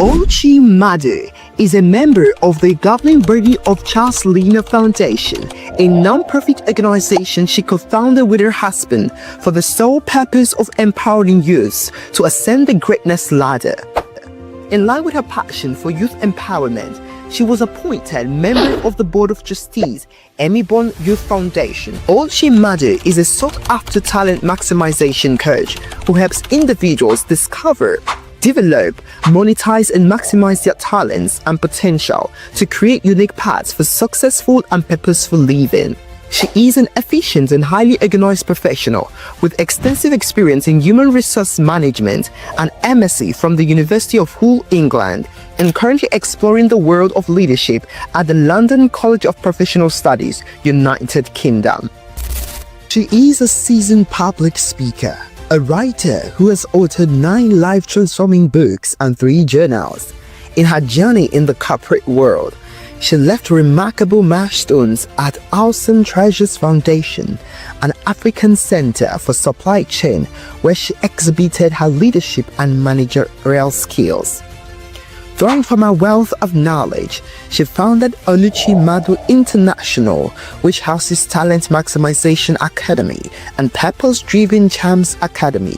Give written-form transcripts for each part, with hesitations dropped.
Oluchi Madu is a member of the governing body of Charles Lina Foundation, a non-profit organization she co-founded with her husband for the sole purpose of empowering youths to ascend the greatness ladder. In line with her passion for youth empowerment, she was appointed member of the Board of Trustees, Emibon Youth Foundation. Oluchi Madu is a sought-after talent maximization coach who helps individuals discover, develop, monetize and maximize their talents and potential to create unique paths for successful and purposeful living. She is an efficient and highly organized professional with extensive experience in human resource management and MSc from the University of Hull, England, and currently exploring the world of leadership at the London College of Professional Studies, United Kingdom. She is a seasoned public speaker, a writer who has authored 9 life-transforming books and 3 journals. In her journey in the corporate world, she left remarkable milestones at Awesome Treasures Foundation, an African center for supply chain where she exhibited her leadership and managerial skills. Drawing from her wealth of knowledge, she founded Oluchi Madu International, which houses Talent Maximization Academy and Purpose-Driven Charms Academy.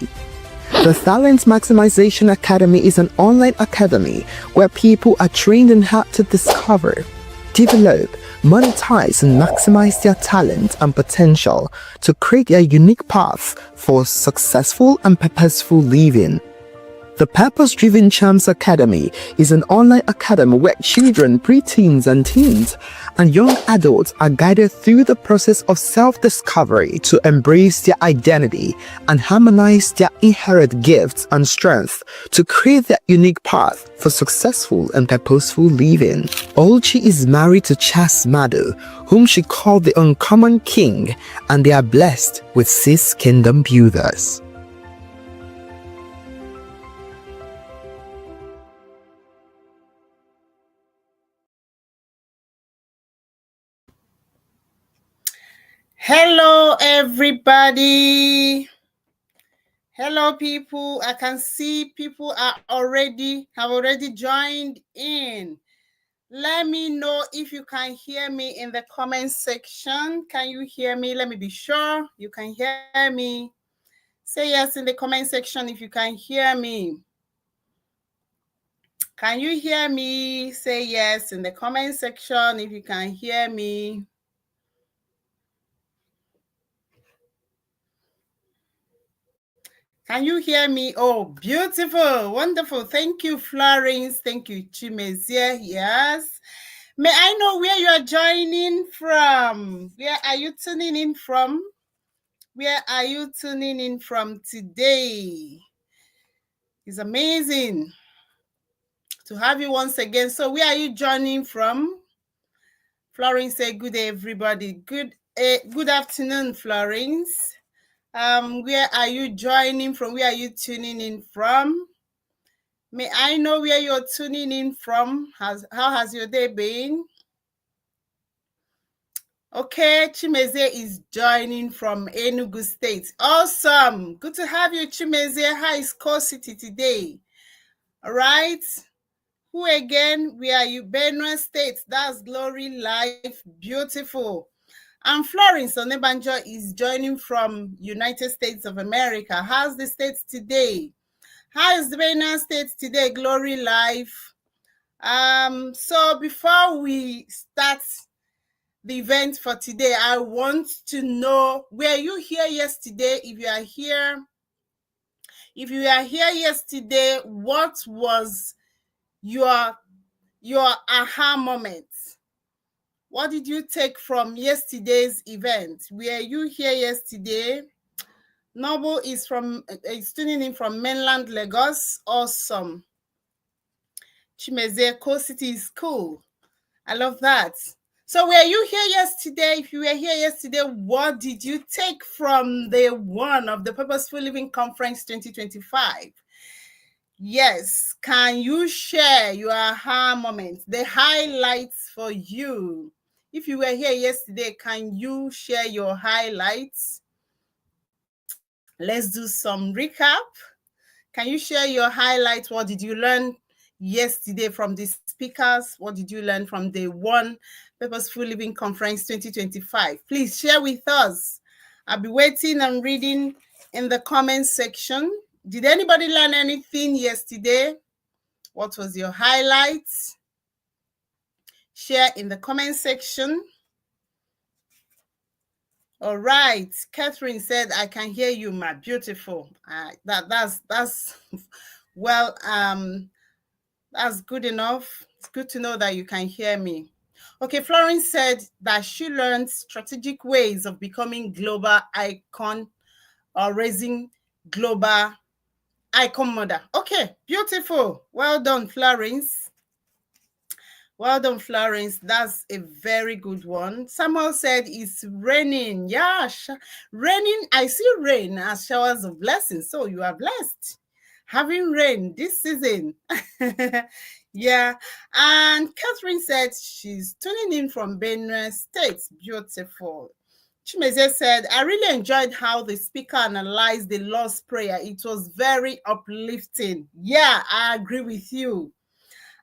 The Talent Maximization Academy is an online academy where people are trained in how to discover, develop, monetize and maximize their talent and potential to create a unique path for successful and purposeful living. The Purpose-Driven Charms Academy is an online academy where children, preteens and teens and young adults are guided through the process of self-discovery to embrace their identity and harmonize their inherent gifts and strengths to create their unique path for successful and purposeful living. Oluchi is married to Charles Madu, whom she called the Uncommon King, and they are blessed with 6 kingdom builders. Hello everybody. Hello people. I can see people have already joined in. Let me know if you can hear me in the comment section. Can you hear me? Let me be sure you can hear me. Say yes in the comment section if you can hear me. Can you hear me? Say yes in the comment section if you can hear me. Can you hear me? Oh, beautiful, wonderful. Thank you, Florence. Thank you, Chimezie. Yes. May I know where you are joining from? Where are you tuning in from? Where are you tuning in from today? It's amazing to have you once again. So where are you joining from? Florence said, good day, everybody. Good afternoon, Florence. Where are you joining from? Where are you tuning in from? May I know where you're tuning in from? How has your day been? Okay, Chimezie is joining from Enugu State. Awesome. Good to have you, Chimezie. How is Core City today? All right. Who again? Where are you? Benue State. That's Glory Life. Beautiful. And Florence Onebanjo is joining from United States of America. How's the States today? How is the Benue State today? Glory Life. So before we start the event for today, I want to know, were you here yesterday? If you are here yesterday, what was your aha moment? What did you take from yesterday's event? Were you here yesterday? Noble is tuning in from mainland Lagos. Awesome. Chimezie, Core City is cool. I love that. So were you here yesterday? If you were here yesterday, what did you take from the one of the Purposeful Living Conference 2025? Yes, can you share your aha moments, the highlights for you? If you were here yesterday, can you share your highlights? Let's do some recap. Can you share your highlights? What did you learn yesterday from the speakers? What did you learn from day one, Purposeful Living Conference 2025? Please share with us. I'll be waiting and reading in the comment section. Did anybody learn anything yesterday? What was your highlights? Share in the comment section. All right, Catherine said, "I can hear you, my beautiful." That's well, that's good enough. It's good to know that you can hear me. Okay, Florence said that she learned strategic ways of becoming global icon or raising global icon mother. Okay, beautiful. Well done, Florence. Well done, Florence. That's a very good one. Samuel said it's raining. Yeah, raining. I see rain as showers of blessings. So you are blessed having rain this season. Yeah. And Catherine said she's tuning in from Benue State. Beautiful. Chimezie said, I really enjoyed how the speaker analyzed the Lord's Prayer. It was very uplifting. Yeah, I agree with you.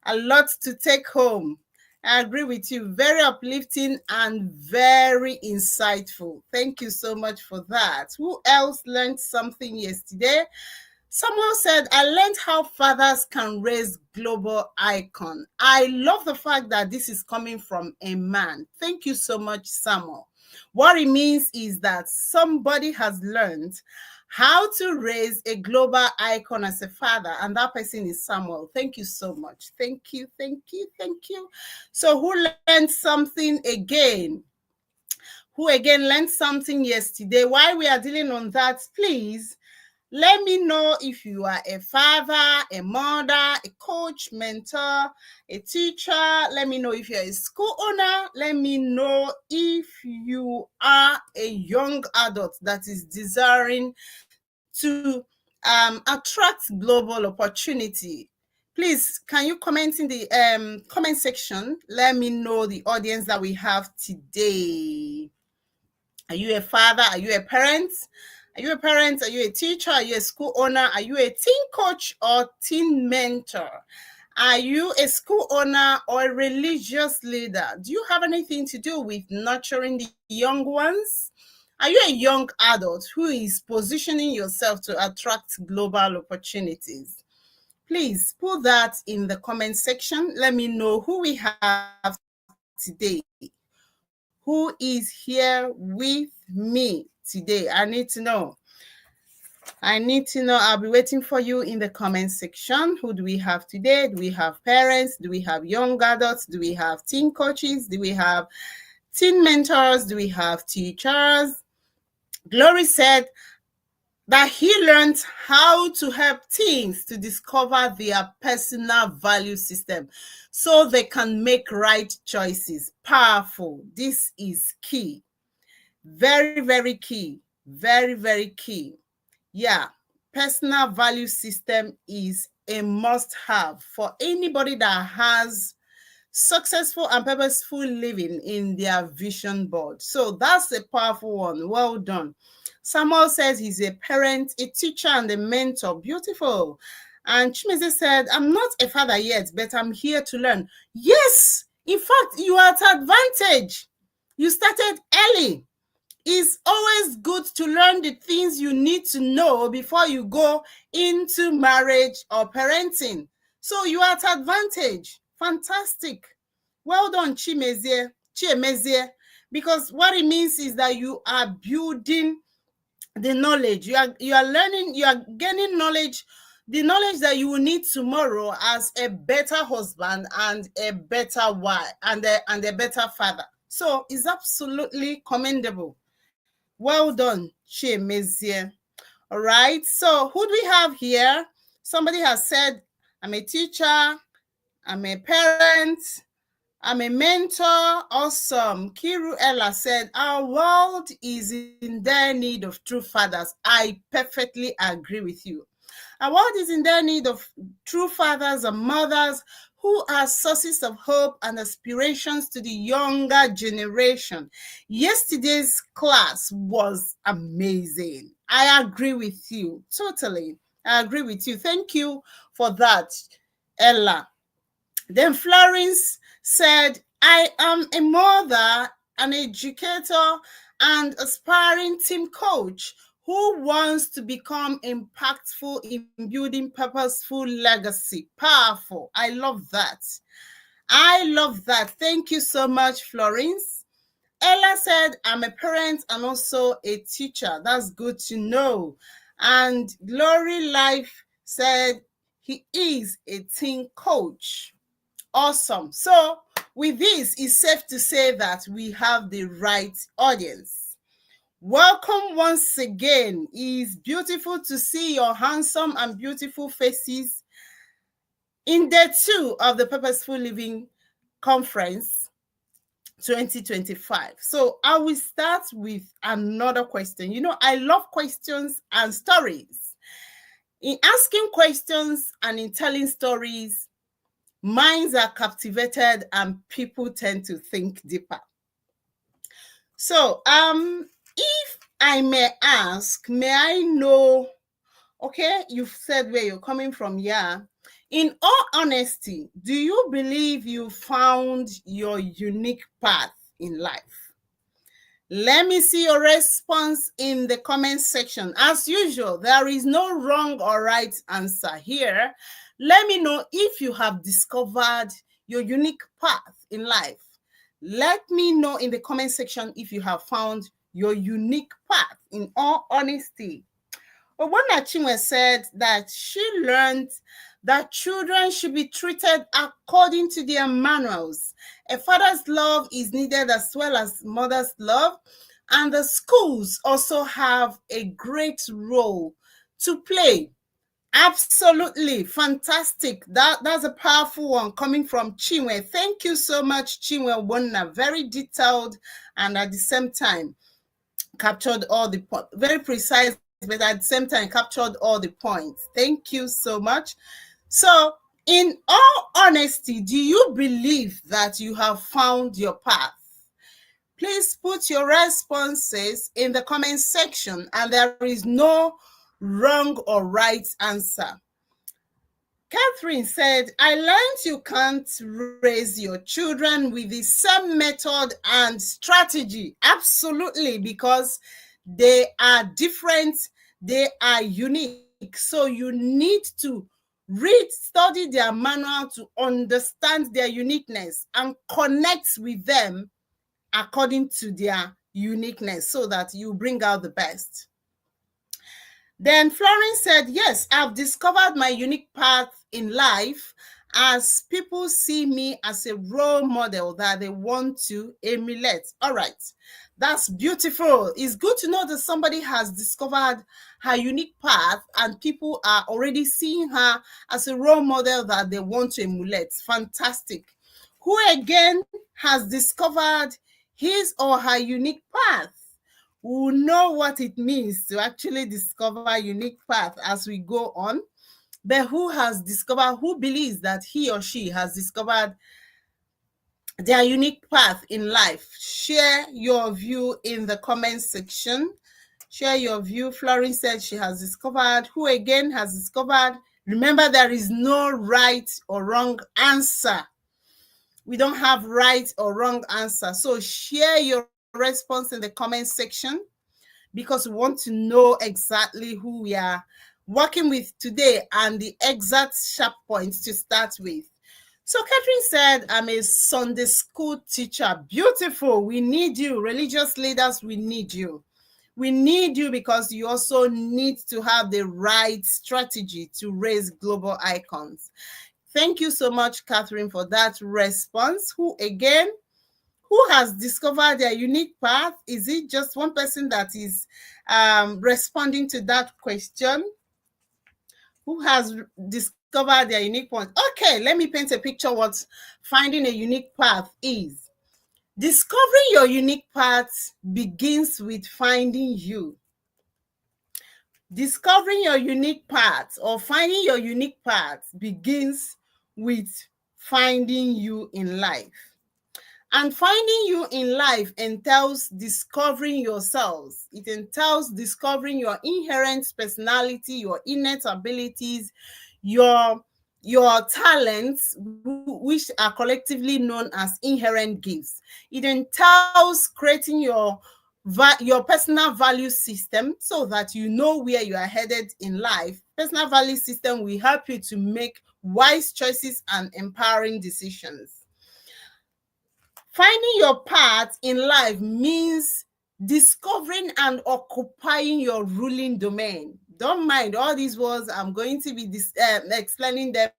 A lot to take home. I agree with you. Very uplifting and very insightful. Thank you so much for that. Who else learned something yesterday? Someone said, I learned how fathers can raise global icon. I love the fact that this is coming from a man. Thank you so much, Samuel. What it means is that somebody has learned how to raise a global icon as a father, and that person is Samuel. Thank you so much. Thank you, thank you, thank you. So who learned something again? Who again learned something yesterday? While we are dealing on that, please let me know if you are a father, a mother, a coach, mentor, a teacher. Let me know if you're a school owner. Let me know if you are a young adult that is desiring to attract global opportunity. Please, can you comment in the comment section? Let me know the audience that we have today. Are you a father? Are you a parent? Are you a parent? Are you a teacher? Are you a school owner? Are you a teen coach or teen mentor? Are you a school owner or a religious leader? Do you have anything to do with nurturing the young ones? Are you a young adult who is positioning yourself to attract global opportunities? Please put that in the comment section. Let me know who we have today. Who is here with me today? I need to know. I need to know. I'll be waiting for you in the comment section. Who do we have today? Do we have parents? Do we have young adults? Do we have teen coaches? Do we have teen mentors? Do we have teachers? Glory said that he learned how to help teens to discover their personal value system so they can make right choices. Powerful. This is key. Very, very key. Very, very key. Yeah, personal value system is a must-have for anybody that has successful and purposeful living in their vision board. So that's a powerful one. Well done. Samuel says he's a parent, a teacher, and a mentor. Beautiful. And Chimezie said, I'm not a father yet, but I'm here to learn. Yes, in fact, you are at advantage. You started early. It's always good to learn the things you need to know before you go into marriage or parenting. So you are at advantage. Fantastic. Well done, Chimezie, because what it means is that you are building the knowledge. You are learning, you are gaining knowledge, the knowledge that you will need tomorrow as a better husband and a better wife and a better father. So it's absolutely commendable. Well done, Chimezie. All right. So who do we have here? Somebody has said, I'm a teacher, I'm a parent, I'm a mentor. Awesome. Kiru Ella said, our world is in their need of true fathers. I perfectly agree with you. Our world is in their need of true fathers and mothers who are sources of hope and aspirations to the younger generation. Yesterday's class was amazing. I agree with you. Totally. I agree with you. Thank you for that. Ella. Then Florence said, I am a mother, an educator, and aspiring team coach who wants to become impactful in building purposeful legacy. Powerful. I love that. I love that. Thank you so much, Florence. Ella said, I'm a parent and also a teacher. That's good to know. And Glory Life said, he is a team coach. Awesome. So with this, it's safe to say that we have the right audience. Welcome once again. It's beautiful to see your handsome and beautiful faces in day 2 of the Purposeful Living Conference 2025. So I will start with another question. You know, I love questions and stories. In asking questions and in telling stories, minds are captivated and people tend to think deeper. So, if I may ask, may I know, okay, you've said where you're coming from, yeah. In all honesty, do you believe you found your unique path in life? Let me see your response in the comment section. As usual, there is no wrong or right answer here. Let me know if you have discovered your unique path in life. Let me know in the comment section if you have found your unique path in all honesty. Obona Chinwe said that she learned that children should be treated according to their manuals. A father's love is needed as well as mother's love, and the schools also have a great role to play. Absolutely fantastic. That's a powerful one coming from Chinwe. Thank you so much, Chinwe Wonna. Very detailed and at the same time captured all the points. Very precise, but at the same time captured all the points. Thank you so much. So, in all honesty, do you believe that you have found your path? Please put your responses in the comment section, and there is no wrong or right answer. Catherine said, I learned you can't raise your children with the same method and strategy. Absolutely, because they are different, they are unique. So you need to read, study their manual to understand their uniqueness and connect with them according to their uniqueness so that you bring out the best. Then Florence said, yes, I've discovered my unique path in life as people see me as a role model that they want to emulate. All right, that's beautiful. It's good to know that somebody has discovered her unique path and people are already seeing her as a role model that they want to emulate. Fantastic. Who again has discovered his or her unique path? We'll know what it means to actually discover unique path as we go on. But who believes that he or she has discovered their unique path in life? Share your view in the comment section. Share your view. Florence said she has discovered. Who again has discovered? Remember, there is no right or wrong answer. We don't have right or wrong answer. So share your response in the comment section, because we want to know exactly who we are working with today and the exact sharp points to start with. So Catherine said, I'm a Sunday school teacher. Beautiful. We need you. Religious leaders, we need you. We need you because you also need to have the right strategy to raise global icons. Thank you so much, Catherine, for that response. Who has discovered their unique path? Is it just one person that is responding to that question? Who has discovered their unique path? Okay, let me paint a picture what finding a unique path is. Discovering your unique path begins with finding you. Discovering your unique path or finding your unique path begins with finding you in life. And finding you in life entails discovering yourselves. It entails discovering your inherent personality, your innate abilities, your your talents, which are collectively known as inherent gifts. It entails creating your personal value system so that you know where you are headed in life. Personal value system will help you to make wise choices and empowering decisions. Finding your path in life means discovering and occupying your ruling domain. Don't mind all these words. I'm going to be explaining them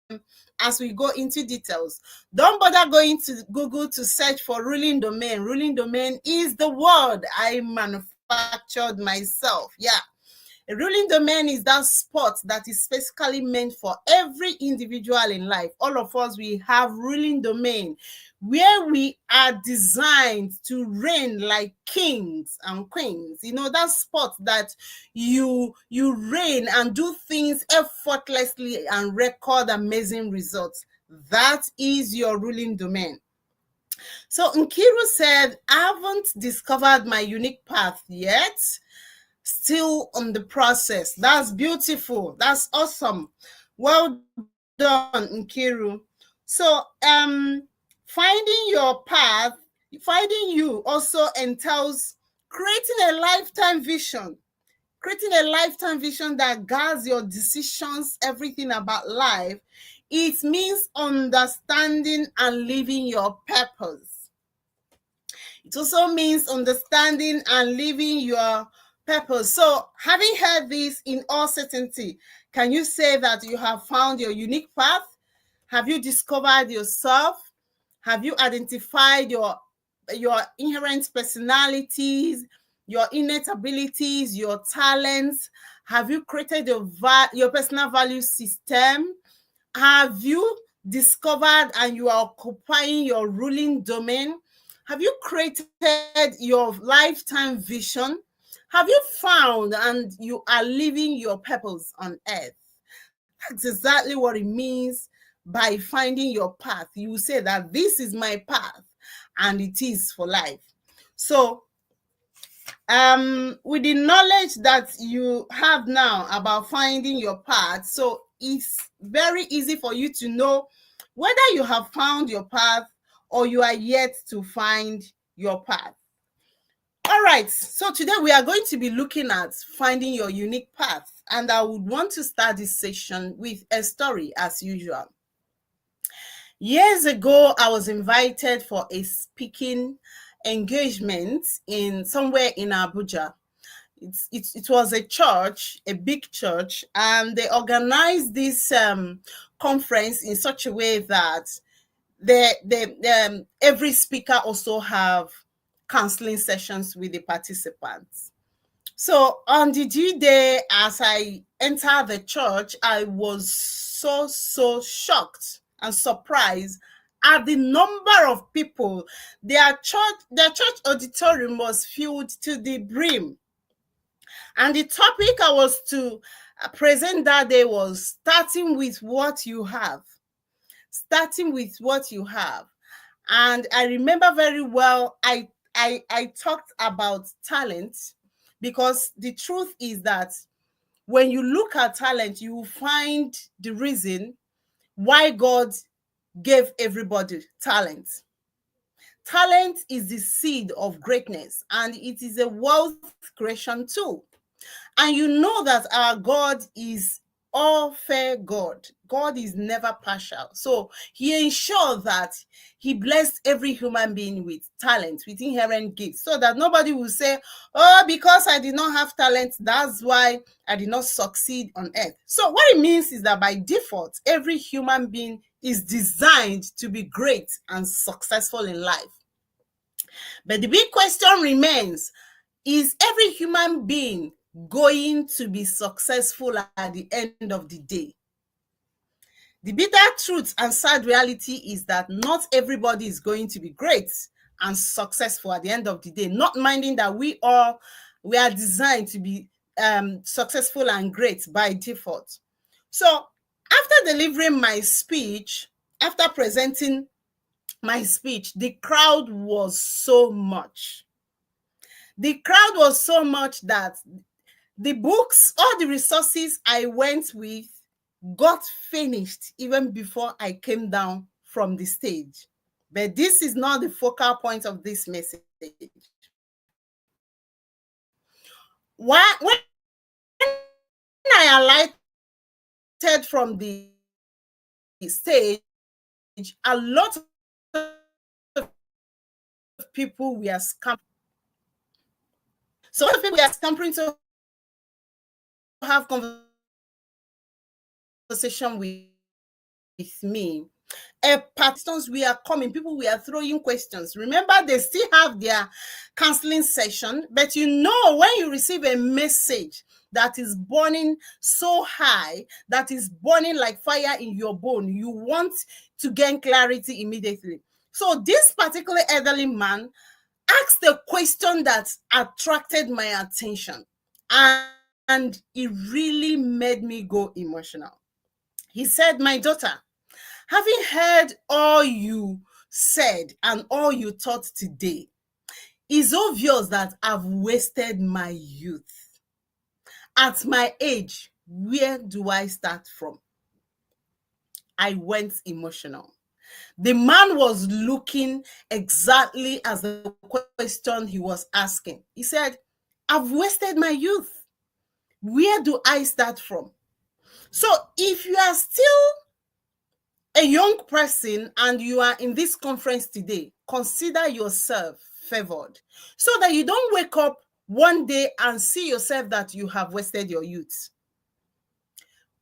as we go into details. Don't bother going to Google to search for ruling domain. Ruling domain is the word I manufactured myself. Yeah. A ruling domain is that spot that is specifically meant for every individual in life. All of us, we have ruling domain where we are designed to reign like kings and queens. You know, that spot that you reign and do things effortlessly and record amazing results. That is your ruling domain. So Nkiru said, I haven't discovered my unique path yet. Still on the process. That's beautiful. That's awesome. Well done, Nkiru. So finding your path, finding you also entails creating a lifetime vision. Creating a lifetime vision that guides your decisions, everything about life. It means understanding and living your purpose. It also means understanding and living your purpose. So, having heard this in all certainty, can you say that you have found your unique path? Have you discovered yourself? Have you identified your inherent personalities, your innate abilities, your talents? Have you created your personal value system? Have you discovered and you are occupying your ruling domain? Have you created your lifetime vision? Have you found and you are living your purpose on earth? That's exactly what it means by finding your path. You will say that this is my path and it is for life. So, with the knowledge that you have now about finding your path, so it's very easy for you to know whether you have found your path or you are yet to find your path. All right, so today we are going to be looking at finding your unique path, and I would want to start this session with a story as usual. Years ago, I was invited for a speaking engagement in somewhere in Abuja. It was a church, a big church, and they organized this conference in such a way that every speaker also have counseling sessions with the participants. So on the due day, as I entered the church, I was so shocked and surprised at the number of people. Their church auditorium was filled to the brim. And the topic I was to present that day was starting with what you have. Starting with what you have. And I remember very well, I talked about talent, because the truth is that when you look at talent, you will find the reason why God gave everybody talent. Talent is the seed of greatness, and it is a wealth creation tool. And you know that our God is all fair God. God is never partial. So he ensured that he blessed every human being with talent, with inherent gifts, so that nobody will say, oh, because I did not have talent, that's why I did not succeed on earth. So what it means is that by default, every human being is designed to be great and successful in life. But the big question remains, is every human being going to be successful at the end of the day? The bitter truth and sad reality is that not everybody is going to be great and successful at the end of the day, not minding that we are designed to be successful and great by default. So after delivering my speech, after presenting my speech, the crowd was so much. The crowd was so much that the books, all the resources I went with got finished even before I came down from the stage. But this is not the focal point of this message. When I alighted from the stage, a lot of people were scampering. So people were scampering to have conversation with me. Participants were coming, people were throwing questions. Remember, they still have their counseling session, but you know, when you receive a message that is burning so high, that is burning like fire in your bone, you want to gain clarity immediately. So this particular elderly man asked a question that attracted my attention, and it really made me go emotional. He said, "My daughter, having heard all you said and all you taught today, it's obvious that I've wasted my youth. At my age, where do I start from?" I went emotional. The man was looking exactly as the question he was asking. He said, "I've wasted my youth. Where do I start from?" So if you are still a young person and you are in this conference today, consider yourself favored so that you don't wake up one day and see yourself that you have wasted your youth.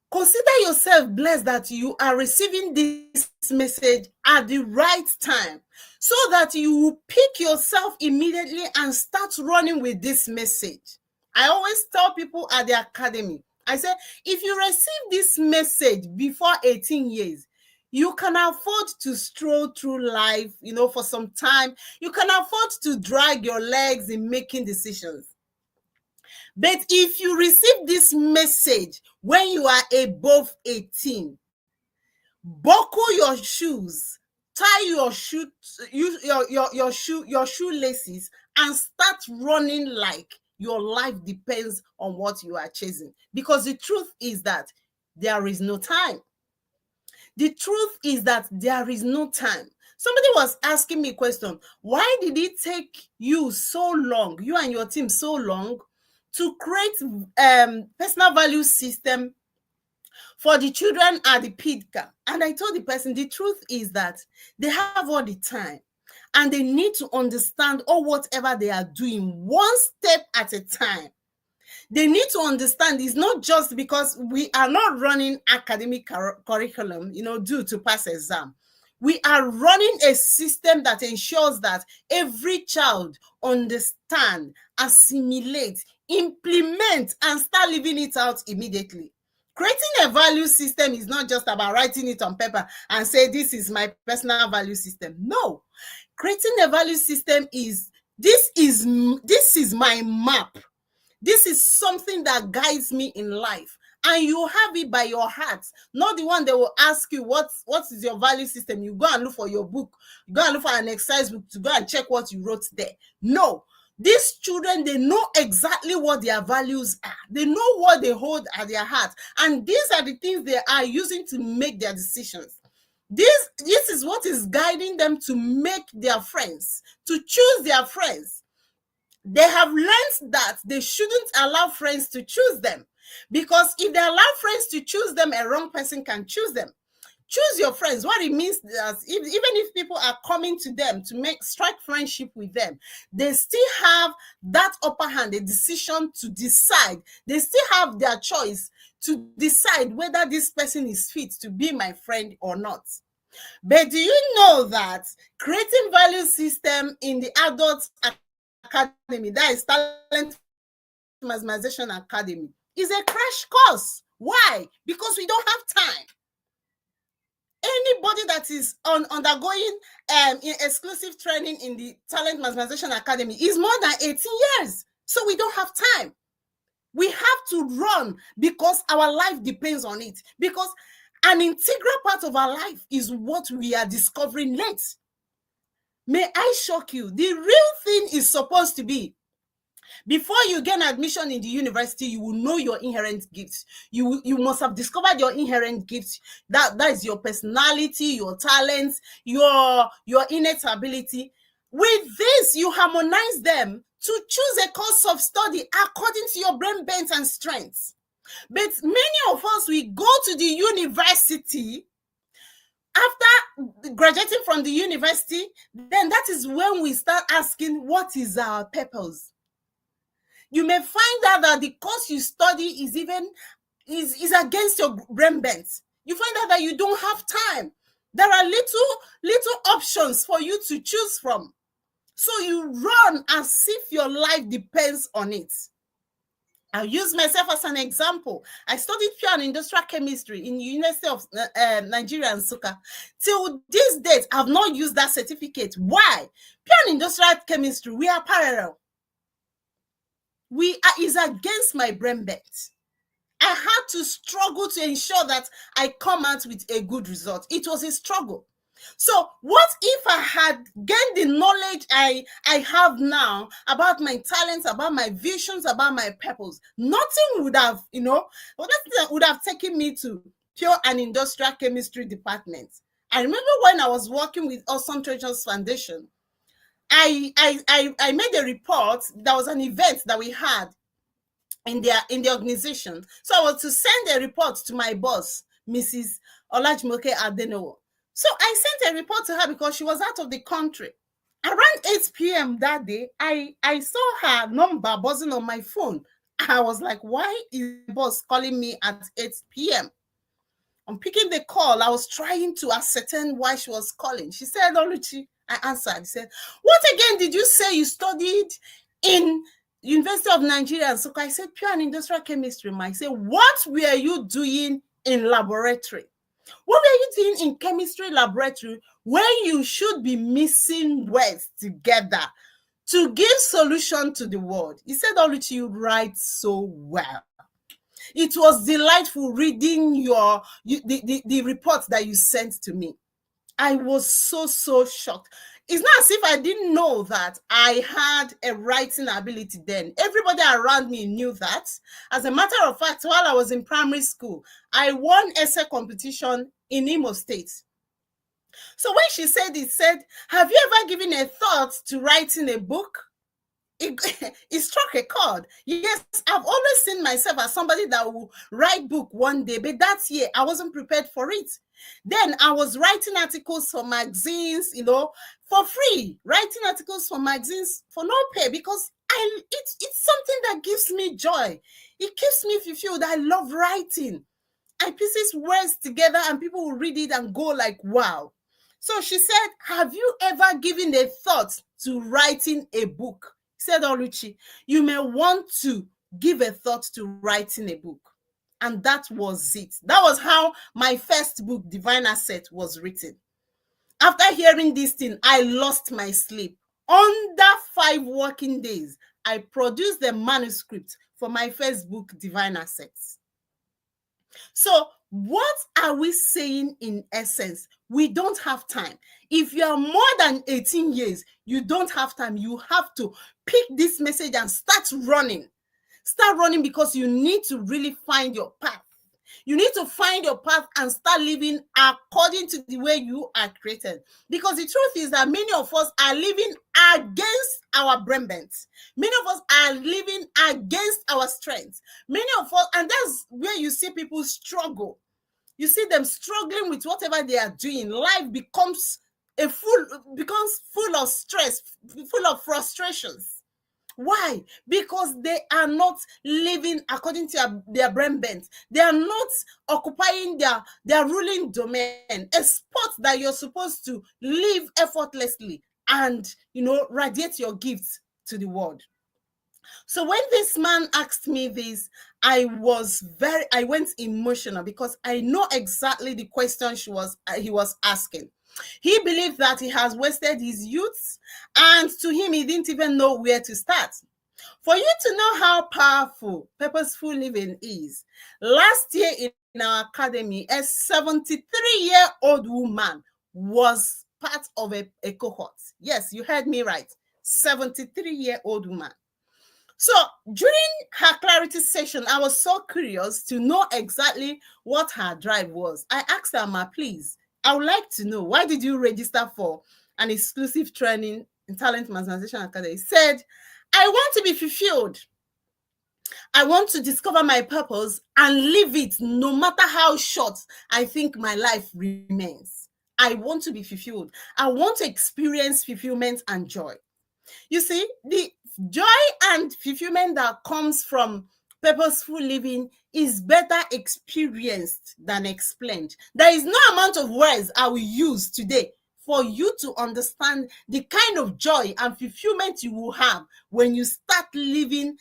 Consider yourself blessed that you are receiving this message at the right time so that you will pick yourself immediately and start running with this message. I always tell people at the academy, I say, if you receive this message before 18 years, you can afford to stroll through life, for some time. You can afford to drag your legs in making decisions. But if you receive this message when you are above 18, buckle your shoes, tie your shoelaces, and start running like your life depends on what you are chasing. Because the truth is that there is no time. The truth is that there is no time. Somebody was asking me a question. Why did it take you so long, you and your team so long, to create personal value system for the children at the PIDCA? And I told the person, the truth is that they have all the time and they need to understand all whatever they are doing one step at a time. They need to understand it's not just because we are not running academic curriculum, due to pass exam. We are running a system that ensures that every child understand, assimilate, implement, and start living it out immediately. Creating a value system is not just about writing it on paper and say, this is my personal value system. No. Creating a value system is, this is my map. This is something that guides me in life. And you have it by your heart, not the one that will ask you, what is your value system? You go and look for your book. You go and look for an exercise book to go and check what you wrote there. No. These children, they know exactly what their values are. They know what they hold at their heart. And these are the things they are using to make their decisions. This is what is guiding them to make their friends, to choose their friends. They have learned that they shouldn't allow friends to choose them, because if they allow friends to choose them, a wrong person can choose them. Choose your friends. What it means is, even if people are coming to them to strike friendship with them, they still have that upper hand, a decision to decide. They still have their choice to decide whether this person is fit to be my friend or not. But do you know that creating value system in the adult academy, that is Talent Maximization Academy, is a crash course. Why? Because we don't have time. Anybody that is undergoing exclusive training in the Talent Maximization Academy is more than 18 years. So we don't have time. We have to run because our life depends on it. Because an integral part of our life is what we are discovering late. May I shock you? The real thing is supposed to be Before you gain admission in the university, you will know your inherent gifts. You must have discovered your inherent gifts. That is your personality, your talents, your innate ability. With this, you harmonize them to choose a course of study according to your brain bent and strengths. But many of us, we go to the university. After graduating from the university, then that is when we start asking, what is our purpose? You may find out that the course you study is against your brain bent. You find out that you don't have time. There are little options for you to choose from. So you run as if your life depends on it. I'll use myself as an example. I studied pure and industrial chemistry in the University of Nigeria, Nsukka. Till this date, I've not used that certificate. Why? Pure and industrial chemistry, we are parallel. Is against my brain bent. I had to struggle to ensure that I come out with a good result. It was a struggle. So what if I had gained the knowledge I have now about my talents, about my visions, about my purpose? Nothing would have, would have taken me to pure and industrial chemistry department. I remember when I was working with Awesome Treasures Foundation, I made a report. There was an event that we had in the organization. So I was to send a report to my boss, Mrs. Olajimoke Adenowo. So I sent a report to her because she was out of the country. Around 8 p.m. that day, I saw her number buzzing on my phone. I was like, why is the boss calling me at 8 p.m.? I'm picking the call. I was trying to ascertain why she was calling. She said, Oluchi. I answered. She said, what again did you say you studied in University of Nigeria? So I said, pure and industrial chemistry. I said, what were you doing in laboratory? What were you doing in chemistry laboratory where you should be mixing words together to give solution to the world? He said, Oluchi, you write so well. It was delightful reading the reports that you sent to me. I was so shocked. It's not as if I didn't know that I had a writing ability then. Everybody around me knew that. As a matter of fact, while I was in primary school, I won essay competition in Imo State. So when she said it, said, have you ever given a thought to writing a book? It struck a chord. Yes, I've always seen myself as somebody that will write book one day, but that year I wasn't prepared for it. Then I was writing articles for magazines, for free, writing articles for magazines for no pay, because it's something that gives me joy. It keeps me fulfilled. I love writing. I pieces words together and people will read it and go like, wow. So she said, have you ever given a thought to writing a book? Said Oluchi, you may want to give a thought to writing a book. And that was it. That was how my first book, Divine Asset, was written. After hearing this thing, I lost my sleep. Under 5 working days, I produced the manuscript for my first book, Divine Assets. So what are we saying in essence? We don't have time. If you are more than 18 years, you don't have time. You have to pick this message and start running. Start running, because you need to really find your path. You need to find your path and start living according to the way you are created. Because the truth is that many of us are living against our brain bent. Many of us are living against our strengths. Many of us, and that's where you see people struggle. You see them struggling with whatever they are doing. Life becomes full of stress, full of frustrations. Why? Because they are not living according to their brain bent. They are not occupying their ruling domain, a spot that you're supposed to live effortlessly and, radiate your gifts to the world. So when this man asked me this, I went emotional, because I know exactly the question he was asking. He believed that he has wasted his youth, and to him, he didn't even know where to start. For you to know how powerful purposeful living is, last year in our academy, a 73-year-old woman was part of a cohort. Yes, you heard me right. 73-year-old woman. So during her clarity session, I was so curious to know exactly what her drive was. I asked her, "Ma, please, I would like to know, why did you register for an exclusive training in Talent Maximization Academy?" She said, "I want to be fulfilled. I want to discover my purpose and live it no matter how short I think my life remains. I want to be fulfilled. I want to experience fulfillment and joy." You see, the joy and fulfillment that comes from purposeful living is better experienced than explained. There is no amount of words I will use today for you to understand the kind of joy and fulfillment you will have when you start living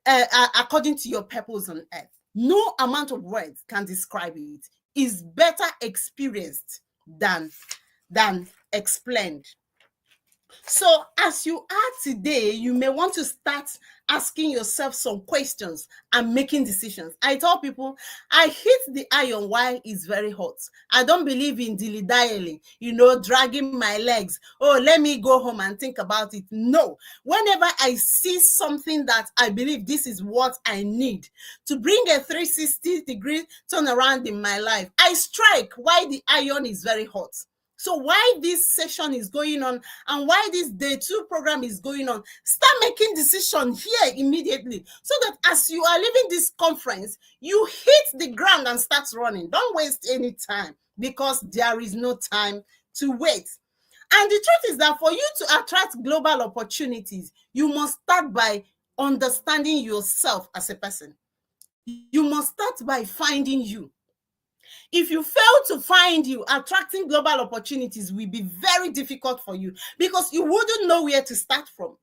according to your purpose on earth. No amount of words can describe it. It's better experienced than explained. So as you are today, you may want to start asking yourself some questions and making decisions. I tell people, I hit the iron while it's very hot. I don't believe in dilly-dallying, dragging my legs. Oh, let me go home and think about it. No. Whenever I see something that I believe this is what I need to bring a 360-degree turnaround in my life, I strike while the iron is very hot. So why this session is going on and why this day 2 program is going on, start making decisions here immediately so that as you are leaving this conference, you hit the ground and start running. Don't waste any time because there is no time to wait. And the truth is that for you to attract global opportunities, you must start by understanding yourself as a person. You must start by finding you. If you fail to find you, attracting global opportunities will be very difficult for you because you wouldn't know where to start from.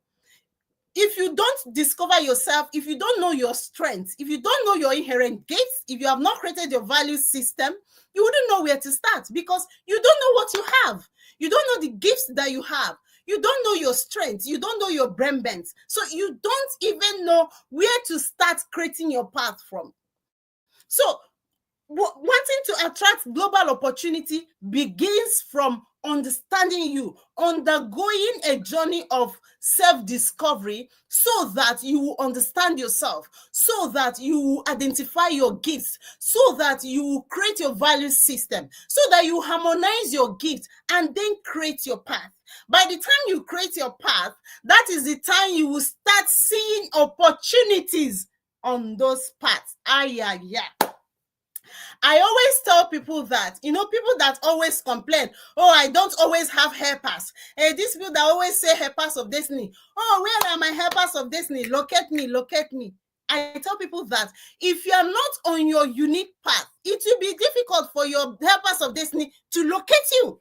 If you don't discover yourself, if you don't know your strengths, if you don't know your inherent gifts, if you have not created your value system, you wouldn't know where to start because you don't know what you have. You don't know the gifts that you have. You don't know your strengths. You don't know your brain bends. So you don't even know where to start creating your path from. So wanting to attract global opportunity begins from understanding you, undergoing a journey of self-discovery so that you will understand yourself, so that you will identify your gifts, so that you will create your value system, so that you harmonize your gifts and then create your path. By the time you create your path, that is the time you will start seeing opportunities on those paths. I always tell people that, people that always complain, "Oh, I don't always have helpers." These people that always say helpers of destiny. "Oh, where are my helpers of destiny? Locate me, locate me." I tell people that if you are not on your unique path, it will be difficult for your helpers of destiny to locate you.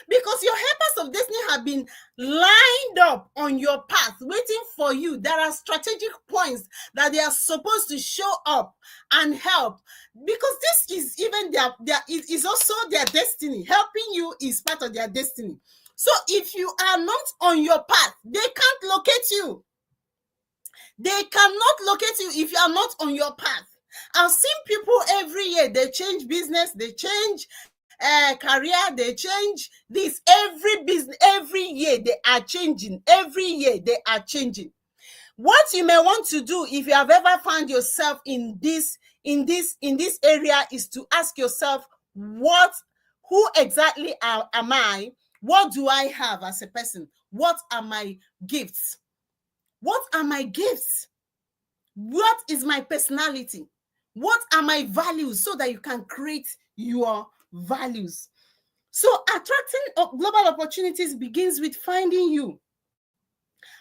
Because your helpers of destiny have been lined up on your path, waiting for you. There are strategic points that they are supposed to show up and help. Because this is even it is also their destiny. Helping you is part of their destiny. So if you are not on your path, they can't locate you. They cannot locate you if you are not on your path. I've seen people every year, they change business, they change career, they change this. Every business, every year they are changing. Every year they are changing. What you may want to do if you have ever found yourself in this area is to ask yourself, who exactly am I? What do I have as a person? What are my gifts? What are my gifts? What is my personality? What are my values so that you can create your values? So attracting global opportunities begins with finding you.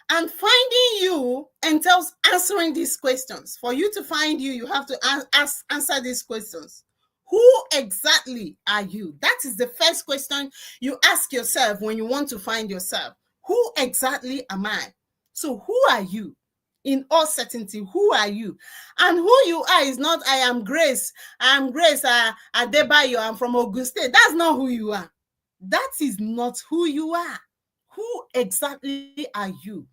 And finding you entails answering these questions. For you to find you, you have to answer these questions. Who exactly are you? That is the first question you ask yourself when you want to find yourself. Who exactly am I? So who are you? In all certainty, who are you? And who you are is not, I am Grace. I am Grace Adebayo. I'm from Ogun State. That's not who you are. That is not who you are. Who exactly are you?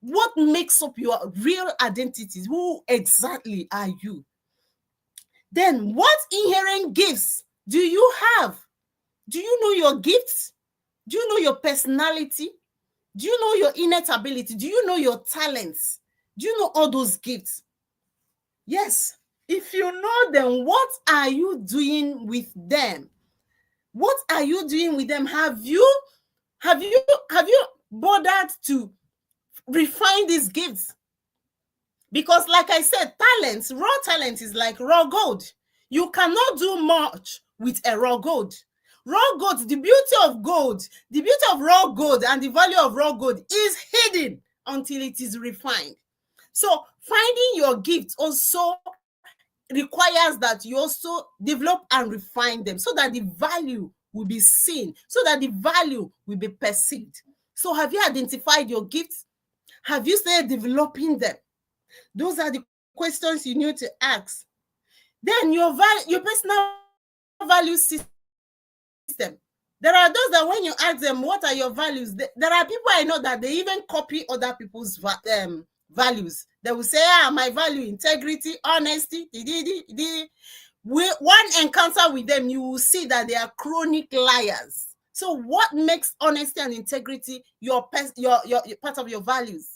What makes up your real identity? Who exactly are you? Then what inherent gifts do you have? Do you know your gifts? Do you know your personality? Do you know your innate ability? Do you know your talents? Do you know all those gifts? Yes. If you know them, what are you doing with them? What are you doing with them? Have you bothered to refine these gifts? Because like I said, raw talent is like raw gold. You cannot do much with a raw gold. Raw gold, the beauty of raw gold and the value of raw gold is hidden until it is refined. So finding your gifts also requires that you also develop and refine them so that the value will be seen, so that the value will be perceived. So have you identified your gifts? Have you started developing them? Those are the questions you need to ask. Then your personal value system. There are those that when you ask them, what are your values? There are people I know that they even copy other people's values. They will say, my value, integrity, honesty. One encounter with them, you will see that they are chronic liars. So what makes honesty and integrity your part of your values?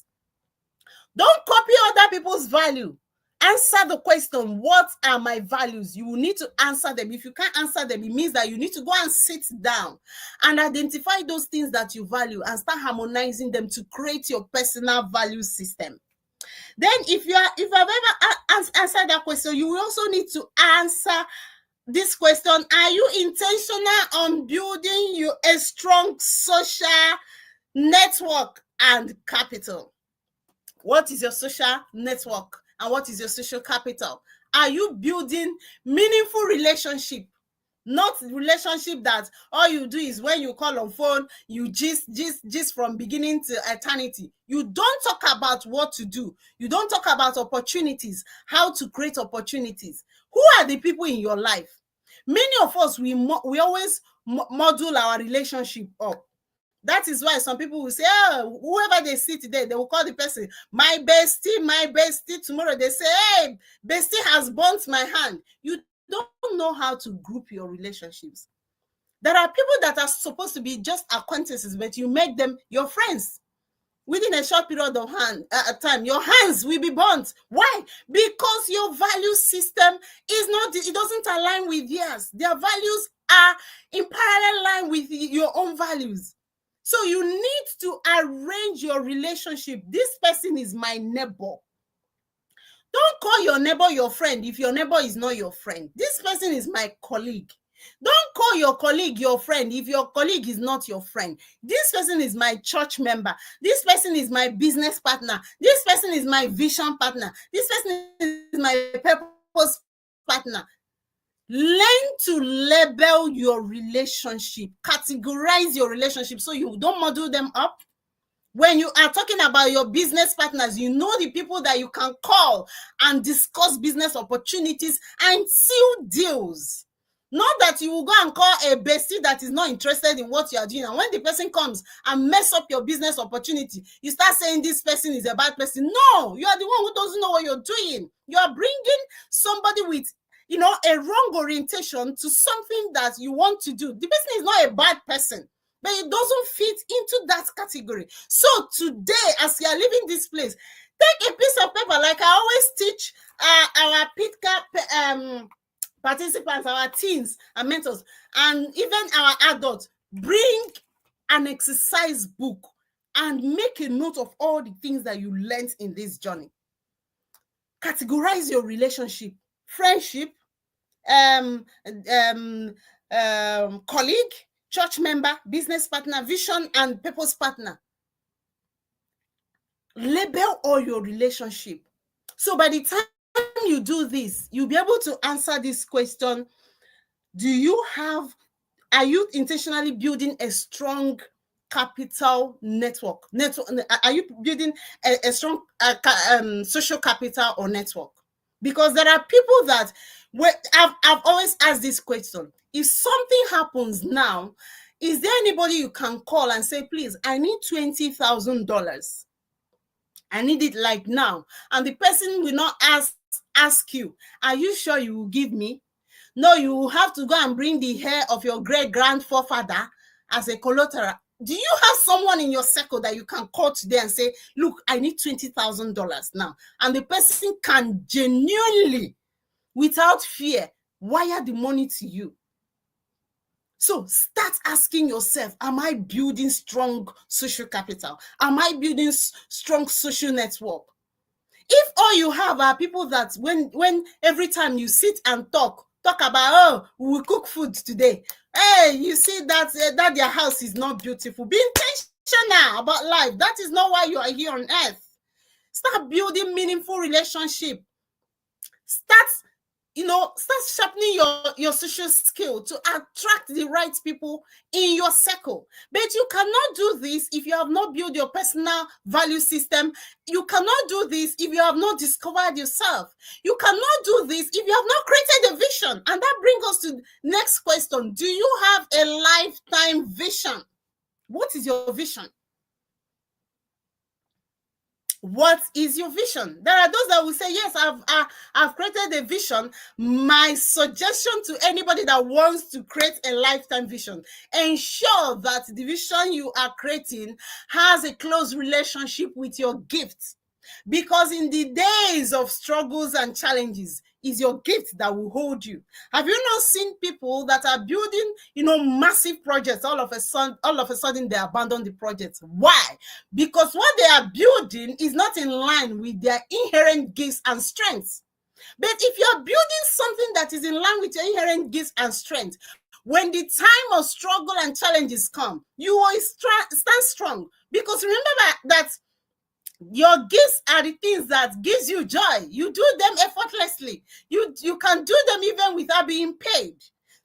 Don't copy other people's value. Answer the question, what are my values? You will need to answer them. If you can't answer them, it means that you need to go and sit down and identify those things that you value and start harmonizing them to create your personal value system. Then if you have ever answered that question, you will also need to answer this question: are you intentional on building a strong social network and capital? What is your social network and what is your social capital? Are you building meaningful relationship? Not relationship that all you do is when you call on phone, you gist from beginning to eternity. You don't talk about what to do. You don't talk about opportunities, how to create opportunities. Who are the people in your life? Many of us, we always model our relationship up. That is why some people will say, whoever they see today, they will call the person my bestie, my bestie. Tomorrow they say, hey, bestie has burnt my hand. You don't know how to group your relationships. There are people that are supposed to be just acquaintances, but you make them your friends. Within a short period of time, your hands will be burnt. Why? Because your value system it doesn't align with theirs. Their values are in parallel line with your own values. So you need to arrange your relationship. This person is my neighbor. Don't call your neighbor your friend if your neighbor is not your friend. This person is my colleague. Don't call your colleague your friend if your colleague is not your friend. This person is my church member. This person is my business partner. This person is my vision partner. This person is my purpose partner. Learn to label your relationship, categorize your relationship so you don't muddle them up. When you are talking about your business partners, you know the people that you can call and discuss business opportunities and seal deals. Not that you will go and call a bestie that is not interested in what you are doing. And when the person comes and mess up your business opportunity, you start saying this person is a bad person. No, you are the one who doesn't know what you're doing. You are bringing somebody with a wrong orientation to something that you want to do. The person is not a bad person, but it doesn't fit into that category. So today, as you are leaving this place, take a piece of paper, like I always teach our PITCA participants, our teens and mentors, and even our adults. Bring an exercise book and make a note of all the things that you learned in this journey. Categorize your relationship: friendship, colleague, church member, business partner, vision and purpose partner. Label all your relationship. So by the time you do this, you'll be able to answer this question: are you intentionally building a strong capital network? Are you building a strong social capital or network? Because there are people that I've always asked this question: if something happens now, is there anybody you can call and say, please, I need $20,000. I need it like now. And the person will not ask you, are you sure you will give me? No, you will have to go and bring the hair of your great-grandfather as a collateral. Do you have someone in your circle that you can call today and say, look, I need $20,000 now? And the person can genuinely, without fear, wire the money to you. So start asking yourself, am I building strong social capital? Am I building strong social network? If all you have are people that when every time you sit and talk about, oh, we will cook food today. Hey, you see that their house is not beautiful. Be intentional about life. That is not why you are here on earth. Start building meaningful relationship. Start sharpening your social skill to attract the right people in your circle. But you cannot do this if you have not built your personal value system. You cannot do this if you have not discovered yourself. You cannot do this if you have not created a vision. And that brings us to the next question. Do you have a lifetime vision? What is your vision? What is your vision? There are those that will say, yes, I've created a vision. My suggestion to anybody that wants to create a lifetime vision, ensure that the vision you are creating has a close relationship with your gifts. Because in the days of struggles and challenges, is your gift that will hold you. Have you not seen people that are building, massive projects, all of a sudden they abandon the project? Why? Because what they are building is not in line with their inherent gifts and strengths. But if you are building something that is in line with your inherent gifts and strengths, when the time of struggle and challenges come, you will stand strong. Because remember that your gifts are the things that gives you joy. You do them effortlessly. You can do them even without being paid.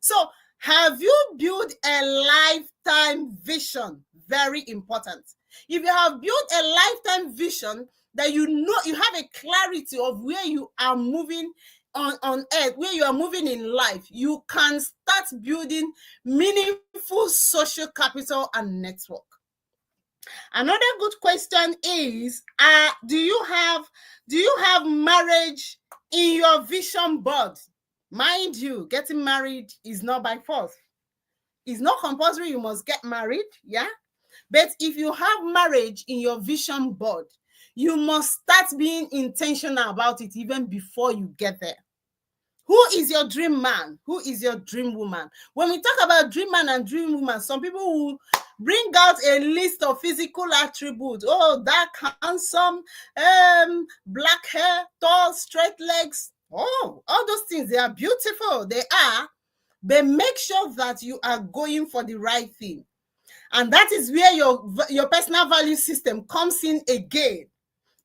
So have you built a lifetime vision? Very important. If you have built a lifetime vision, that you have a clarity of where you are moving on earth, where you are moving in life, you can start building meaningful social capital and network. Another good question is, do you have marriage in your vision board? Mind you, getting married is not by force. It's not compulsory you must get married, yeah? But if you have marriage in your vision board, you must start being intentional about it even before you get there. Who is your dream man? Who is your dream woman? When we talk about dream man and dream woman, some people will bring out a list of physical attributes. Oh, dark, handsome, black hair, tall, straight legs. Oh, all those things, they are beautiful. They are. But make sure that you are going for the right thing. And that is where your personal value system comes in again.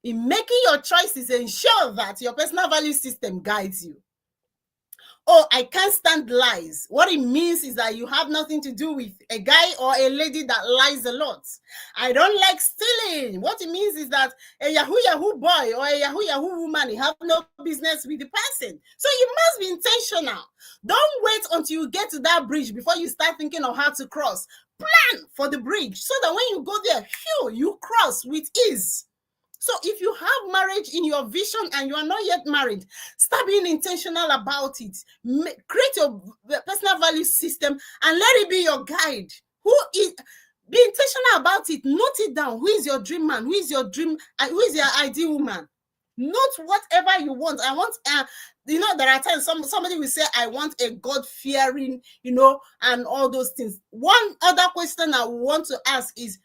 In making your choices, ensure that your personal value system guides you. Oh, I can't stand lies. What it means is that you have nothing to do with a guy or a lady that lies a lot. I don't like stealing. What it means is that a Yahoo boy or a Yahoo woman, you have no business with the person. So you must be intentional. Don't wait until you get to that bridge before you start thinking of how to cross. Plan for the bridge so that when you go there, you cross with ease. So if you have marriage in your vision and you are not yet married, start being intentional about it. Create your personal value system and let it be your guide. Be intentional about it. Note it down. Who is your dream man? Who is your ideal woman? Note whatever you want. I want, there are times somebody will say, I want a God-fearing, and all those things. One other question I want to ask is,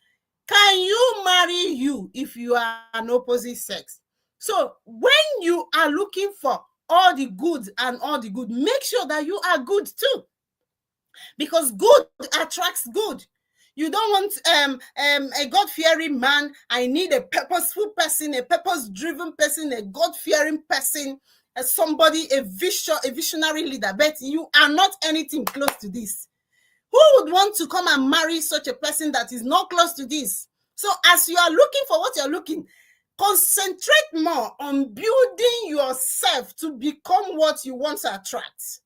can you marry you if you are an opposite sex? So when you are looking for all the good and all the good, make sure that you are good too. Because good attracts good. You don't want a God-fearing man. I need a purposeful person, a purpose-driven person, a God-fearing person, a visionary leader. But you are not anything close to this. Who would want to come and marry such a person that is not close to this? So as you are looking for what you're looking, concentrate more on building yourself to become what you want to attract.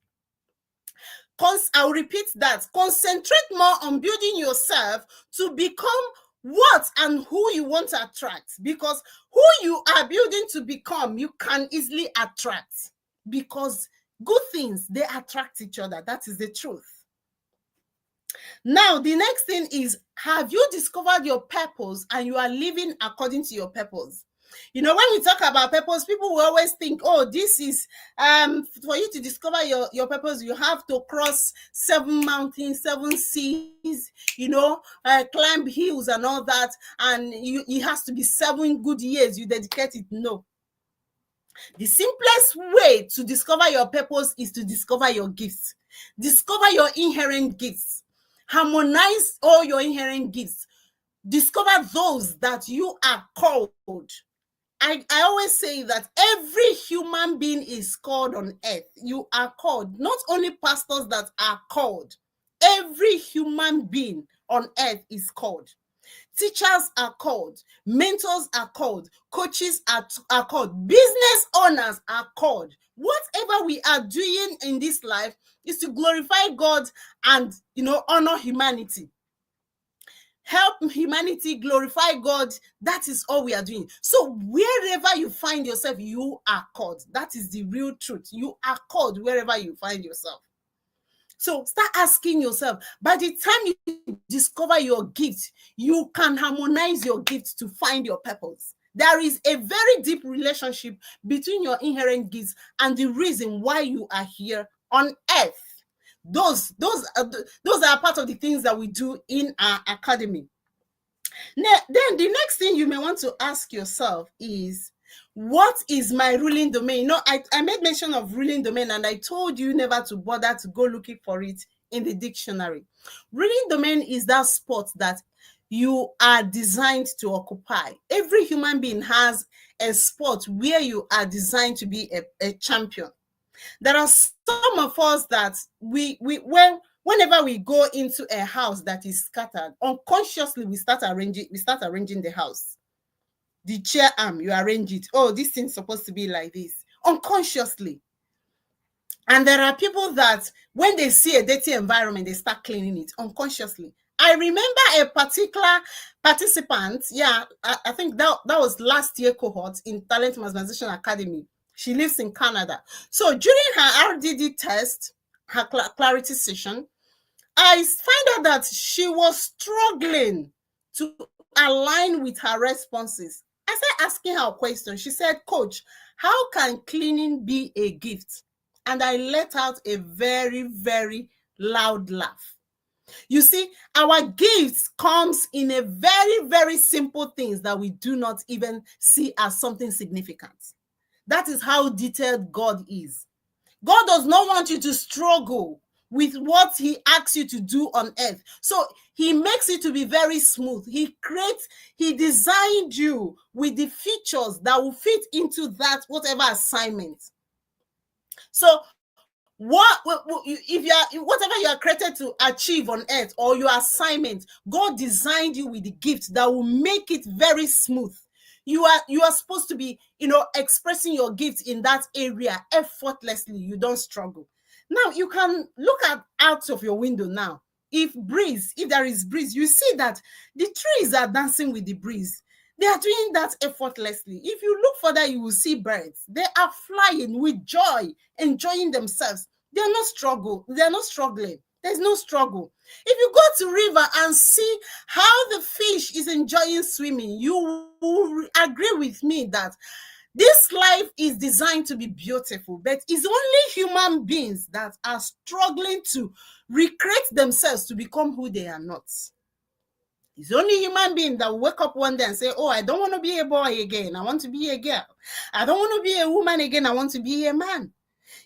I'll repeat that. Concentrate more on building yourself to become what and who you want to attract. Because who you are building to become, you can easily attract. Because good things, they attract each other. That is the truth. Now, the next thing is, Have you discovered your purpose and you are living according to your purpose? You know, when we talk about purpose, people will always think, oh, this is for you to discover your purpose, you have to cross 7 mountains, 7 seas, you know, climb hills and all that, and it has to be 7 good years you dedicate it. No. The simplest way to discover your purpose is to discover your gifts. Discover your inherent gifts. Harmonize all your inherent gifts. Discover those that you are called. I always say that every human being is called on earth. You are called. Not only pastors that are called. Every human being on earth is called. Teachers are called, mentors are called, coaches are called, business owners are called. Whatever we are doing in this life is to glorify God and, you know, honor humanity. Help humanity, glorify God. That is all we are doing. So wherever you find yourself, you are called. That is the real truth. You are called wherever you find yourself. So start asking yourself, by the time you discover your gift, you can harmonize your gift to find your purpose. There is a very deep relationship between your inherent gifts and the reason why you are here on earth. Those are part of the things that we do in our academy. Then the next thing you may want to ask yourself is, what is my ruling domain? You know, I made mention of ruling domain, and I told you never to bother to go looking for it in the dictionary. Ruling domain is that spot that you are designed to occupy. Every human being has a spot where you are designed to be a champion. There are some of us that whenever we go into a house that is scattered, unconsciously we start arranging the house. The chair arm, you arrange it. Oh, this thing's supposed to be like this, unconsciously. And there are people that when they see a dirty environment, they start cleaning it unconsciously. I remember a particular participant, I think that was last year cohort in Talent Maximization Academy. She lives in Canada. So during her RDD test, her clarity session, I find out that she was struggling to align with her responses. I started asking her a question. She said, Coach, how can cleaning be a gift? And I let out a very, very loud laugh. You see, our gifts comes in a very, very simple things that we do not even see as something significant. That is how detailed God is. God does not want you to struggle with what he asks you to do on earth. So he makes it to be very smooth. He designed you with the features that will fit into that whatever assignment. So whatever you are created to achieve on earth, or your assignment, God designed you with the gift that will make it very smooth. You are supposed to be, you know, expressing your gift in that area effortlessly. You don't struggle. Now you can look out of your window now. If there is breeze, you see that the trees are dancing with the breeze. They are doing that effortlessly. If you look further, you will see birds. They are flying with joy, enjoying themselves. They are not struggling. There's no struggle. If you go to river and see how the fish is enjoying swimming, you will agree with me that this life is designed to be beautiful, but it's only human beings that are struggling to recreate themselves to become who they are not. It's only human being that will wake up one day and say, oh, I don't want to be a boy again. I want to be a girl. I don't want to be a woman again. I want to be a man.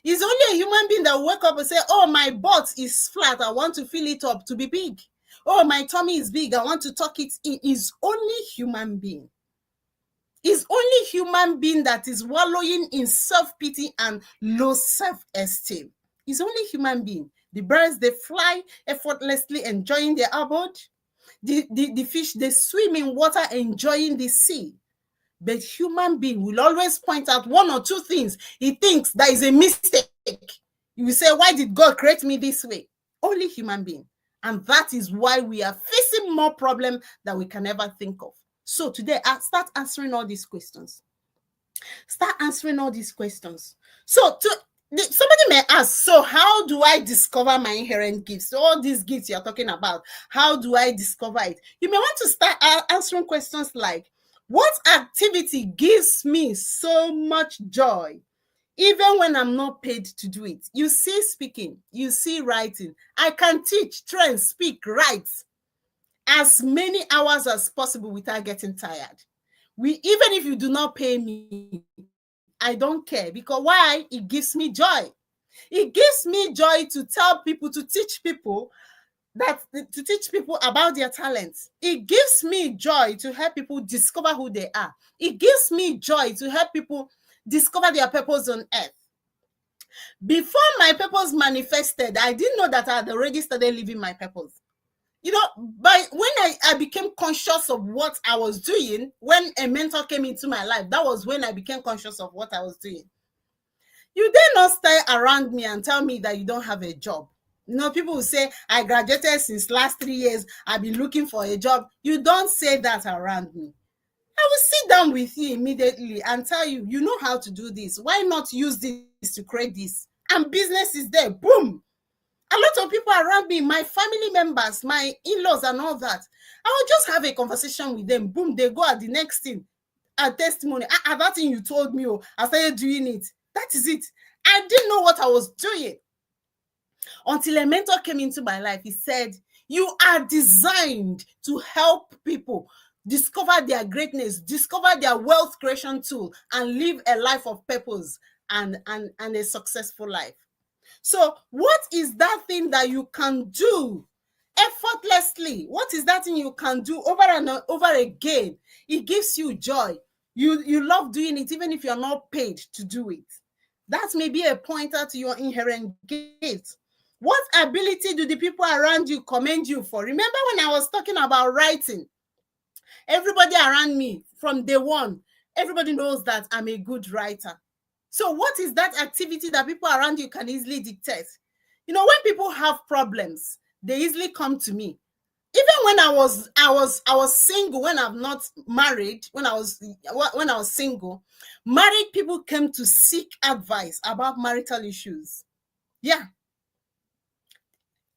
It's only a human being that will wake up and say, oh, my butt is flat. I want to fill it up to be big. Oh, my tummy is big. I want to tuck it in. It's only human being. It's only human being that is wallowing in self-pity and low self-esteem. It's only human being. The birds, they fly effortlessly, enjoying their abode. The fish, they swim in water, enjoying the sea. But human being will always point out one or two things he thinks that is a mistake. You will say, why did God create me this way? Only human being. And that is why we are facing more problems than we can ever think of. So today, start answering all these questions. Start answering all these questions. So Somebody may ask, so how do I discover my inherent gifts? All these gifts you're talking about, how do I discover it? You may want to start answering questions like, what activity gives me so much joy, even when I'm not paid to do it? You see speaking, you see writing. I can teach, train, speak, write as many hours as possible without getting tired. Even if you do not pay me, I don't care, because why? It gives me joy. It gives me joy to tell people, to teach people about their talents. It gives me joy to help people discover who they are. It gives me joy to help people discover their purpose on earth. Before my purpose manifested, I didn't know that I had already started living my purpose. You know, when I became conscious of what I was doing, when a mentor came into my life, that was when I became conscious of what I was doing. You dare not stay around me and tell me that you don't have a job. You know, people will say, I graduated since last 3 years, I've been looking for a job. You don't say that around me. I will sit down with you immediately and tell you, you know how to do this. Why not use this to create this? And business is there. Boom. A lot of people around me, my family members, my in-laws and all that, I will just have a conversation with them. Boom, they go at the next thing, a testimony. That thing you told me, I started doing it. That is it. I didn't know what I was doing until a mentor came into my life. He said, you are designed to help people discover their greatness, discover their wealth creation tool, and live a life of purpose and a successful life. So what is that thing that you can do effortlessly? What is that thing you can do over and over again? It gives you joy. You love doing it, even if you're not paid to do it. That may be a pointer to your inherent gift. What ability do the people around you commend you for? Remember when I was talking about writing? Everybody around me from day one, everybody knows that I'm a good writer. So what is that activity that people around you can easily dictate? You know, when people have problems, they easily come to me. Even when I was single, when I'm not married, when I was single, married people came to seek advice about marital issues. Yeah.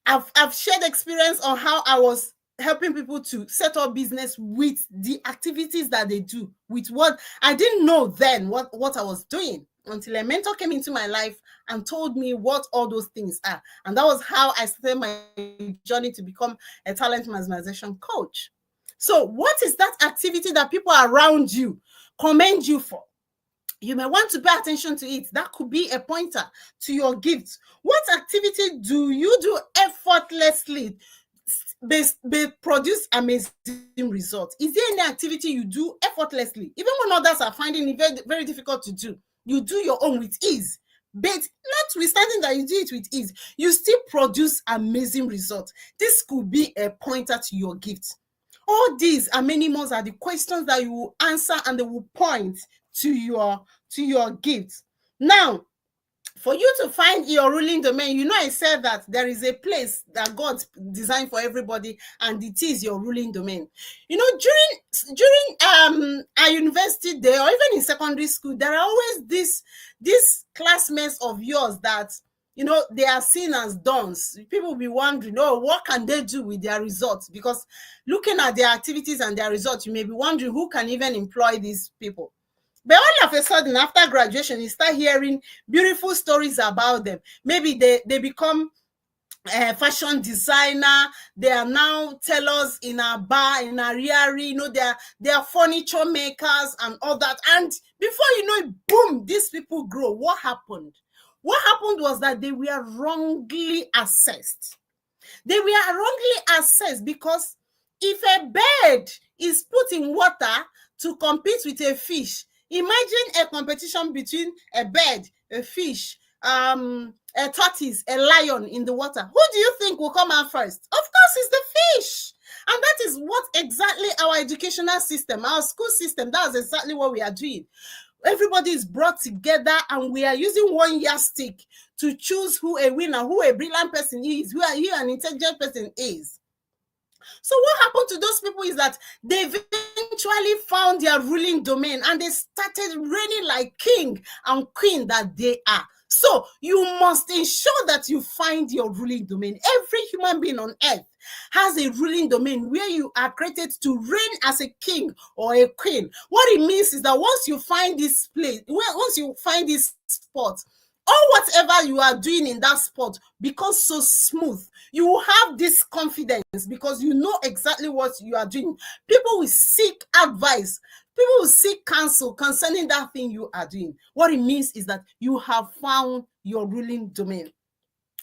I've shared experience on how I was helping people to set up business with the activities that they do, with what I didn't know then what I was doing, until a mentor came into my life and told me what all those things are. And that was how I started my journey to become a talent maximization coach. So what is that activity that people around you commend you for? You may want to pay attention to it. That could be a pointer to your gifts. What activity do you do effortlessly? They produce amazing results. Is there any activity you do effortlessly, even when others are finding it very, very difficult to do? You do your own with ease. But notwithstanding that you do it with ease, you still produce amazing results. This could be a pointer to your gifts. All these and many more are the questions that you will answer, and they will point to your gifts. Now, for you to find your ruling domain, you know, I said that there is a place that God designed for everybody, and it is your ruling domain. You know, during our university day, or even in secondary school, there are always these classmates of yours that, you know, they are seen as dons. People will be wondering, oh, what can they do with their results? Because looking at their activities and their results, you may be wondering who can even employ these people. But all of a sudden, after graduation, you start hearing beautiful stories about them. Maybe they become a fashion designer. They are now tellers in a bar, in a riari. You know, they are furniture makers and all that. And before you know it, boom, these people grow. What happened? What happened was that they were wrongly assessed. They were wrongly assessed because if a bird is put in water to compete with a fish, imagine a competition between a bird, a fish, a tortoise, a lion in the water. Who do you think will come out first? Of course, it's the fish. And that is what exactly our educational system, our school system, that's exactly what we are doing. Everybody is brought together, and we are using one yardstick to choose who a winner, who a brilliant person is, who an intelligent person is. So what happened to those people is that they eventually found their ruling domain and they started reigning like king and queen that they are. So you must ensure that you find your ruling domain. Every human being on earth has a ruling domain where you are created to reign as a king or a queen. What it means is that once you find this place, once you find this spot, or whatever you are doing in that spot becomes so smooth. You will have this confidence because you know exactly what you are doing. People will seek advice. People will seek counsel concerning that thing you are doing. What it means is that you have found your ruling domain.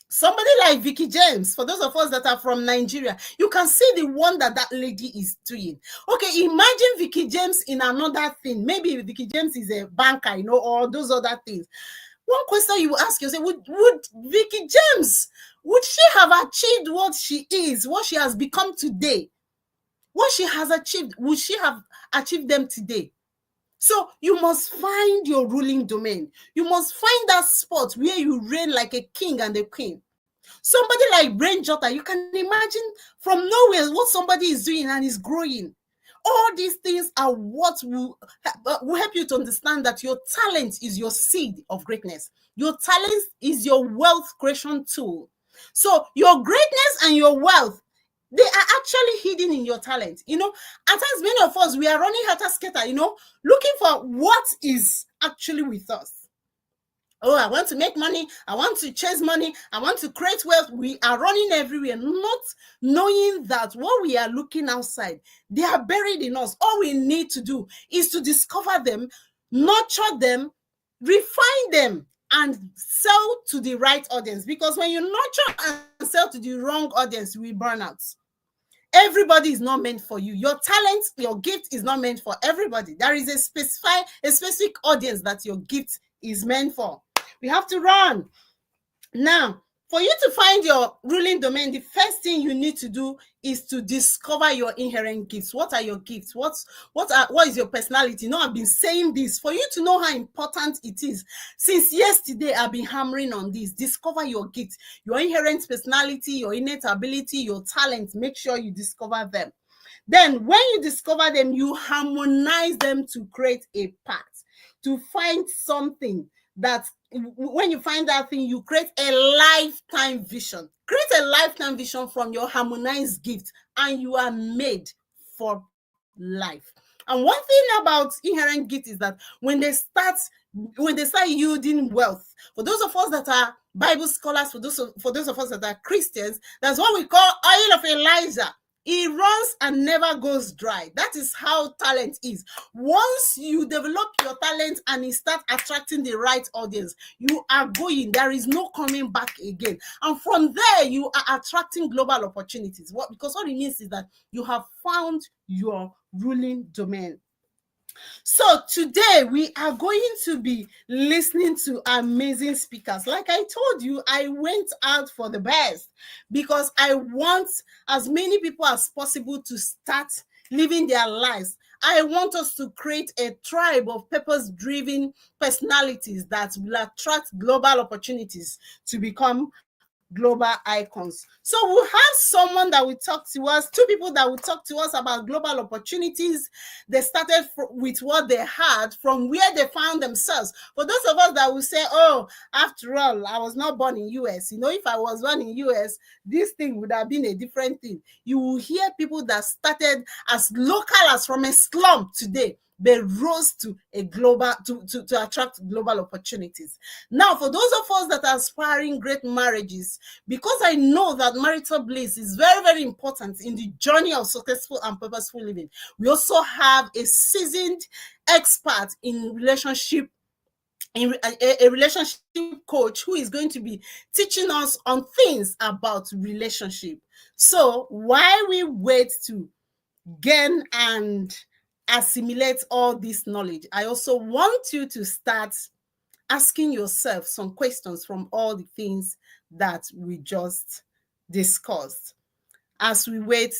Somebody like Vicky James, for those of us that are from Nigeria, you can see the wonder that lady is doing. Okay, imagine Vicky James in another thing. Maybe Vicky James is a banker, or those other things. One question you will ask yourself, would Vicky James, would she have achieved what she is, what she has become today? What she has achieved, would she have achieved them today? So you must find your ruling domain. You must find that spot where you reign like a king and a queen. Somebody like Brain Jotter, you can imagine from nowhere what somebody is doing and is growing. All these things are what will help you to understand that your talent is your seed of greatness. Your talent is your wealth creation tool. So your greatness and your wealth, they are actually hidden in your talent. At times many of us, we are running helter-skelter, looking for what is actually with us. Oh, I want to make money. I want to chase money. I want to create wealth. We are running everywhere, not knowing that what we are looking outside, they are buried in us. All we need to do is to discover them, nurture them, refine them, and sell to the right audience. Because when you nurture and sell to the wrong audience, we burn out. Everybody is not meant for you. Your talent, your gift is not meant for everybody. There is a specific audience that your gift is meant for. We have to run. Now, for you to find your ruling domain, the first thing you need to do is to discover your inherent gifts. What are your gifts? What is your personality? I've been saying this for you to know how important it is. Since yesterday, I've been hammering on this. Discover your gifts, your inherent personality, your innate ability, your talents. Make sure you discover them. Then, when you discover them, you harmonize them to create a path, to find something that when you find that thing, you create a lifetime vision. Create a lifetime vision from your harmonized gift, and you are made for life. And one thing about inherent gift is that when they start yielding wealth, for those of us that are Bible scholars, for those of us that are Christians, that's what we call oil of Elijah. It runs and never goes dry. That is how talent is. Once you develop your talent and it starts attracting the right audience, you are going. There is no coming back again. And from there, you are attracting global opportunities. Because what it means is that you have found your ruling domain. So today we are going to be listening to amazing speakers. Like I told you, I went out for the best because I want as many people as possible to start living their lives. I want us to create a tribe of purpose-driven personalities that will attract global opportunities to become global icons. So we'll have someone that will talk to us, two people that will talk to us about global opportunities. They started with what they had from where they found themselves. For those of us that will say, oh, after all, I was not born in US. If I was born in US, this thing would have been a different thing. You will hear people that started as local as from a slum today. They rose to a global to attract global opportunities. Now, for those of us that are aspiring great marriages, because I know that marital bliss is very, very important in the journey of successful and purposeful living, we also have a seasoned expert in relationship, a relationship coach who is going to be teaching us on things about relationship. So while we wait to gain and assimilate all this knowledge, I also want you to start asking yourself some questions from all the things that we just discussed. As we wait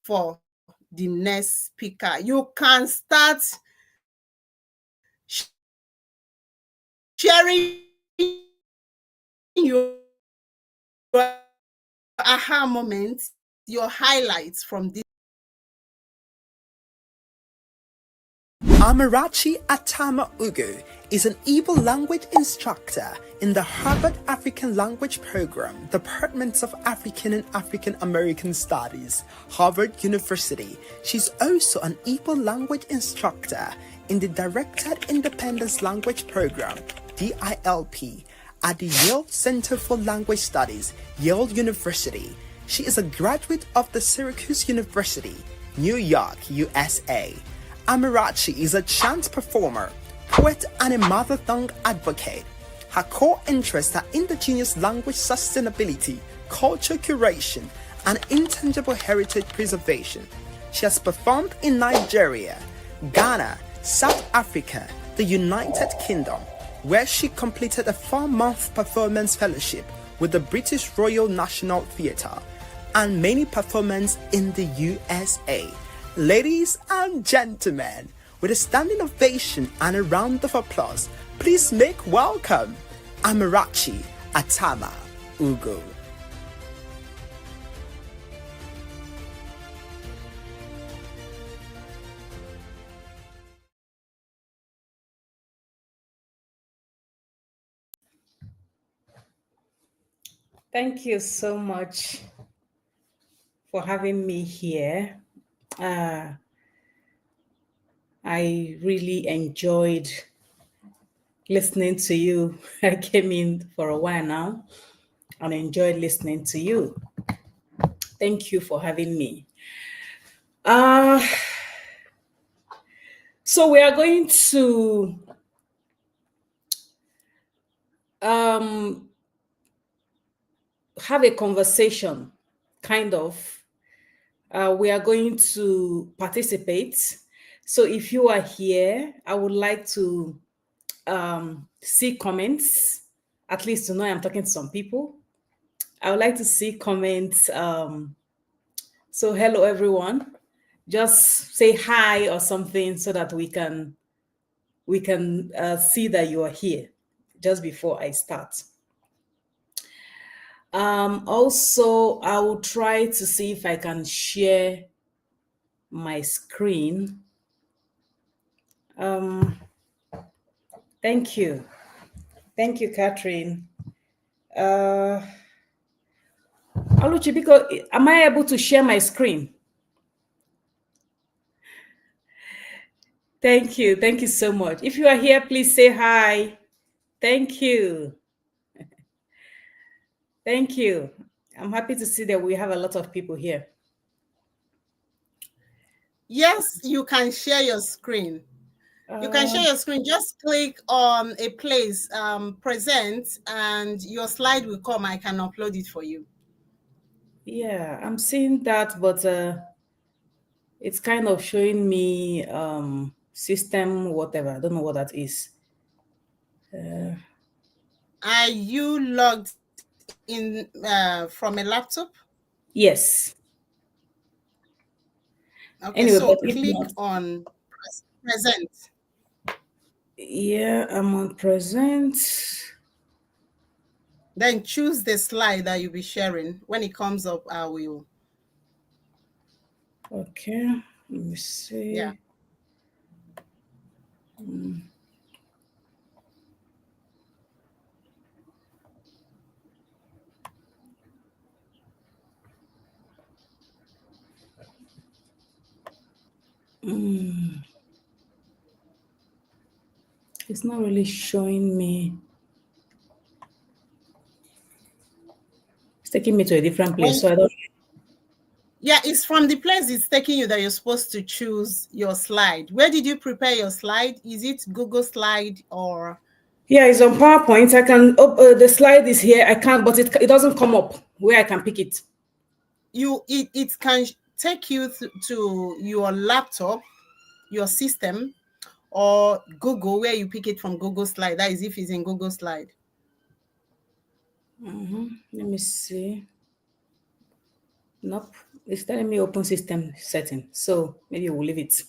for the next speaker, you can start sharing your aha moments your highlights from this? Amarachi Atama Ugo is an Igbo language instructor in the Harvard African Language Program, Department of African and African American Studies, Harvard University. She's also an Igbo language instructor in the Directed Independence Language Program, DILP, at the Yale Center for Language Studies, Yale University. She is a graduate of the Syracuse University, New York, USA. Amarachi is a chant performer, poet, and a mother tongue advocate. Her core interests are indigenous language sustainability, culture curation, and intangible heritage preservation. She has performed in Nigeria, Ghana, South Africa, the United Kingdom, where she completed a 4-month performance fellowship with the British Royal National Theatre, and many performances in the USA. Ladies and gentlemen, with a standing ovation and a round of applause, please make welcome Amarachi Atama Ugo. Thank you so much for having me here. I really enjoyed listening to you. I came in for a while now and enjoyed listening to you. Thank you for having me. So we are going to have a conversation, kind of. We are going to participate. So if you are here, I would like to see comments, at least to know I'm talking to some people. I would like to see comments. So hello, everyone. Just say hi or something so that we can see that you are here just before I start. Also, I will try to see if I can share my screen. Thank you. Thank you, Catherine. Oluchibiko, am I able to share my screen? Thank you. Thank you so much. If you are here, please say hi. Thank you. Thank you. I'm happy to see that we have a lot of people here. Yes, you can share your screen. You can share your screen. Just click on a place, present, and your slide will come. I can upload it for you. Yeah, I'm seeing that, but it's kind of showing me system whatever. I don't know what that is. Are you logged in from a laptop? Yes. Okay, Anyway, so click on present. Yeah, I'm on present. Then choose the slide that you'll be sharing. When it comes up, I will. Okay, let me see. Yeah. It's not really showing me. It's taking me to a different place, so I don't. Yeah, it's from the place it's taking you that you're supposed to choose your slide. Where did you prepare your slide? Is it Google Slide or? Yeah, it's on PowerPoint. I can. The slide is here. I can't, but it doesn't come up where I can pick it. It can take you to your laptop, your system, or Google, where you pick it from Google Slide. That is if it's in Google Slide. Let me see. Nope, it's telling me open system setting. So maybe we'll leave it.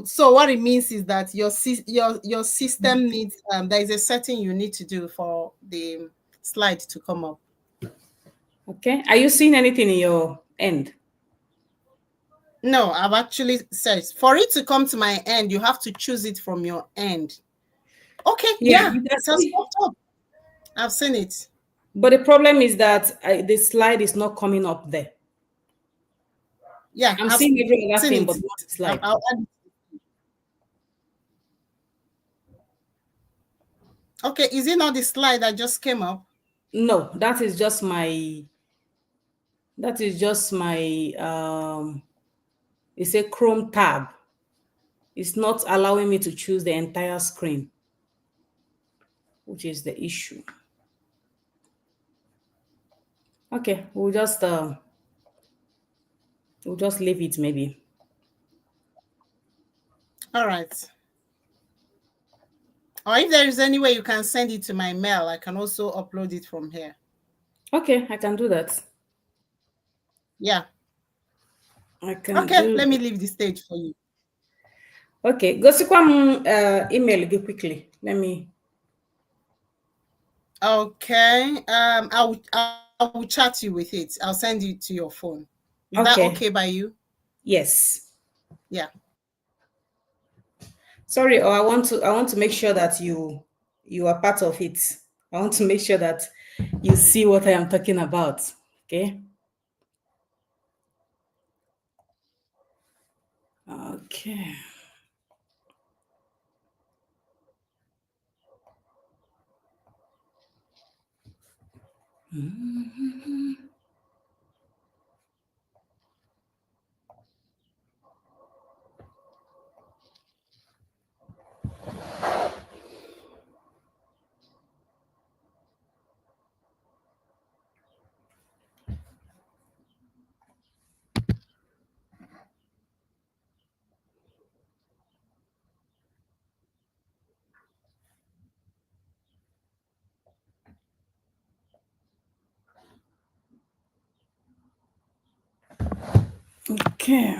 So what it means is that your system needs there is a setting you need to do for the slide to come up. Okay. Are you seeing anything in your end? No, I've actually searched. For it to come to my end, you have to choose it from your end. Okay, yeah, you it can has see. popped up. I've seen it. But the problem is that the slide is not coming up there. Yeah, I'm I've seeing every other seen thing, it. but not the slide. I'll add it. Okay, is it not the slide that just came up? No, that is just my it's a Chrome tab. It's not allowing me to choose the entire screen, which is the issue. Okay, we'll just leave it maybe. All right. Or if there is any way you can send it to my mail, I can also upload it from here. Okay, I can do that. Yeah. I can Okay, do let me leave the stage for you. Okay, gosikwa email gị quickly. Let me. Okay. I will chat you with it. I'll send it to your phone. Is that okay by you? Yes. Yeah. Sorry, I want to make sure that you are part of it. I want to make sure that you see what I am talking about. Okay. Okay. Okay.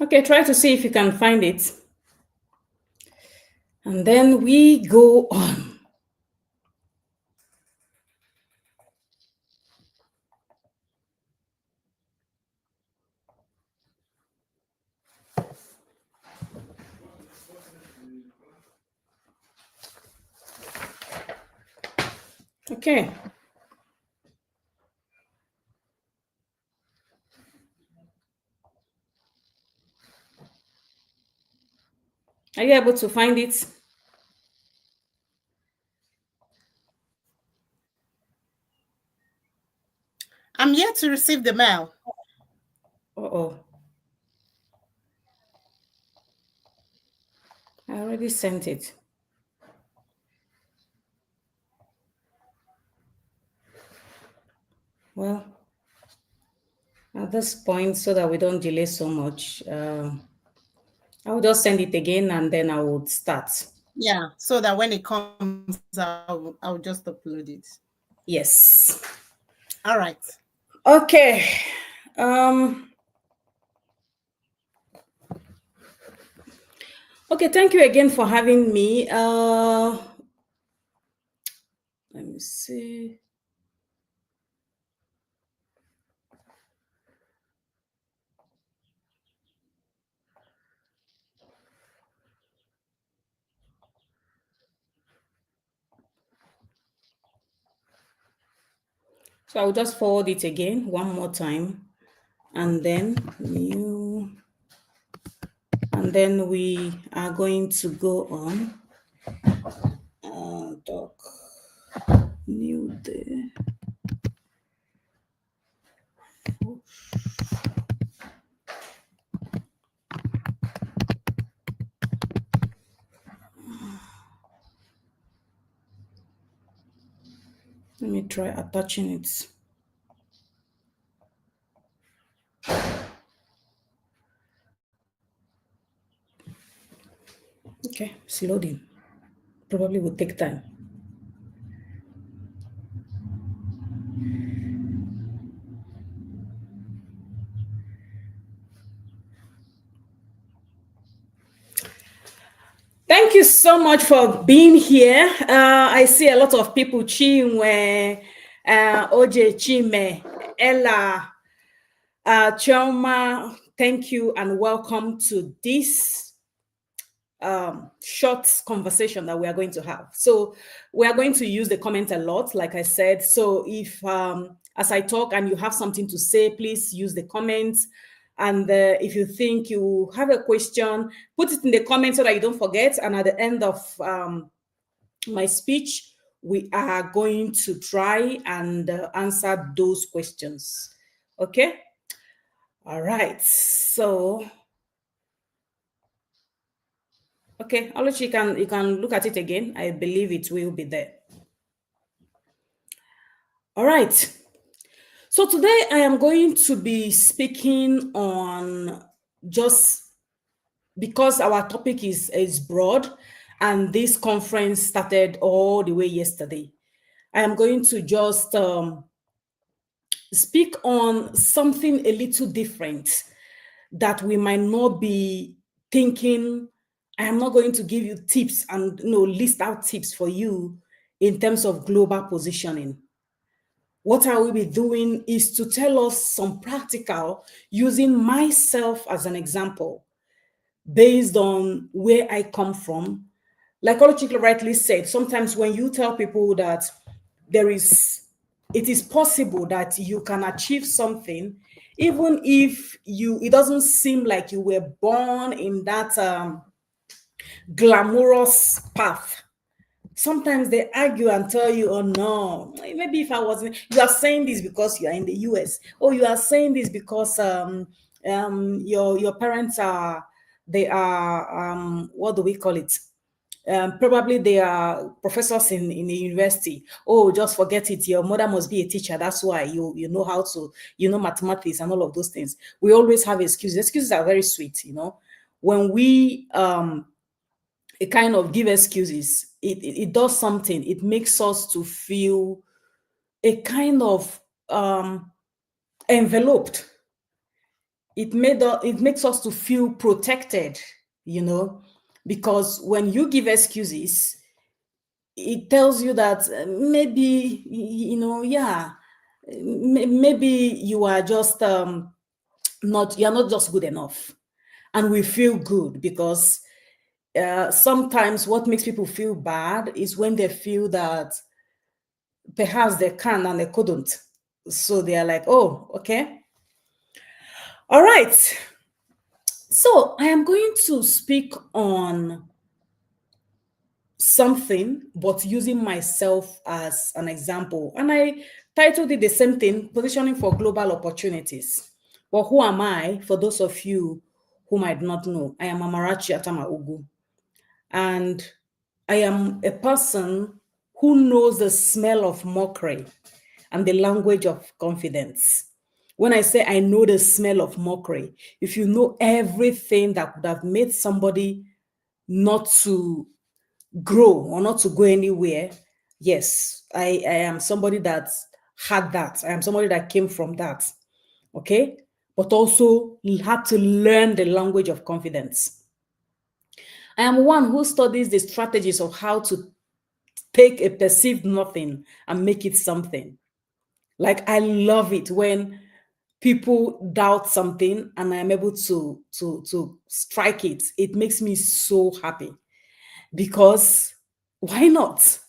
Okay, try to see if you can find it. And then we go on. Okay. Are you able to find it? I'm yet to receive the mail. Uh-oh. I already sent it. Well, at this point, so that we don't delay so much, I will just send it again and then I would start. Yeah, so that when it comes, I'll just upload it. Yes. All right. Okay. Okay, thank you again for having me. Let me see. So I'll just forward it again one more time, and then we are going to go on doc new there. Let me try attaching it. Okay, it's loading. Probably will take time. Thank you so much for being here. I see a lot of people, Chinwe, OJ Chime, Ella, Choma. Thank you and welcome to this short conversation that we are going to have. So we are going to use the comment a lot, like I said. So if as I talk and you have something to say, please use the comments. And if you think you have a question, put it in the comments so that you don't forget. And at the end of my speech, we are going to try and answer those questions. Okay? All right. So okay, Oluchi, you can look at it again. I believe it will be there. All right. So today I am going to be speaking on, just because our topic is broad and this conference started all the way yesterday. I am going to just speak on something a little different that we might not be thinking. I am not going to give you tips and list out tips for you in terms of global positioning. What I will be doing is to tell us some practical, using myself as an example, based on where I come from. Like Oluchika rightly said, sometimes when you tell people that it is possible that you can achieve something, even if it doesn't seem like you were born in that glamorous path. Sometimes they argue and tell you, oh no, maybe if I wasn't, you are saying this because you are in the US, or you are saying this because your parents are, they are, what do we call it? Probably they are professors in the university. Oh, just forget it. Your mother must be a teacher. That's why you know how to, mathematics and all of those things. We always have excuses. Excuses are very sweet, When we it kind of give excuses, it does something. It makes us to feel a kind of enveloped. It makes us to feel protected, because when you give excuses, it tells you that maybe, maybe you are just you're not just good enough. And we feel good because sometimes what makes people feel bad is when they feel that perhaps they can and they couldn't. So they are like, oh, okay. All right. So I am going to speak on something, but using myself as an example. And I titled it the same thing, Positioning for Global Opportunities. Well, who am I? For those of you who might not know, I am Amarachi Atama Ugu. And I am a person who knows the smell of mockery and the language of confidence. When I say I know the smell of mockery, if you know everything that would have made somebody not to grow or not to go anywhere, yes, I am somebody that had that. I am somebody that came from that. Okay? But also had to learn the language of confidence. I am one who studies the strategies of how to take a perceived nothing and make it something. Like, I love it when people doubt something and I'm able to strike it. It makes me so happy, because why not?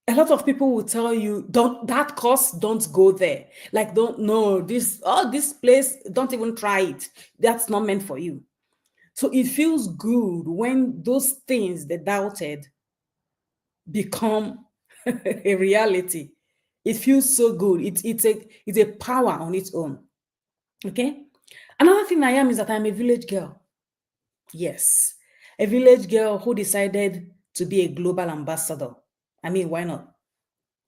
A lot of people will tell you, don't go there. Like, this place, don't even try it. That's not meant for you. So it feels good when those things they doubted become a reality. It feels so good. It's a power on its own. Okay. Another thing I am is that I'm a village girl. Yes, a village girl who decided to be a global ambassador. I mean, why not?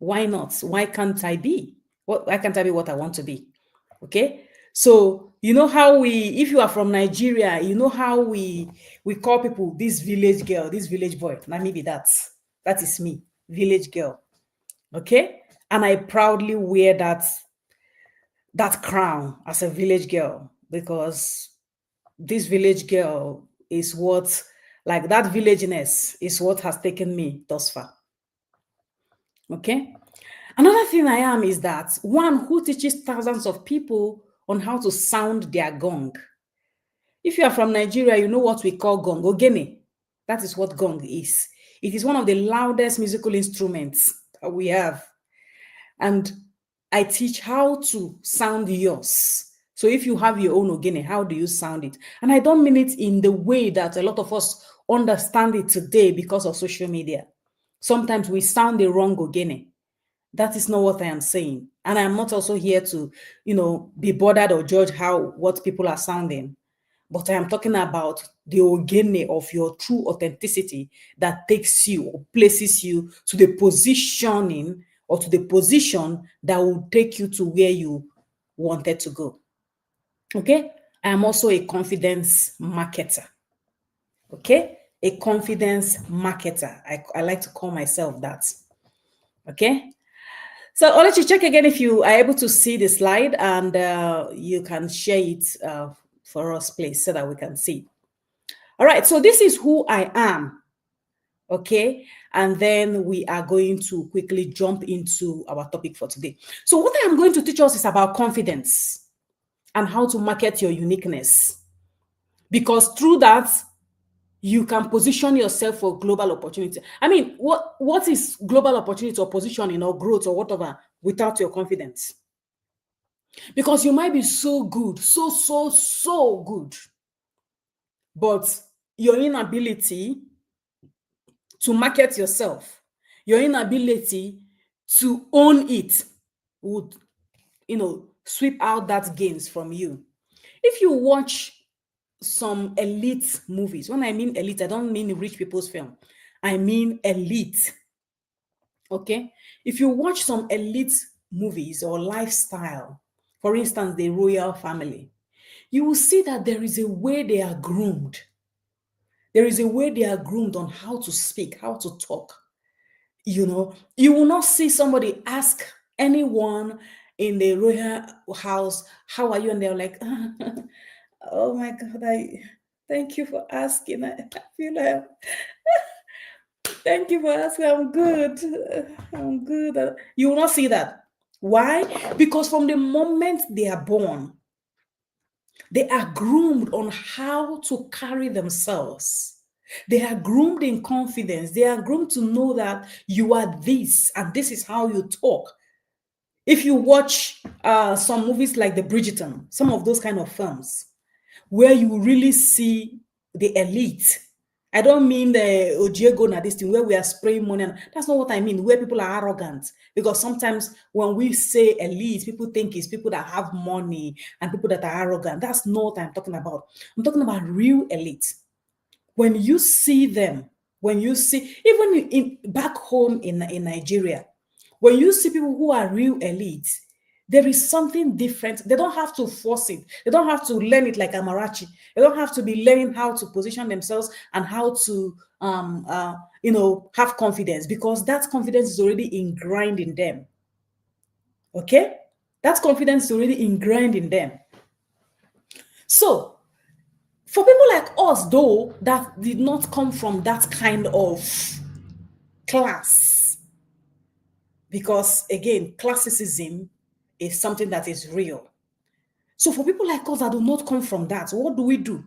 Why not? Why can't I be? Why can't I be what I want to be? Okay. So you know how if you are from Nigeria, you know how we call people this village girl, this village boy. Now maybe that is me, village girl. Okay, and I proudly wear that crown as a village girl, because this village girl is what, like, that villageness is what has taken me thus far. Okay. Another thing I am is that one who teaches thousands of people on how to sound their gong. If you are from Nigeria, you know what we call gong, ogene. That is what gong is. It is one of the loudest musical instruments that we have. And I teach how to sound yours. So if you have your own ogene, how do you sound it? And I don't mean it in the way that a lot of us understand it today because of social media. Sometimes we sound the wrong ogene. That is not what I am saying. And I'm not also here to, be bothered or judge what people are sounding. But I am talking about the ogene of your true authenticity that takes you or places you to the positioning or to the position that will take you to where you wanted to go. Okay? I am also a confidence marketer. Okay? A confidence marketer. I like to call myself that. Okay? So I'll let you check again if you are able to see the slide, and you can share it for us, please, so that we can see. All right, so this is who I am, okay? And then we are going to quickly jump into our topic for today. So what I am going to teach us is about confidence and how to market your uniqueness. Because through that, you can position yourself for global opportunity. I mean, what is global opportunity or positioning or growth or whatever without your confidence? Because you might be so good, so good, but your inability to market yourself, your inability to own it would, sweep out that gains from you. If you watch some elite movies, when I mean elite, I don't mean rich people's film. I mean elite. Okay? If you watch some elite movies or lifestyle, for instance, the royal family, you will see that there is a way they are groomed. There is a way they are groomed on how to speak, how to talk. You will not see somebody ask anyone in the royal house, how are you? And they're like, oh my God, thank you for asking. I feel like, thank you for asking. I'm good. I'm good. You will not see that. Why? Because from the moment they are born, they are groomed on how to carry themselves. They are groomed in confidence. They are groomed to know that you are this, and this is how you talk. If you watch some movies like The Bridgerton, some of those kind of films, where you really see the elite. I don't mean the Ojiego na this thing where we are spraying money. That's not what I mean, where people are arrogant. Because sometimes when we say elite, people think it's people that have money and people that are arrogant. That's not what I'm talking about. I'm talking about real elite. When you see them, when you see, even back home in Nigeria, when you see people who are real elite, there is something different. They don't have to force it. They don't have to learn it like Amarachi. They don't have to be learning how to position themselves and how to, have confidence, because that confidence is already ingrained in them. Okay? That confidence is already ingrained in them. So, for people like us, though, that did not come from that kind of class, because again, classicism is something that is real. So for people like us that do not come from that, what do?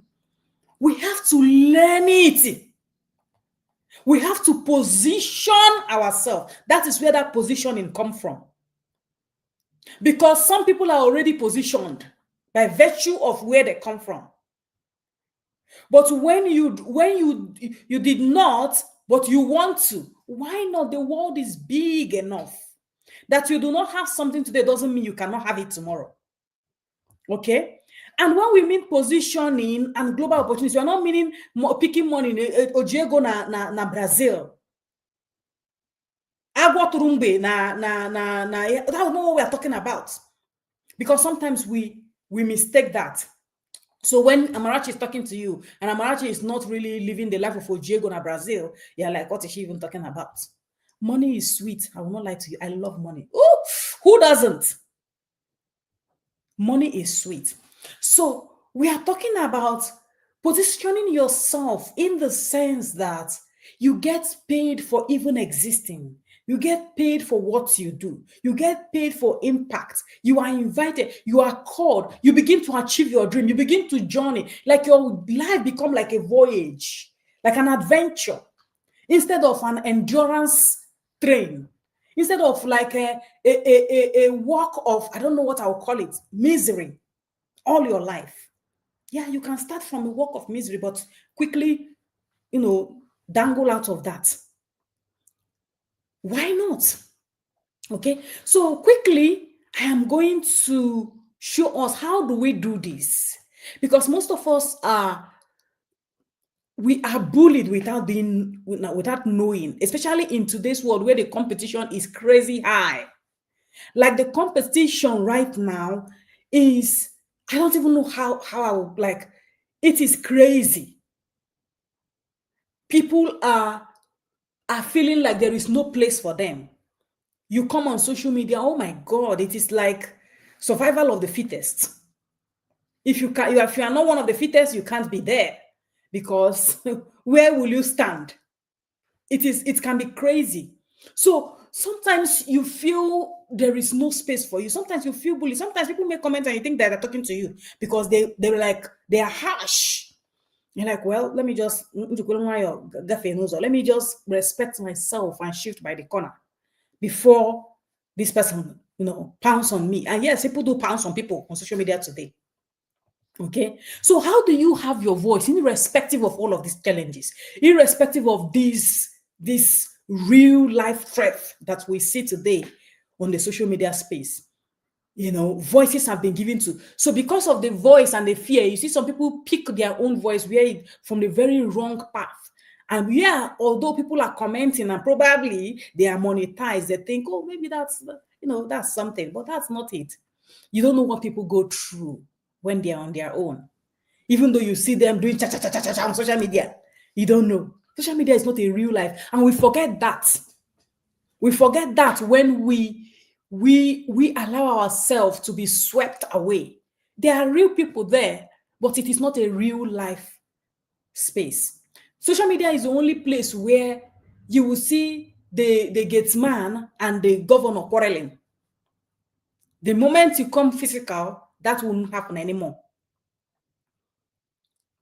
We have to learn it. We have to position ourselves. That is where that positioning comes from. Because some people are already positioned by virtue of where they come from. But when you did not, but you want to, why not? The world is big enough that you do not have something today doesn't mean you cannot have it tomorrow. Okay? And when we mean positioning and global opportunities, we are not meaning picking money in Ojiego na Brazil. Agwaturumbe that's not what we are talking about. Because sometimes we we mistake that. So when Amarachi is talking to you and Amarachi is not really living the life of Ojiego in Brazil, you're like, what is she even talking about? Money is sweet. I will not lie to you. I love money. Ooh, who doesn't? Money is sweet. So we are talking about positioning yourself in the sense that you get paid for even existing. You get paid for what you do. You get paid for impact. You are invited. You are called. You begin to achieve your dream. You begin to journey. Like your life become like a voyage, like an adventure, instead of an endurance train, instead of like a walk of, I don't know what I'll call it, misery all your life. Yeah, you can start from a walk of misery, but quickly, dangle out of that. Why not? Okay, so quickly, I am going to show us how do we do this, because most of us we are bullied without knowing, especially in today's world where the competition is crazy high. Like the competition right now is, I don't even know how I would, like, it is crazy. People are feeling like there is no place for them. You come on social media, oh my God, it is like survival of the fittest. If you are not one of the fittest, you can't be there, because where will you stand? It can be crazy. So sometimes you feel there is no space for you. Sometimes you feel bullied. Sometimes people make comments and you think that they're talking to you because they are harsh. You're like, well, let me just respect myself and shift by the corner before this person, pounce on me. And yes, people do pounce on people on social media today. Okay, so how do you have your voice irrespective of all of these challenges, irrespective of this real life threat that we see today on the social media space? Voices have been given to. So because of the voice and the fear, you see some people pick their own voice from the very wrong path. And yeah, although people are commenting and probably they are monetized, they think, oh, maybe that's something, but that's not it. You don't know what people go through when they are on their own. Even though you see them doing cha-cha-cha-cha-cha on social media, you don't know. Social media is not a real life. And we forget that. We forget that when we allow ourselves to be swept away. There are real people there, but it is not a real life space. Social media is the only place where you will see the gatesman and the governor quarreling. The moment you come physical, that won't happen anymore.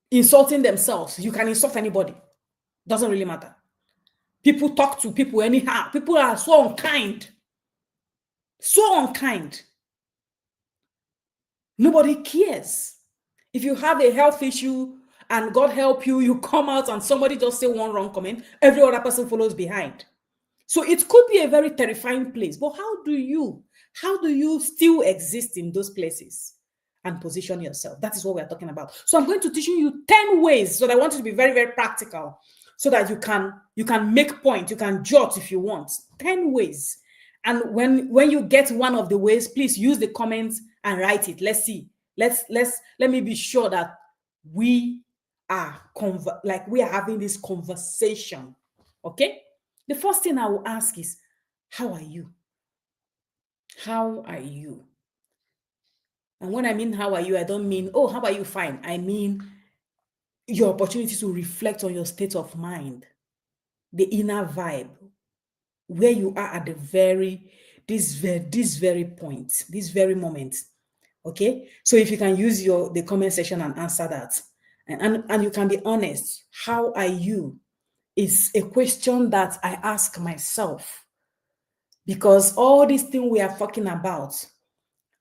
Insulting themselves, you can insult anybody. Doesn't really matter. People talk to people anyhow. People are so unkind. So unkind. Nobody cares. If you have a health issue and God help you, you come out and somebody just say one wrong comment, every other person follows behind. So it could be a very terrifying place. But how do you still exist in those places and position yourself? That is what we're talking about. So I'm going to teach you 10 ways. So I want you to be very, very practical so that you can make point, you can jot if you want. 10 ways. And when you get one of the ways, please use the comments and write it. Let's see. Let me be sure that we are having this conversation. Okay? The first thing I will ask is, how are you? How are you? And when I mean how are you, I don't mean, oh, how are you? Fine. I mean your opportunity to reflect on your state of mind, the inner vibe, where you are at this very point, this very moment. Okay, so if you can use the comment section and answer that, and you can be honest, how are you is a question that I ask myself, because all these things we are talking about,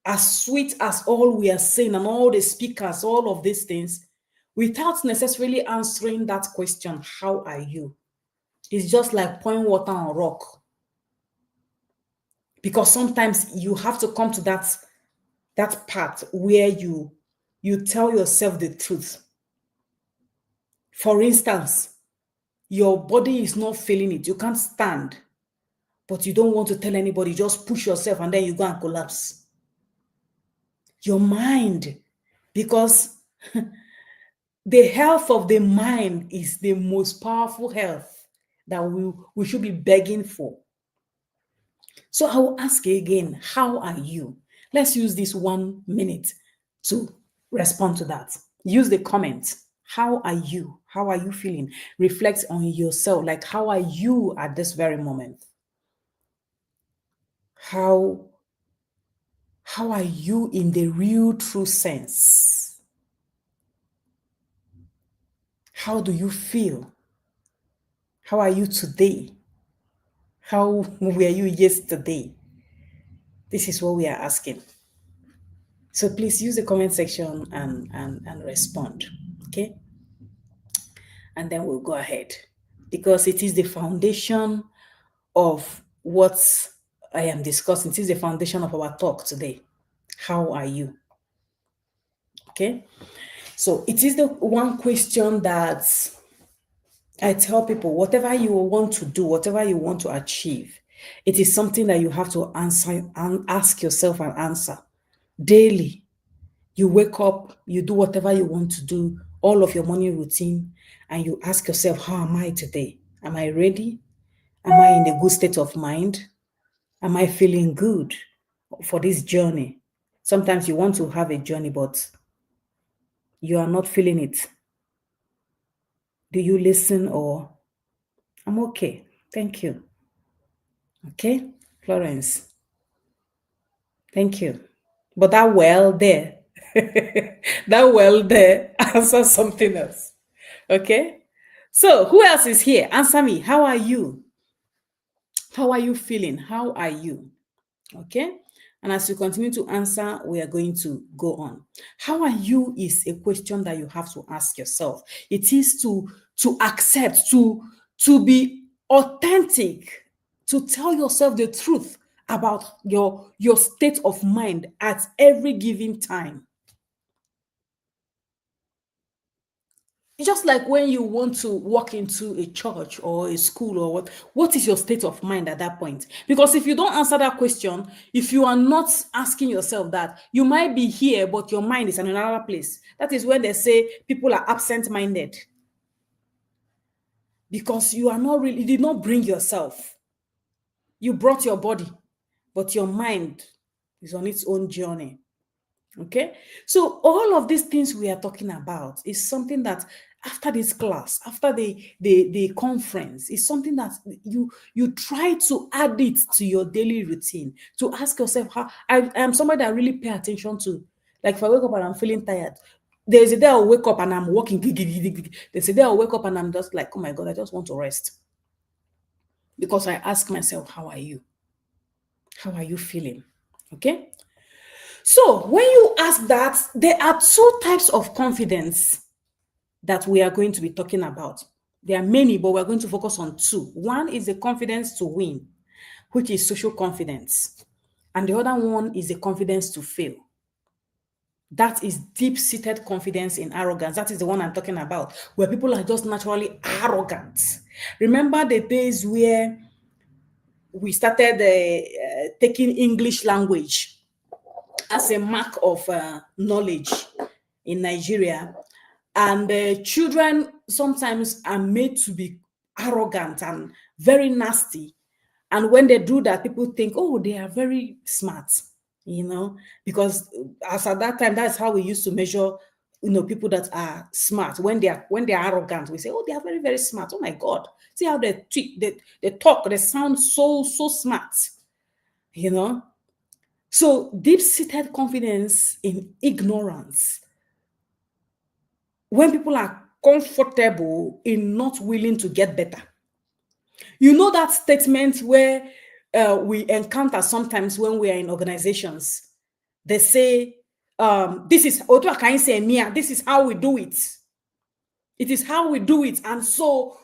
as sweet as all we are saying and all the speakers, all of these things, without necessarily answering that question, how are you? It's just like pouring water on rock. Because sometimes you have to come to that part where you tell yourself the truth. For instance, your body is not feeling it. You can't stand, but you don't want to tell anybody. Just push yourself and then you go and collapse. your mind, because the health of the mind is the most powerful health that we should be begging for. So I will ask you again, how are you? Let's use this 1 minute to respond to that. Use the comment. How are you? How are you feeling? Reflect on yourself. Like, how are you at this very moment? How are you in the real true sense? How do you feel? How are you today? How were you yesterday? This is what we are asking. So please use the comment section and respond. Okay? And then we'll go ahead, because it is the foundation of what I am discussing. It is the foundation of our talk today. How are you? Okay? So it is the one question that I tell people, whatever you want to do, whatever you want to achieve, it is something that you have to answer and ask yourself and answer daily. You wake up, you do whatever you want to do, all of your morning routine, and you ask yourself, how am I today? Am I ready? Am I in a good state of mind? Am I feeling good for this journey? Sometimes you want to have a journey, but you are not feeling it. Do you listen, or I'm okay? Thank you. Okay, Florence. Thank you. But that well there, that well there answers something else. Okay. So who else is here? Answer me. How are you? How are you feeling? How are you? Okay. And as you continue to answer, we are going to go on. How are you is a question that you have to ask yourself. It is to accept, to be authentic, to tell yourself the truth about your state of mind at every given time. Just like when you want to walk into a church or a school, or what is your state of mind at that point? Because if you don't answer that question, if you are not asking yourself that, you might be here, but your mind is in another place. That is when they say people are absent-minded. Because you did not bring yourself. You brought your body, but your mind is on its own journey. Okay, so all of these things we are talking about is something that after this class, after the conference, is something that you try to add it to your daily routine, to ask yourself, how I am somebody that really pay attention to. Like if I wake up and I'm feeling tired, there's a day I'll wake up and I'm walking. There's a day I'll wake up and I'm just like, oh my God, I just want to rest. Because I ask myself, how are you? How are you feeling? Okay. So when you ask that, there are two types of confidence that we are going to be talking about. There are many, but we're going to focus on two. One is the confidence to win, which is social confidence. And the other one is the confidence to fail. That is deep-seated confidence in arrogance. That is the one I'm talking about, where people are just naturally arrogant. Remember the days where we started taking English language as a mark of knowledge in Nigeria. And children sometimes are made to be arrogant and very nasty. And when they do that, people think, oh, they are very smart, because as at that time, that's how we used to measure, people that are smart. When they are arrogant, we say, oh, they are very, very smart. Oh my God, see how they talk, they sound so smart, So deep-seated confidence in ignorance. When people are comfortable in not willing to get better. That statement where we encounter sometimes when we are in organizations. They say, this is how we do it. It is how we do it. And so,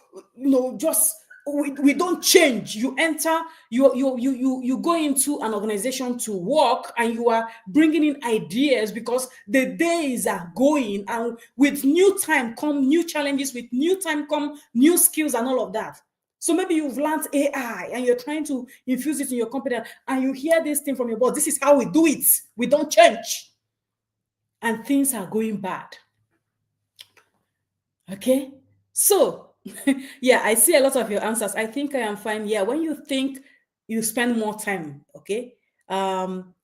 just we don't change. You enter, you go into an organization to work, and you are bringing in ideas because the days are going, and with new time come new challenges, with new time come new skills and all of that. So maybe you've learned AI and you're trying to infuse it in your company, and you hear this thing from your boss. This is how we do it. We don't change. and things are going bad. Okay, so yeah, I see a lot of your answers. I think I am fine. Yeah, when you think, you spend more time. Okay,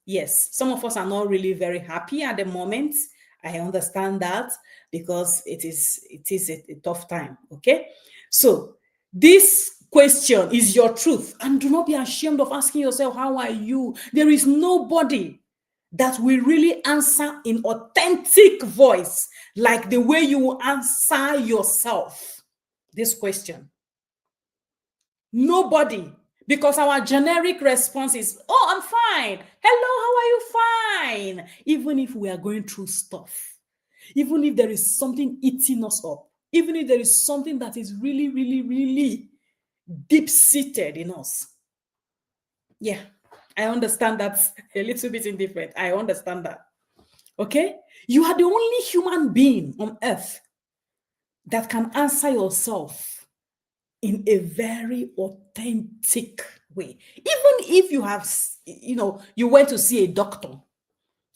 yes, some of us are not really very happy at the moment. I understand that, because it is a tough time. Okay, so this question is your truth, and do not be ashamed of asking yourself, how are you? There is nobody that will really answer in authentic voice like the way you will answer yourself this question. Nobody. Because our generic response is, oh, I'm fine. Hello, how are you? Fine. Even if we are going through stuff, even if there is something eating us up, even if there is something that is really, really, really deep-seated in us. Yeah, I understand that's a little bit indifferent. I understand that. Okay? You are the only human being on earth that can answer yourself in a very authentic way. Even if you have, you went to see a doctor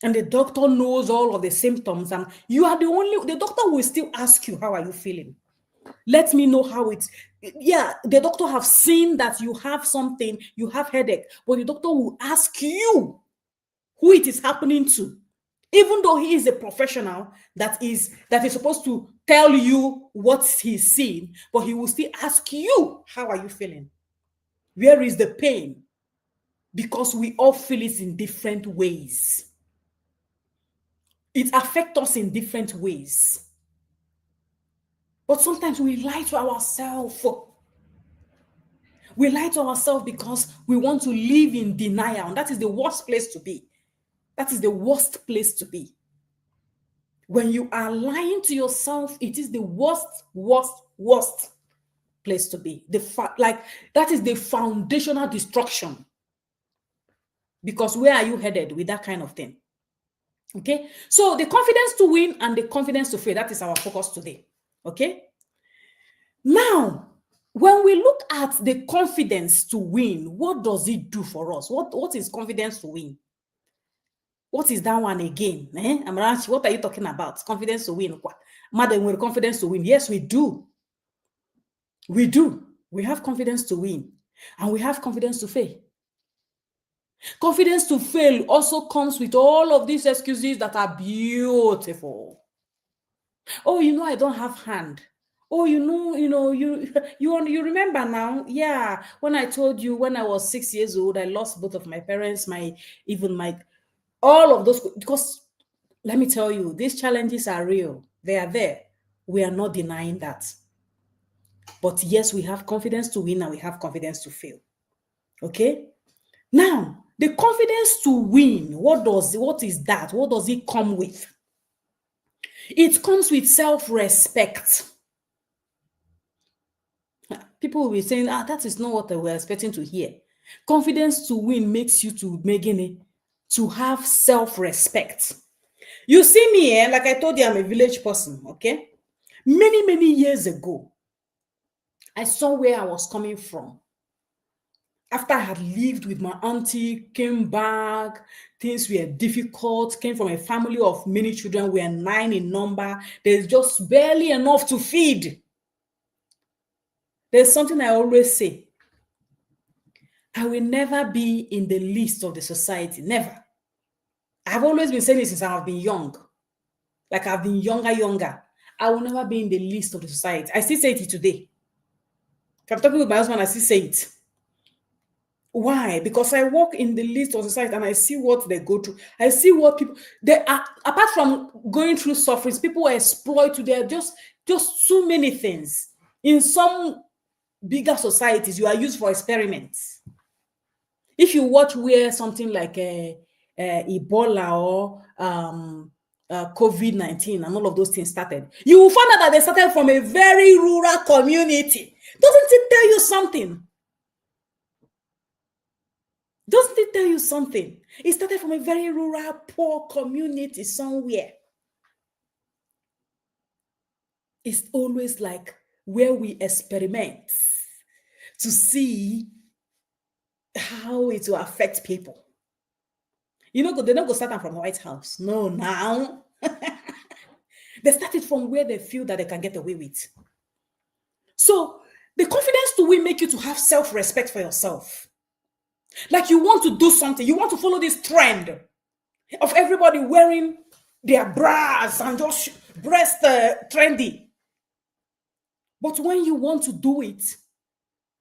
and the doctor knows all of the symptoms, and the doctor will still ask you, how are you feeling? Let me know how it's, yeah, the doctor have seen that you have something, you have headache, but the doctor will ask you who it is happening to. Even though he is a professional that is supposed to tell you what he's seeing, but he will still ask you, how are you feeling? Where is the pain? Because we all feel it in different ways. It affects us in different ways. But sometimes we lie to ourselves. We lie to ourselves because we want to live in denial. And that is the worst place to be. That is the worst place to be. When you are lying to yourself, it is the worst place to be. That is the foundational destruction. Because where are you headed with that kind of thing? Okay, so the confidence to win and the confidence to fail, that is our focus today. Okay, now when we look at the confidence to win, what does it do for us? What is confidence to win? What is that one again? Amarachi, what are you talking about? Confidence to win. Madam, we're confidence to win. Yes, we do. We do. We have confidence to win. And we have confidence to fail. Confidence to fail also comes with all of these excuses that are beautiful. Oh, I don't have hand. Oh, you remember now? Yeah, when I told you when I was 6 years old, I lost both of my parents, all of those, because let me tell you, these challenges are real. They are there. We are not denying that. But yes, we have confidence to win and we have confidence to fail. Okay? Now, the confidence to win, what is that? What does it come with? It comes with self-respect. People will be saying, that is not what we were expecting to hear. Confidence to win makes you to have self-respect. You see me, like I told you, I'm a village person, okay? Many, many years ago, I saw where I was coming from. After I had lived with my auntie, came back, things were difficult, came from a family of many children, we are 9 in number. There's just barely enough to feed. There's something I always say. I will never be in the least of the society, never. I've always been saying this since I've been young. Like I've been younger. I will never be in the least of the society. I still say it today. If I'm talking with my husband, I still say it. Why? Because I walk in the least of society and I see what they go through. I see what people, they are, apart from going through sufferings, people exploit to their just too many things. In some bigger societies, you are used for experiments. If you watch where something like Ebola or COVID-19 and all of those things started, you will find out that they started from a very rural community. Doesn't it tell you something? Doesn't it tell you something? It started from a very rural, poor community somewhere. It's always like where we experiment to see how it will affect people. They're not going to start them from White House. No, now. They started from where they feel that they can get away with. So the confidence to win make you to have self-respect for yourself. Like you want to do something, you want to follow this trend of everybody wearing their bras and just breast trendy. But when you want to do it,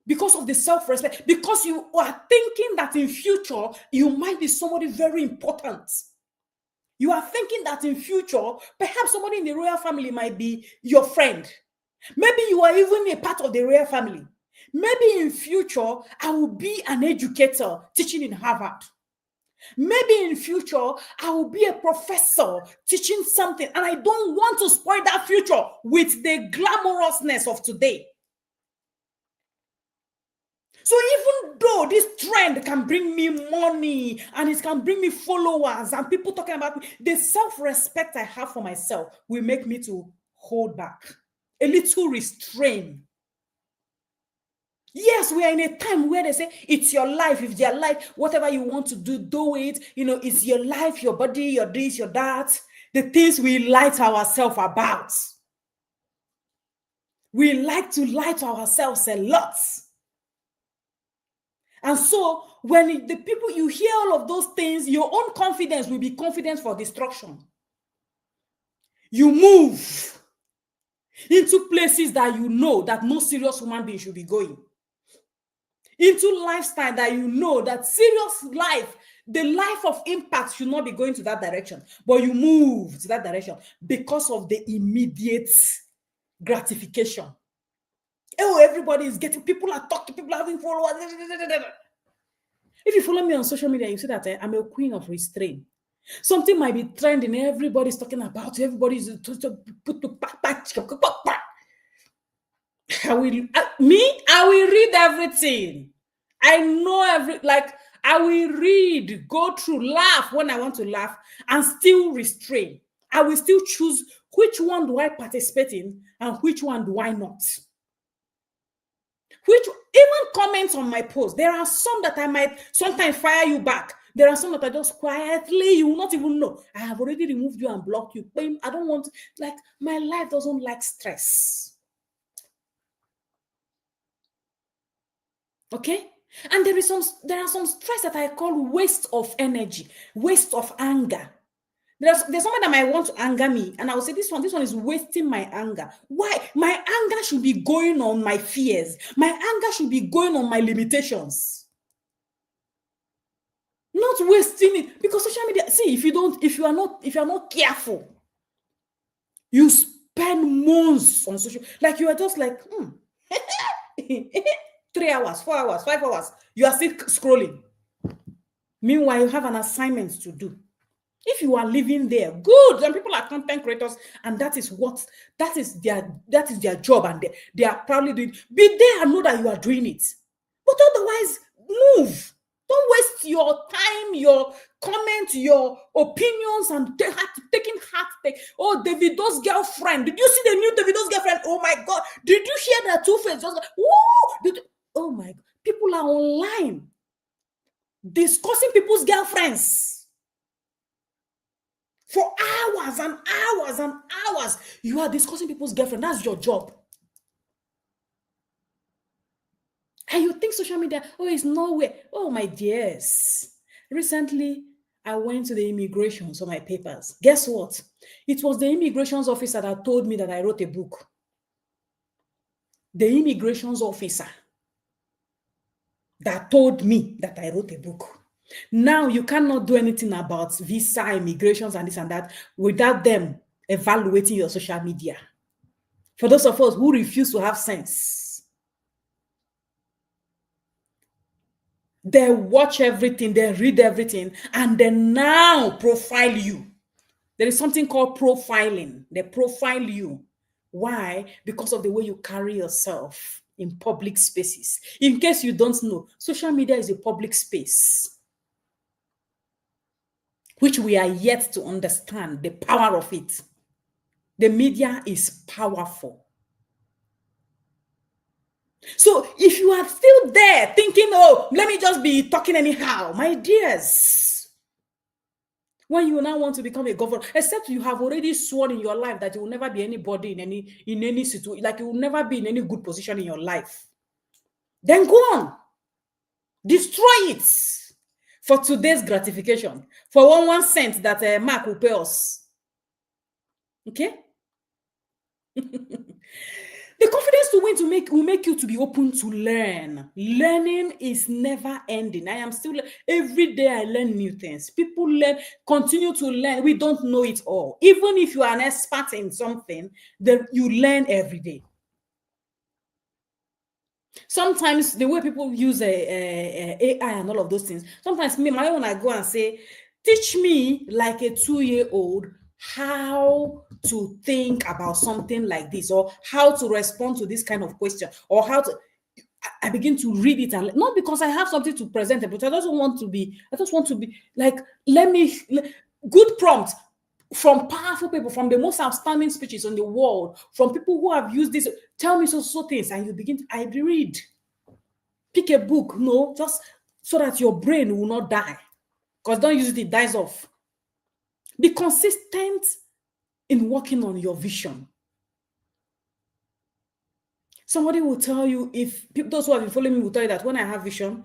because of the self-respect, because you are thinking that in future, you might be somebody very important. You are thinking that in future, perhaps somebody in the royal family might be your friend. Maybe you are even a part of the royal family. Maybe in future, I will be an educator teaching in Harvard. Maybe in future, I will be a professor teaching something, and I don't want to spoil that future with the glamorousness of today. So even though this trend can bring me money and it can bring me followers and people talking about me, the self-respect I have for myself will make me to hold back, a little restraint. Yes, we are in a time where they say it's your life. If it's your life, whatever you want to do, do it. You know, it's your life, your body, your this, your that. The things we lie to ourselves about. We like to lie to ourselves a lot. And so when the people, you hear all of those things, your own confidence will be confidence for destruction. You move into places that you know that no serious human being should be going. Into lifestyle that you know that serious life, the life of impact should not be going to that direction. But you move to that direction because of the immediate gratification. Oh, everybody is getting, people are talking, people are having followers. If you follow me on social media, you see that I'm a queen of restraint. Something might be trending, everybody's talking about it, everybody's I will read everything. I know I will read, go through, laugh when I want to laugh, and still restrain. I will still choose which one do I participate in and which one do I not. Which even comments on my post, there are some that I might sometimes fire you back. There are some that I just quietly, you will not even know. I have already removed you and blocked you. I don't want, like, my life doesn't like stress. Okay? And there are some stress that I call waste of energy, waste of anger. There's someone that might want to anger me, and I will say, this one is wasting my anger. Why? My anger should be going on my fears. My anger should be going on my limitations. Not wasting it. Because social media, see, if you are not careful, you spend months on social, like you are just like, 3 hours, 4 hours, 5 hours, you are still scrolling. Meanwhile, you have an assignment to do. If you are living there, good. And people are content creators, and that is their job, and they are proudly doing it. Be there and know that you are doing it. But otherwise, move. Don't waste your time, your comments, your opinions, and taking heartache. Oh, Davido's girlfriend. Did you see the new Davido's girlfriend? Oh my God. Did you hear that Two-Face? Oh my God. People are online discussing people's girlfriends. For hours and hours and hours, you are discussing people's girlfriend. That's your job. And you think social media, it's nowhere. Oh, my dears. Recently, I went to the immigration for my papers. Guess what? It was the immigrations officer that told me that I wrote a book. The immigrations officer that told me that I wrote a book. Now you cannot do anything about visa, immigrations, and this and that without them evaluating your social media. For those of us who refuse to have sense, they watch everything, they read everything, and they now profile you. There is something called profiling. They profile you. Why? Because of the way you carry yourself in public spaces. In case you don't know, social media is a public space, which we are yet to understand the power of it. The media is powerful. So if you are still there thinking, let me just be talking anyhow, my dears, When you now want to become a governor, except you have already sworn in your life that you will never be anybody in any situation, like you will never be in any good position in your life. Then go on. Destroy it for today's gratification. For 1 cent that Mark will pay us. Okay? The confidence to win will make you to be open to learn. Learning is never ending. I am still every day I learn new things. People continue to learn. We don't know it all. Even if you are an expert in something, you learn every day. Sometimes the way people use AI and all of those things, sometimes my own, I go and say, teach me like a 2-year-old how to think about something like this, or how to respond to this kind of question, or how to. I begin to read it, and not because I have something to present, but I just want to be like, good prompt from powerful people, from the most outstanding speeches in the world, from people who have used this. Tell me so things, and you begin to, I read. Pick a book, no, just so that your brain will not die. Because don't use it dies off. Be consistent in working on your vision. Somebody will tell you, those who have been following me will tell you that when I have vision,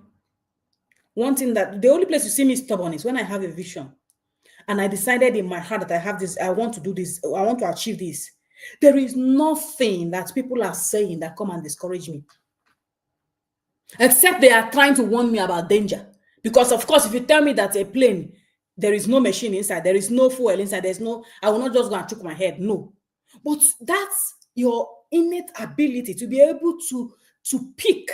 one thing that the only place you see me stubborn is when I have a vision and I decided in my heart that I have this, I want to do this, I want to achieve this. There is nothing that people are saying that come and discourage me. Except they are trying to warn me about danger. Because of course, if you tell me that a plane, there is no machine inside, there is no fuel inside, I will not just go and choke my head. No. But that's your innate ability to be able to pick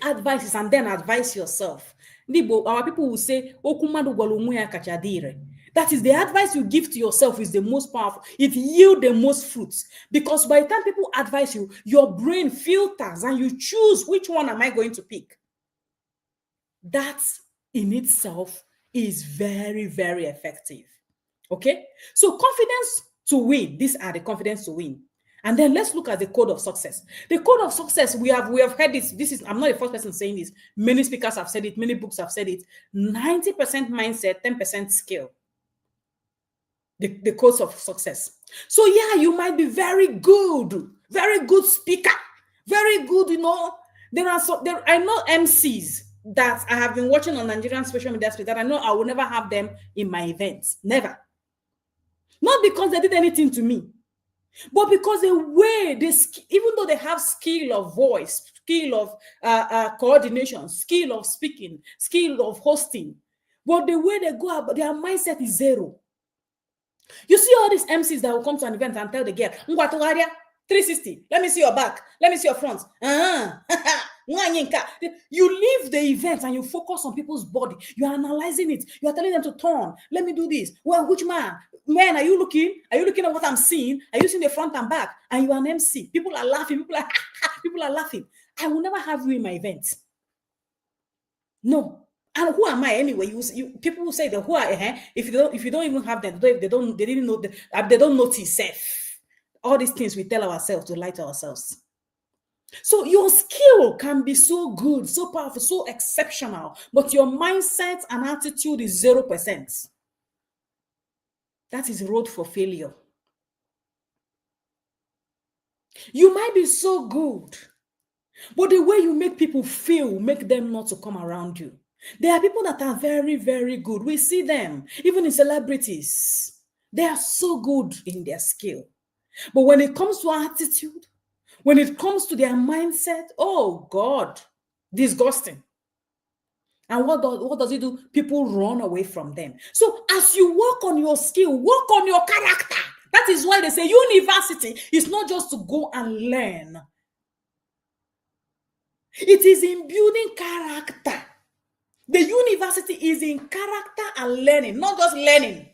advices and then advise yourself. Our people will say, that is the advice you give to yourself is the most powerful. It yields the most fruits. Because by the time people advise you, your brain filters and you choose which one am I going to pick. That in itself is very, very effective. Okay? So confidence to win. These are the confidence to win. And then let's look at the code of success. The code of success, we have heard this. I'm not the first person saying this. Many speakers have said it. Many books have said it. 90% mindset, 10% skill. The code of success. So yeah, you might be very good speaker, very good. I know MCs that I have been watching on Nigerian social media that I know I will never have them in my events. Never. Not because they did anything to me, but because the way even though they have skill of voice, skill of coordination, skill of speaking, skill of hosting, but the way they go about their mindset is zero. You see all these MCs that will come to an event and tell the girl, 360, let me see your back, let me see your front. You leave the event and you focus on people's body. You are analyzing it. You are telling them to turn. Let me do this. Well, which man? Man, are you looking? Are you looking at what I'm seeing? Are you seeing the front and back? And you are an MC. People are laughing. People are laughing. I will never have you in my event. No. And who am I anyway? People will say that who are if you don't even have them, they don't notice safe. All these things we tell ourselves to lie to ourselves. So your skill can be so good, so powerful, so exceptional, but your mindset and attitude is 0%. That is road for failure. You might be so good, but the way you make people feel, make them not to come around you. There are people that are very, very good. We see them, even in celebrities. They are so good in their skill. But when it comes to attitude, when it comes to their mindset, oh God, disgusting. And what does it do? People run away from them. So as you work on your skill, work on your character. That is why they say university is not just to go and learn. It is in building character. The university is in character and learning, not just learning.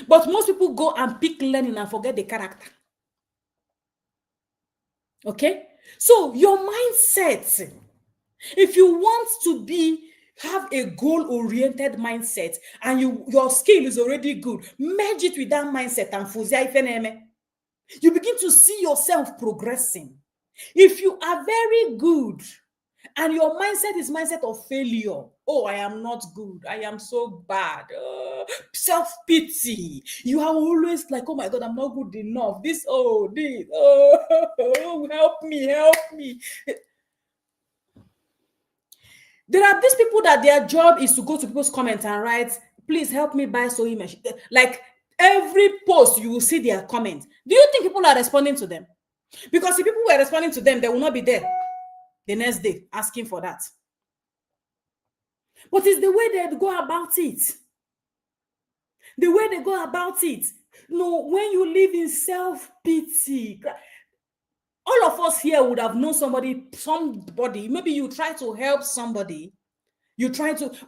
But most people go and pick learning and forget the character. Okay? So your mindset, if you want to have a goal-oriented mindset and your skill is already good, merge it with that mindset and you begin to see yourself progressing. If you are very good and your mindset is mindset of failure, Oh, I am not good. I am so bad. Self-pity. You are always like, oh my God, I'm not good enough. This, oh, help me, help me. There are these people that their job is to go to people's comments and write, please help me buy sewing machine. Like every post, you will see their comment. Do you think people are responding to them? Because if people were responding to them, they will not be there the next day asking for that. But it's the way they go about it. The way they go about it. No, when you live in self-pity, all of us here would have known somebody, maybe you try to help somebody,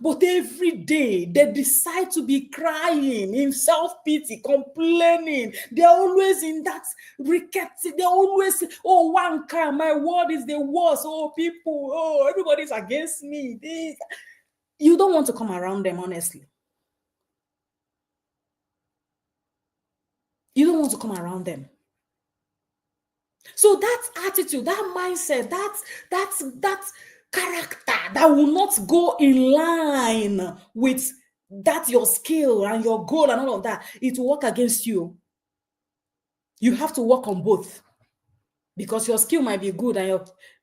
but every day they decide to be crying in self-pity, complaining. They're always in that rickety, they're always, oh, one car, my word is the worst. Oh, people, oh, everybody's against me. You don't want to come around them, honestly. You don't want to come around them. So that attitude, that mindset, that character that will not go in line with that your skill and your goal and all of that, it will work against you. You have to work on both, because your skill might be good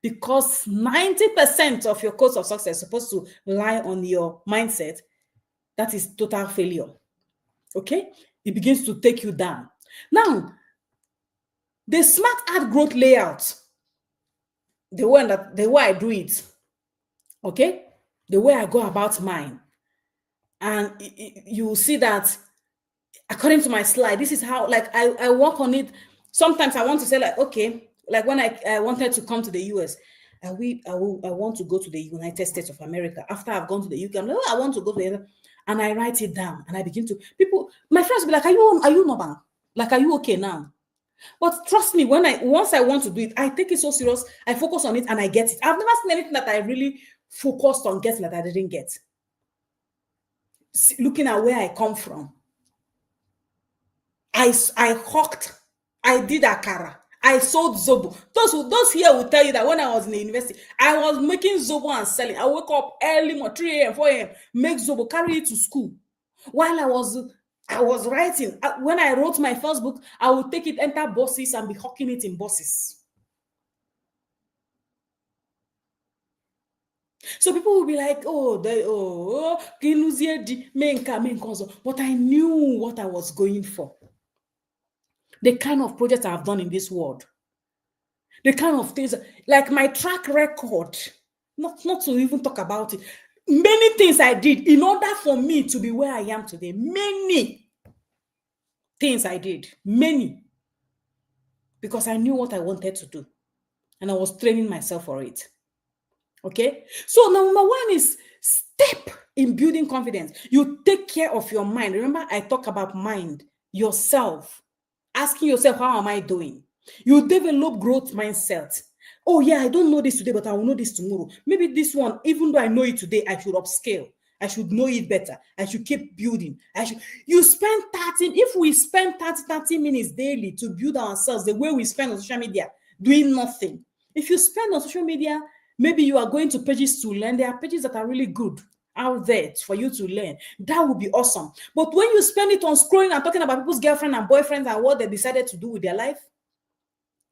because 90% of your course of success is supposed to lie on your mindset. That is total failure. Okay? It begins to take you down. Now, the smart ad growth layout, the way I do it, okay, the way I go about mine, and you will see that according to my slide, this is how, like, I work on it. Sometimes I want to say, like, okay, like when I wanted to come to the US, I want to go to the United States of America. After I've gone to the UK, I'm like, oh, I want to go to the, and I write it down, and I begin to, my friends will be like, are you normal? Like, are you okay now? But trust me, once I want to do it, I take it so serious, I focus on it and I get it. I've never seen anything that I really focused on getting that I didn't get. Looking at where I come from, I hawked, I did akara, I sold zobo. Those here will tell you that when I was in the university, I was making zobo and selling. I wake up early, 3 a.m., 4 a.m., make zobo, carry it to school. While I was writing. When I wrote my first book, I would take it, enter buses, and be hawking it in buses. So people will be like, but I knew what I was going for. The kind of projects I've done in this world. The kind of things, like my track record, not to even talk about it. Many things I did in order for me to be where I am today. Many things I did. Many. Because I knew what I wanted to do. And I was training myself for it. Okay? So number one is step in building confidence. You take care of your mind. Remember, I talk about mind, yourself. Asking yourself, how am I doing? You develop growth mindset. Oh yeah, I don't know this today, but I will know this tomorrow. Maybe this one, even though I know it today, I should upscale. I should know it better. I should keep building. You spend 30, if we spend 30 minutes daily to build ourselves the way we spend on social media, doing nothing. If you spend on social media, maybe you are going to pages to learn. There are pages that are really good out there for you to learn. That would be awesome. But when you spend it on scrolling and talking about people's girlfriend and boyfriends and what they decided to do with their life,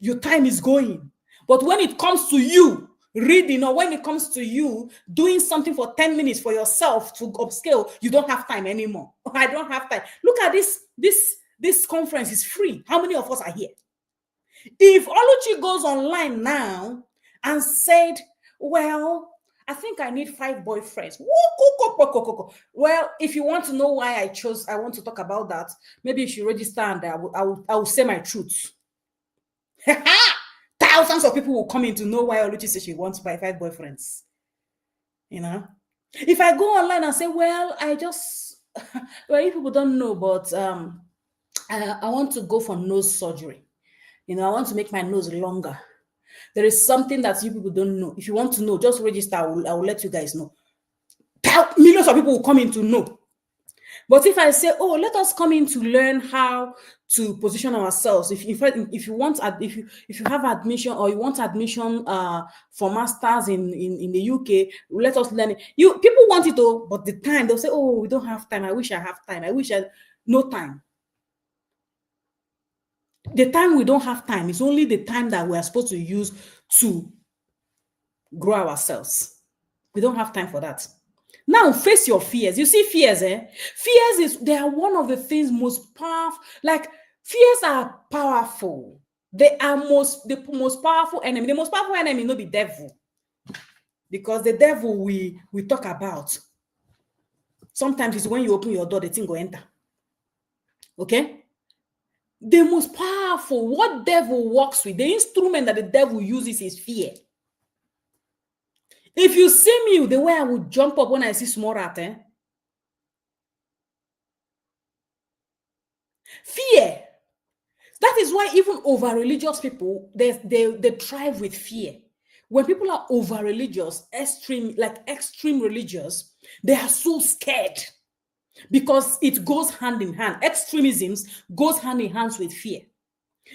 your time is going. But when it comes to you reading, or when it comes to you doing something for 10 minutes for yourself to upscale, you don't have time anymore. I don't have time. Look at this conference is free. How many of us are here? If Oluchi goes online now and said, well, I think I need 5 boyfriends. Well, if you want to know why I want to talk about that, maybe you should register and I will say my truth. Thousands of people will come in to know why Oluchi says she wants to buy 5 boyfriends. You know? If I go online and say, well, you people don't know, but I want to go for nose surgery. You know, I want to make my nose longer. There is something that you people don't know. If you want to know, just register. I will let you guys know. Millions of people will come in to know. But if I say, oh, let us come in to learn how to position ourselves. If you have admission or you want admission for masters in the UK, let us learn it. People want it though, but the time they'll say, oh, we don't have time. I wish I have time. I wish I no time. The time we don't have time is only the time that we are supposed to use to grow ourselves. We don't have time for that. Now face your fears. You see fears, they are one of the things most powerful. Like fears are powerful. They are the most powerful enemy. The most powerful enemy not the devil. Because the devil we talk about. Sometimes it's when you open your door, the thing go enter. Okay? The most powerful, what devil works with, the instrument that the devil uses is fear. If you see me, the way I would jump up when I see small rat, fear. That is why even over-religious people, they thrive with fear. When people are over-religious, extreme religious, they are so scared because it goes hand in hand. Extremisms goes hand in hand with fear.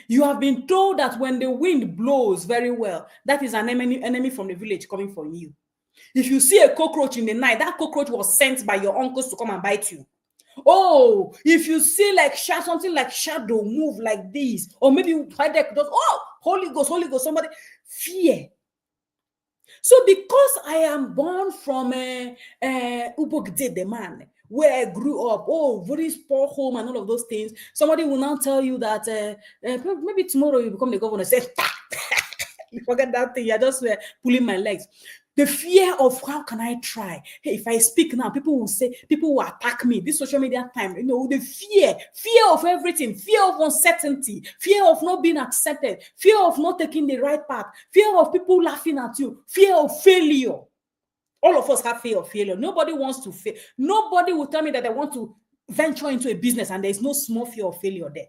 You have been told that when the wind blows very well, that is an enemy from the village coming for you. If you see a cockroach in the night, that cockroach was sent by your uncles to come and bite you. Oh, if you see something like shadow move like this, or maybe Holy Ghost, somebody, fear. So because I am born from Ubogde the man, where I grew up, very poor home and all of those things, somebody will now tell you that maybe tomorrow you become the governor. Say, you forget that thing. You're just pulling my legs. The fear of how can I try? Hey, if I speak now, people will attack me. This social media time, the fear of everything, fear of uncertainty, fear of not being accepted, fear of not taking the right path, fear of people laughing at you, fear of failure. All of us have fear of failure. Nobody wants to fail. Nobody will tell me that they want to venture into a business and there is no small fear of failure there.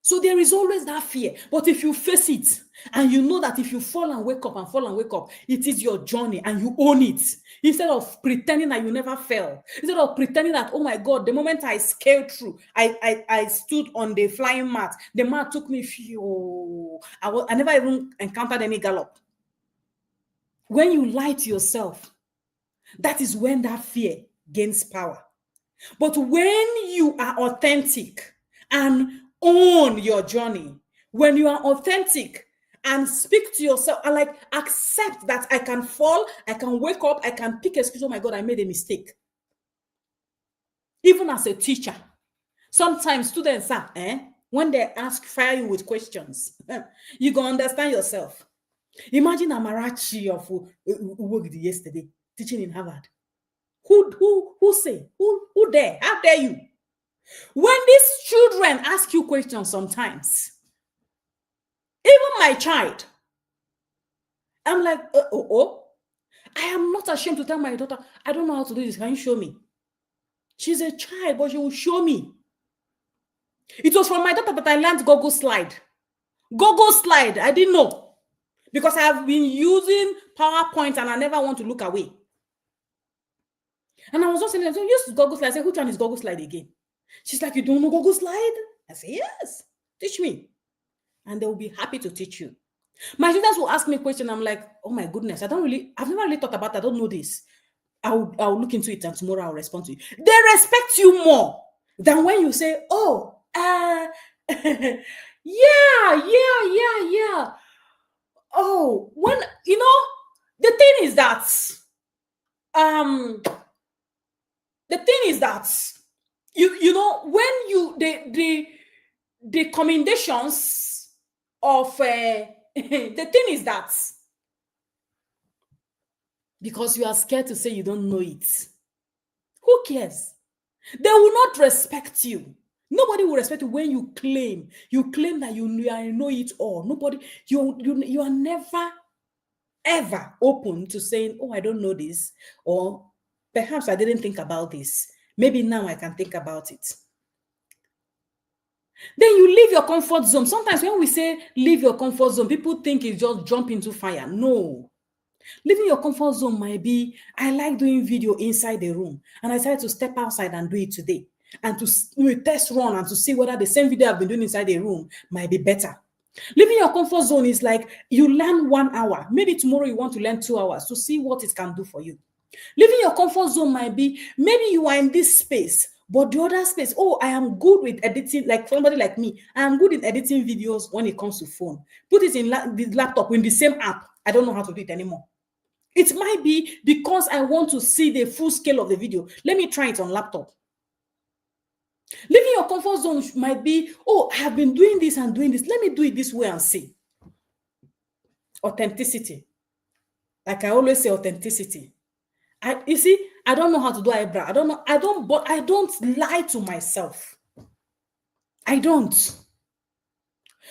So there is always that fear. But if you face it and you know that if you fall and wake up, it is your journey and you own it. Instead of pretending that you never fell. Instead of pretending that, oh my God, the moment I scaled through, I stood on the flying mat. The mat took me, I never even encountered any gallop. When you lie to yourself, that is when that fear gains power. But when you are authentic and own your journey, when you are authentic and speak to yourself and accept that I can fall, I can wake up, I can pick excuse, oh my God, I made a mistake. Even as a teacher, sometimes students are, when they fire you with questions, you go understand yourself. Imagine Amarachi of Uwogidi yesterday teaching in Harvard. Who say? Who dare? How dare you? When these children ask you questions sometimes, even my child, I'm like, I am not ashamed to tell my daughter, I don't know how to do this. Can you show me? She's a child, but she will show me. It was from my daughter that I learned Google Slide. Google Slide, I didn't know. Because I have been using PowerPoint and I never want to look away. And I was just saying, so use Google Slide. I said, which one is Google Slide again? She's like, you don't know Google Slide? I say, yes, teach me. And they will be happy to teach you. My students will ask me a question. I'm like, oh my goodness, I've never really thought about that. I don't know this. I'll look into it and tomorrow I'll respond to you. They respect you more than when you say, yeah. Oh, when, the thing is that, when you, the commendations of, the thing is that, because you are scared to say you don't know it, who cares? They will not respect you. Nobody will respect you when you claim that you know it all. Nobody, you are never, ever open to saying, oh, I don't know this, or perhaps I didn't think about this. Maybe now I can think about it. Then you leave your comfort zone. Sometimes when we say leave your comfort zone, people think it's just jump into fire. No. Leaving your comfort zone might be, I like doing video inside the room, and I decided to step outside and do it today, and to test run and to see whether the same video I've been doing inside the room might be better. Leaving your comfort zone is like you learn 1 hour. Maybe tomorrow you want to learn 2 hours to see what it can do for you. Leaving your comfort zone might be, maybe you are in this space, but the other space, oh, I am good with editing, like somebody like me, I am good in editing videos when it comes to phone. Put it in the laptop in the same app. I don't know how to do it anymore. It might be because I want to see the full scale of the video. Let me try it on laptop. Leaving your comfort zone might be, oh, I have been doing this and doing this. Let me do it this way and see. Authenticity. Like I always say, authenticity. You see, I don't know how to do eyebrow. But I don't lie to myself. I don't.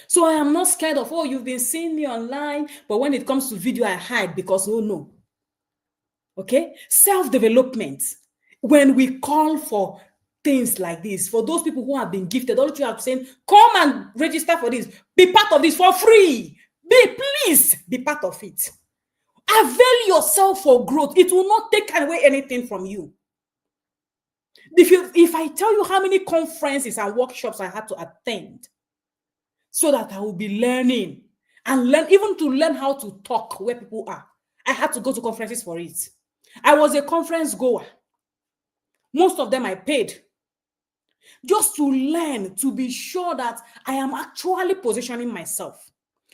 So I am not scared of, oh, you've been seeing me online, but when it comes to video, I hide because, oh no. Okay? Self-development. When we call for things like this, for those people who have been gifted, all you have to say, come and register for this. Be part of this for free. Please be part of it. Avail yourself for growth. It will not take away anything from you. If I tell you how many conferences and workshops I had to attend so that I will be learning and even to learn how to talk where people are, I had to go to conferences for it. I was a conference goer. Most of them I paid just to learn, to be sure that I am actually positioning myself.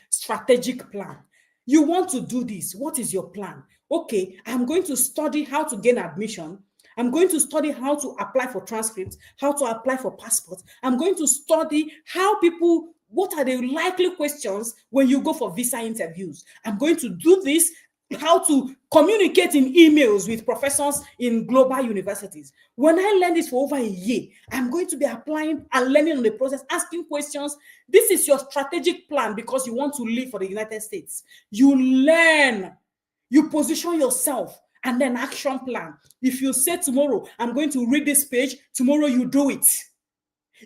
Strategic plan. You want to do this. What is your plan? Okay, I'm going to study how to gain admission. I'm going to study how to apply for transcripts, how to apply for passports. I'm going to study what are the likely questions when you go for visa interviews. I'm going to do this, how to communicate in emails with professors in global universities. When I learn this for over a year, I'm going to be applying and learning on the process, asking questions. This is your strategic plan because you want to live for the United States. You learn, you position yourself, and then action plan. If you say tomorrow, I'm going to read this page, tomorrow you do it.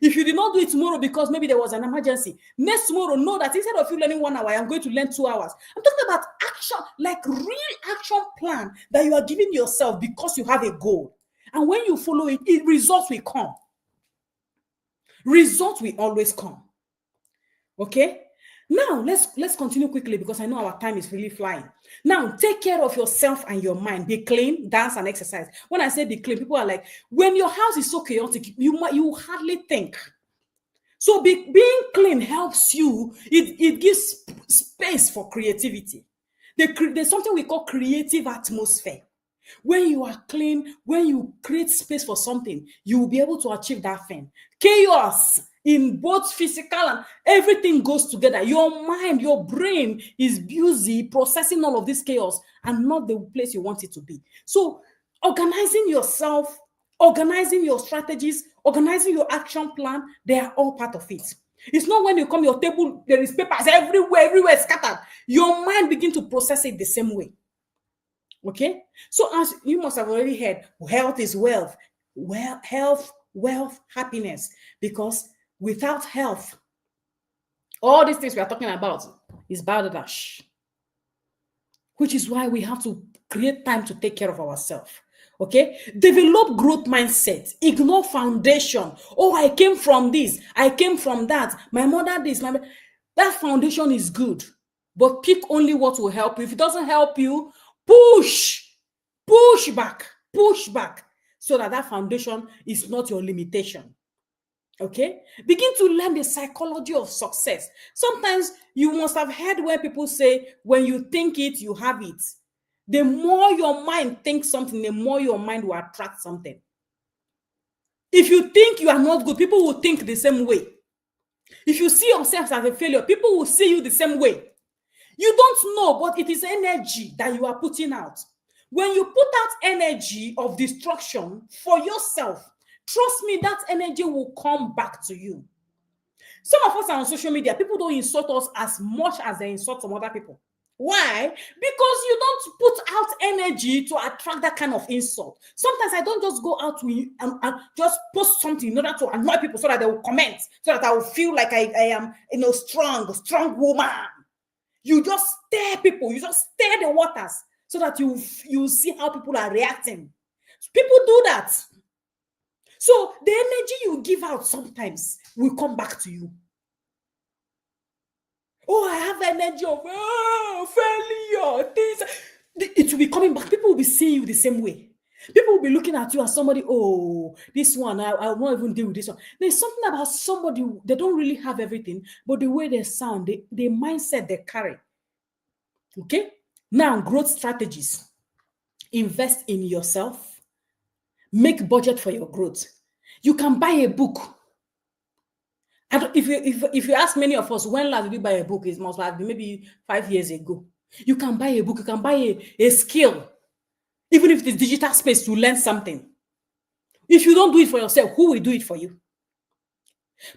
If you did not do it tomorrow because maybe there was an emergency, next tomorrow, know that instead of you learning 1 hour, I'm going to learn 2 hours. I'm talking about action, like real action plan that you are giving yourself because you have a goal. And when you follow it, results will come. Results will always come. Okay? Now, let's continue quickly because I know our time is really flying. Now, take care of yourself and your mind. Be clean, dance, and exercise. When I say be clean, people are like, when your house is so chaotic, you hardly think. So being clean helps you. It gives space for creativity. There's something we call creative atmosphere. When you are clean, when you create space for something, you will be able to achieve that thing. Chaos in both physical and everything goes together. Your mind, your brain is busy processing all of this chaos and not the place you want it to be. So organizing yourself, organizing your strategies, organizing your action plan, they are all part of it. It's not when you come your table, there is papers everywhere scattered. Your mind begins to process it the same way. Okay? So as you must have already heard, health is wealth. Health, wealth, happiness. Because without health, all these things we are talking about is balderdash. Which is why we have to create time to take care of ourselves. Okay? Develop growth mindset. Ignore foundation. Oh, I came from this. I came from that. My mother this. That foundation is good. But pick only what will help you. If it doesn't help you, push back, so that foundation is not your limitation. Okay? Begin to learn the psychology of success. Sometimes you must have heard where people say, when you think it, you have it. The more your mind thinks something, the more your mind will attract something. If you think you are not good, people will think the same way. If you see yourself as a failure, people will see you the same way. You don't know, but it is energy that you are putting out. When you put out energy of destruction for yourself, trust me, that energy will come back to you. Some of us are on social media. People don't insult us as much as they insult some other people. Why? Because you don't put out energy to attract that kind of insult. Sometimes I don't just go out and just post something in order to annoy people so that they will comment, so that I will feel like I am, strong woman. You just stir people. You just stir the waters so so that you see how people are reacting. People do that. So the energy you give out sometimes will come back to you. Oh, I have energy of failure. It will be coming back. People will be seeing you the same way. People will be looking at you as somebody, oh, this one, I won't even deal with this one. There's something about somebody, they don't really have everything, but the way they sound, the mindset they carry. Okay? Now, growth strategies. Invest in yourself. Make budget for your growth. You can buy a book. If you ask many of us, when last did you buy a book? It must have been maybe 5 years ago. You can buy a book. You can buy a skill. Even if it's digital space, to learn something. If you don't do it for yourself, who will do it for you?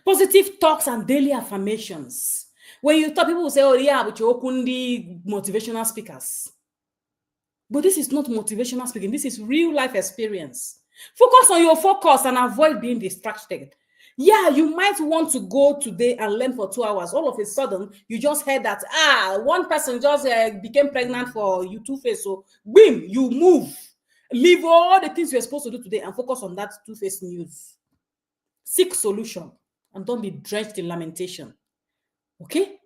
Positive talks and daily affirmations. When you talk, people will say, oh yeah, but you're okundi motivational speakers. But this is not motivational speaking. This is real life experience. Focus on your focus and avoid being distracted. Yeah, you might want to go today and learn for 2 hours. All of a sudden, you just heard that, one person just became pregnant for you Two-Face. So, boom, you move. Leave all the things you're supposed to do today and focus on that Two-Face news. Seek solution and don't be drenched in lamentation. Okay?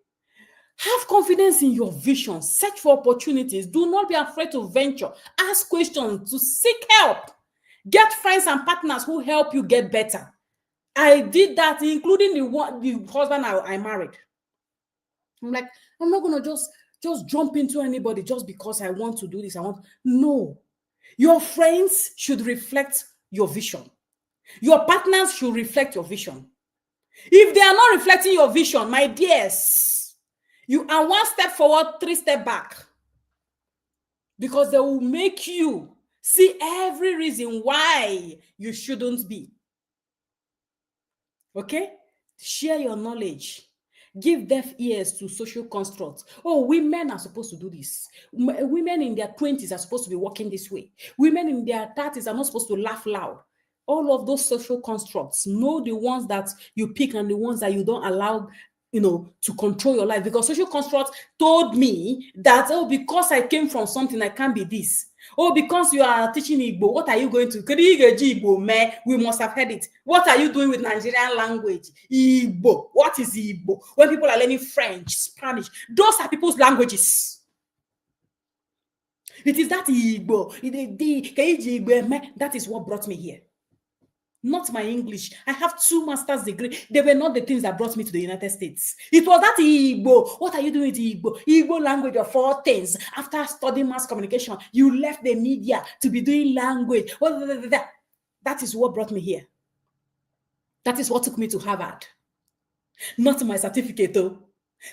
Have confidence in your vision. Search for opportunities. Do not be afraid to venture. Ask questions, to seek help. Get friends and partners who help you get better. I did that, including the husband I married. I'm like, I'm not gonna just jump into anybody just because I want to do this. No. Your friends should reflect your vision. Your partners should reflect your vision. If they are not reflecting your vision, my dears, you are 1 step forward, 3 steps back. Because they will make you see every reason why you shouldn't be. Okay? Share your knowledge. Give deaf ears to social constructs. Oh, women are supposed to do this. Women in their 20s are supposed to be walking this way. Women in their 30s are not supposed to laugh loud. All of those social constructs, know the ones that you pick and the ones that you don't allow, to control your life. Because social constructs told me that, oh, because I came from something, I can't be this. Oh, because you are teaching Igbo, what are you going to? We must have heard it. What are you doing with Nigerian language? Igbo. What is Igbo? When people are learning French, Spanish, those are people's languages. It is that Igbo. That is what brought me here. Not my English. I have 2 master's degrees. They were not the things that brought me to the United States. It was that Igbo. What are you doing with Igbo? Igbo language of 4 things. After studying mass communication, you left the media to be doing language. That is what brought me here. That is what took me to Harvard. Not my certificate, though.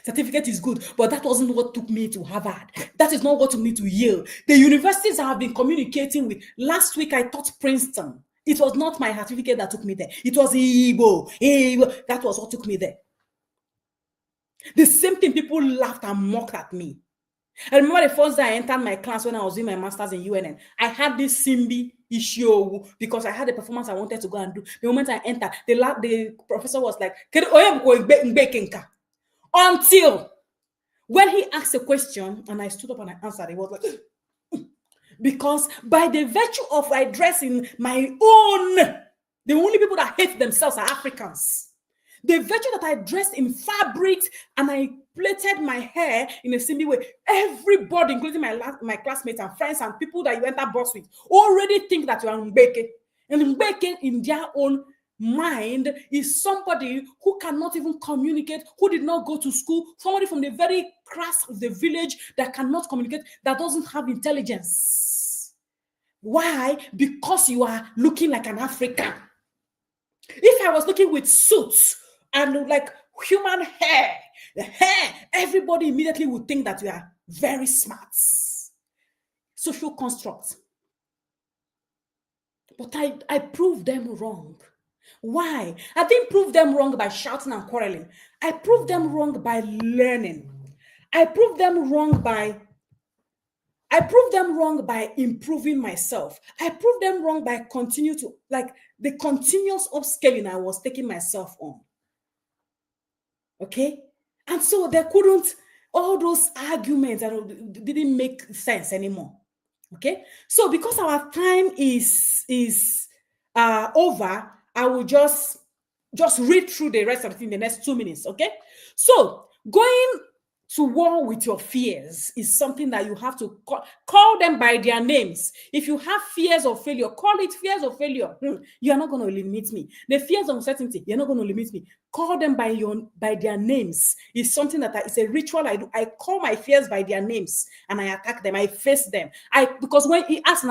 Certificate is good, but that wasn't what took me to Harvard. That is not what took me to Yale. The universities I have been communicating with. Last week, I taught Princeton. It was not my certificate that took me there. It was Igbo. That was what took me there. The same thing, people laughed and mocked at me. I remember the first day I entered my class when I was doing my master's in UNN. I had this Simbi issue because I had a performance I wanted to go and do. The moment I entered, the professor was like, until when he asked a question and I stood up and I answered, it was like, because by the virtue of I dress in my own, the only people that hate themselves are Africans. The virtue that I dressed in fabrics and I plaited my hair in a Simbi way, everybody, including my classmates and friends and people that you enter bus with, already think that you are Mbeke. And Mbeke in their own mind is somebody who cannot even communicate, who did not go to school, somebody from the very class of the village that cannot communicate, that doesn't have intelligence. Why? Because you are looking like an African. If I was looking with suits and like human hair, everybody immediately would think that you are very smart. Social constructs. But I proved them wrong. Why? I didn't prove them wrong by shouting and quarreling. I proved them wrong by learning. I proved them wrong by improving myself. I proved them wrong by the continuous upscaling I was taking myself on. Okay? And so all those arguments didn't make sense anymore. Okay, so because our time is over, I will just read through the rest of it in the next 2 minutes. Okay, so going to war with your fears is something that you have to call them by their names. If you have fears of failure, call it fears of failure. You are not going to limit me. The fears of uncertainty, you're not going to limit me. Call them by their names. It's something that it's a ritual I do. I call my fears by their names and I attack them. I face them. Because when he asks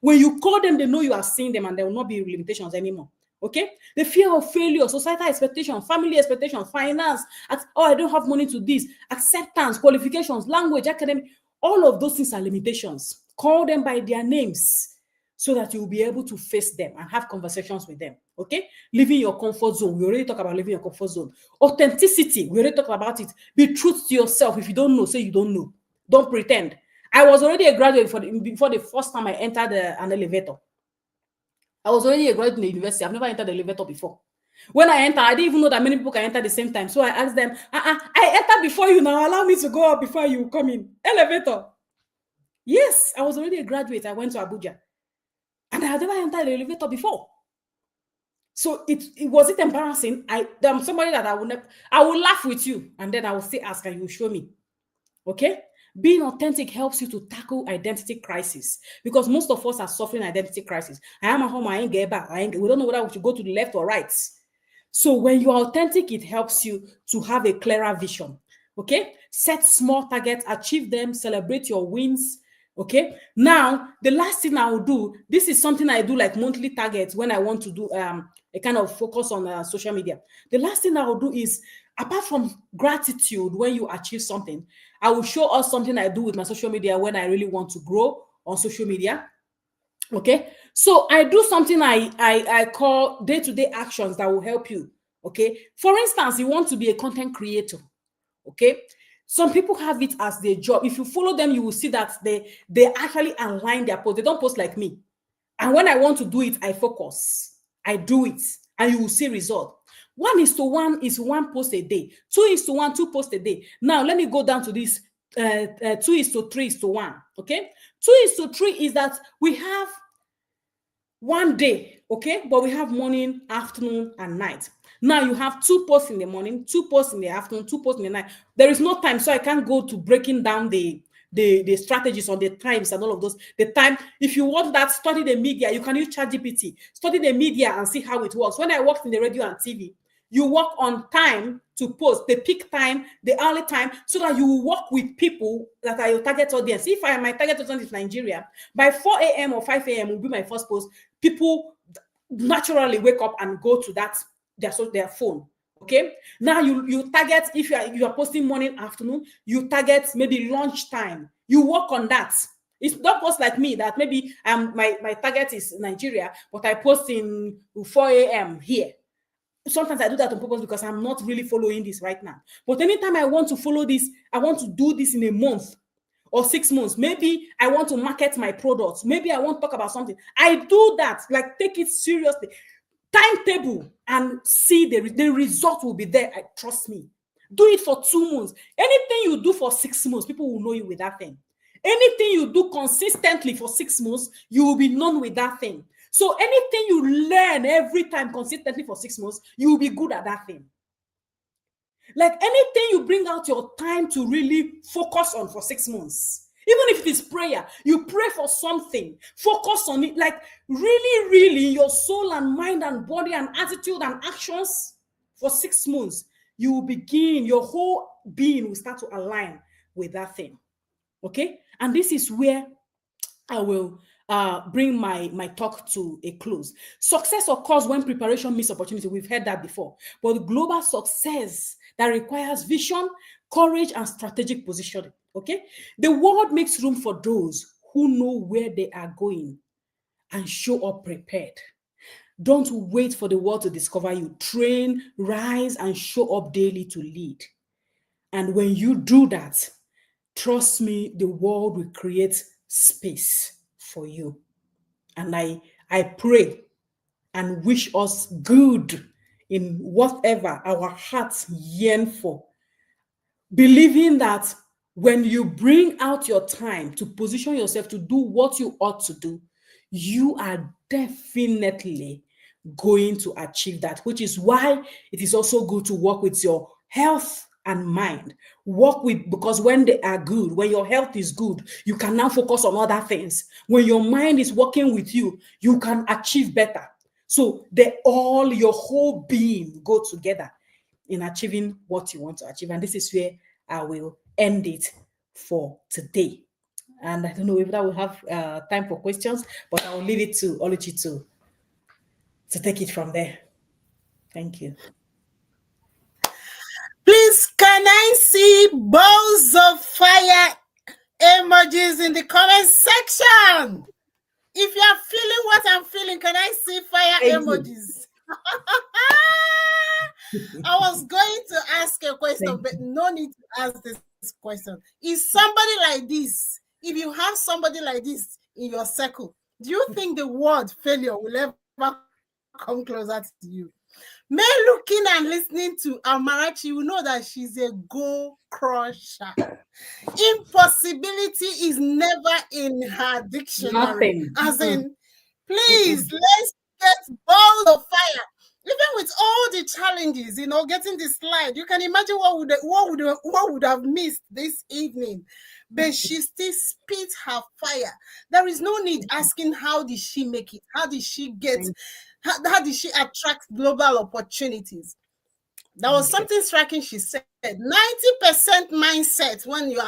when you call them, they know you are seeing them and there will not be limitations anymore. Okay, the fear of failure, societal expectation, family expectation, finance, I don't have money to this, acceptance, qualifications, language, academic, all of those things are limitations. Call them by their names so that you will be able to face them and have conversations with them. Okay, living your comfort zone. We already talked about living your comfort zone. Authenticity, we already talked about it. Be true to yourself. If you don't know, say you don't know. Don't pretend. I was already a graduate before the first time I entered an elevator. I was already a graduate in the university. I've never entered the elevator before. When I entered, I didn't even know that many people can enter at the same time. So I asked them, I entered before you now. Allow me to go up before you come in. Elevator. Yes, I was already a graduate. I went to Abuja. And I had never entered the elevator before. So it was it embarrassing? I'm somebody that I will laugh with you. And then I will say, ask, and you will show me. Okay? Being authentic helps you to tackle identity crisis because most of us are suffering identity crisis. I am at home, I ain't get back. We don't know whether we should go to the left or right. So when you are authentic, it helps you to have a clearer vision. Okay? Set small targets, achieve them, celebrate your wins. Okay? Now, the last thing I will do, this is something I do like monthly targets when I want to do a kind of focus on social media. The last thing I will do is, apart from gratitude, when you achieve something, I will show us something I do with my social media when I really want to grow on social media. Okay, so I do something I call day-to-day actions that will help you. Okay, for instance, you want to be a content creator. Okay, some people have it as their job. If you follow them, you will see that they actually align their posts. They don't post like me. And when I want to do it, I focus. I do it, and you will see result. 1:1 is 1 post a day. 2:1, 2 posts a day. Now, let me go down to this 2:3:1. Okay? 2:3 is that we have 1 day, okay? But we have morning, afternoon, and night. Now, you have 2 posts in the morning, 2 posts in the afternoon, 2 posts in the night. There is no time, so I can't go to breaking down the strategies on the times and all of those. The time, if you want that, study the media. You can use ChatGPT. Study the media and see how it works. When I worked in the radio and TV, you work on time to post, the peak time, the early time, so that you will work with people that are your target audience. If my target audience is Nigeria, by 4 a.m. or 5 a.m. will be my first post. People naturally wake up and go to their phone. Okay, now you target, if you are posting morning, afternoon, you target maybe lunchtime. You work on that. It's not post like me that maybe my target is Nigeria, but I post in 4 a.m. here. Sometimes I do that on purpose because I'm not really following this right now. But anytime I want to follow this, I want to do this in a month or 6 months. Maybe I want to market my products. Maybe I want to talk about something. I do that, like take it seriously. Timetable and see the result will be there. Trust me. Do it for 2 months. Anything you do for 6 months, people will know you with that thing. Anything you do consistently for 6 months, you will be known with that thing. So anything you learn every time consistently for 6 months, you will be good at that thing. Like anything you bring out your time to really focus on for 6 months, even if it is prayer, you pray for something, focus on it, like really, really, your soul and mind and body and attitude and actions for 6 months, you will begin, your whole being will start to align with that thing. Okay? And this is where I will bring my talk to a close. Success occurs when preparation meets opportunity. We've heard that before. But global success that requires vision, courage, and strategic positioning. Okay? The world makes room for those who know where they are going and show up prepared. Don't wait for the world to discover you. Train, rise, and show up daily to lead. And when you do that, trust me, the world will create space for you. And I pray and wish us good in whatever our hearts yearn for, believing that when you bring out your time to position yourself to do what you ought to do, you are definitely going to achieve that, which is why it is also good to work with your health and mind. Work with, because when they are good, when your health is good, you can now focus on other things. When your mind is working with you, you can achieve better. So your whole being go together in achieving what you want to achieve. And this is where I will end it for today. And I don't know if that will have time for questions, but I will leave it to Oluchi to take it from there. Thank you. Please, can I see balls of fire emojis in the comment section? If you are feeling what I'm feeling, can I see fire emojis? I was going to ask a question, but no need to ask this question. Is somebody like this, if you have somebody like this in your circle, do you think the word failure will ever come closer to you? Me looking and listening to Amarachi, you know that she's a goal crusher. Impossibility is never in her dictionary. Nothing. As in, please, let's get balls of fire. Even with all the challenges, getting the slide, you can imagine what would have missed this evening. But she still spit her fire. There is no need asking how did she make it? How did she get? How did she attract global opportunities? There was something striking she said. 90% mindset when you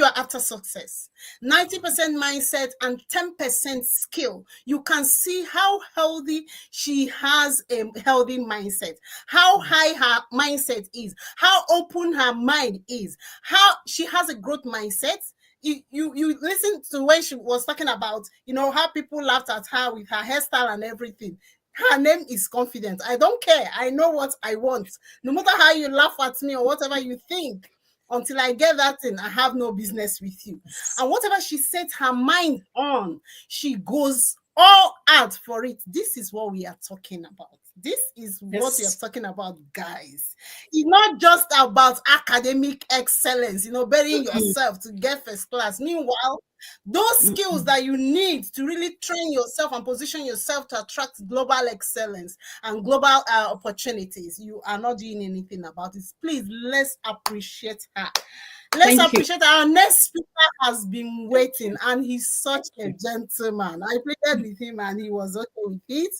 are after success. 90% mindset and 10% skill. You can see how healthy she has a healthy mindset, how high her mindset is, how open her mind is, how she has a growth mindset. You listen to when she was talking about, how people laughed at her with her hairstyle and everything. Her name is confident. I don't care. I know what I want. No matter how you laugh at me or whatever you think, until I get that thing, I have no business with you. And whatever she sets her mind on, she goes all out for it. This is what we are talking about. This is what we are talking about, guys. It's not just about academic excellence, burying yourself to get first class. Meanwhile, those skills that you need to really train yourself and position yourself to attract global excellence and global opportunities, you are not doing anything about it. Please, let's appreciate her. Let's appreciate our next speaker has been waiting, and he's such a gentleman. I played with him and he was okay with it.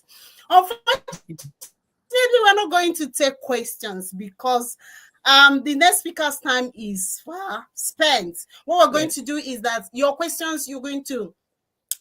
Unfortunately, we're not going to take questions because the next speaker's time is far spent. What we're going to do is that your questions, you're going to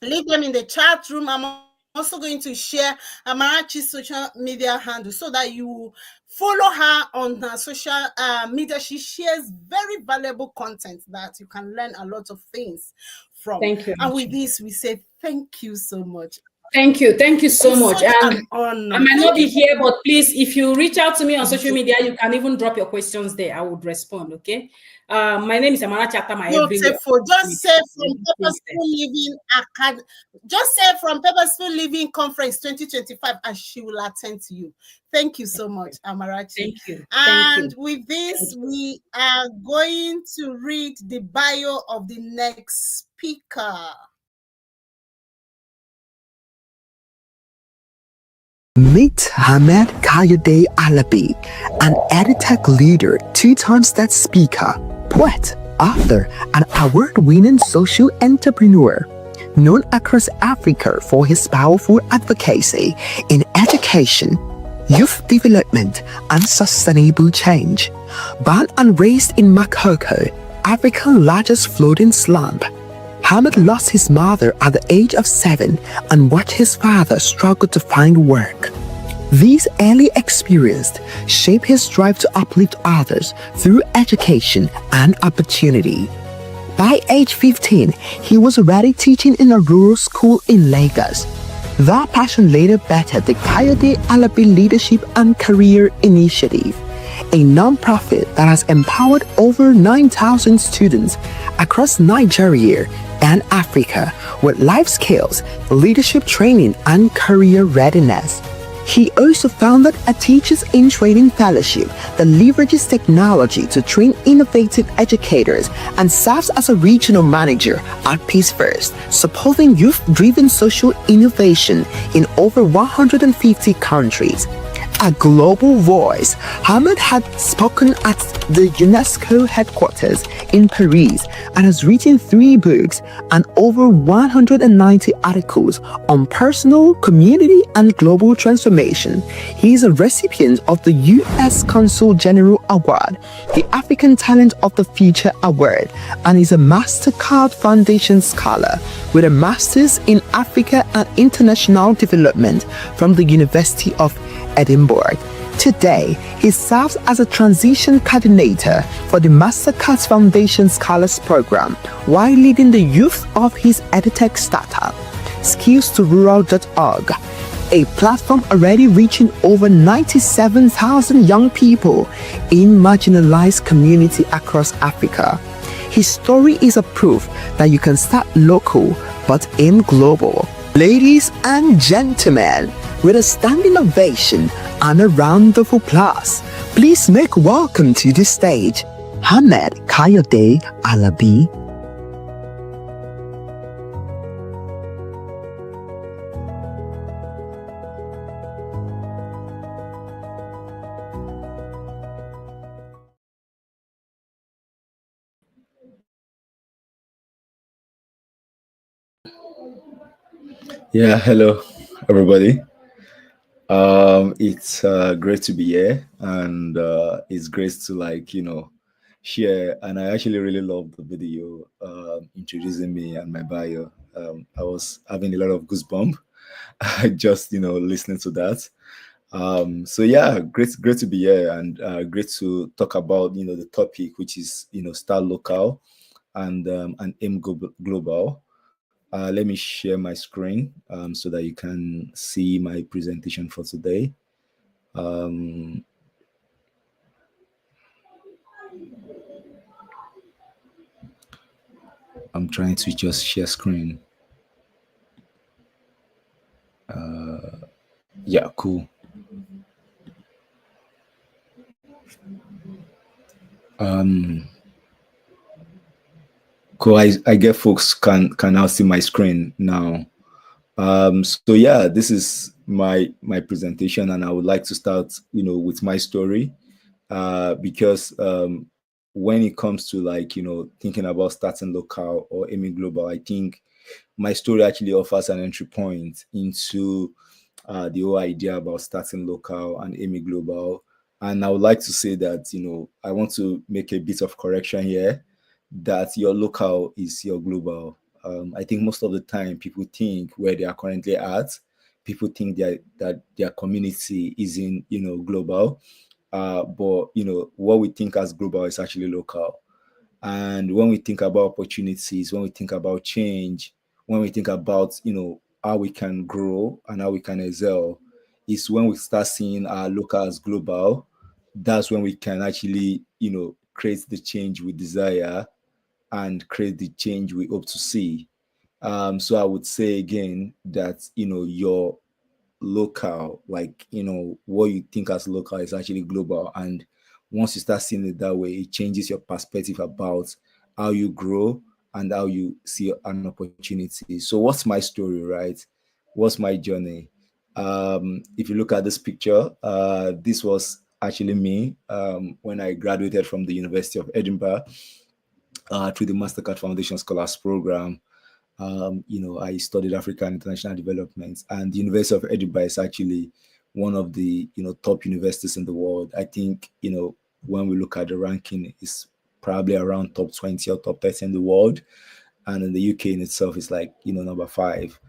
leave them in the chat room. I'm also going to share Amarachi's social media handle so that you follow her on her social media. She shares very valuable content that you can learn a lot of things from. Thank you. And with this, we say thank you so much. Thank you so much. I might not be here, but please, if you reach out to me on social media, you can even drop your questions there. I would respond, okay? My name is Amarachi Atama. Just say from Purposeful Living Conference 2025, and she will attend to you. Thank you so much, Amarachi. Thank you. And with this, we are going to read the bio of the next speaker. Meet Hamed Kayode Alabi, an EdTech leader, 2-time state speaker, poet, author, and award-winning social entrepreneur, known across Africa for his powerful advocacy in education, youth development, and sustainable change. Born and raised in Makoko, Africa's largest floating slum, Hamed lost his mother at the age of 7 and watched his father struggle to find work. These early experiences shaped his drive to uplift others through education and opportunity. By age 15, he was already teaching in a rural school in Lagos. That passion later bettered the Kayode Alabi Leadership and Career Initiative, a non-profit that has empowered over 9,000 students across Nigeria and Africa with life skills, leadership training, and career readiness. He also founded a Teachers in Training Fellowship that leverages technology to train innovative educators and serves as a regional manager at Peace First, supporting youth-driven social innovation in over 150 countries. A global voice, Ahmed had spoken at the UNESCO headquarters in Paris and has written 3 books and over 190 articles on personal, community, and global transformation. He is a recipient of the U.S. Consul General Award, the African Talent of the Future Award, and is a MasterCard Foundation Scholar with a Master's in Africa and International Development from the University of Edinburgh. Today, he serves as a transition coordinator for the MasterCard Foundation Scholars Program while leading the youth of his edtech startup, skills2rural.org, a platform already reaching over 97,000 young people in marginalized communities across Africa. His story is a proof that you can start local but aim global. Ladies and gentlemen, with a standing ovation and a round of applause, please make welcome to the stage Ahmed Kayode Alabi. Yeah, hello everybody. It's great to be here, and it's great to share. And I actually really love the video introducing me and my bio. I was having a lot of goosebumps just listening to that. So yeah, great to be here, and great to talk about the topic, which is start local and aim global. Let me share my screen so that you can see my presentation for today. I'm trying to just share screen. Yeah, cool. Cool. I get folks can now see my screen now. So yeah, this is my presentation, and I would like to start with my story, because when it comes to thinking about starting local or aiming global, I think my story actually offers an entry point into the whole idea about starting local and aiming global. And I would like to say that I want to make a bit of correction here, that your local is your global. I think most of the time people think where they are currently at, people think that their community is in global, but what we think as global is actually local. And when we think about opportunities, when we think about change, when we think about how we can grow and how we can excel, is when we start seeing our local as global. That's when we can actually create the change we desire and create the change we hope to see. So I would say again that your local, what you think as local is actually global. And once you start seeing it that way, it changes your perspective about how you grow and how you see an opportunity. So what's my story, right? What's my journey? If you look at this picture, this was actually me when I graduated from the University of Edinburgh through the MasterCard Foundation Scholars Program. I studied African International Development, and the University of Edinburgh is actually one of the top universities in the world. I think when we look at the ranking, it's probably around top 20 or top 30 in the world, and in the UK in itself is number 5.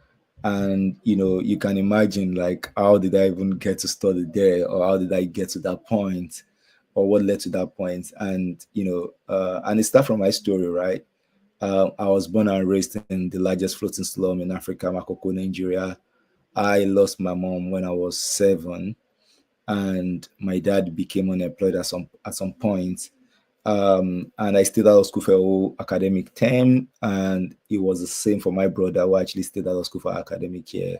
And you can imagine how did I even get to study there, or how did I get to that point, or what led to that point. And and it starts from my story, right? I was born and raised in the largest floating slum in Africa, Makoko, Nigeria. I lost my mom when I was 7, and my dad became unemployed at some point. And I stayed out of school for a whole academic term, and it was the same for my brother, who actually stayed out of school for academic year.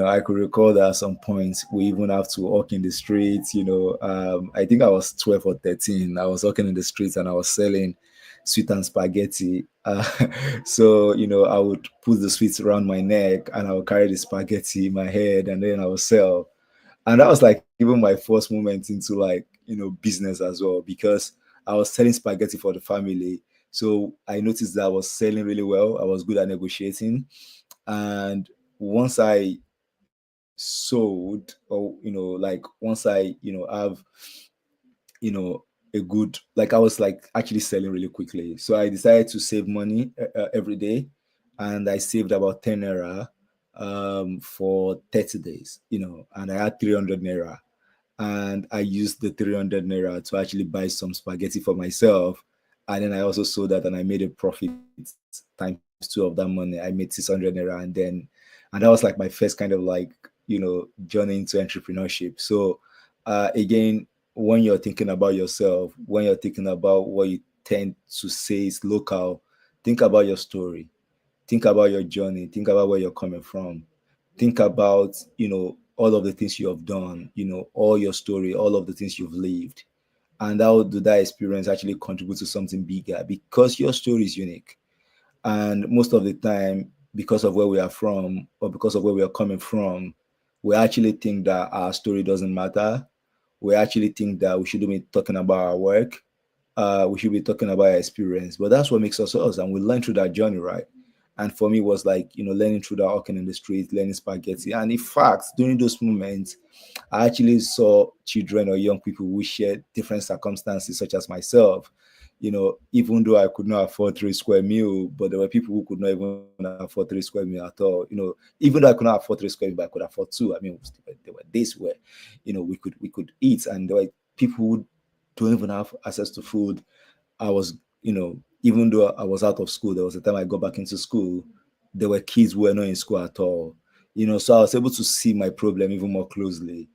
I could recall that at some points we even have to walk in the streets. I think I was 12 or 13. I was walking in the streets and I was selling sweet and spaghetti. So, I would put the sweets around my neck and I would carry the spaghetti in my head and then I would sell. And that was like even my first moment into like, business as well, because I was selling spaghetti for the family. So I noticed that I was selling really well. I was good at negotiating. And once I sold, or like once I have a good, like I was like actually selling really quickly, so I decided to save money every day, and I saved about 10 naira for 30 days, and I had 300 naira, and I used the 300 naira to actually buy some spaghetti for myself, and then I also sold that and I made a profit times two of that money. I made 600 naira, and that was like my first kind of like journey into entrepreneurship. So again, when you're thinking about yourself, when you're thinking about what you tend to say is local, think about your story, think about your journey, think about where you're coming from, think about all of the things you have done, all your story, all of the things you've lived, and how do that experience actually contribute to something bigger, because your story is unique. And most of the time, because of where we are from or because of where we are coming from, we actually think that our story doesn't matter. We actually think that we shouldn't be talking about our work. We should be talking about our experience. But that's what makes us us. And we learn through that journey, right? And for me, it was like, learning through that, walking in the street, learning spaghetti. And in fact, during those moments, I actually saw children or young people who shared different circumstances, such as myself. Even though I could not afford 3 square meal, but there were people who could not even afford 3 square meal at all. Even though I could not afford 3 square meal, but I could afford two. I mean, there were days where, we could eat, and there were people who don't even have access to food. I was, even though I was out of school, there was a time I got back into school. There were kids who were not in school at all. So I was able to see my problem even more closely.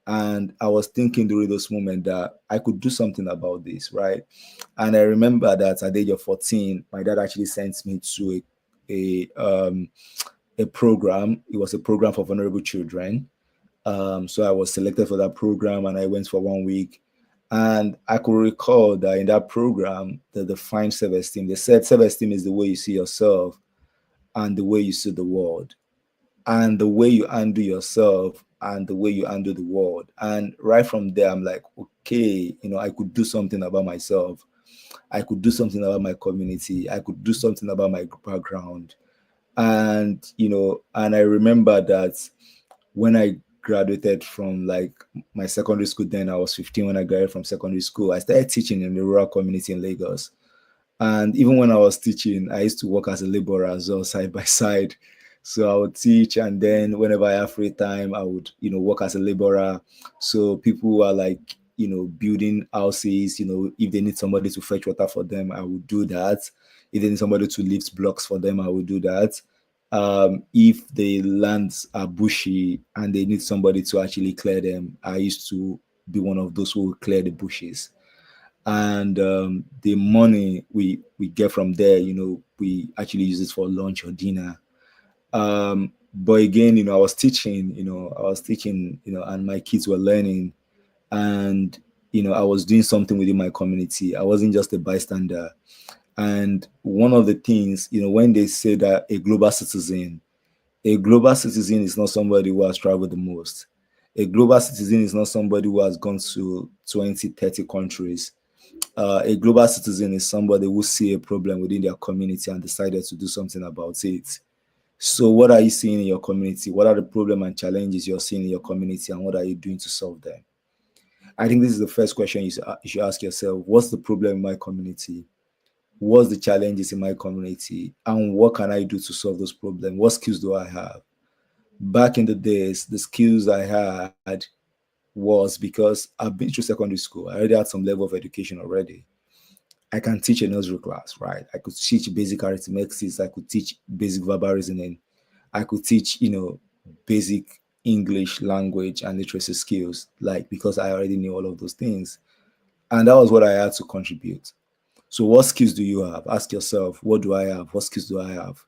And I was thinking during those moments that I could do something about this, right? And I remember that at the age of 14, my dad actually sent me to a program. It was a program for vulnerable children. So I was selected for that program and I went for 1 week. And I could recall that in that program, they defined self-esteem. They said self-esteem is the way you see yourself and the way you see the world, and the way you handle yourself and the way you handle the world. And right from there, I'm like, okay, I could do something about myself. I could do something about my community. I could do something about my background. And, and I remember that when I graduated from like my secondary school, then I was 15 when I graduated from secondary school, I started teaching in the rural community in Lagos. And even when I was teaching, I used to work as a laborer as well, side by side. So I would teach, and then whenever I have free time, I would, work as a laborer. So people who are like, building houses, if they need somebody to fetch water for them, I would do that. If they need somebody to lift blocks for them, I would do that. If the lands are bushy and they need somebody to actually clear them, I used to be one of those who would clear the bushes. And the money we get from there, we actually use it for lunch or dinner. But again, I was teaching, and my kids were learning, and I was doing something within my community. I wasn't just a bystander. And one of the things, when they say that a global citizen is not somebody who has traveled the most. A global citizen is not somebody who has gone to 20, 30 countries. A global citizen is somebody who see a problem within their community and decided to do something about it. So what are you seeing in your community? What are the problems and challenges you're seeing in your community, and what are you doing to solve them? I think this is the first question you should ask yourself. What's the problem in my community? What's the challenges in my community? And what can I do to solve those problems? What skills do I have? Back in the days, the skills I had was because I've been through secondary school. I already had some level of education already. I can teach a nursery class, right? I could teach basic arithmetic. I could teach basic verbal reasoning. I could teach, basic English language and literacy skills, like, because I already knew all of those things. And that was what I had to contribute. So what skills do you have? Ask yourself, what do I have? What skills do I have?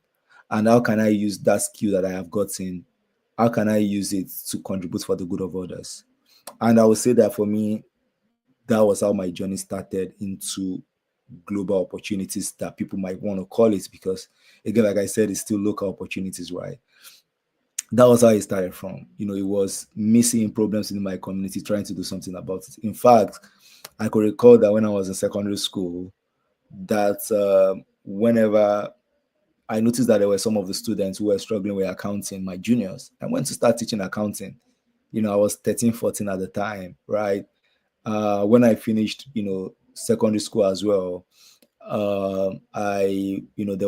And how can I use that skill that I have gotten how can I use it to contribute for the good of others? And I would say that for me, that was how my journey started into global opportunities that people might want to call it, because again, like I said, it's still local opportunities, right? That was how it started from. It was missing problems in my community, trying to do something about it. In fact, I could recall that when I was in secondary school, that whenever I noticed that there were some of the students who were struggling with accounting, my juniors, I went to start teaching accounting. I was 13, 14 at the time, right? When I finished, secondary school as well, there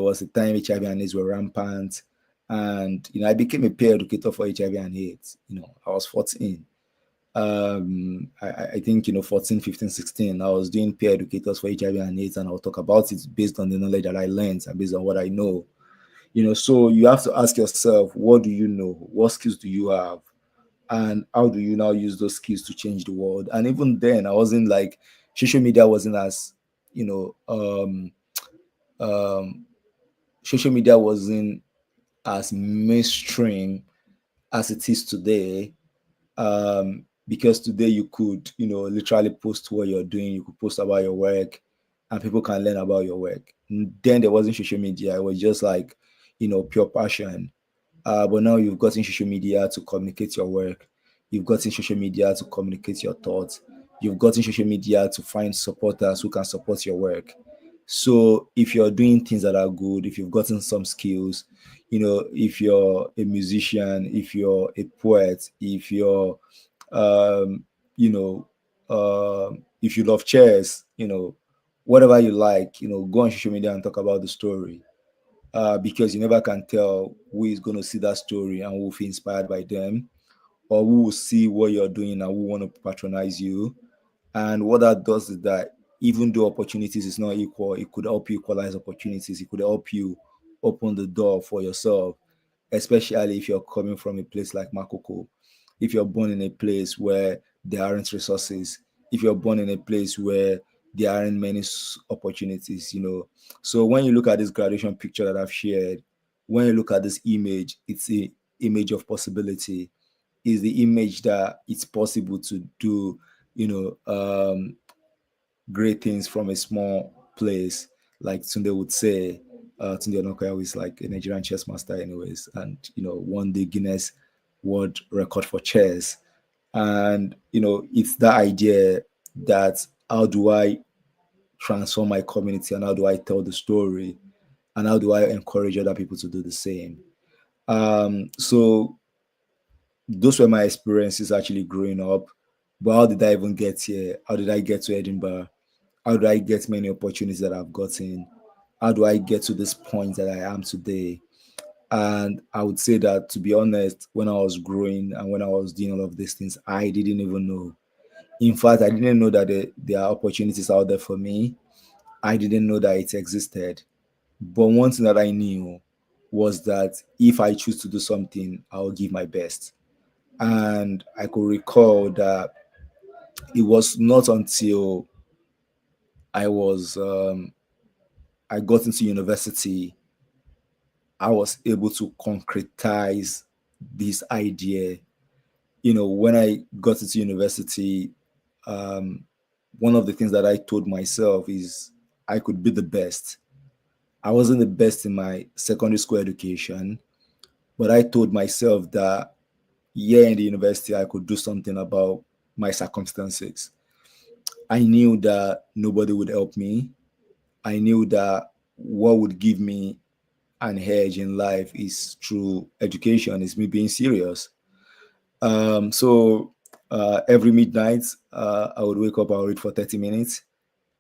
was a time HIV and AIDS were rampant, and I became a peer educator for HIV and AIDS. I was 14. I think 14, 15, 16. I was doing peer educators for HIV and AIDS, and I'll talk about it based on the knowledge that I learned and based on what I know. So you have to ask yourself, what do you know? What skills do you have? And how do you now use those skills to change the world? And even then, I wasn't like, social media wasn't as, social media wasn't as mainstream as it is today. Because today you could, literally post what you're doing, you could post about your work, and people can learn about your work. And then there wasn't social media, it was just like, pure passion. But now you've gotten social media to communicate your work. You've gotten social media to communicate your thoughts. You've gotten social media to find supporters who can support your work. So if you're doing things that are good, if you've gotten some skills, if you're a musician, if you're a poet, if you're, if you love chess, whatever you like, go on social media and talk about the story. Because you never can tell who is going to see that story and who will feel inspired by them, or who will see what you're doing and who want to patronize you. And what that does is that even though opportunities is not equal, it could help you equalize opportunities. It could help you open the door for yourself, especially if you're coming from a place like Makoko. If you're born in a place where there aren't resources, if you're born in a place where there aren't many opportunities, So when you look at this graduation picture that I've shared, when you look at this image, it's an image of possibility. Is the image that it's possible to do, great things from a small place, like Tunde would say. Tunde Onokoya is like a Nigerian chess master, anyways, and won the Guinness World Record for chess. And it's that idea that how do I transform my community, and how do I tell the story, and how do I encourage other people to do the same. So those were my experiences actually growing up. But how did I even get here? How did I get to Edinburgh? How do I get many opportunities that I've gotten? How do I get to this point that I am today? And I would say that, to be honest, when I was growing and when I was doing all of these things, I didn't even know. In fact, I didn't know that there are opportunities out there for me. I didn't know that it existed. But one thing that I knew was that if I choose to do something, I'll give my best. And I could recall that it was not until I got into university, I was able to concretize this idea. When I got into university, one of the things that I told myself is I could be the best. I wasn't the best in my secondary school education, but I told myself that here in the university, I could do something about my circumstances. I knew that nobody would help me. I knew that what would give me an edge in life is through education, is me being serious. So every midnight, I would wake up, I would read for 30 minutes,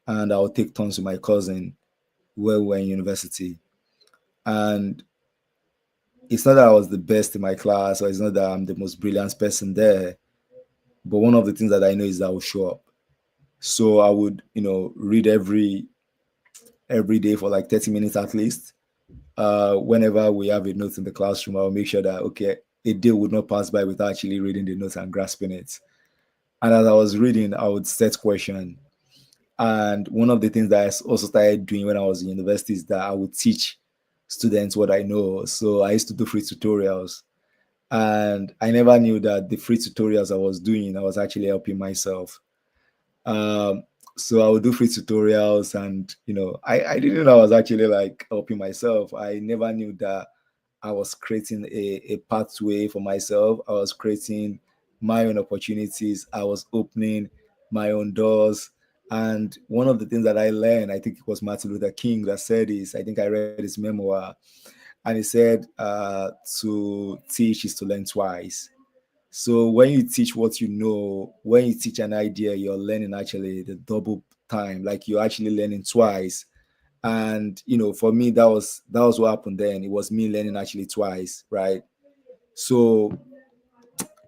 and I would take turns with my cousin where we were in university. And it's not that I was the best in my class, or it's not that I'm the most brilliant person there, but one of the things that I know is that I will show up. So I would, read every day for like 30 minutes at least. Whenever we have a note in the classroom, I'll make sure that, okay, a day would not pass by without actually reading the notes and grasping it. And as I was reading, I would set question. And one of the things that I also started doing when I was in university is that I would teach students what I know. So I used to do free tutorials. And I never knew that the free tutorials I was doing, I was actually helping myself. Um, so I would do free tutorials, and I didn't know I was actually like helping myself. I never knew that I was creating a pathway for myself. I was creating my own opportunities. I was opening my own doors. And one of the things that I learned, I think it was Martin Luther King that said this. I think I read his memoir, and he said, to teach is to learn twice. So when you teach what you know, when you teach an idea, you're learning actually the double time, like you're actually learning twice. And for me, that was what happened then. It was me learning actually twice, right? So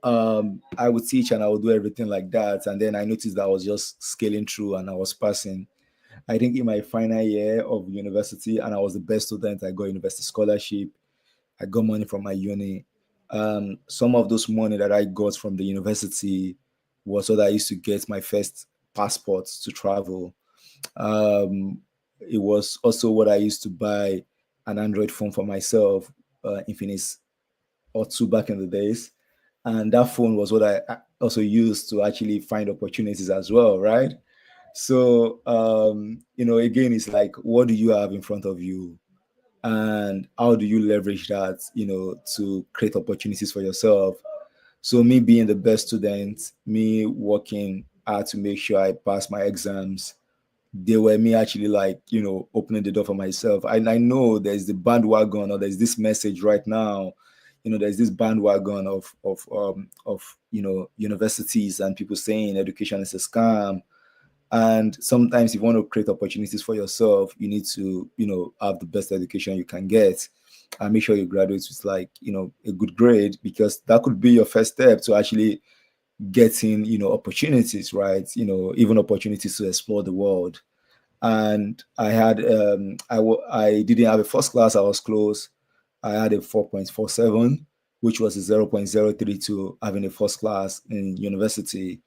I would teach and I would do everything like that. And then I noticed that I was just scaling through and I was passing. I think in my final year of university, and I was the best student. I got university scholarship. I got money from my uni. Some of those money that I got from the university was what I used to get my first passport to travel. Um, it was also what I used to buy an Android phone for myself, Infinix or two back in the days. And that phone was what I also used to actually find opportunities as well, right? So, again, it's like, what do you have in front of you? And how do you leverage that, to create opportunities for yourself? So, me being the best student, me working hard to make sure I pass my exams, they were me actually like opening the door for myself. I know there's the bandwagon, or there's this message right now, there's this bandwagon of universities and people saying education is a scam. And sometimes if you want to create opportunities for yourself, you need to have the best education you can get, and make sure you graduate with like a good grade, because that could be your first step to actually getting opportunities, right? Even opportunities to explore the world. And I had I didn't have a first class. I was close. I had a 4.47, which was a 0.03 to having a first class in university,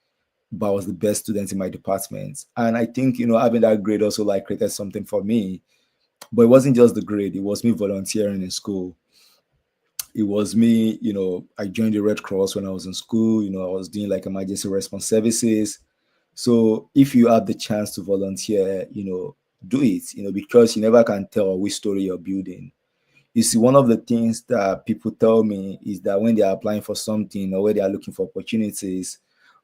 but I was the best student in my department. And I think having that grade also like created something for me. But it wasn't just the grade, it was me volunteering in school. It was me, I joined the Red Cross when I was in school. I was doing like emergency response services. So if you have the chance to volunteer, do it, because you never can tell which story you're building. You see, one of the things that people tell me is that when they are applying for something, or where they are looking for opportunities,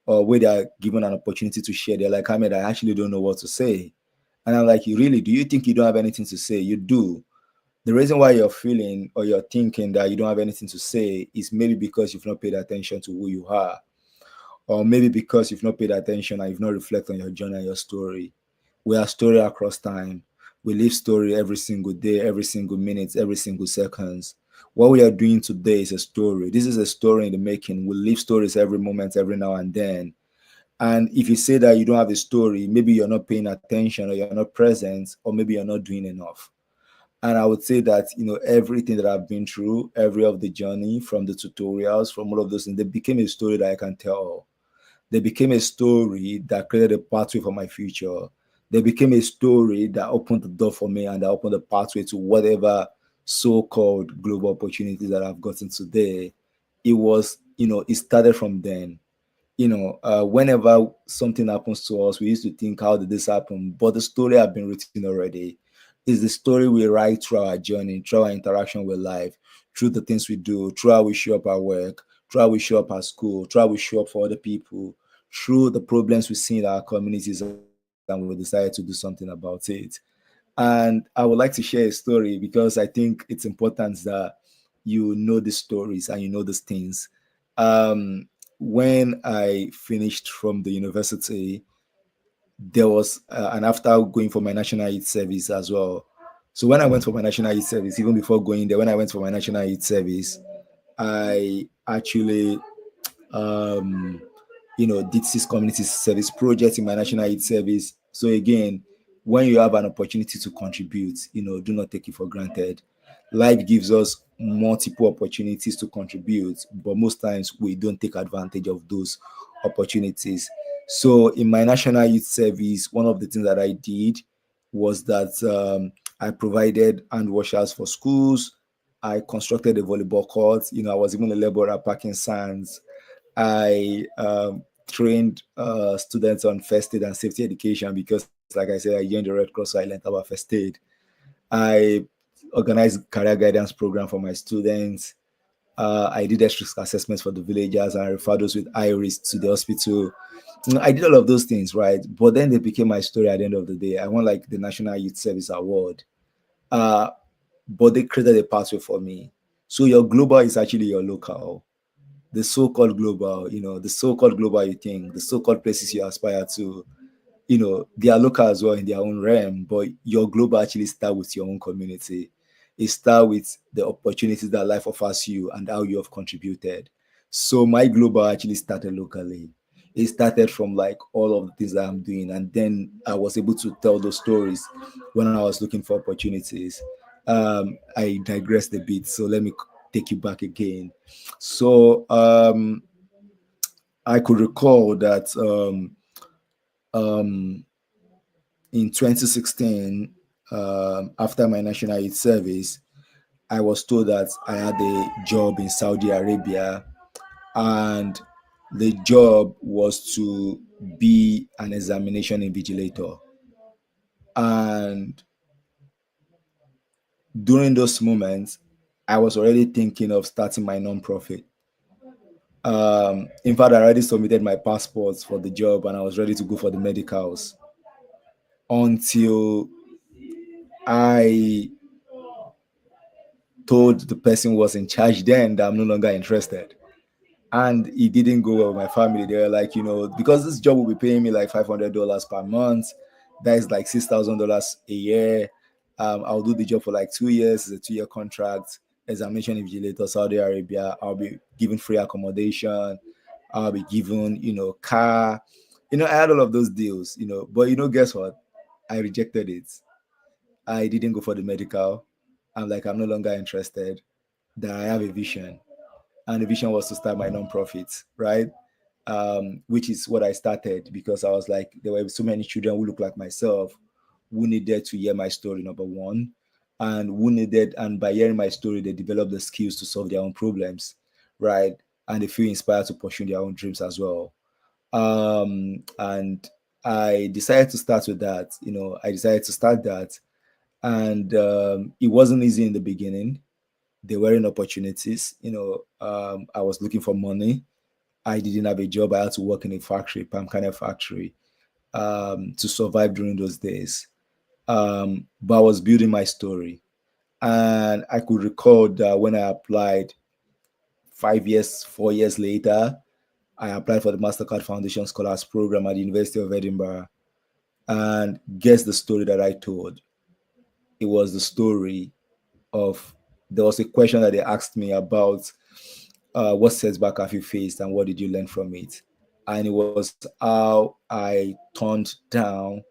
or where they are given an opportunity to share, they're like, Ahmed, I actually don't know what to say. And I'm like, you really, do you think you don't have anything to say? You do. The reason why you're feeling or you're thinking that you don't have anything to say is maybe because you've not paid attention to who you are, or maybe because you've not paid attention and you've not reflected on your journey and your story. We are story across time. We live story every single day, every single minute, every single seconds. What we are doing today is a story. This is a story in the making. We live stories every moment, every now and then. And if you say that you don't have a story, maybe you're not paying attention, or you're not present, or maybe you're not doing enough. And I would say that, everything that I've been through, every of the journey, from the tutorials, from all of those things, they became a story that I can tell. They became a story that created a pathway for my future. They became a story that opened the door for me, and that opened the pathway to whatever so-called global opportunities that I've gotten today. It was, it started from then. Whenever something happens to us, we used to think, how did this happen? But the story had been written already. Is the story we write through our journey, through our interaction with life, through the things we do, through how we show up at work, through how we show up at school, through how we show up for other people, through the problems we see in our communities, and we decided to do something about it. And I would like to share a story, because I think it's important that you know the stories and you know these things. When I finished from the university, there was, and after going for my national youth service as well. So when I went for my national youth service, even before going there, when I went for my national youth service, I actually, did this community service project in my national youth service. So again, when you have an opportunity to contribute, do not take it for granted. Life gives us multiple opportunities to contribute, but most times we don't take advantage of those opportunities. So in my national youth service, one of the things that I did was that I provided hand washers for schools. I constructed a volleyball court. You know, I was even a laborer packing sands. I trained students on first aid and safety education because, like I said, I joined the Red Cross, so I learned about first aid. I organized career guidance program for my students. I did risk assessments for the villagers and I referred those with high risk to the hospital. I did all of those things, right? But then they became my story at the end of the day. I won like the National Youth Service Award. But they created a pathway for me. So your global is actually your local. The so-called global, you know, the so-called global you think, the so-called places you aspire to, you know, they are local as well in their own realm, but your global actually start with your own community. It start with the opportunities that life offers you and how you have contributed. So my global actually started locally. It started from like all of the things that I'm doing, and then I was able to tell those stories when I was looking for opportunities. I digressed a bit, so let me take you back again. So I could recall that in 2016, after my national youth service, I was told that I had a job in Saudi Arabia, and the job was to be an examination invigilator. And during those moments, I was already thinking of starting my nonprofit. In fact, I already submitted my passports for the job and I was ready to go for the medicals until I told the person who was in charge then that I'm no longer interested. And it didn't go well with my family. They were like, you know, because this job will be paying me like $500 per month. That is like $6,000 a year. I'll do the job for like 2 years. It's a 2-year contract. Examination invigilator, Saudi Arabia. I'll be given free accommodation. I'll be given, you know, car. You know, I had all of those deals, you know, but you know, guess what? I rejected it. I didn't go for the medical. I'm like, I'm no longer interested. That I have a vision. And the vision was to start my nonprofit, right? Which is what I started because I was like, there were so many children who look like myself who needed to hear my story, number one, and who needed, and by hearing my story, they develop the skills to solve their own problems, right? And they feel inspired to pursue their own dreams as well. And I decided to start with that. You know, I decided to start that, and it wasn't easy in the beginning. There weren't opportunities. You know, I was looking for money. I didn't have a job. I had to work in a factory, palm kernel factory, to survive during those days. But I was building my story. And I could recall that when I applied 5 years, 4 years later, I applied for the MasterCard Foundation Scholars Program at the University of Edinburgh. And guess the story that I told? It was the story of, there was a question that they asked me about what setback have you faced and what did you learn from it? And it was how I turned down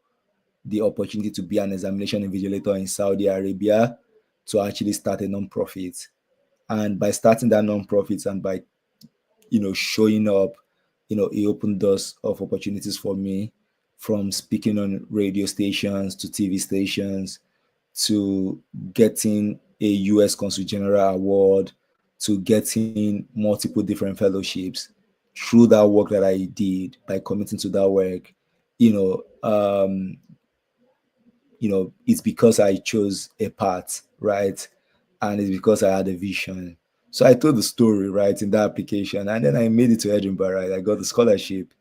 the opportunity to be an examination invigilator in Saudi Arabia to actually start a nonprofit. And by starting that nonprofit and by, you know, showing up, you know, it opened doors of opportunities for me, from speaking on radio stations to TV stations to getting a US Consul General Award to getting multiple different fellowships through that work that I did by committing to that work. It's because I chose a path, right? And it's because I had a vision. So I told the story, right, in that application, and then I made it to Edinburgh, right? I got the scholarship,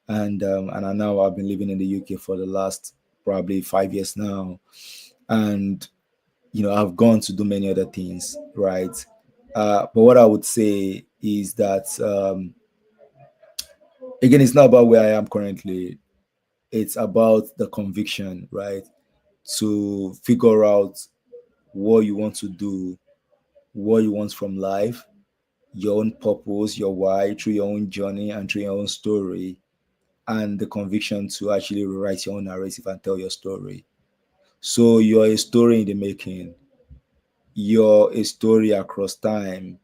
and I now I've been living in the UK for the last probably 5 years now, and I've gone to do many other things, right? But what I would say is that again, it's not about where I am currently; it's about the conviction, right? To figure out what you want to do, what you want from life, your own purpose, your why, through your own journey and through your own story, and the conviction to actually rewrite your own narrative and tell your story. So you're a story in the making. You're a story across time,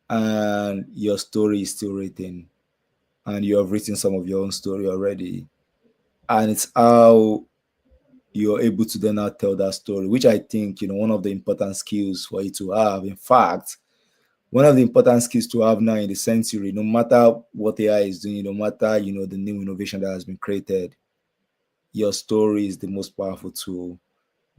and your story is still written, and you have written some of your own story already. And it's how you're able to then now tell that story, which I think, one of the important skills for you to have. In fact, one of the important skills to have now in the century, no matter what AI is doing, no matter, the new innovation that has been created, your story is the most powerful tool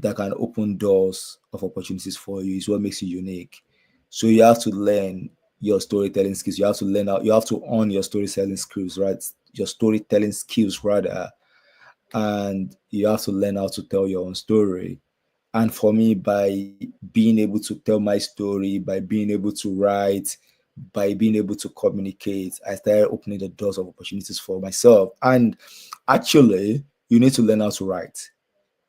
that can open doors of opportunities for you. Is what makes you unique. So you have to learn your storytelling skills. You have to learn how, you have to own your storytelling skills, right? Your storytelling skills rather, and you have to learn how to tell your own story. And for me, by being able to tell my story, by being able to write, by being able to communicate, I started opening the doors of opportunities for myself. And actually, you need to learn how to write.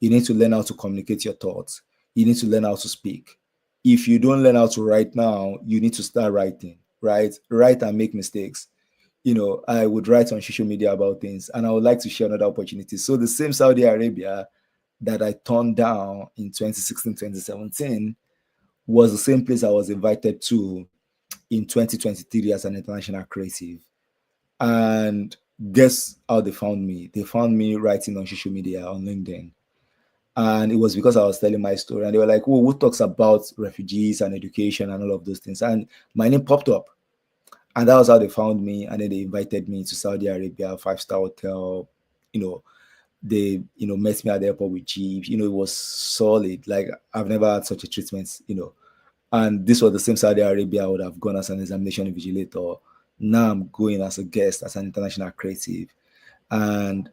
You need to learn how to communicate your thoughts. You need to learn how to speak. If you don't learn how to write now, you need to start writing, right? Write and make mistakes. I would write on social media about things, and I would like to share another opportunity. So the same Saudi Arabia that I turned down in 2016, 2017 was the same place I was invited to in 2023 as an international creative. And guess how they found me? They found me writing on social media, on LinkedIn. And it was because I was telling my story. And they were like, "Oh, who talks about refugees and education and all of those things?" And my name popped up. And that was how they found me. And then they invited me to Saudi Arabia, 5-star hotel. They met me at the airport with jeep. It was solid. Like, I've never had such a treatment. And this was the same Saudi Arabia I would have gone as an examination invigilator. Now I'm going as a guest, as an international creative, and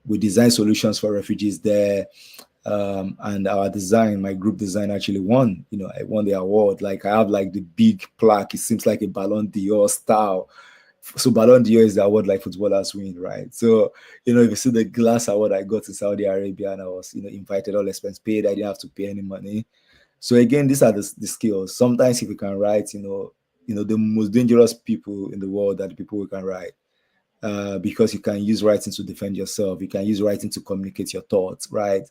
we design solutions for refugees there. And our design, my group design, actually won. I won the award. Like, I have like the big plaque. It seems like a Ballon d'Or style. So Ballon d'Or is the award like footballers win, right? So, if you see the glass award I got in Saudi Arabia, and I was, invited, all expense paid, I didn't have to pay any money. So again, these are the skills. Sometimes if you can write, the most dangerous people in the world are the people who can write. Because you can use writing to defend yourself. You can use writing to communicate your thoughts, right?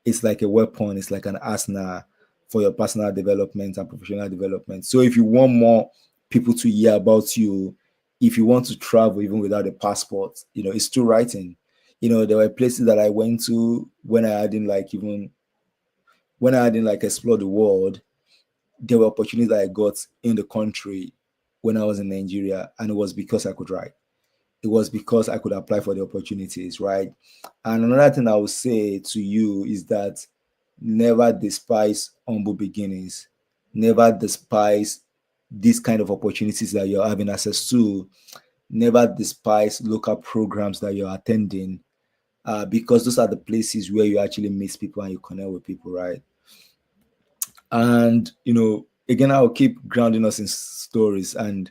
It's like a weapon. It's like an arsenal for your personal development and professional development. So if you want more people to hear about you, if you want to travel even without a passport, it's through writing. There were places that I went to when I hadn't explored the world. There were opportunities that I got in the country when I was in Nigeria, and it was because I could write. It was because I could apply for the opportunities, right? And another thing I would say to you is that never despise humble beginnings. Never despise these kind of opportunities that you're having access to. Never despise local programs that you're attending, because those are the places where you actually meet people and you connect with people, right? And, again, I'll keep grounding us in stories. And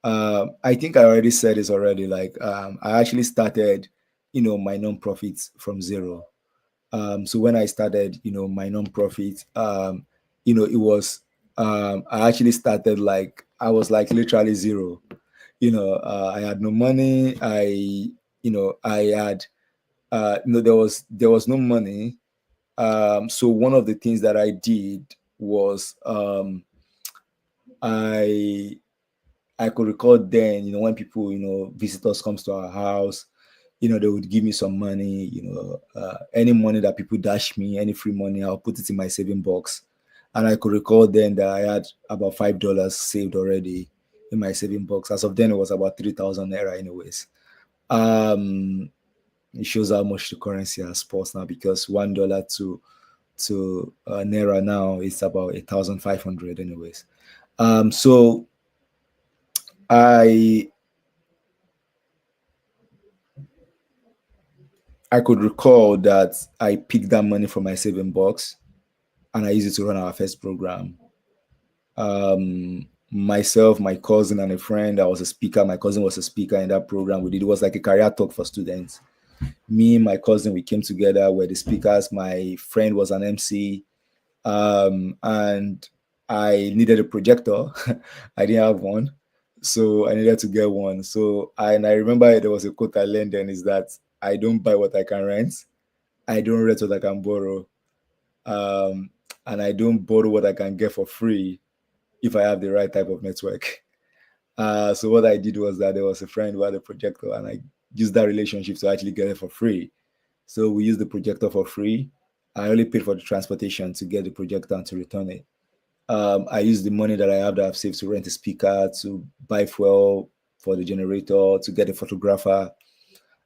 I think I already said this already. Like, I actually started, my nonprofit from zero. So when I started, my nonprofit, it was, I actually started like, I was like literally zero. I had no money. I had, there was no money. So one of the things that I did was, I could record then, when people, visitors comes to our house, they would give me some money, any money that people dash me, any free money, I'll put it in my saving box. And I could record then that I had about $5 saved already in my saving box. As of then, it was about 3,000 naira anyways. It shows how much the currency has paused now, because $1 to naira now is about 1,500 anyways. So I could recall that I picked that money from my saving box and I used it to run our first program. Myself, my cousin, and a friend, I was a speaker. My cousin was a speaker in that program we did. It was like a career talk for students. Me and my cousin, we came together, were the speakers. My friend was an MC. And I needed a projector. I didn't have one. So I needed to get one. So I remember there was a quote I learned then, is that I don't buy what I can rent. I don't rent what I can borrow. And I don't borrow what I can get for free if I have the right type of network. So what I did was that there was a friend who had a projector, and I used that relationship to actually get it for free. So we used the projector for free. I only paid for the transportation to get the projector and to return it. I used the money that I have that I've saved to rent a speaker, to buy fuel for the generator, to get a photographer.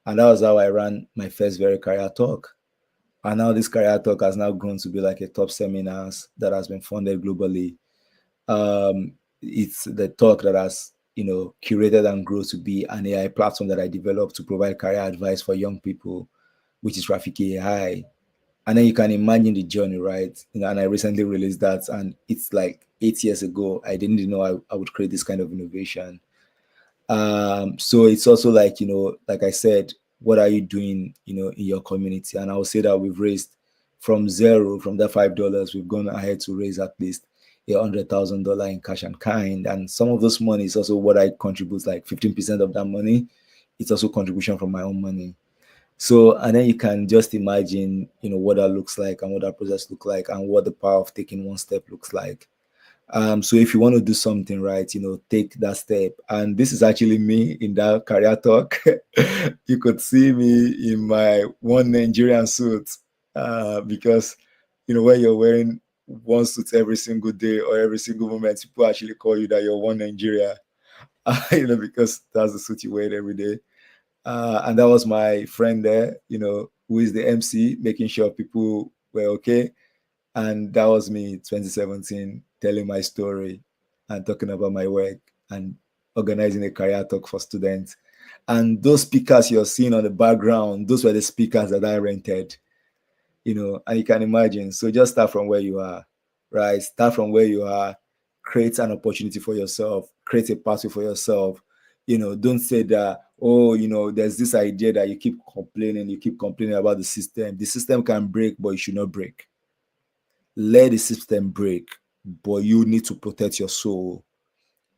And that was how I ran my first very career talk. And now this career talk has now grown to be like a top seminars that has been funded globally. It's the talk that has, curated and grown to be an AI platform that I developed to provide career advice for young people, which is Rafiki AI. And then you can imagine the journey, right? And I recently released that, and it's like 8 years ago. I didn't even know I would create this kind of innovation. So it's also like, like I said, what are you doing, in your community? And I will say that we've raised from zero, from that $5, we've gone ahead to raise at least $100,000 in cash and kind. And some of those money is also what I contribute, like 15% of that money. It's also contribution from my own money. So, and then you can just imagine, what that looks like and what that process looks like and what the power of taking one step looks like. So if you want to do something right, take that step. And this is actually me in that career talk. You could see me in my one Nigerian suit, because, when you're wearing one suit every single day or every single moment, people actually call you that you're one Nigeria, because that's the suit you wear every day. And that was my friend there, who is the MC, making sure people were okay. And that was me, 2017, telling my story and talking about my work and organizing a career talk for students. And those speakers you're seeing on the background, those were the speakers that I rented, and you can imagine. So just start from where you are, right? Start from where you are, create an opportunity for yourself, create a pathway for yourself. Don't say that, there's this idea that you keep complaining about the system. The system can break, but it should not break. Let the system break, but you need to protect your soul.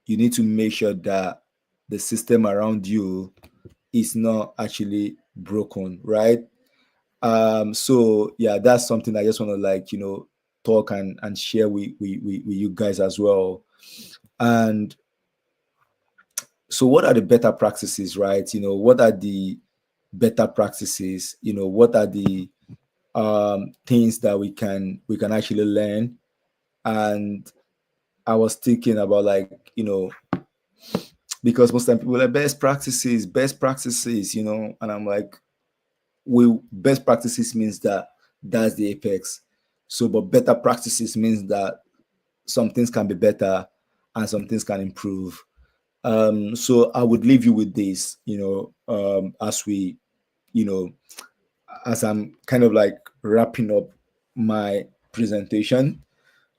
You need to make sure that the system around you is not actually broken, right? So yeah, that's something I just want to talk and share with you guys as well. And so what are the better practices, right? What are the better practices? What are the things that we can actually learn? And I was thinking about because most time people are like best practices, and I'm like, best practices means that's the apex. So, but better practices means that some things can be better and some things can improve. So I would leave you with this, as we, as I'm kind of like wrapping up my presentation,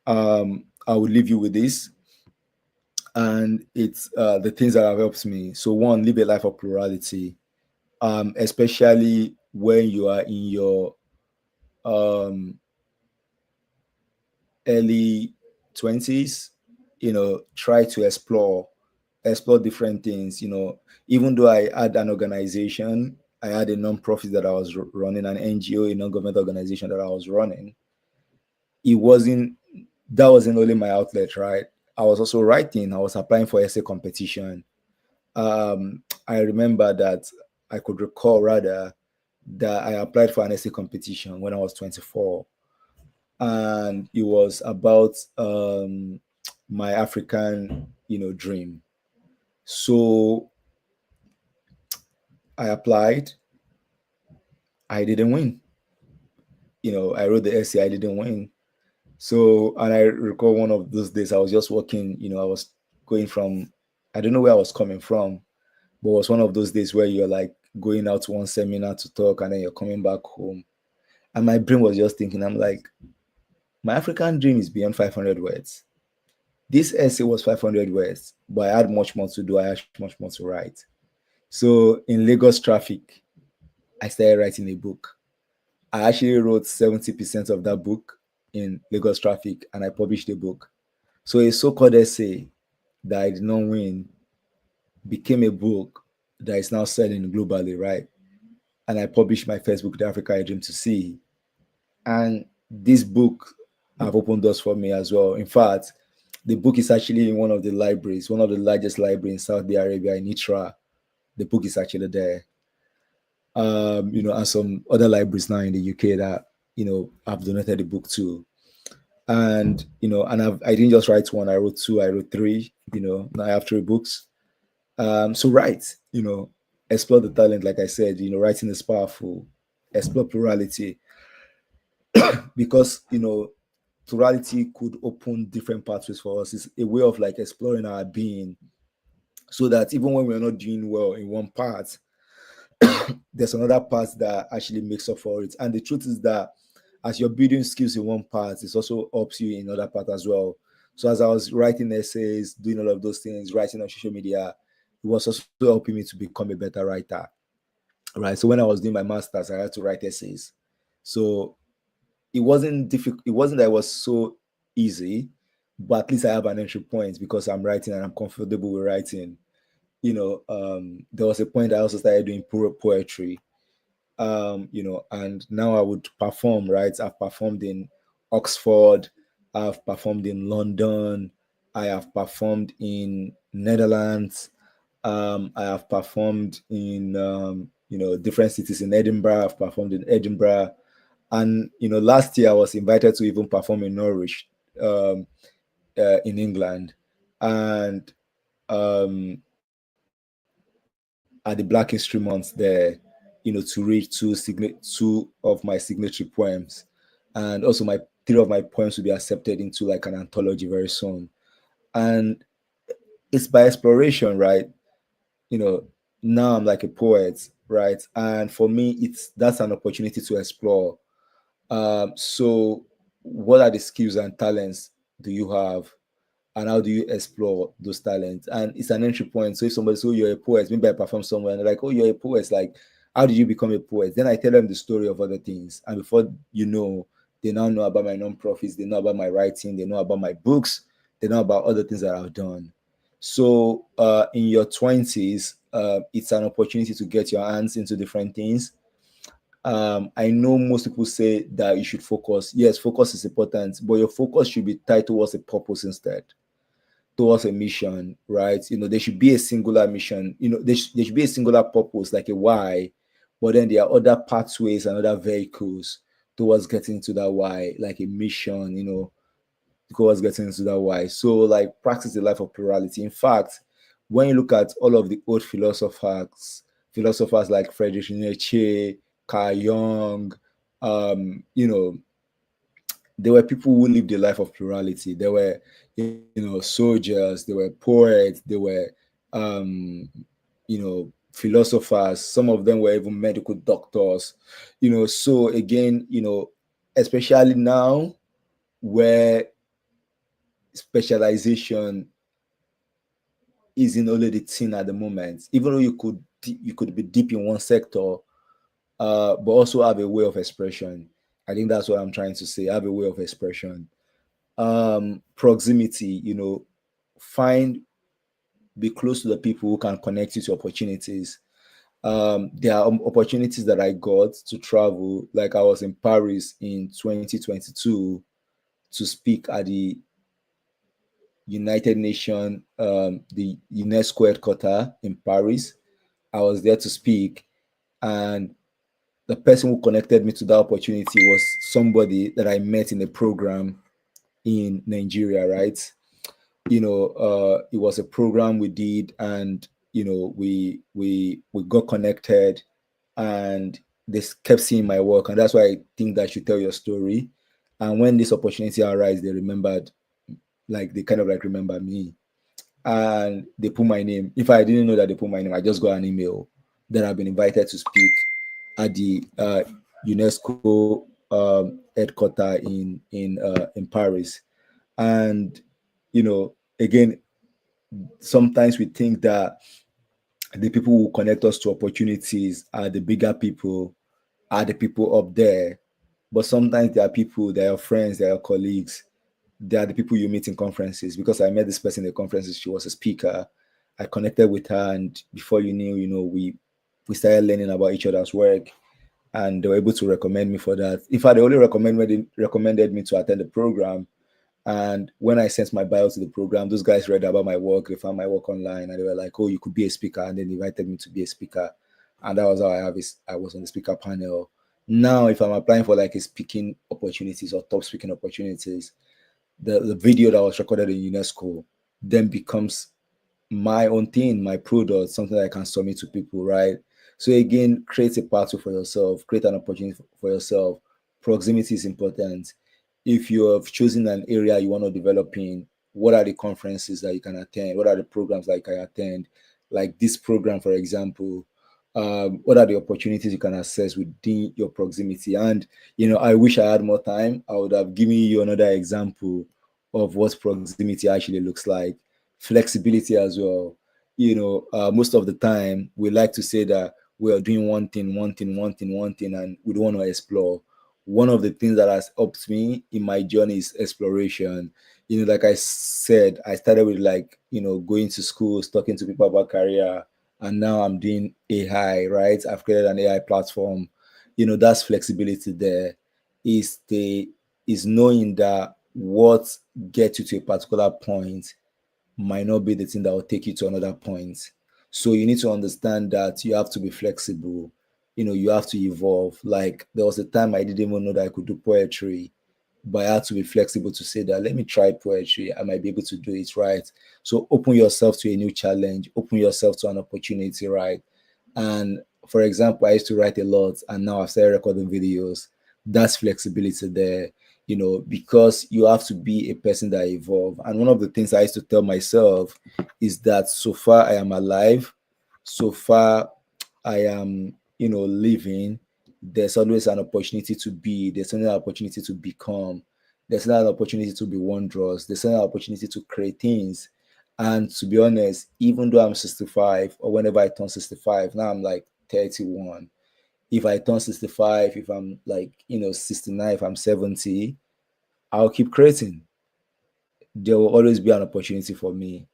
I will leave you with this. And it's the things that have helped me. So one, live a life of plurality, especially when you are in your early 20s, try to explore different things. Even though I had an organization, I had a non-profit that I was running, an NGO, a non-government organization that I was running. That wasn't only my outlet, right? I was also writing. I was applying for essay competition. I remember that I could recall rather that I applied for an essay competition when I was 24. And it was about my African, dream. So I applied. I didn't win. I wrote the essay. I didn't win. So, and I recall one of those days I was just walking, I was going from, I don't know where I was coming from, but it was one of those days where you're like going out to one seminar to talk and then you're coming back home. And my brain was just thinking, I'm like, my African dream is beyond 500 words. This essay was 500 words, but I had much more to do. I had much more to write. So in Lagos traffic, I started writing a book. I actually wrote 70% of that book in Lagos traffic and I published the book. So a so-called essay that I did not win became a book that is now selling globally, right? And I published my first book, The Africa I Dream to See. And this book have opened doors for me as well. In fact, the book is actually in one of the libraries, one of the largest libraries in Saudi Arabia, in Itra. The book is actually there. And some other libraries now in the UK that I've donated the book to. And and I didn't just write one, I wrote two, I wrote three. Now I have three books. So write, explore the talent, like I said, writing is powerful. Explore plurality, because plurality could open different pathways for us. It's a way of like exploring our being, so that even when we're not doing well in one part, there's another part that actually makes up for it. And the truth is that as you're building skills in one part, it also helps you in other part as well. So as I was writing essays, doing all of those things, writing on social media, it was also helping me to become a better writer. Right. So when I was doing my master's, I had to write essays. So it wasn't difficult. It wasn't that it was so easy, but at least I have an entry point because I'm writing and I'm comfortable with writing. There was a point I also started doing poetry. And now I would perform, right? I've performed in Oxford, I've performed in London, I have performed in Netherlands, I have performed in different cities in Edinburgh, I've performed in Edinburgh. And last year I was invited to even perform in Norwich, in England. And at the Black History Month there, to read two of my signature poems. And also three of my poems will be accepted into like an anthology very soon. And it's by exploration, right? Now I'm like a poet, right? And for me, that's an opportunity to explore. So what are the skills and talents do you have? And how do you explore those talents? And it's an entry point. So if somebody says, oh, you're a poet, maybe I perform somewhere, and they're like, oh, you're a poet. Like, how did you become a poet? Then I tell them the story of other things. And before they now know about my non-profits, they know about my writing, they know about my books, they know about other things that I've done. So in your 20s, it's an opportunity to get your hands into different things. I know most people say that you should focus. Yes, focus is important, but your focus should be tied towards a purpose instead, towards a mission, right? There should be a singular mission. There should be a singular purpose, like a why, but then there are other pathways and other vehicles towards getting to that why, like a mission, towards getting into that why. So like practice the life of plurality. In fact, when you look at all of the old philosophers like Friedrich Nietzsche, Carl Jung, there were people who lived the life of plurality. There were, soldiers, there were poets, there were, philosophers. Some of them were even medical doctors, So again, especially now where specialization isn't only the thing at the moment, even though you could be deep in one sector, but also have a way of expression. I think that's what I'm trying to say. Have a way of expression. Proximity, be close to the people who can connect you to opportunities. There are opportunities that I got to travel. Like I was in Paris in 2022 to speak at the United Nations, the UNESCO headquarters in Paris. I was there to speak, and the person who connected me to that opportunity was somebody that I met in a program in Nigeria, right? It was a program we did, and we got connected, and they kept seeing my work, and that's why I think that I should tell your story. And when this opportunity arose, they remembered, like they kind of like remember me, and they put my name. If I didn't know that they put my name, I just got an email that I've been invited to speak at the UNESCO headquarters in Paris. And again, sometimes we think that the people who connect us to opportunities are the bigger people, are the people up there. But sometimes there are people, they are friends, they are colleagues, they are the people you meet in conferences. Because I met this person in the conferences, she was a speaker. I connected with her, and before you knew, we started learning about each other's work, and they were able to recommend me for that. In fact, they only recommended me to attend the program. And when I sent my bio to the program, those guys read about my work, they found my work online, and they were like, oh, you could be a speaker, and then invited me to be a speaker. And that was how I was on the speaker panel, Now, if I'm applying for like a speaking opportunities or top speaking opportunities, the video that was recorded in UNESCO then becomes my own thing, my product, something that I can submit to people, right? So again, create a pathway for yourself, create an opportunity for yourself. Proximity is important. If you have chosen an area you want to develop in, what are the conferences that you can attend? What are the programs that you can attend? Like this program, for example, what are the opportunities you can access within your proximity? And I wish I had more time. I would have given you another example of what proximity actually looks like. Flexibility as well. Most of the time we like to say that we are doing one thing, and we don't want to explore. One of the things that has helped me in my journey is exploration. Like I said, I started with going to schools, talking to people about career, and now I'm doing AI, right? I've created an AI platform. That's flexibility there. Is knowing that what gets you to a particular point might not be the thing that will take you to another point. So you need to understand that you have to be flexible. You have to evolve. Like there was a time I didn't even know that I could do poetry, but I had to be flexible to say that let me try poetry. I might be able to do it, right? So open yourself to a new challenge, open yourself to an opportunity, right? And for example, I used to write a lot and now I've started recording videos. That's flexibility there, because you have to be a person that evolve. And one of the things I used to tell myself is that so far I am alive, so far I am, living, there's always an opportunity to be, there's another opportunity to become, there's another opportunity to be wondrous, there's another opportunity to create things. And to be honest, even though I'm 65 or whenever I turn 65, now I'm like 31. If I turn 65, if I'm 69, if I'm 70, I'll keep creating. There will always be an opportunity for me,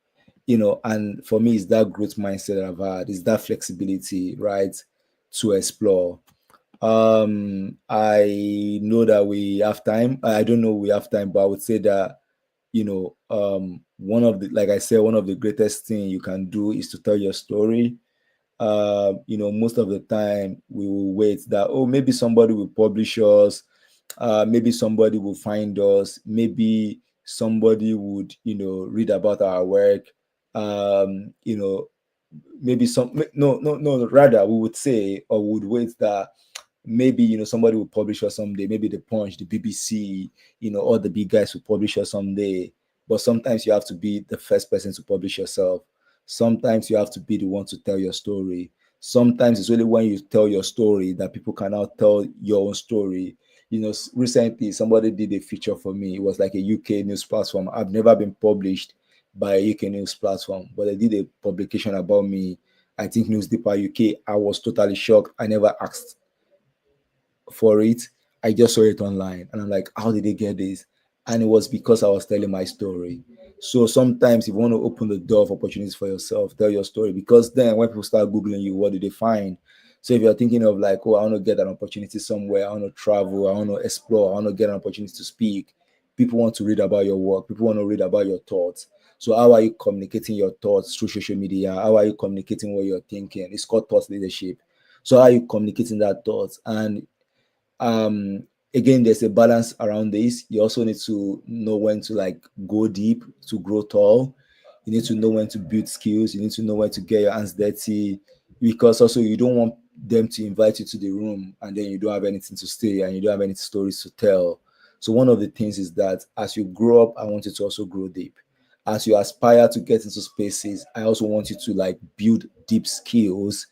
and for me, it's that growth mindset that I've had, it's that flexibility, right, to explore. I know that we have time. I don't know we have time, but I would say that one of the, like I said, one of the greatest thing you can do is to tell your story. Most of the time we will wait that, oh, maybe somebody will publish us, maybe somebody will find us, maybe somebody would, read about our work. um, you know, Maybe no, rather we would say or would wait that maybe somebody will publish us someday, maybe the Punch, the BBC, all the big guys will publish us someday. But sometimes you have to be the first person to publish yourself. Sometimes you have to be the one to tell your story. Sometimes it's only when you tell your story that people can now tell your own story. Recently somebody did a feature for me. It was like a UK news platform. I've never been published by a UK news platform, but they did a publication about me. I think News Deeper UK. I was totally shocked. I never asked for it. I just saw it online and I'm like, how did they get this? And it was because I was telling my story. So sometimes if you want to open the door of opportunities for yourself, tell your story, because then when people start Googling you, what do they find? So if you're thinking of like, oh, I want to get an opportunity somewhere, I want to travel, I want to explore, I want to get an opportunity to speak, people want to read about your work, people want to read about your thoughts. So how are you communicating your thoughts through social media? How are you communicating what you're thinking? It's called thought leadership. So how are you communicating that thoughts? And again, there's a balance around this. You also need to know when to like go deep to grow tall. You need to know when to build skills. You need to know when to get your hands dirty, because also you don't want them to invite you to the room and then you don't have anything to say and you don't have any stories to tell. So one of the things is that as you grow up, I want you to also grow deep. As you aspire to get into spaces, I also want you to like build deep skills,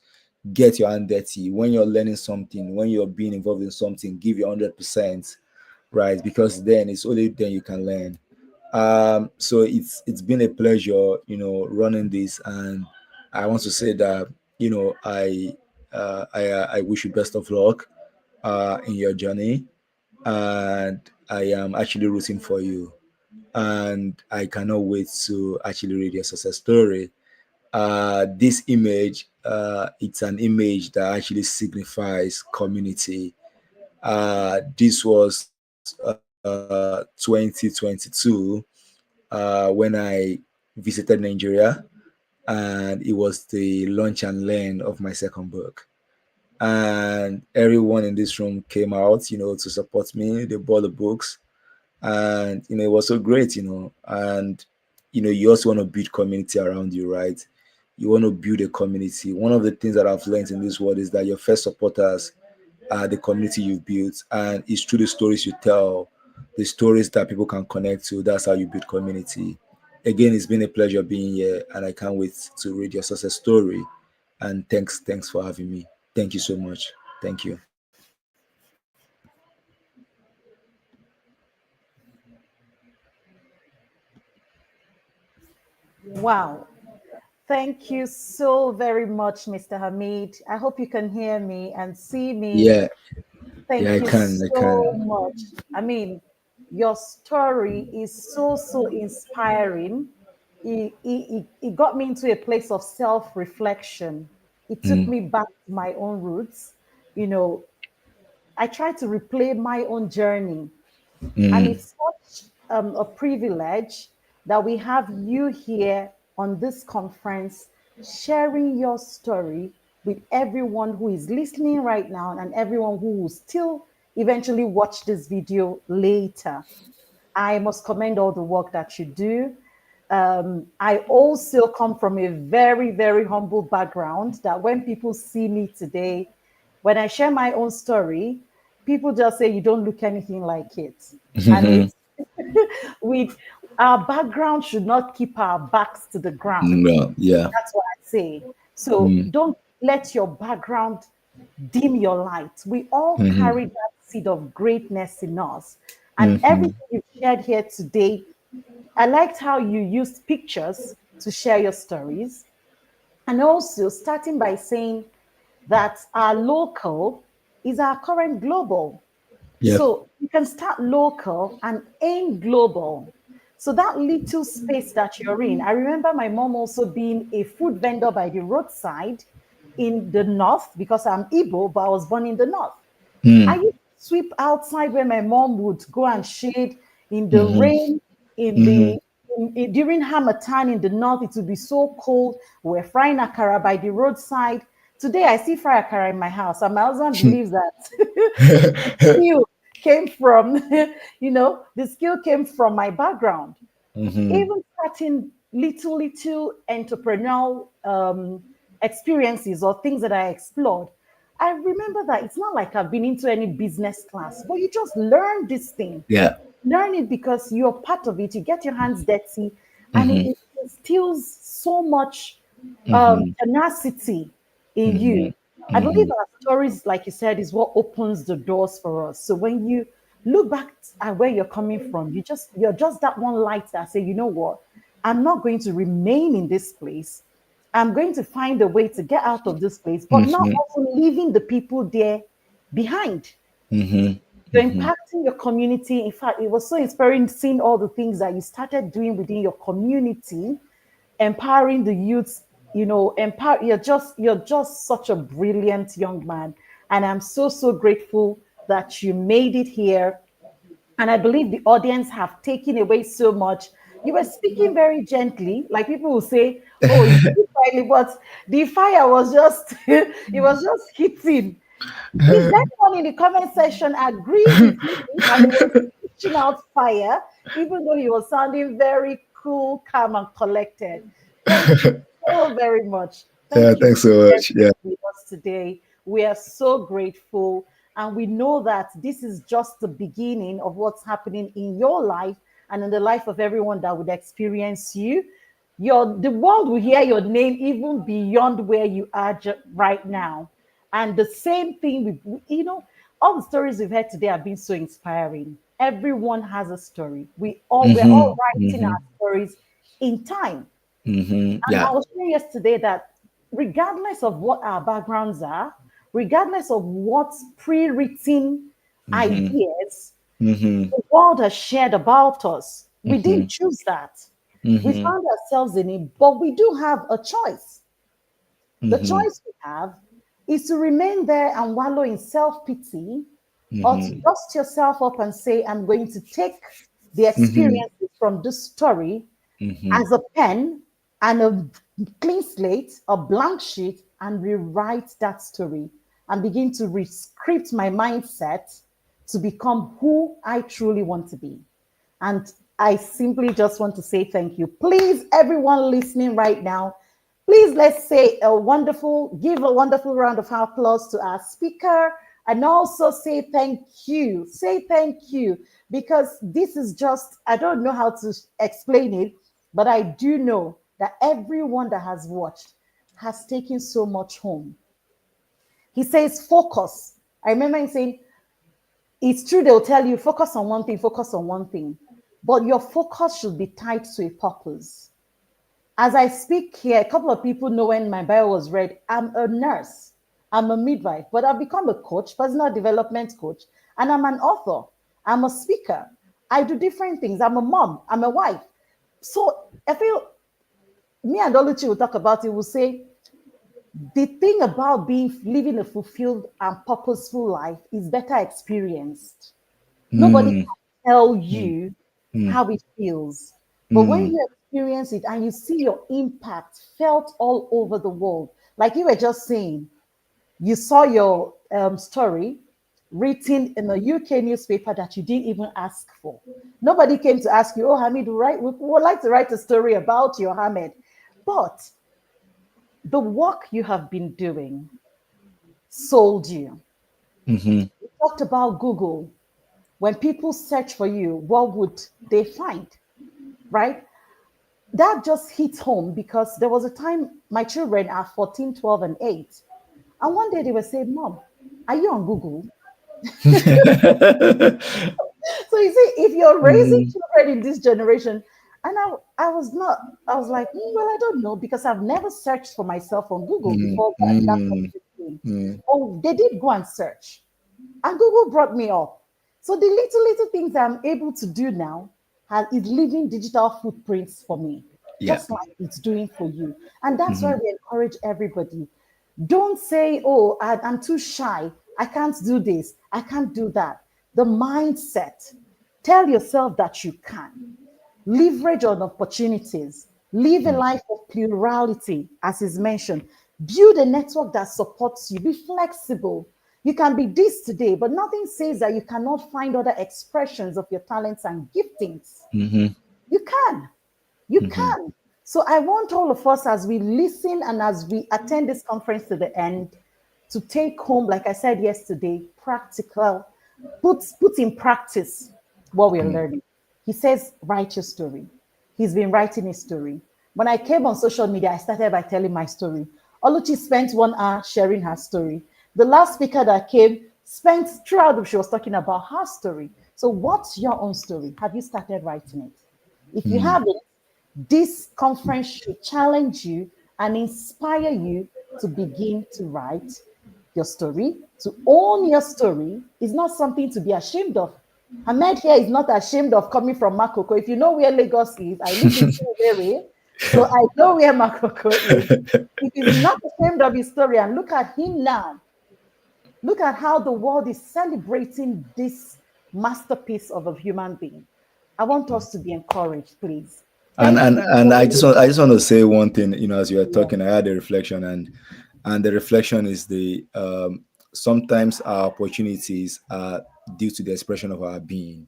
get your hand dirty. When you're learning something, when you're being involved in something, give your 100%, right? Because then it's only then you can learn. So it's been a pleasure, running this, and I want to say that I wish you best of luck in your journey, and I am actually rooting for you, and I cannot wait to actually read your success story. This image, it's an image that actually signifies community. This was 2022 when I visited Nigeria, and it was the launch and learn of my second book. and everyone in this room came out, to support me. They bought the books, and it was so great, and you also want to build community around you, right? You want to build a community. One of the things that I've learned in this world is that your first supporters are the community you've built, and it's through the stories you tell, the stories that people can connect to. That's how you build community. Again, it's been a pleasure being here, and I can't wait to read your success story. And thanks for having me. Thank you so much. Thank you. Wow. Thank you so very much, Mr. Hamid. I hope you can hear me and see me. Yeah, yeah, Thank I you can. I so can. much. I mean, your story is so inspiring. It got me into a place of self-reflection. It took me back to my own roots. You know, I try to replay my own journey. And it's such a privilege that we have you here on this conference sharing your story with everyone who is listening right now and everyone who will still eventually watch this video later. I must commend all the work that you do. I also come from a very humble background that when people see me today, when I share my own story, people just say, you don't look anything like it. And it's with our background should not keep our backs to the ground. No, yeah. That's what I say. So don't let your background dim your light. We all carry that seed of greatness in us. And everything you've shared here today, I liked how you used pictures to share your stories. And also starting by saying that our local is our current global. Yep. So you can start local and aim global. So that little space that you're in, I remember my mom also being a food vendor by the roadside in the north because I'm Igbo, but I was born in the north. I used to sweep outside where my mom would go and shade in the rain, in the during Hamatan in the north, it would be so cold. We're frying akara by the roadside. Today, I see fry akara in my house, and my husband believes that skill came from, the skill came from my background. Even starting little entrepreneurial experiences or things that I explored, I remember that it's not like I've been into any business class, but you just learn this thing. Yeah. Learn it because you're part of it. You get your hands dirty, and it instills so much tenacity in you. I believe our stories, like you said, is what opens the doors for us. So when you look back at where you're coming from, you're just that one light that say, you know what, I'm not going to remain in this place. I'm going to find a way to get out of this place, but not also leaving the people there behind. You're impacting your community. In fact, it was so inspiring seeing all the things that you started doing within your community, empowering the youths. You're just such a brilliant young man. And I'm so grateful that you made it here. And I believe the audience have taken away so much. You were speaking very gently, like people will say, "Oh, you speak quietly," but the fire was just it was just hitting. Is anyone in the comment section agrees with me that he was pushing out fire, even though he was sounding very cool, calm, and collected? Thank you so very much. Yeah, Thank you thanks for so much. sharing Yeah. with us today. We are so grateful. And we know that this is just the beginning of what's happening in your life and in the life of everyone that would experience you. The world will hear your name even beyond where you are right now. And the same thing with, all the stories we've heard today have been so inspiring. Everyone has a story. We're all writing our stories in time. And I Yeah. was saying yesterday that regardless of what our backgrounds are, regardless of what pre-written ideas the world has shared about us, we didn't choose that. We found ourselves in it, but we do have a choice. The choice we have is to remain there and wallow in self-pity, or to dust yourself up and say, I'm going to take the experiences from this story as a pen and a clean slate, a blank sheet, and rewrite that story. and begin to rescript my mindset to become who I truly want to be. And I simply just want to say thank you. Please, everyone listening right now, please let's say give a wonderful round of applause to our speaker, and also say thank you. Say thank you, because this is just, I don't know how to explain it, but I do know that everyone that has watched has taken so much home. He says, focus. I remember him saying, it's true, they'll tell you, focus on one thing, focus on one thing, but your focus should be tied to a purpose. As I speak here, a couple of people know when my bio was read, I'm a nurse, I'm a midwife, but I've become a coach, personal development coach, and I'm an author, I'm a speaker. I do different things. I'm a mom, I'm a wife. So I feel me and Oluchi will talk about it, will say, the thing about living a fulfilled and purposeful life is better experienced. Nobody can tell you how it feels. But when you experience it and you see your impact felt all over the world, like you were just saying, you saw your story written in a UK newspaper that you didn't even ask for. Nobody came to ask you, oh, Hamid, we would like to write a story about your Hamid. But the work you have been doing sold you. We talked about Google. When people search for you, what would they find? Right? That just hits home, because there was a time my children are 14, 12, and 8. And one day they were saying, Mom, are you on Google? So you see, if you're raising children in this generation, and I was like, well, I don't know, because I've never searched for myself on Google before that came. Oh, they did go and search, and Google brought me up. So the little things I'm able to do now is leaving digital footprints for me, just like it's doing for you. And that's why we encourage everybody. Don't say, oh, I'm too shy, I can't do this, I can't do that. The mindset, tell yourself that you can. Leverage on opportunities. Live a life of plurality, as is mentioned. Build a network that supports you. Be flexible. You can be this today, but nothing says that you cannot find other expressions of your talents and giftings. You can. You can. So I want all of us, as we listen and as we attend this conference to the end, to take home, like I said yesterday, practical, put in practice what we're learning. He says, write your story. He's been writing his story. When I came on social media, I started by telling my story. Oluchi spent 1 hour sharing her story. The last speaker that came spent throughout, she was talking about her story. So what's your own story? Have you started writing it? If you haven't, this conference should challenge you and inspire you to begin to write your story. To own your story is not something to be ashamed of. Ahmed here is not ashamed of coming from Makoko. If you know where Lagos is, I live in Surrey, so I know where Makoko is. He is not ashamed of his story, and look at him now. Look at how the world is celebrating this masterpiece of a human being. I want us to be encouraged, please. And I just want to say one thing. You know, as you were talking, I had a reflection, and the reflection is sometimes our opportunities are due to the expression of our being.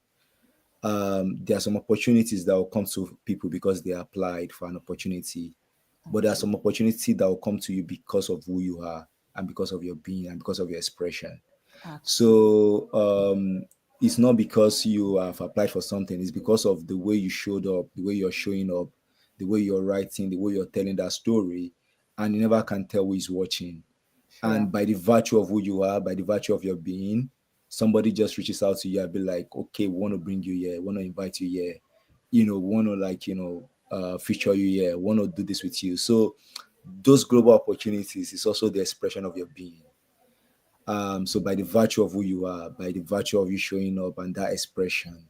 There are some opportunities that will come to people because they applied for an opportunity, but there are some opportunities that will come to you because of who you are and because of your being and because of your expression. So it's not because you have applied for something, it's because of the way you showed up, the way you're showing up, the way you're writing, the way you're telling that story, and you never can tell who is watching. Sure. And by the virtue of who you are, by the virtue of your being, somebody just reaches out to you and be like, okay, we want to bring you here, we want to invite you here, we want to feature you here, we want to do this with you. So those global opportunities is also the expression of your being. So by the virtue of who you are, by the virtue of you showing up and that expression,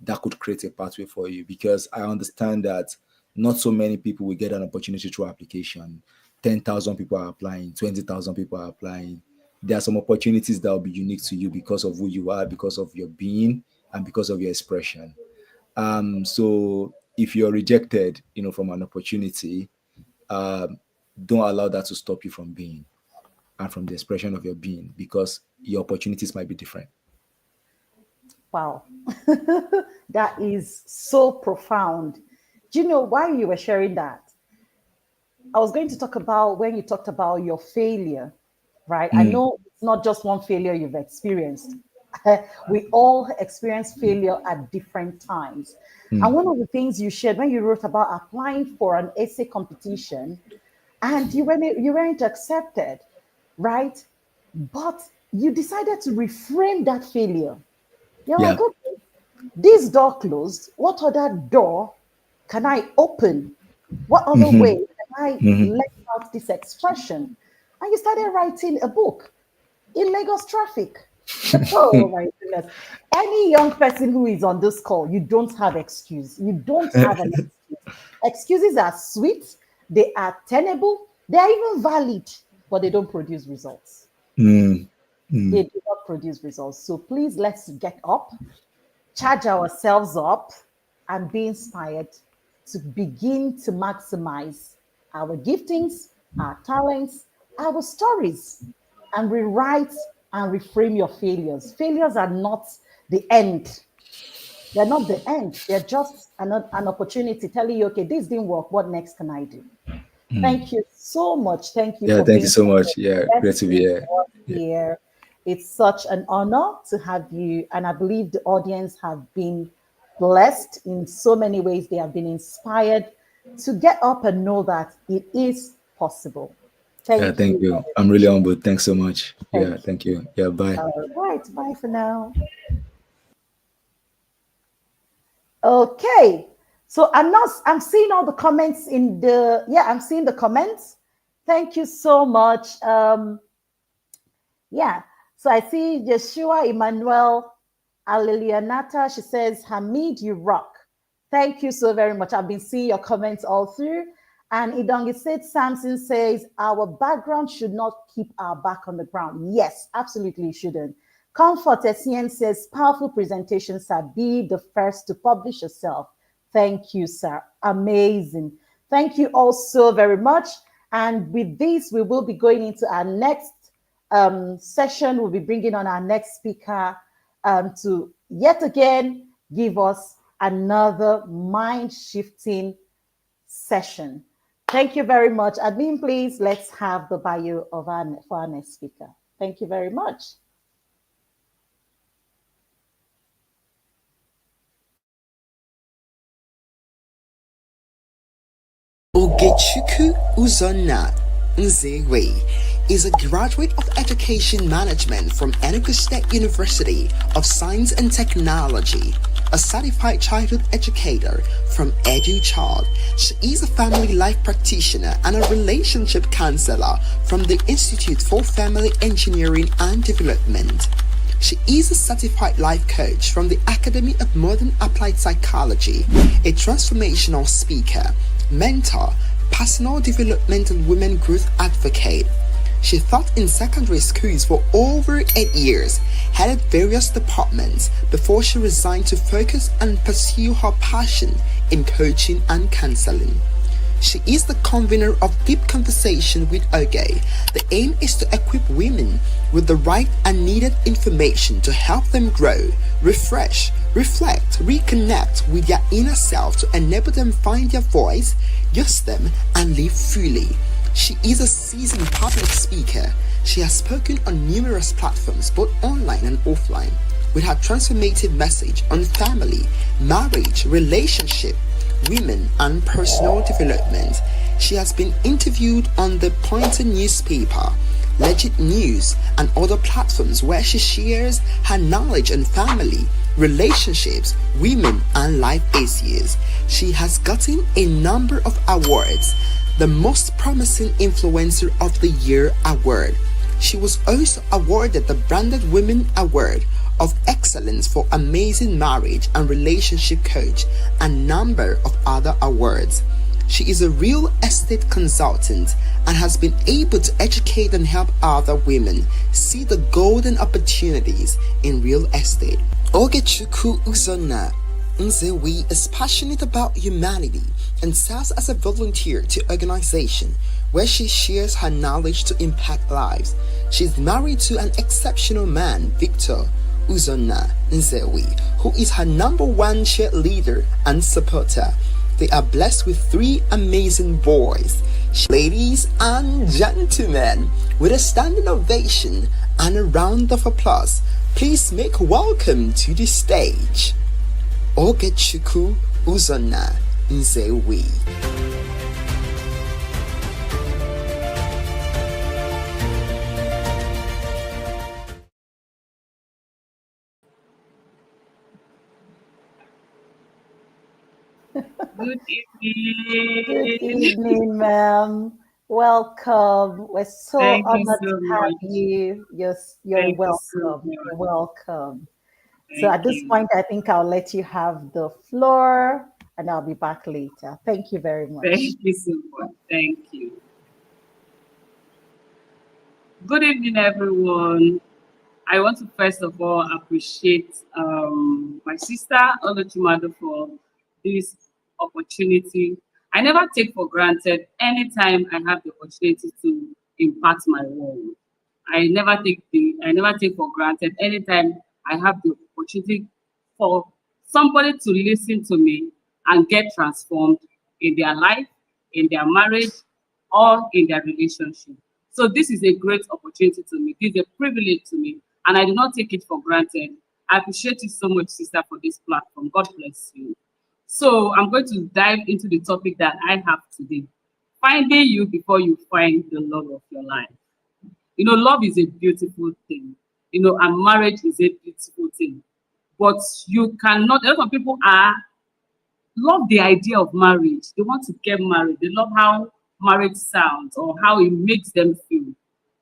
that could create a pathway for you. Because I understand that not so many people will get an opportunity through application. 10,000 people are applying, 20,000 people are applying. There are some opportunities that will be unique to you because of who you are, because of your being, and because of your expression. So if you're rejected, from an opportunity, don't allow that to stop you from being. and from the expression of your being, because your opportunities might be different. Wow. That is so profound. Do you know why you were sharing that? I was going to talk about when you talked about your failure, right? I know it's not just one failure you've experienced. We all experience failure at different times. And one of the things you shared when you wrote about applying for an essay competition and you weren't accepted, right? But you decided to reframe that failure. You're like, okay, this door closed. What other door can I open? What other way can I let out this expression? And you started writing a book in Lagos traffic. Oh my goodness. Any young person who is on this call, you don't have excuse. You don't have an excuse. Excuses are sweet, they are tenable, they are even valid, but they don't produce results. They do not produce results. So please, let's get up, charge ourselves up, and be inspired to begin to maximize our giftings, our talents, our stories, and rewrite and reframe your failures. Failures are not the end. They're not the end. They're just an opportunity telling you, okay, this didn't work. What next can I do? Thank you so much. Thank you. Yeah, thank you so much. Yeah, great to be here. It's such an honor to have you. And I believe the audience have been blessed in so many ways. They have been inspired to get up and know that it is possible. Thank you. I'm really humbled. Thanks so much. Thank you. Yeah, bye. All right, bye for now. Okay, so I'm seeing all the comments I'm seeing the comments. Thank you so much. So I see Yeshua Emmanuel Alilianata. She says, Hamid, you rock. Thank you so very much. I've been seeing your comments all through. And Idongiset Samson says, our background should not keep our back on the ground. Yes, absolutely shouldn't. Comfort Essien says, powerful presentation, sir. Be the first to publish yourself. Thank you, sir. Amazing. Thank you all so very much. And with this, we will be going into our next session. We'll be bringing on our next speaker to yet again give us another mind-shifting session. Thank you very much. Admin, please, let's have the bio of for our next speaker. Thank you very much. Ogechukwu Uzonna Nzewe is a graduate of Education Management from Enugu State University of Science and Technology, a certified childhood educator from EduChild. She is a family life practitioner and a relationship counselor from the Institute for Family Engineering and Development. She is a certified life coach from the Academy of Modern Applied Psychology, a transformational speaker, mentor, personal development and women growth advocate. She taught in secondary schools for over 8 years, headed various departments before she resigned to focus and pursue her passion in coaching and counseling. She is the convener of Deep Conversation with Oge. The aim is to equip women with the right and needed information to help them grow, refresh, reflect, reconnect with their inner self to enable them find their voice, use them, and live freely. She is a seasoned public speaker. She has spoken on numerous platforms, both online and offline, with her transformative message on family, marriage, relationship, women, and personal development. She has been interviewed on the Pointer newspaper, Legit News, and other platforms where she shares her knowledge on family, relationships, women, and life issues. She has gotten a number of awards, the Most Promising Influencer of the Year award. She was also awarded the Branded Women Award of Excellence for Amazing Marriage and Relationship Coach, and a number of other awards. She is a real estate consultant and has been able to educate and help other women see the golden opportunities in real estate. Ogechukwu Uzonna Nzewe is passionate about humanity and serves as a volunteer to organizations where she shares her knowledge to impact lives. She's married to an exceptional man, Victor Uzonna Nzewi, who is her #1 cheerleader and supporter. They are blessed with 3 amazing boys. Ladies and gentlemen, with a standing ovation and a round of applause, please make welcome to the stage Ogechukwu Uzonna Nzewi. Good Good evening. evening, ma'am. Welcome. We're so Thank you honored so to have much. you. You're Thank you so welcome. much. You're welcome. So Thank at this you. point, I think I'll let you have the floor and I'll be back later. Thank you very much. Thank you so much. Thank you. Good evening, everyone. I want to first of all appreciate my sister Oluchimado for this opportunity. I never take for granted anytime I have the opportunity to impart my word. I never take for granted anytime I have the opportunity for somebody to listen to me and get transformed in their life, in their marriage, or in their relationship. So this is a great opportunity to me. This is a privilege to me, and I do not take it for granted. I appreciate you so much, sister, for this platform. God bless you. So I'm going to dive into the topic that I have today. Finding you before you find the love of your life. You know, love is a beautiful thing. You know, and marriage is a beautiful thing. But you cannot, a lot of people love the idea of marriage. They want to get married. They love how marriage sounds or how it makes them feel.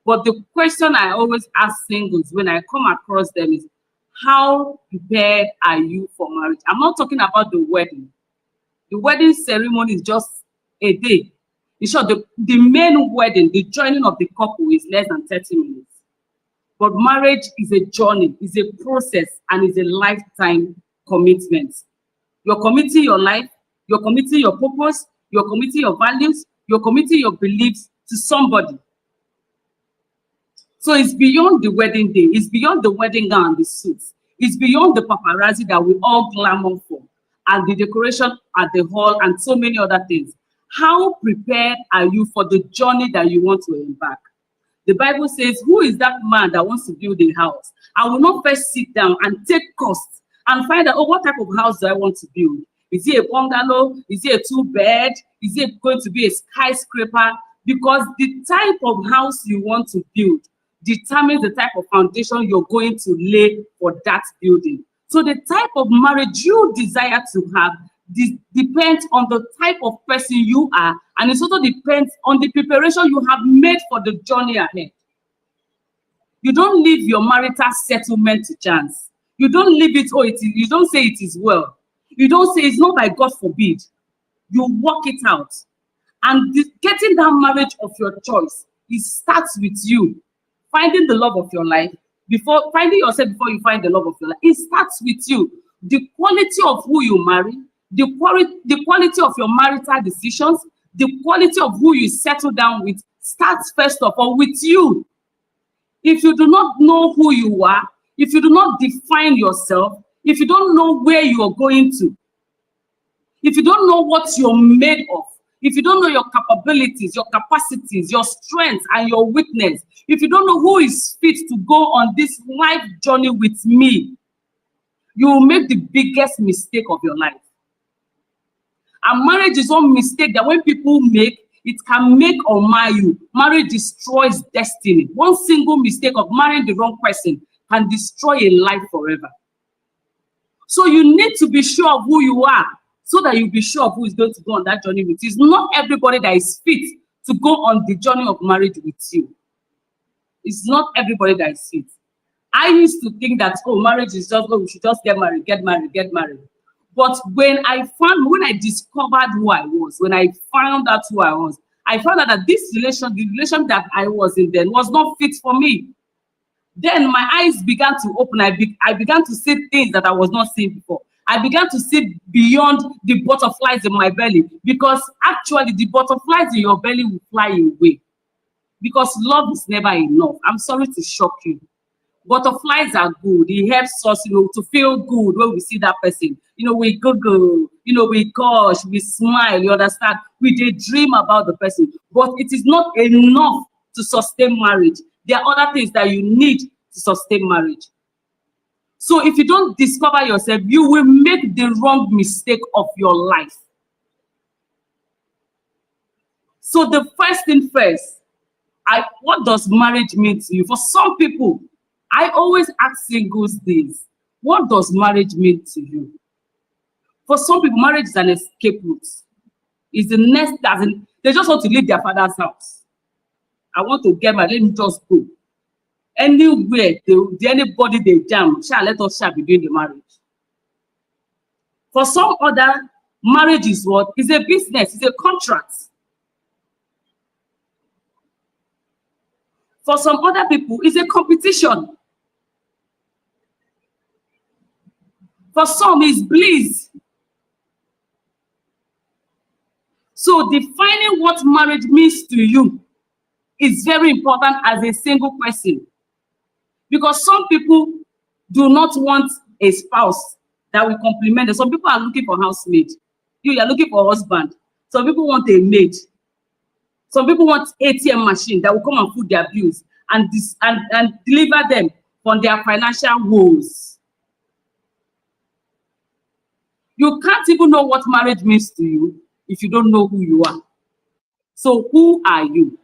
But the question I always ask singles when I come across them is, how prepared are you for marriage? I'm not talking about the wedding. The wedding ceremony is just a day. In short, the main wedding, the joining of the couple is less than 30 minutes. But marriage is a journey, is a process, and is a lifetime commitment. You're committing your life, you're committing your purpose, you're committing your values, you're committing your beliefs to somebody. So it's beyond the wedding day, it's beyond the wedding gown and the suits, it's beyond the paparazzi that we all clamor for, and the decoration at the hall, and so many other things. How prepared are you for the journey that you want to embark? The Bible says, who is that man that wants to build a house? I will not first sit down and take costs and find out, oh, what type of house do I want to build? Is it a bungalow? Is it a 2-bed? Is it going to be a skyscraper? Because the type of house you want to build determines the type of foundation you're going to lay for that building. So the type of marriage you desire to have depends on the type of person you are, and it also depends on the preparation you have made for the journey ahead. You don't leave your marital settlement to chance. You don't leave it, you don't say it is well. You don't say it's not by God forbid. You work it out. And getting that marriage of your choice, it starts with you finding the love of your life, before finding yourself before you find the love of your life. It starts with you. The quality of who you marry, the quality of your marital decisions, the quality of who you settle down with starts first of all with you. If you do not know who you are, if you do not define yourself, if you don't know where you are going to, if you don't know what you're made of, if you don't know your capabilities, your capacities, your strengths, and your weakness, if you don't know who is fit to go on this life journey with me, you will make the biggest mistake of your life. And marriage is one mistake that when people make, it can make or mar you. Marriage destroys destiny. One single mistake of marrying the wrong person can destroy a life forever. So you need to be sure of who you are, so that you'll be sure of who is going to go on that journey with you. It's not everybody that is fit to go on the journey of marriage with you. It's not everybody that is fit. I used to think that, oh, marriage is just, oh, we should just get married, get married, get married. But when I discovered who I was, when I found out who I was, I found out that the relation that I was in then was not fit for me. Then my eyes began to open. I began to see things that I was not seeing before. I began to see beyond the butterflies in my belly, because actually the butterflies in your belly will fly away, because love is never enough. I'm sorry to shock you. Butterflies are good. It helps us, to feel good when we see that person. We Google, we gush, we smile, you understand? We daydream about the person, but it is not enough to sustain marriage. There are other things that you need to sustain marriage. So if you don't discover yourself, you will make the wrong mistake of your life. So the first thing first, what does marriage mean to you? For some people, I always ask singles this: what does marriage mean to you? For some people, marriage is an escape route. It's the next, they just want to leave their father's house. I want to get married, let me just go. Anywhere, anybody they jam, let us be doing the marriage. For some other, marriage is what? It's a business, it's a contract. For some other people, it's a competition. For some, it's bliss. So defining what marriage means to you is very important as a single person. Because some people do not want a spouse that will complement them. Some people are looking for housemaid. You are looking for a husband. Some people want a maid. Some people want ATM machine that will come and put their bills and deliver them from their financial woes. You can't even know what marriage means to you if you don't know who you are. So who are you?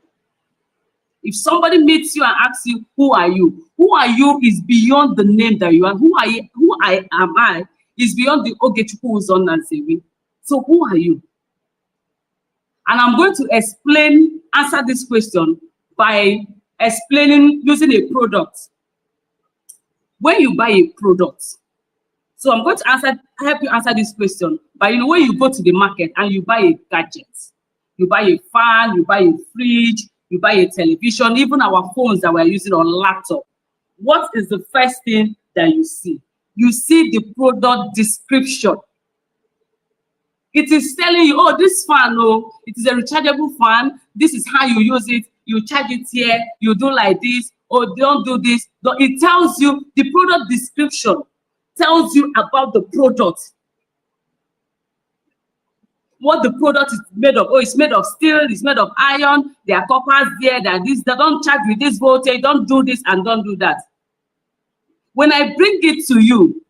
If somebody meets you and asks you, who are you? Who are you is beyond the name that you are. Who am I is beyond the Ogechukwu Uzon and Sewi. So who are you? And I'm going to answer this question by explaining using a product. When you buy a product, so I'm going to help you answer this question by, when you go to the market and you buy a gadget, you buy a fan, you buy a fridge, you buy a television, even our phones that we're using on laptop. What is the first thing that you see? You see the product description. It is telling you, oh, this fan, it is a rechargeable fan. This is how you use it. You charge it here. You do like this. Or don't do this. It tells you, the product description tells you about the product. What the product is made of. Oh, it's made of steel. It's made of iron. There are coppers there. There are this. They don't charge with this voltage. Don't do this and don't do that. When I bring it to you,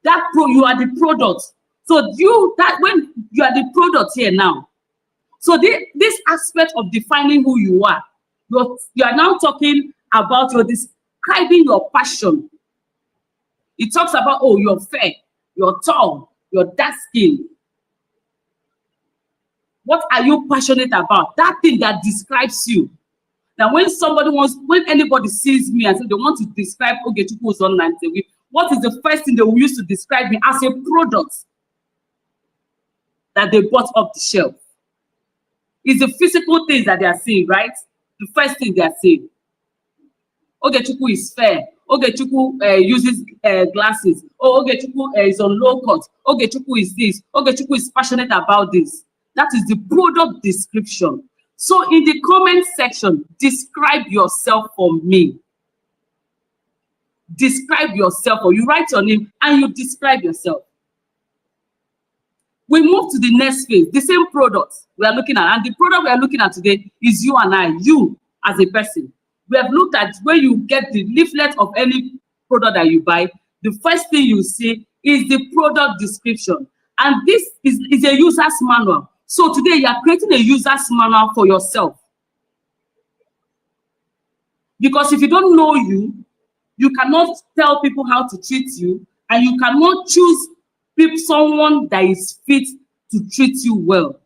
you are the product. So when you are the product here now, so this aspect of defining who you are now talking about, you're describing your passion. It talks about, oh, you're fair, you're tall, you're dark skin. What are you passionate about? That thing that describes you. Now, when anybody sees me and say they want to describe Ogechukwu Uzon and Sewi, what is the first thing they will use to describe me? As a product that they bought off the shelf. It's the physical things that they are seeing, right? The first thing they are seeing. Ogechukwu is fair. Ogechukwu uses glasses. Oh, Ogechukwu is on low cut. Ogechukwu is this. Ogechukwu is passionate about this. That is the product description. So in the comment section, describe yourself for me. Describe yourself, or you write your name and you describe yourself. We move to the next phase, the same product we are looking at. And the product we are looking at today is you and I, you as a person. We have looked at where you get the leaflet of any product that you buy. The first thing you see is the product description. And this is a user's manual. So today you are creating a user's manual for yourself. Because if you don't know you cannot tell people how to treat you, and you cannot choose someone that is fit to treat you well.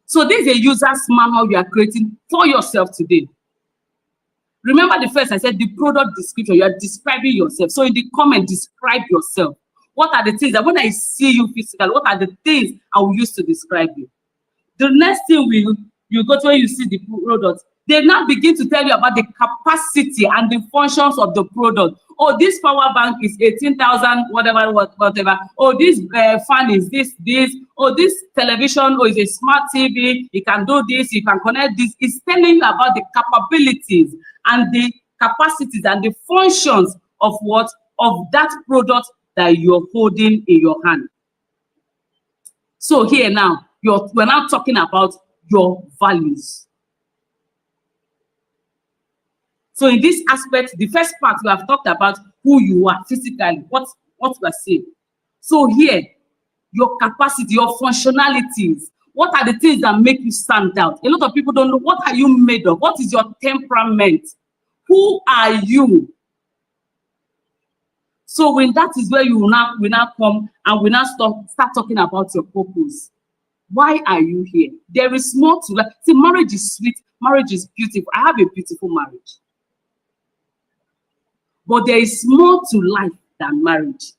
So this is a user's manual you are creating for yourself today. Remember the first I said the product description, you are describing yourself. So in the comment, describe yourself. What are the things that when I see you physically, what are the things I will use to describe you? The next thing you go to when you see the product, They now begin to tell you about the capacity and the functions of the product. Oh, this power bank is 18,000, whatever. Oh, this fan is this. Oh, this television, is a smart TV. You can do this, you can connect this. It's telling you about the capabilities and the capacities and the functions of what? Of that product that you're holding in your hand. So here now, we're now talking about your values. So in this aspect, the first part, we have talked about who you are physically, what we are saying. So here, your capacity, your functionalities, what are the things that make you stand out? A lot of people don't know, what are you made of? What is your temperament? Who are you? So when that is where you will now come and we now start talking about your purpose. Why are you here? There is more to life. See, marriage is sweet, marriage is beautiful. I have a beautiful marriage. But there is more to life than marriage.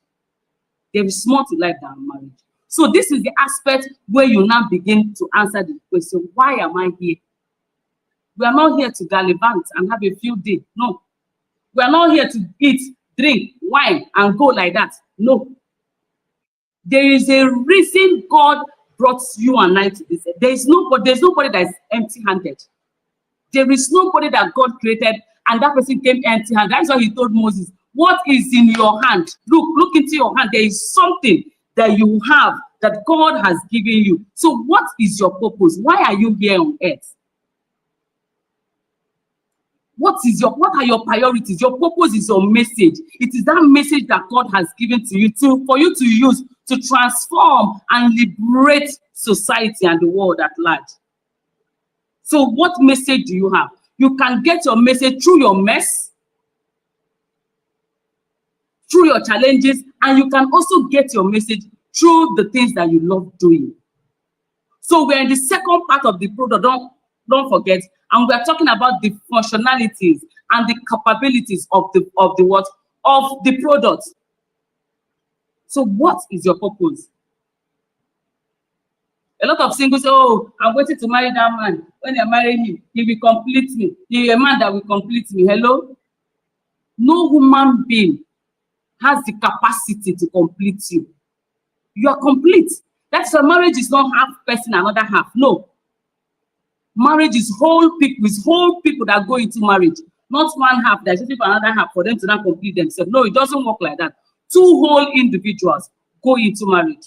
There is more to life than marriage. So this is the aspect where you now begin to answer the question, why am I here? We are not here to gallivant and have a few days. No. We are not here to eat, drink, wine, and go like that. No. There is a reason God brought you and I to this. There's nobody that is empty-handed. There is nobody that God created and that person came empty-handed. That's why he told Moses, what is in your hand? Look into your hand. There is something that you have that God has given you. So what is your purpose? Why are you here on earth? What are your priorities? Your purpose is your message. It is that message that God has given to you for you to use to transform and liberate society and the world at large. So what message do you have? You can get your message through your mess, through your challenges, and you can also get your message through the things that you love doing. So we're in the second part of the product, don't forget, and we're talking about the functionalities and the capabilities of the product. So what is your purpose? A lot of singles say, oh, I'm waiting to marry that man. When I marry him, he will complete me. He is a man that will complete me. Hello? No human being has the capacity to complete you. You are complete. That's why marriage is not half person, another half. No. Marriage is whole people that go into marriage. Not one half that's waiting for another half for them to not complete themselves. No, it doesn't work like that. Two whole individuals go into marriage.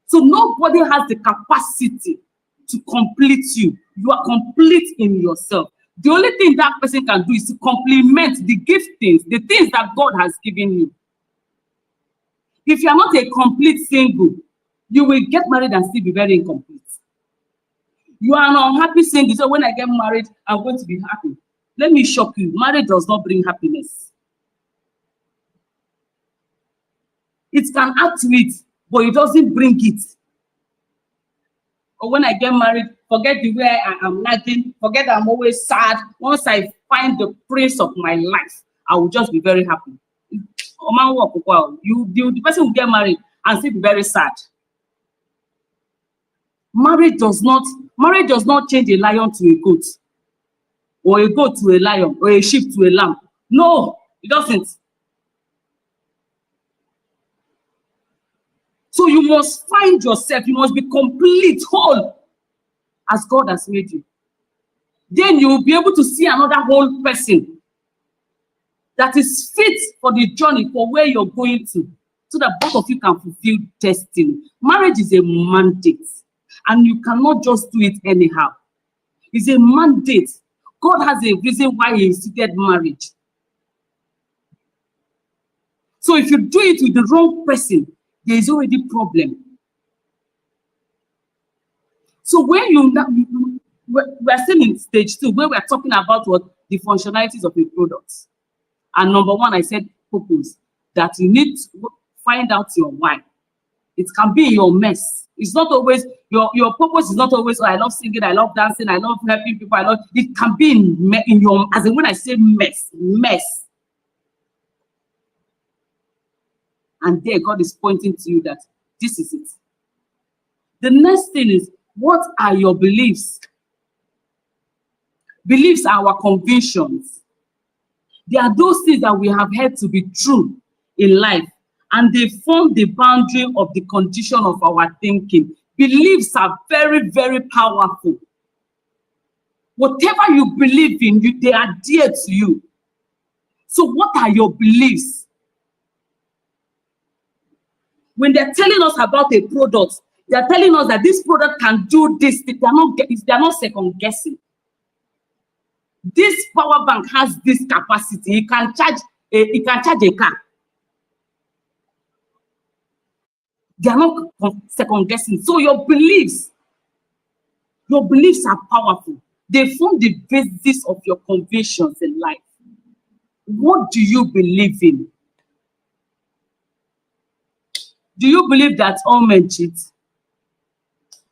So nobody has the capacity to complete you. You are complete in yourself. The only thing that person can do is to complement the giftings, the things that God has given you. If you are not a complete single, you will get married and still be very incomplete. You are an unhappy single, so when I get married, I'm going to be happy. Let me shock you, marriage does not bring happiness. It can add to it, but it doesn't bring it. Or when I get married, forget the way I am lagging, forget I'm always sad. Once I find the prince of my life, I will just be very happy. The person will get married and still be very sad. Marriage does not change a lion to a goat, or a goat to a lion, or a sheep to a lamb. No, it doesn't. So you must find yourself, you must be complete, whole, as God has made you. Then you will be able to see another whole person that is fit for the journey, for where you're going to, so that both of you can fulfill destiny. Marriage is a mandate, and you cannot just do it anyhow. It's a mandate. God has a reason why he instituted marriage. So if you do it with the wrong person, there is already a problem. So when we're still in stage 2, where we're talking about what the functionalities of a product. And number 1, I said purpose, that you need to find out your why. It can be your mess. It's not always, your purpose is not always, oh, I love singing, I love dancing, I love helping people, it can be in your, as in when I say mess. And there God is pointing to you that this is it. The next thing is, what are your beliefs? Beliefs are our convictions. They are those things that we have heard to be true in life, and they form the boundary of the condition of our thinking. Beliefs are very, very powerful. Whatever you believe in, they are dear to you. So what are your beliefs? When they're telling us about a product, they're telling us that this product can do this. They're not second guessing. This power bank has this capacity. It can charge a car. They are not second guessing. So your beliefs are powerful. They form the basis of your convictions in life. What do you believe in? Do you believe that all men cheat?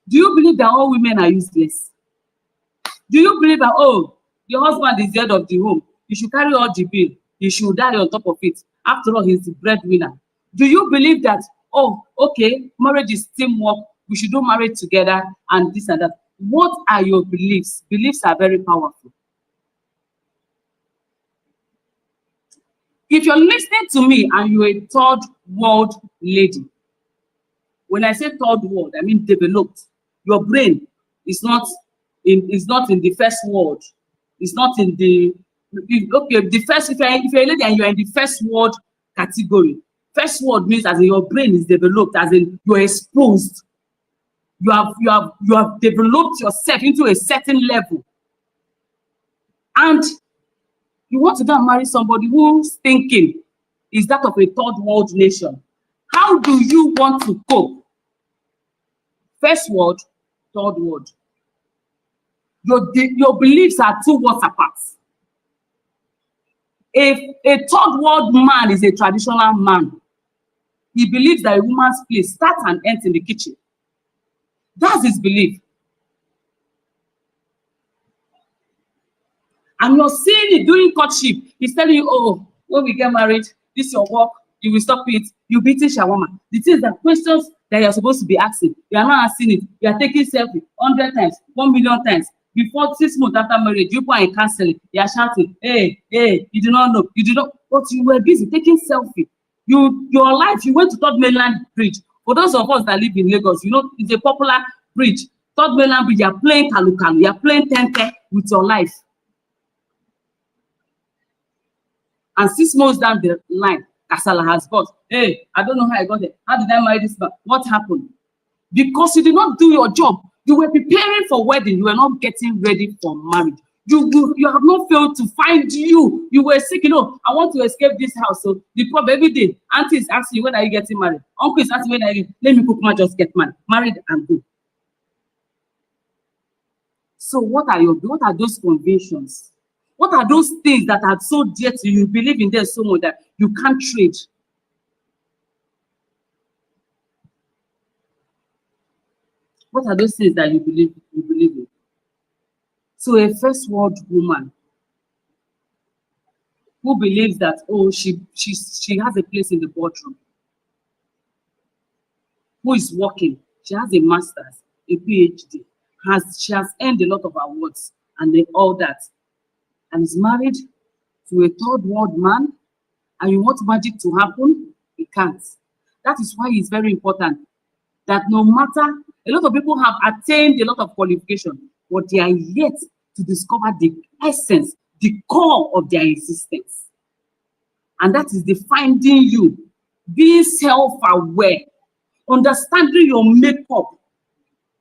Do you believe that all women are useless? Do you believe that, oh, your husband is the head of the home, you should carry all the bill, you should die on top of it? After all, he's the breadwinner. Do you believe that, oh, okay, marriage is teamwork, we should do marriage together and this and that? What are your beliefs? Beliefs are very powerful. If you're listening to me and you're a third world lady, when I say third world, I mean developed. Your brain is not in the first world. It's not in the first. If you're a lady and you're in the first world category, first world means as in your brain is developed, as in you're exposed. You have developed yourself into a certain level, and you want to go and marry somebody whose thinking is that of a third world nation. How do you want to cope? First world, third world. Your beliefs are 2 worlds apart. If a third world man is a traditional man, he believes that a woman's place starts and ends in the kitchen. That's his belief. And you're seeing it during courtship. He's telling you, oh, when we get married, this is your work, you will stop it, you'll be eating shawarma. The things that questions that you're supposed to be asking, you are not asking it. You are taking selfie 100 times, 1 million times. Before 6 months after marriage, you go and counseling, you are shouting, hey, you do not know, you do not, but you were busy taking selfie. Your life, you went to Third Mainland Bridge. For those of us that live in Lagos, you know, it's a popular bridge. Third Mainland Bridge, you're playing kalu-kalu, you're playing tente with your life. And 6 months down the line, Kasala has bought. Hey, I don't know how I got there. How did I marry this man? What happened? Because you did not do your job. You were preparing for wedding. You were not getting ready for marriage. You have not failed to find you. You were sick. You know, I want to escape this house. So the problem every day, auntie is asking you, when are you getting married? Uncle is asking, when are you? Let me cook, just get married and go. So what are those convictions? What are those things that are so dear to you? You believe in them so much that you can't trade. What are those things that you believe in? So a first world woman who believes that, oh, she has a place in the boardroom, who is working, she has a master's, a PhD, she has earned a lot of awards and then all that, and is married to a third world man, and you want magic to happen, it can't. That is why it's very important that no matter, a lot of people have attained a lot of qualification, but they are yet to discover the essence, the core of their existence. And that is the finding you, being self-aware, understanding your makeup,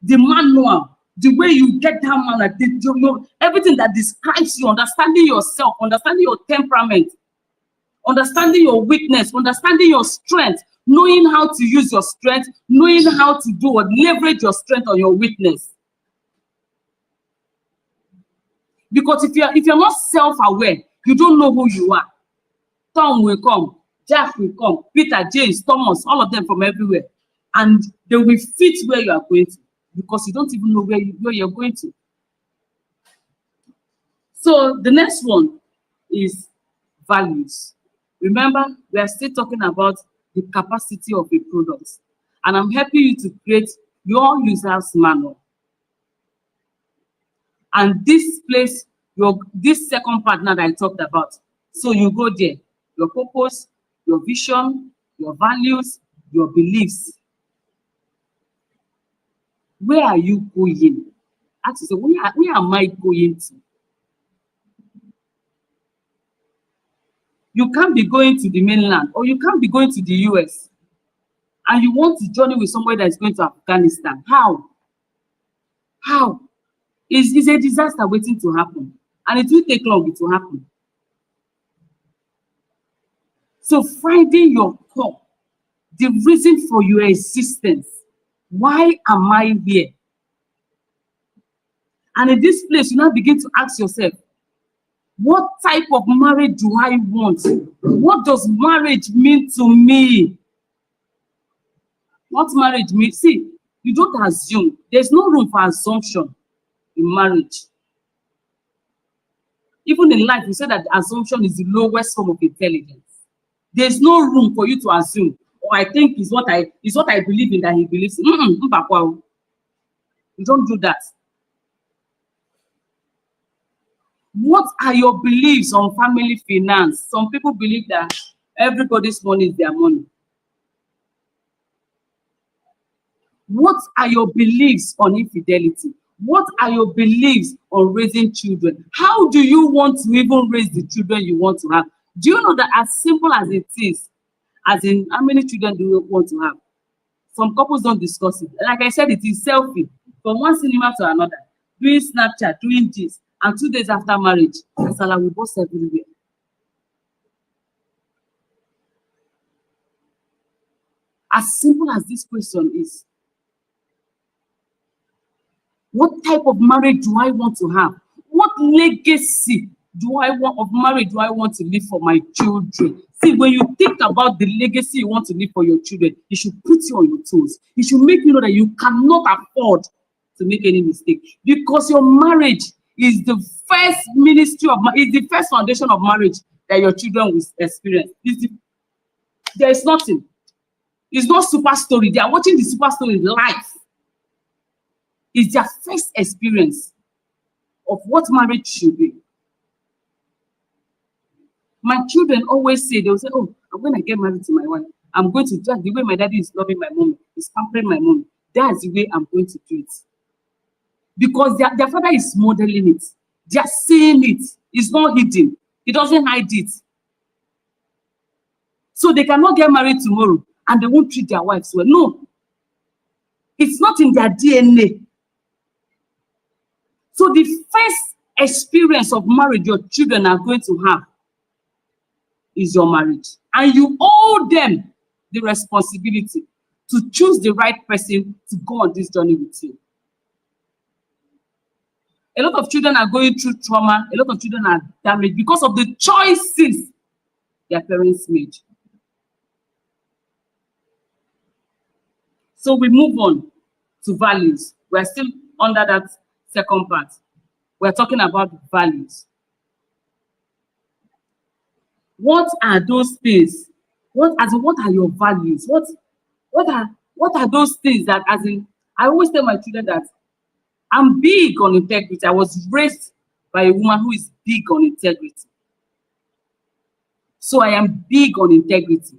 the manual, the way you get that manual, everything that describes you, understanding yourself, understanding your temperament, understanding your weakness, understanding your strength, knowing how to use your strength, knowing how to do or leverage your strength on your weakness. Because if you're not self-aware, you don't know who you are. Tom will come, Jack will come, Peter, James, Thomas, all of them from everywhere. And they will fit where you are going to, because you don't even know where you're going to. So the next one is values. Remember, we are still talking about the capacity of a product. And I'm helping you to create your user's manual. And this place this second partner that I talked about. So you go there, your purpose, your vision, your values, your beliefs. Where are you going? Ask yourself, where am I going to? You can't be going to the mainland, or you can't be going to the US, and you want to journey with somebody that is going to Afghanistan. How? How? It's a disaster waiting to happen, and it will take long to happen. So finding your core, the reason for your existence. Why am I here? And in this place, you now begin to ask yourself, what type of marriage do I want? What does marriage mean to me? What marriage means? See, you don't assume. There's no room for assumption in marriage. Even in life, we say that assumption is the lowest form of intelligence. There's no room for you to assume, or I think is what I believe in that he believes in. You don't do that. What are your beliefs on family finance? Some people believe that everybody's money is their money. What are your beliefs on infidelity? What are your beliefs on raising children? How do you want to even raise the children you want to have? Do you know that as simple as it is, as in how many children do you want to have? Some couples don't discuss it. Like I said, it is selfie from one cinema to another, doing Snapchat, doing this, and 2 days after marriage, Kasala will burst everywhere. As simple as this question is, what type of marriage do I want to have? What legacy of marriage do I want to leave for my children? See, when you think about the legacy you want to leave for your children, it should put you on your toes. It should make you know that you cannot afford to make any mistake, because your marriage is the first ministry of is the first foundation of marriage that your children will experience. There is nothing. It's not super story. They are watching the super story live. It's their first experience of what marriage should be. My children always say, they will say, oh, when I get married to my wife, I'm going to do the way my daddy is loving my mom, is pampering my mom. That's the way I'm going to do it. Because their father is modeling it. They are saying it. It's not hidden. He doesn't hide it. So they cannot get married tomorrow and they won't treat their wives well. No. It's not in their DNA. So the first experience of marriage your children are going to have is your marriage. And you owe them the responsibility to choose the right person to go on this journey with you. A lot of children are going through trauma. A lot of children are damaged because of the choices their parents made. So we move on to values. We're still under that second part. We're talking about values. What are those things? What are your values? What are those things that, as in, I always tell my children that I'm big on integrity. I was raised by a woman who is big on integrity. So I am big on integrity.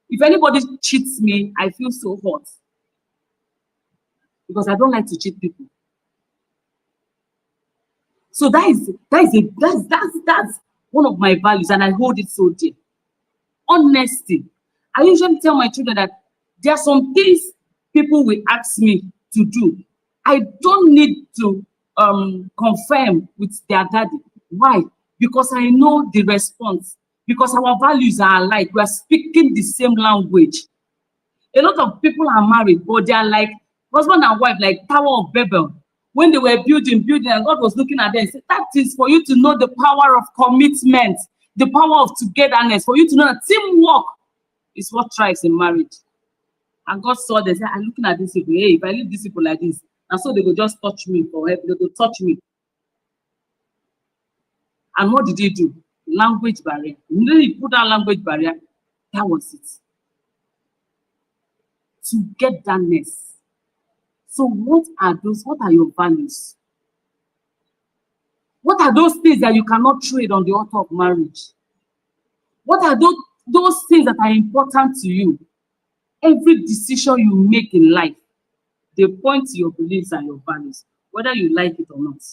If anybody cheats me, I feel so hot. Because I don't like to cheat people. So that's one of my values, and I hold it so dear. Honesty. I usually tell my children that there are some things people will ask me to do. I don't need to confirm with their daddy. Why? Because I know the response. Because our values are alike. We are speaking the same language. A lot of people are married, but they are like husband and wife, like Tower of Babel. When they were building, and God was looking at them and said, that is for you to know the power of commitment, the power of togetherness, for you to know that teamwork is what thrives in marriage. And God saw this, I'm looking at these people, hey, if I leave these people like this, and so they will just touch me for help, they will touch me. And what did he do? Language barrier. Immediately he put that language barrier, that was it. Togetherness. So what are those? What are your values? What are those things that you cannot trade on the altar of marriage? What are those things that are important to you? Every decision you make in life, they point to your beliefs and your values, whether you like it or not.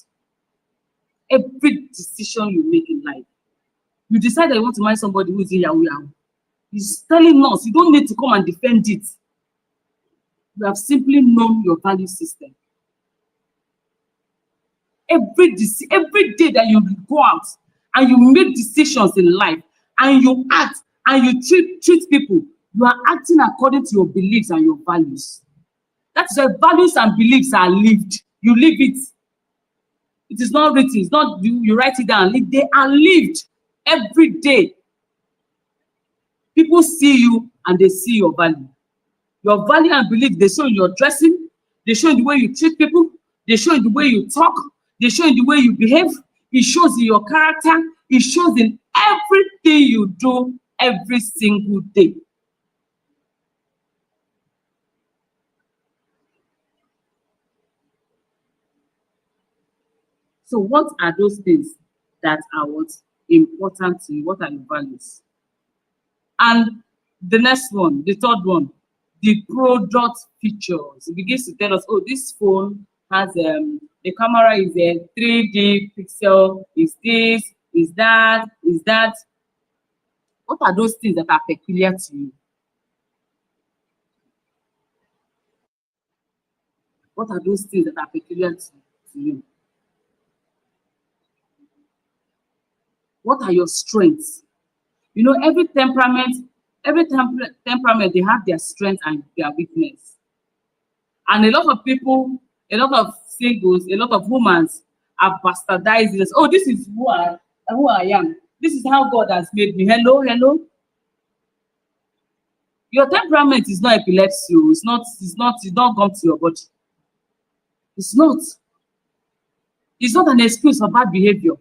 Every decision you make in life. You decide that you want to marry somebody who is in Yahoo Yahoo. He's telling us, you don't need to come and defend it. You have simply known your value system. Every day that you go out and you make decisions in life and you act and you treat people, you are acting according to your beliefs and your values. That's why values and beliefs are lived. You live it. It is not written. It's not you write it down. They are lived every day. People see you and they see your value. Your value and belief, they show in your dressing. They show in the way you treat people. They show in the way you talk. They show in the way you behave. It shows in your character. It shows in everything you do every single day. So what are those things that are what's important to you? What are your values? And the next one, the third one, the product features. It begins to tell us, oh, this phone has the camera is a 3D pixel, is this, is that, is that. What are those things that are peculiar to you? What are those things that are peculiar to you? What are your strengths? You know, every temperament, they have their strength and their weakness. And a lot of people, a lot of singles, a lot of women are bastardized this. Oh, this is who I am. This is how God has made me. Hello, hello. Your temperament is not epilepsy. It's not gone to your body. It's not. It's not an excuse for bad behavior.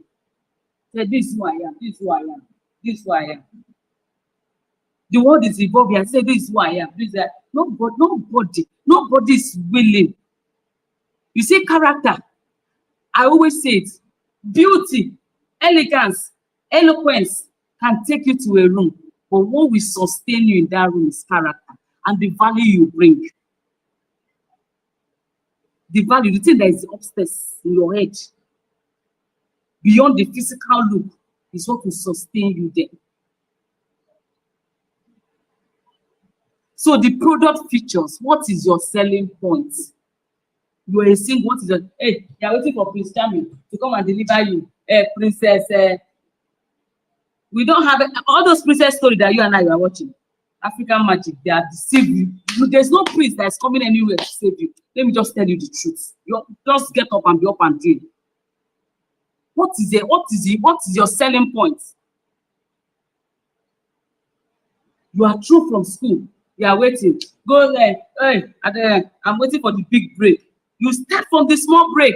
Say, this is who I am, this is who I am, this is who I am. The world is evolving. I say, this is who I am. This is that. Nobody is willing. You see, character. I always say it. Beauty, elegance, eloquence can take you to a room. But what will sustain you in that room is character and the value you bring. The value, the thing that is upstairs in your head, beyond the physical look, is what will sustain you there. So the product features, what is your selling point? You are a single, what is your, hey, you are waiting for Prince Charming to come and deliver you. Princess, we don't have all those princess stories that you and I are watching. African magic, they are deceiving you. There's no prince that is coming anywhere to save you. Let me just tell you the truth. You just get up and be up and dream. What is your selling point? You are through from school. You are waiting. Go there. Hey, I'm waiting for the big break. You start from the small break.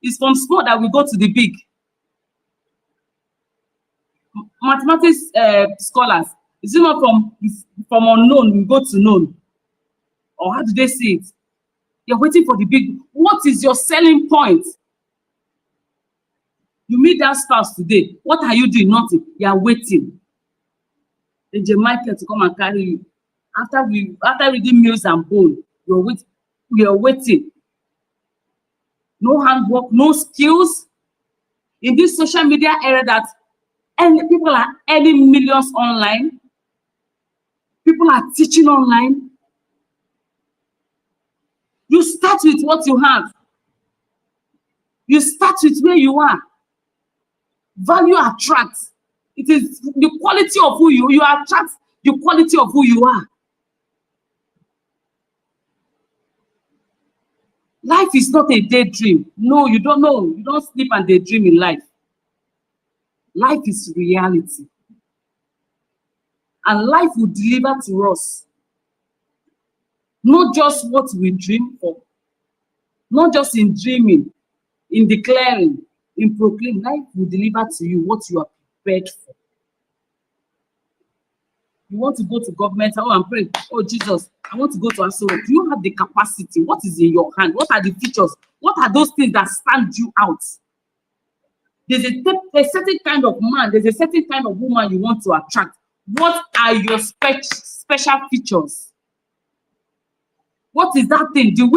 It's from small that we go to the big. Mathematics scholars, is it not from unknown we go to known? Or how do they say it? You're waiting for the big. What is your selling point? You meet that spouse today. What are you doing? Nothing. You are waiting. Then Michael to come and carry you. After reading Mills and Bone, you're waiting. No handwork, no skills. In this social media era that people are earning millions online, people are teaching online. You start with what you have. You start with where you are. Value attracts. It is the quality of who you attract the quality of who you are. Life is not a daydream. No, you don't know. You don't sleep and daydream in life. Life is reality. And life will deliver to us not just what we dream for, not just in dreaming, in declaring, in proclaiming. Life will deliver to you what you are prepared for. You want to go to government, oh, and pray, oh Jesus, I want to go to Aso Rock. Do you have the capacity? What is in your hand? What are the features? What are those things that stand you out? There's a certain kind of man, there's a certain kind of woman you want to attract. What are your special features? What is that thing? The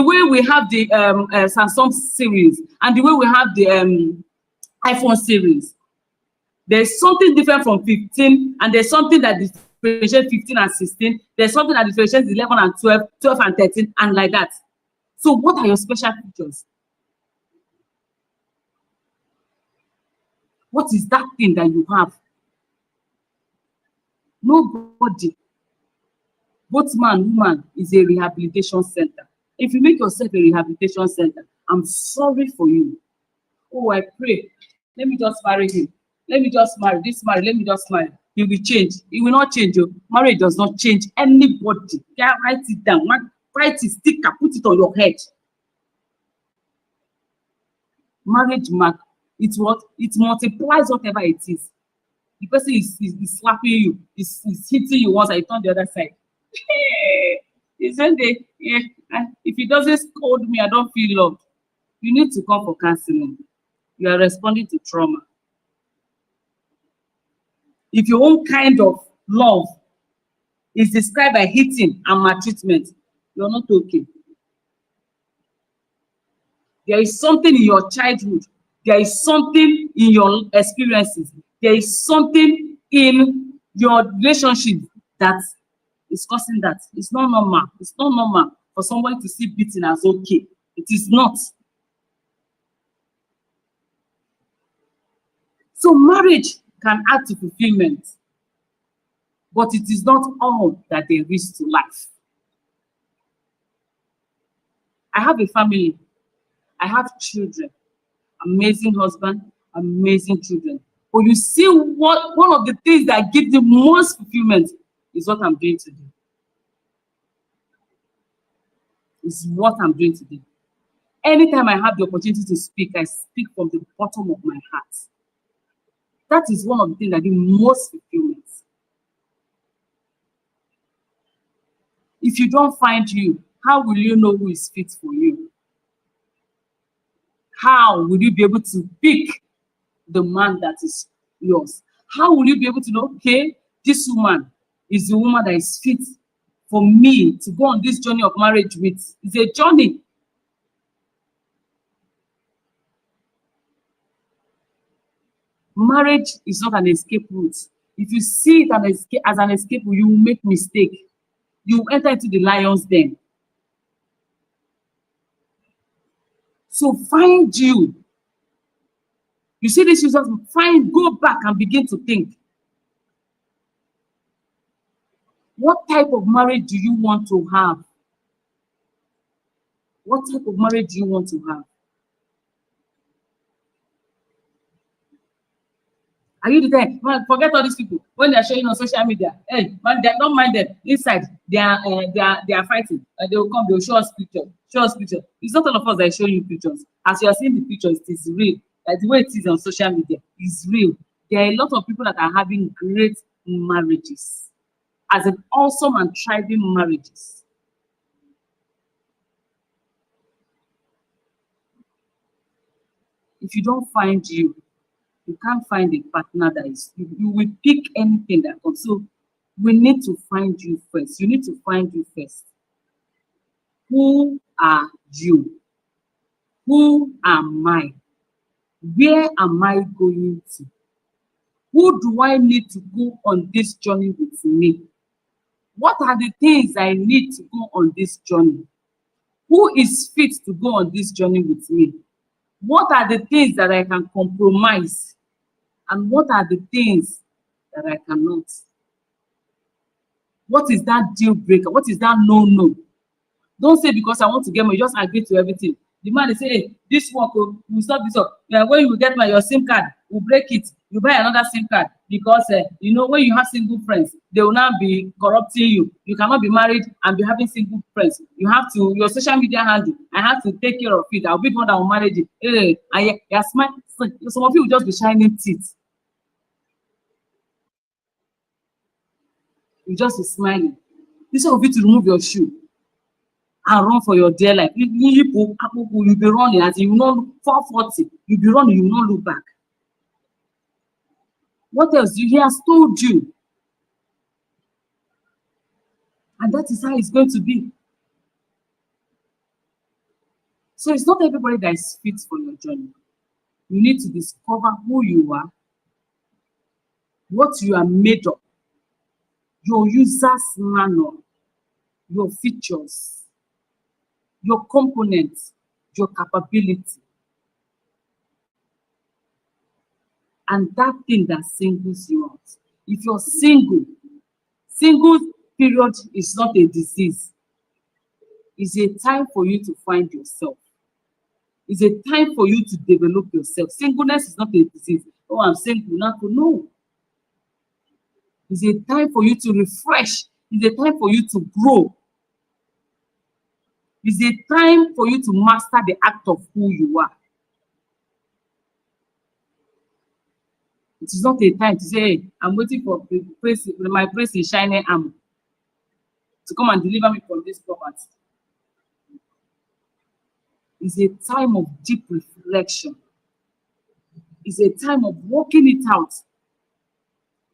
way we have the Samsung series and the way we have the iPhone series. There's something different from 15, and there's something that differentiates 15 and 16. There's something that differentiates 11 and 12, 12 and 13, and like that. So what are your special features? What is that thing that you have? Nobody, both man, woman, is a rehabilitation center. If you make yourself a rehabilitation center, I'm sorry for you. Oh, I pray. Let me just marry him. Let me just marry this marry. Let me just marry. He will change. He will not change you. Marriage does not change anybody. Yeah, write it down. Write it, sticker, put it on your head. Marriage mark. It's what? It multiplies whatever it is. The person is slapping you, is hitting you once, I turn the other side. It's when they, if he doesn't scold me, I don't feel loved. You need to come for counseling. You are responding to trauma. If your own kind of love is described by hitting and maltreatment, you're not okay. There is something in your childhood. There is something in your experiences. There is something in your relationship that is causing that. It's not normal. It's not normal for somebody to see beating as okay. It is not. So marriage can add to fulfillment, but it is not all that there is to life. I have a family. I have children. Amazing husband, amazing children. But you see, what one of the things that gives the most fulfillment is what I'm doing today. Is what I'm doing today. Anytime I have the opportunity to speak, I speak from the bottom of my heart. That is one of the things that gives most fulfillment. If you don't find you, how will you know who is fit for you? How will you be able to pick the man that is yours? How will you be able to know, okay, this woman is the woman that is fit for me to go on this journey of marriage with? It's a journey. Marriage is not an escape route. If you see it as an escape route, you will make mistake. You will enter into the lion's den. So find you. You see this, users, go back and begin to think. What type of marriage do you want to have? What type of marriage do you want to have? Are you the type? Man, forget all these people when they are showing on social media. Hey, man, don't mind them. Inside, they are fighting. They will come. They will show us pictures. Show us pictures. It's not all of us that are showing you pictures. As you are seeing the pictures, it is real. Like the way it is on social media is real. There are a lot of people that are having great marriages, as in awesome and thriving marriages. If you don't find you can't find a partner that is, you will pick anything that comes. So we need to find you first. You need to find you first. Who are you? Who am I? Where am I going to? Who do I need to go on this journey with me? What are the things I need to go on this journey? Who is fit to go on this journey with me? What are the things that I can compromise? And what are the things that I cannot? What is that deal breaker? What is that no? Don't say because I want to get money, just agree to everything. The man is saying, hey, this work will stop this up. When you get your SIM card, we'll break it. You buy another SIM card because you know, when you have single friends, they will not be corrupting you. You cannot be married and be having single friends. You have to, your social media handle, I have to take care of it. I'll be the one that will manage it. You're smart. Some of you will just be shining teeth. You just be smiling. Instead of you to remove your shoe and run for your dear life. You'll be running as you know 440. You'll be running, you will not look back. What else? He has told you. And that is how it's going to be. So it's not everybody that is fit for your journey. You need to discover who you are, what you are made of, your user's manual, your features, your components, your capability. And that thing that singles you out. If you're single period is not a disease. It's a time for you to find yourself. It's a time for you to develop yourself. Singleness is not a disease. Oh, I'm single now. No. It's a time for you to refresh. It's a time for you to grow. It's a time for you to master the act of who you are. It is not a time to say, hey, I'm waiting for my prince in shining armor to come and deliver me from this property. It's a time of deep reflection. It's a time of working it out,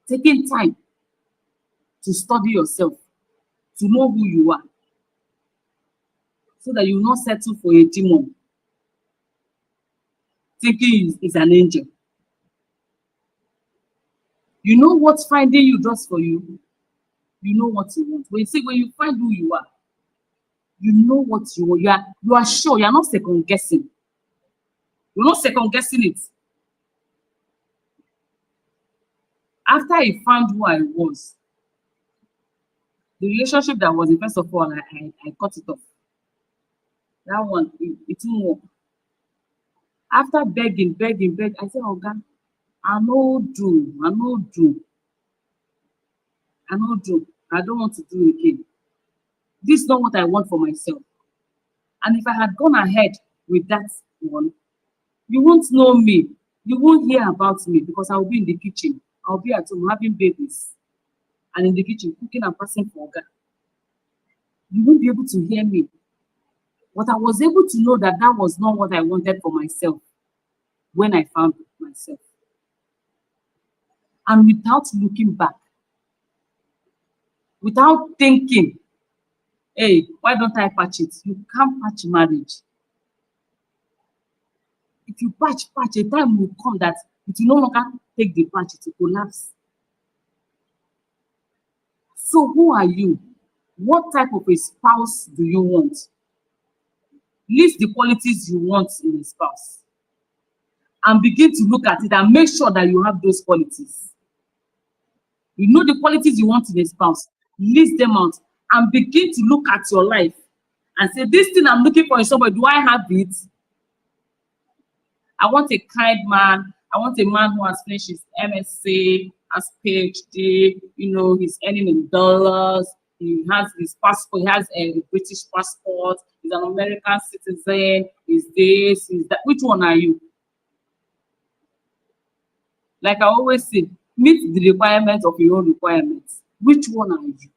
taking time to study yourself, to know who you are, so that you will not settle for a demon, thinking is an angel. You know what's finding you just for you. You know what you want. When you find who you are, you know what you want. You are sure. You are not second guessing. You're not second guessing it. After I found who I was, the relationship that was in, first of all, I cut it off. That one, it didn't work. After begging, I said, oh God, I no do. I don't want to do it again. This is not what I want for myself. And if I had gone ahead with that one, you won't know me. You won't hear about me because I'll be in the kitchen. I'll be at home having babies and in the kitchen cooking and passing for God. You won't be able to hear me. But I was able to know that that was not what I wanted for myself when I found myself. And without looking back, without thinking, hey, why don't I patch it? You can't patch marriage. If you patch, a time will come that it will no longer take the patch, it will collapse. So who are you? What type of a spouse do you want? List the qualities you want in a spouse. And begin to look at it and make sure that you have those qualities. You know the qualities you want in a spouse. List them out and begin to look at your life and say, this thing I'm looking for in somebody, do I have it? I want a kind man. I want a man who has finished his MSc, has PhD, he's earning in dollars. He has his passport, he has a British passport, he's an American citizen, he's this, he's that. Which one are you? Like I always say, meet the requirements of your own requirements. Which one are you?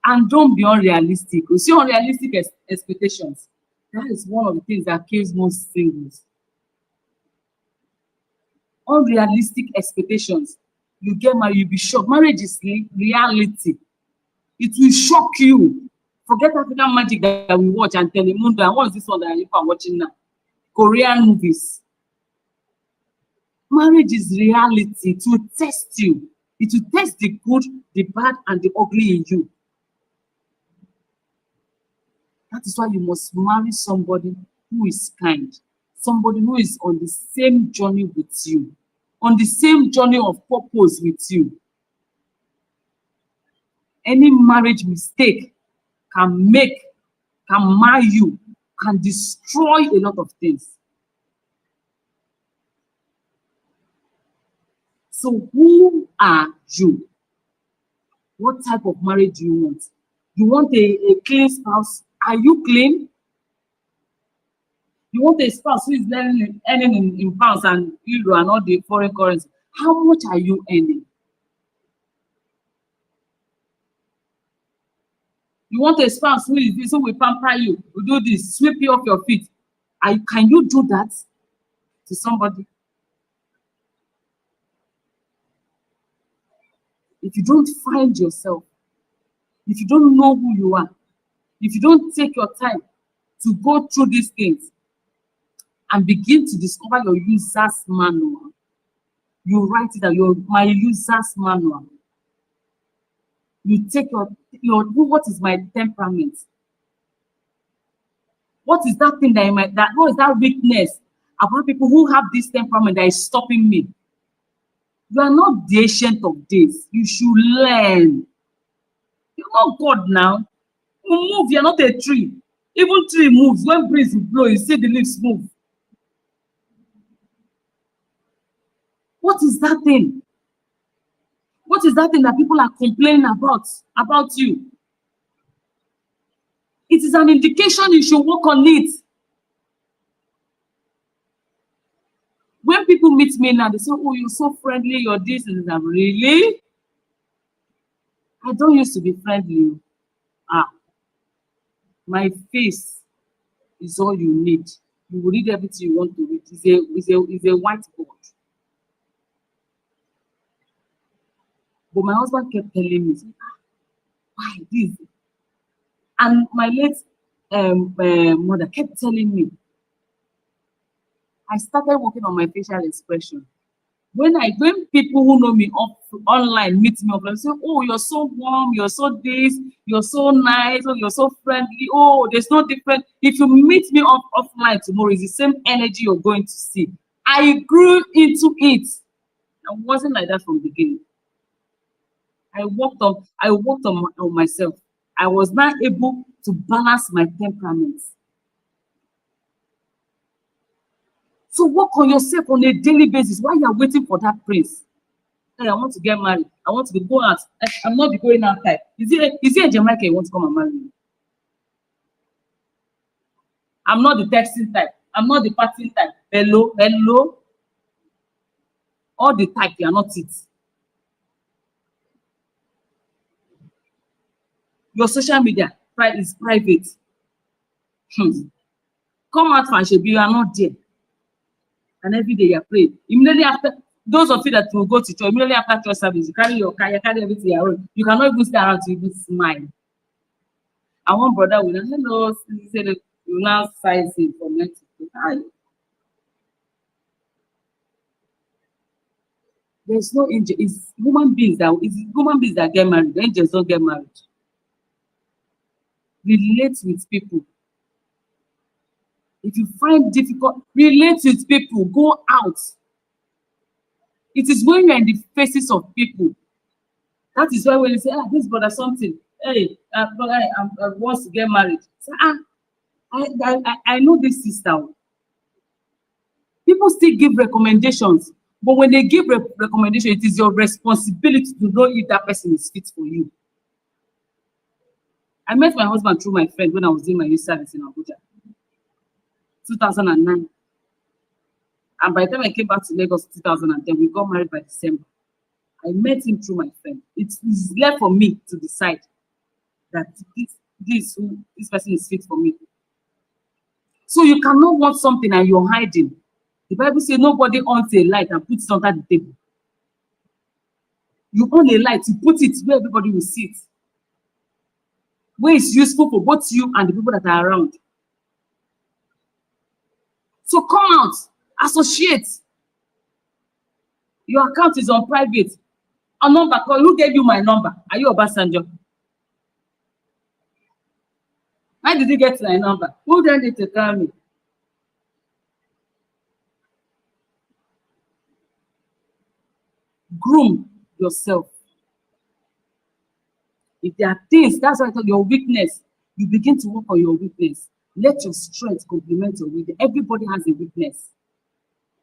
And don't be unrealistic. You see, unrealistic expectations. That is one of the things that kills most singles. Unrealistic expectations. You get married, you'll be shocked. Marriage is reality. It will shock you. Forget African magic that we watch and Telemundo. And what is this one that you are watching now? Korean movies. Marriage is reality. It will test you. It will test the good, the bad, and the ugly in you. That is why you must marry somebody who is kind, somebody who is on the same journey with you, on the same journey of purpose with you. Any marriage mistake can mar you, can destroy a lot of things. So who are you? What type of marriage do you want? You want a clean spouse? Are you clean? You want a spouse who is earning in pounds and euro and all the foreign currency. How much are you earning? You want a spouse who is this, who will pamper you, who do this, sweep you off your feet. Can you do that to somebody? If you don't find yourself, if you don't know who you are, if you don't take your time to go through these things and begin to discover your user's manual, you write it down, my user's manual. You take what is my temperament? What is that thing what is that weakness about people who have this temperament that is stopping me? You are not the ancient of days. You should learn. You're not God now. You move, you're not a tree. Even tree moves. When breeze blows, you see the leaves move. What is that thing? What is that thing that people are complaining about you? It is an indication you should work on it. When people meet me now, they say, oh, you're so friendly, you're this and that. Really? I don't used to be friendly. My face is all you need. You will read everything you want to read. It's a whiteboard. But my husband kept telling me, why this? And my late mother kept telling me, I started working on my facial expression. When people who know me online meet me up, they say, oh, you're so warm, you're so this, you're so nice, oh, you're so friendly. Oh, there's no difference. If you meet me offline tomorrow, it's the same energy you're going to see. I grew into it. I wasn't like that from the beginning. I worked on myself. I was not able to balance my temperaments. So work on yourself on a daily basis while you're waiting for that prince. Hey, I want to get married. I want to go out. I'm not going out type. Is it a Jamaican you want to come and marry me? I'm not the texting type. I'm not the partying type. Hello, hello. All the type, you are not it. Your social media is private. Come out from Shebi, you are not there. And every day you pray. Immediately after, those of you that will go to church, immediately after church service, you carry your car, you carry everything around. You cannot even stay around to even smile. And one brother will say, hello, he said, you now size him for next week. There's no angel. It's human beings that get married. The angels don't get married. Relate with people. If you find difficult, relate with people. Go out. It is when you're in the faces of people. That is why when you say, this brother something, hey, brother, I want to get married. Say, I know this sister. People still give recommendations, but when they give recommendation, it is your responsibility to know if that person is fit for you. I met my husband through my friend when I was doing my youth service in Abuja, 2009. And by the time I came back to Lagos 2010, we got married by December. I met him through my friend. It's left for me to decide that this person is fit for me. So you cannot want something and you're hiding. The Bible says nobody owns a light and puts it under the table. You own a light, you put it where everybody will see it. Where it's useful for both you and the people that are around. So come out, associate. Your account is on private. A number call. Who gave you my number? Are you Obasanjo? How did you get my number? Who then did to tell me? Groom yourself. If there are things, that's why I thought your weakness, you begin to work on your weakness. Let your strength complement your weakness. Everybody has a weakness.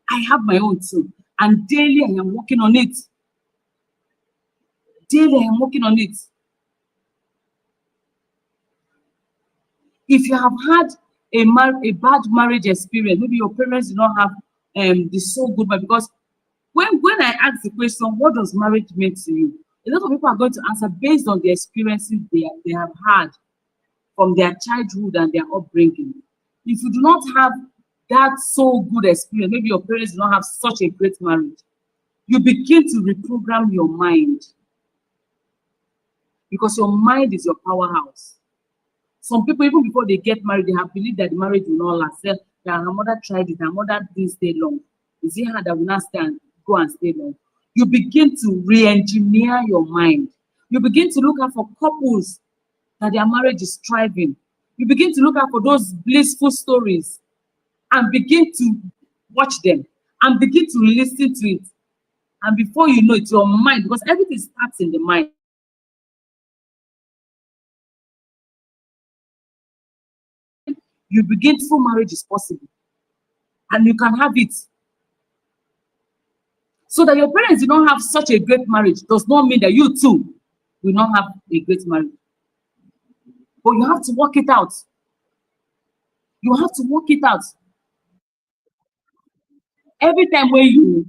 I have my own too. And daily I am working on it. Daily I am working on it. If you have had a bad marriage experience, maybe your parents do not have the so good, but because when I ask the question, what does marriage mean to you? A lot of people are going to answer based on the experiences they have had from their childhood and their upbringing. If you do not have that so good experience, maybe your parents do not have such a great marriage, you begin to reprogram your mind, because your mind is your powerhouse. Some people, even before they get married, they have believed that the marriage will not last. Say, yeah, her mother tried it, her mother didn't stay long. Is it her that will not go and stay long? You begin to re-engineer your mind. You begin to look out for couples that their marriage is thriving. You begin to look out for those blissful stories and begin to watch them and begin to listen to it. And before you know it, your mind, because everything starts in the mind. You begin full marriage is possible. And you can have it. So that your parents do not have such a great marriage does not mean that you too will not have a great marriage. But you have to work it out. You have to work it out. Every time when you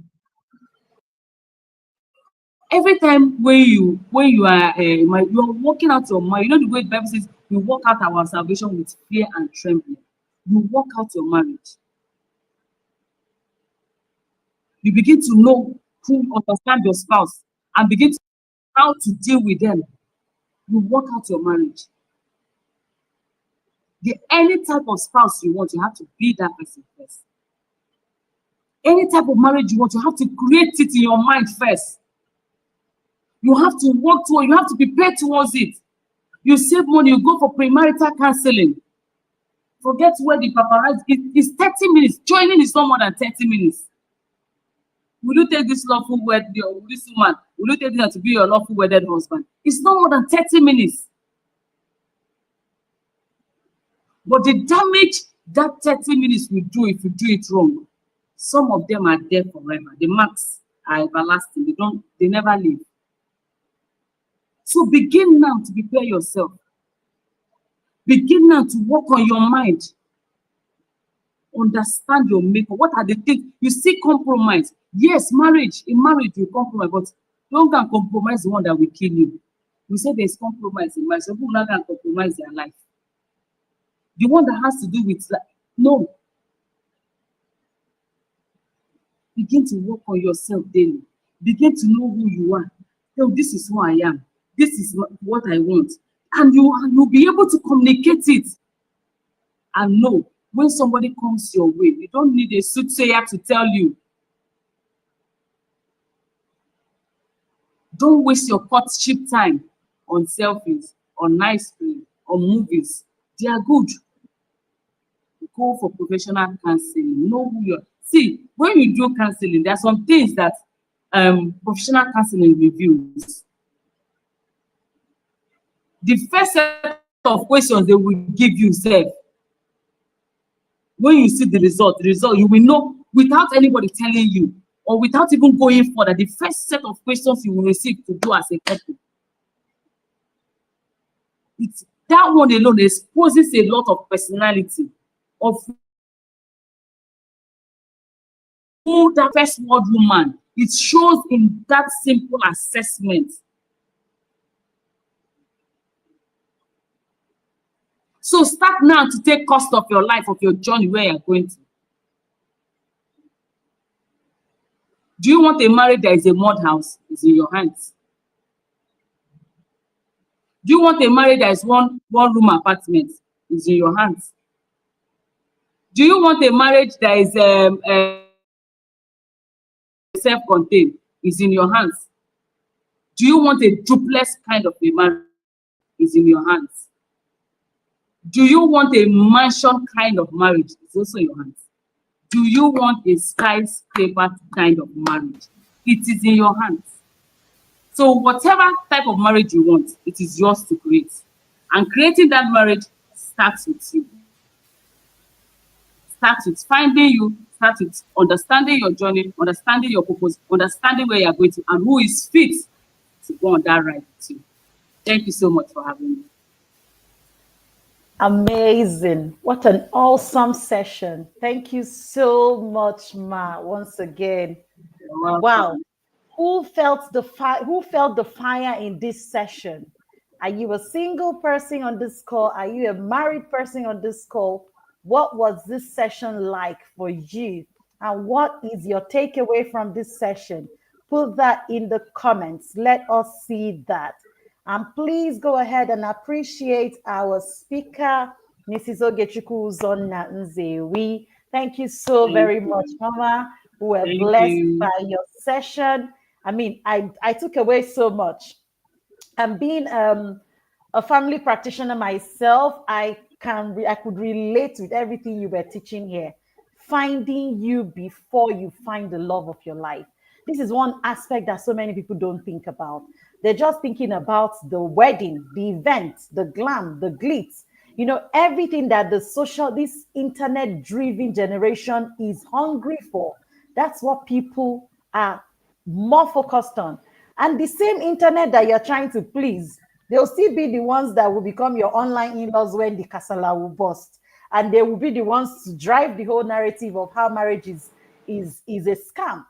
are you're working out your mind. You know the way the Bible says we work out our salvation with fear and trembling. You work out your marriage. You begin to know understand your spouse and begin to how to deal with them. You work out your marriage. Any type of spouse you want, you have to be that person first. Any type of marriage you want, you have to create it in your mind first. You have to work towards, you have to prepare towards it. You save money, you go for premarital counseling. Forget where the paparazzi is 30 minutes. Joining is no more than 30 minutes. Will you take this lawful wedded, this woman, will you take this to be your lawful wedded husband? It's no more than 30 minutes. But the damage that 30 minutes will do if you do it wrong, some of them are there forever. The marks are everlasting. They never leave. So begin now to prepare yourself. Begin now to work on your mind. Understand your maker. What are the things? You see compromise. Yes, in marriage you compromise, but don't go and compromise the one that will kill you. We say there's compromise in marriage. So people not going to compromise their life. The one that has to do with life. No. Begin to work on yourself daily. Begin to know who you are. So this is who I am. This is what I want. And you'll be able to communicate it. And know when somebody comes your way, you don't need a soothsayer to tell you. Don't waste your courtship time on selfies, on nice cream, on movies. They are good. Go for professional counseling. Know who you are. See, when you do counseling, there are some things that professional counseling reviews. The first set of questions they will give you, say, when you see the result, you will know without anybody telling you or without even going further. The first set of questions you will receive to do as a couple. That one alone exposes a lot of personality of who that first world woman. It shows in that simple assessment. So start now to take cost of your life, of your journey, where you're going to. Do you want a marriage that is a mud house? It's in your hands. Do you want a marriage that is one room apartment? It's in your hands. Do you want a marriage that is self-contained? It's in your hands. Do you want a duplex kind of a marriage? It's in your hands. Do you want a mansion kind of marriage? It's also in your hands. Do you want a skyscraper kind of marriage? It is in your hands. So whatever type of marriage you want, it is yours to create. And creating that marriage starts with you. Starts with finding you, starts with understanding your journey, understanding your purpose, understanding where you're going to, and who is fit to go on that ride with you. Thank you so much for having me. Amazing. What an awesome session. Thank you so much, Ma, once again. Wow. Who felt the fire in this session? Are you a single person on this call? Are you a married person on this call? What was this session like for you? And what is your takeaway from this session? Put that in the comments. Let us see that. And please go ahead and appreciate our speaker, Mrs. Ogechukwu Uzonna Nzewi. Thank you so Thank very much, you. Mama. We were Thank blessed you. by your session. I mean, I took away so much. And being a family practitioner myself, I could relate with everything you were teaching here. Finding you before you find the love of your life. This is one aspect that so many people don't think about. They're just thinking about the wedding, the event, the glam, the glitz, everything that this internet driven generation is hungry for. That's what people are more focused on. And the same internet that you're trying to please, they'll still be the ones that will become your online in-laws when the casala will burst. And they will be the ones to drive the whole narrative of how marriage is a scam.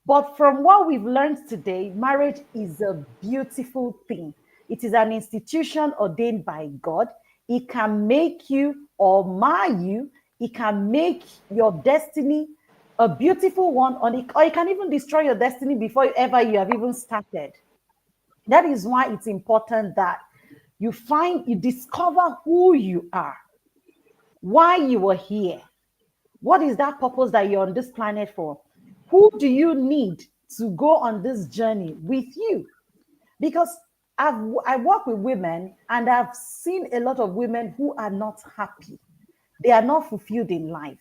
But from what we've learned today, marriage is a beautiful thing. It is an institution ordained by God. It can make you or mar you. It can make your destiny a beautiful one, or it can even destroy your destiny before ever you have even started. That is why it's important that you discover who you are, why you were here. What is that purpose that you're on this planet for? Who do you need to go on this journey with you? Because I work with women and I've seen a lot of women who are not happy. They are not fulfilled in life.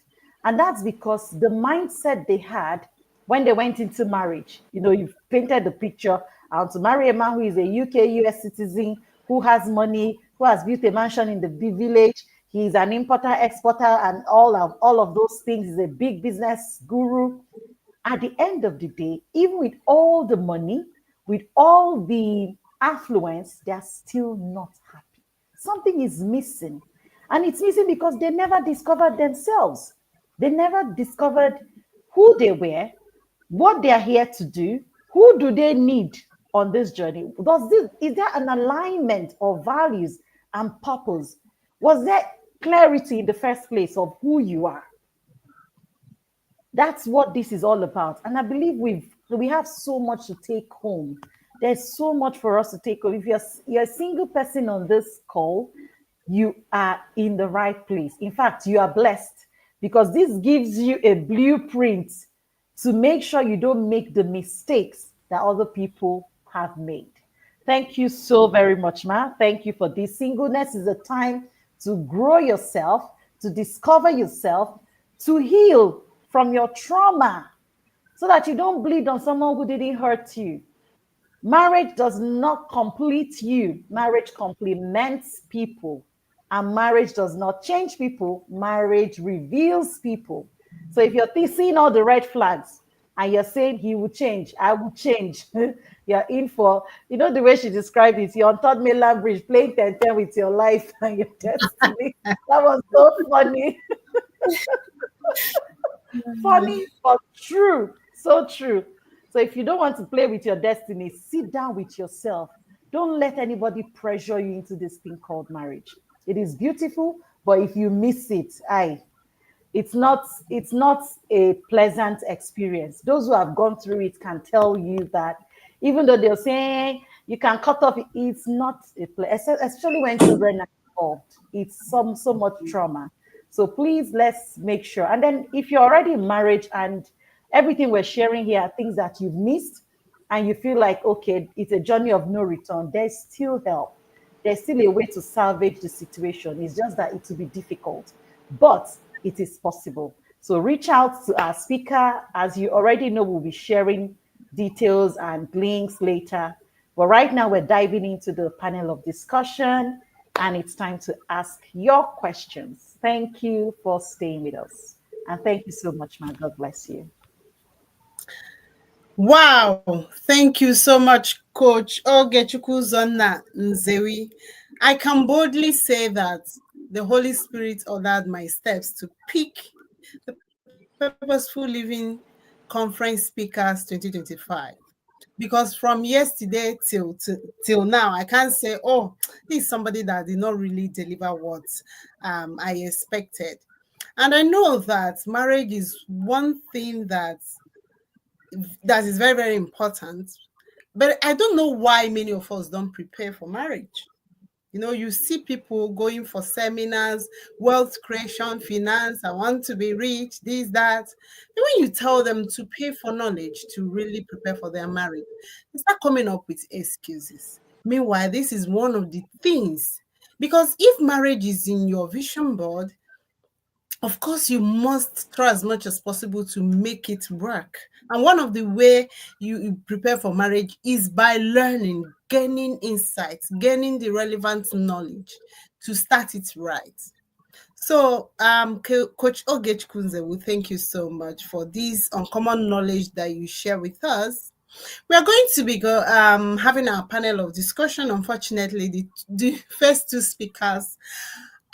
And that's because the mindset they had when they went into marriage, you've painted the picture. I want to marry a man who is a UK, US citizen, who has money, who has built a mansion in the big village. He's an importer, exporter, and all of those things. He's a big business guru. At the end of the day, even with all the money, with all the affluence, they are still not happy. Something is missing. And it's missing because they never discovered themselves. They never discovered who they were, what they are here to do, who do they need on this journey. Is there an alignment of values and purpose? Was there clarity in the first place of who you are? That's what this is all about. And I believe we have so much to take home. There's so much for us to take home. If you're a single person on this call, you are in the right place. In fact, you are blessed because this gives you a blueprint to make sure you don't make the mistakes that other people have made. Thank you so very much, Ma. Thank you for this. Singleness is a time to grow yourself, to discover yourself, to heal from your trauma so that you don't bleed on someone who didn't hurt you. Marriage does not complete you. Marriage complements people. And marriage does not change people. Marriage reveals people. So if you're seeing all the red flags and you're saying he will change, I will change, you're in for, the way she described it, you're on Third Mainland Bridge playing 10-10 with your life and your destiny. That was so funny. Funny, but true. So true. So if you don't want to play with your destiny, sit down with yourself. Don't let anybody pressure you into this thing called marriage. It is beautiful, but if you miss it, it's not a pleasant experience. Those who have gone through it can tell you that even though they're saying you can cut off, it's not a pleasant, especially when children are involved. It's so much trauma. So please, let's make sure. And then if you're already in marriage and everything we're sharing here are things that you've missed and you feel like, okay, it's a journey of no return, there's still help. There's still a way to salvage the situation. It's just that it will be difficult, but it is possible. So reach out to our speaker. As you already know, we'll be sharing details and links later. But right now we're diving into the panel of discussion and it's time to ask your questions. Thank you for staying with us. And thank you so much, man. God bless you. Wow. Thank you so much, Coach Ogechukwu Uzonna Nzewi. I can boldly say that the Holy Spirit ordered my steps to pick the Purposeful Living Conference Speakers 2025. because from yesterday till now, I can't say, oh, this is somebody that did not really deliver what I expected. And I know that marriage is one thing that is very, very important. But I don't know why many of us don't prepare for marriage. You know, you see people going for seminars, wealth creation, finance, I want to be rich, this, that. And when you tell them to pay for knowledge to really prepare for their marriage, they start coming up with excuses. Meanwhile, this is one of the things, because if marriage is in your vision board, of course, you must try as much as possible to make it work. And one of the way you prepare for marriage is by learning, gaining insights, gaining the relevant knowledge to start it right. So, Coach Ogech Kunze, we thank you so much for this uncommon knowledge that you share with us. We are going to be having our panel of discussion. Unfortunately, the first two speakers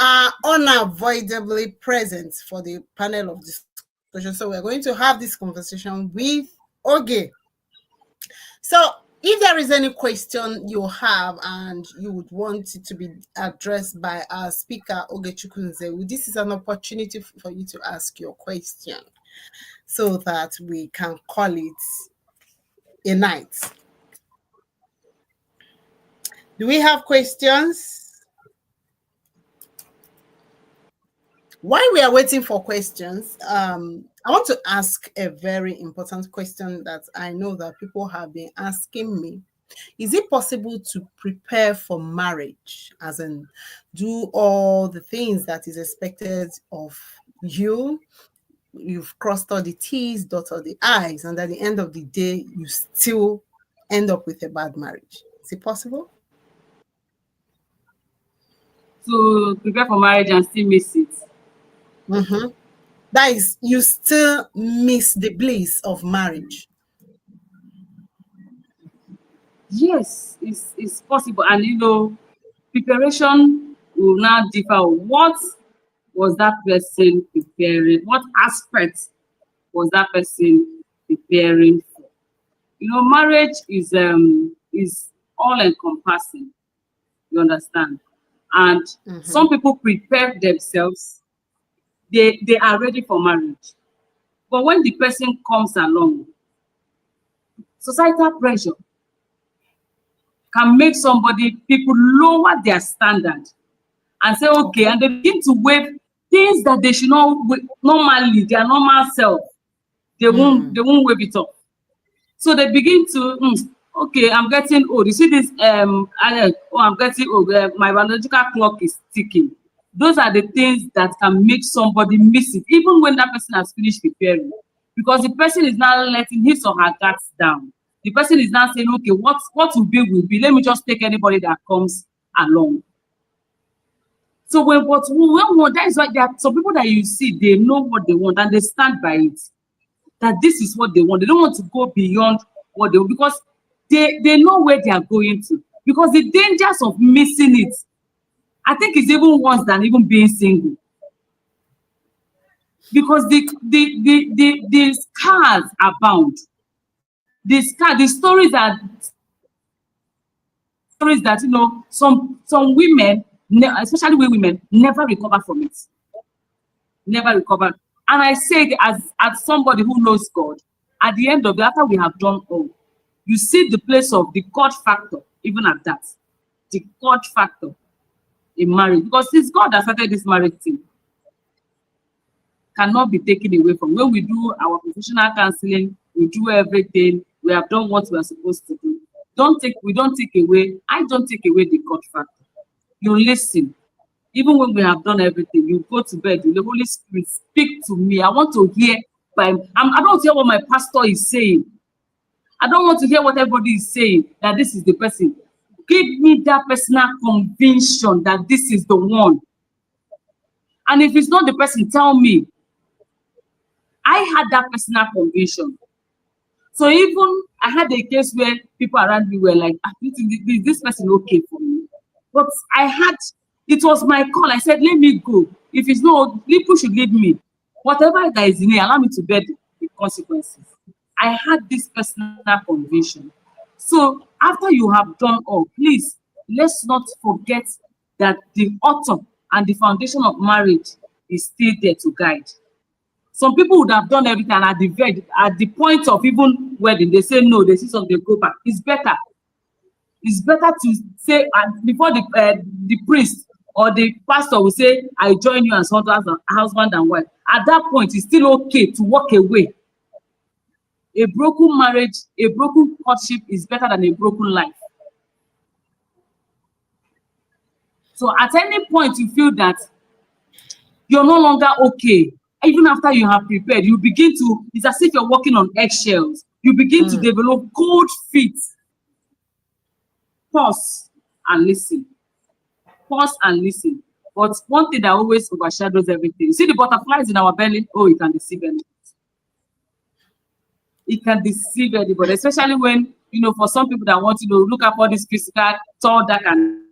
are unavoidably present for the panel of discussion. So we're going to have this conversation with Oge. So if there is any question you have and you would want it to be addressed by our speaker, Oge Chukunze, this is an opportunity for you to ask your question so that we can call it a night. Do we have questions? While we are waiting for questions, I want to ask a very important question that I know that people have been asking me. Is it possible to prepare for marriage, as in do all the things that is expected of you? You've crossed all the T's, dotted all the I's, and at the end of the day, you still end up with a bad marriage. Is it possible? To prepare for marriage and still miss it. Mm-hmm. That is, you still miss the bliss of marriage. Yes, it's possible. And you know, preparation will now differ. What was that person preparing? What aspect was that person preparing for? You know, marriage is all encompassing. You understand? And some people prepare themselves. They are ready for marriage. But when the person comes along, societal pressure can make people lower their standard and say, okay, and they begin to waive things that they should not normally, their normal self, they won't waive it off. So they begin to, okay, I'm getting old. You see this, I'm getting old, my biological clock is ticking. Those are the things that can make somebody miss it, even when that person has finished preparing. Because the person is now letting his or her guards down. The person is now saying, okay, what will be. Let me just take anybody that comes along. So when that is why there are some people that you see, they know what they want and they stand by it. That this is what they want. They don't want to go beyond what they want because they know where they are going to. Because the dangers of missing it, I think it's even worse than even being single. Because the scars abound. The stories that you know, some women, especially women, never recover from it. Never recover. And I say it as somebody who knows God, at the end of it, after we have done all, you see the place of the God factor, even at that. The God factor in marriage. Because it's God that started this marriage thing. Cannot be taken away from. When we do our professional counseling, we do everything, we have done what we are supposed to do. I don't take away the God factor. You listen. Even when we have done everything, you go to bed, the Holy Spirit speak to me. I want to hear I don't want to hear what my pastor is saying. I don't want to hear what everybody is saying, that this is the person. Give me that personal conviction that this is the one. And if it's not the person, tell me. I had that personal conviction. So even I had a case where people around me were like, is this person okay for me? But it was my call. I said, let me go. If it's not, people should lead me. Whatever that is in it, allow me to bear the consequences. I had this personal conviction. So after you have done all, please, let's not forget that the author and the foundation of marriage is still there to guide. Some people would have done everything, and at the point of even wedding, they say no, they see something, they go back. It's better. It's better to say, and before the priest or the pastor will say, I join you as husband and wife. At that point, it's still okay to walk away. A broken marriage, a broken courtship is better than a broken life. So at any point you feel that you're no longer okay, even after you have prepared, you begin to, it's as if you're walking on eggshells. You begin to develop cold feet. Pause and listen. Pause and listen. But one thing that always overshadows everything, you see the butterflies in our belly? Oh, it can deceive anybody. It can deceive anybody, especially when, you know, for some people that want to look up all this physical, tall, dark, and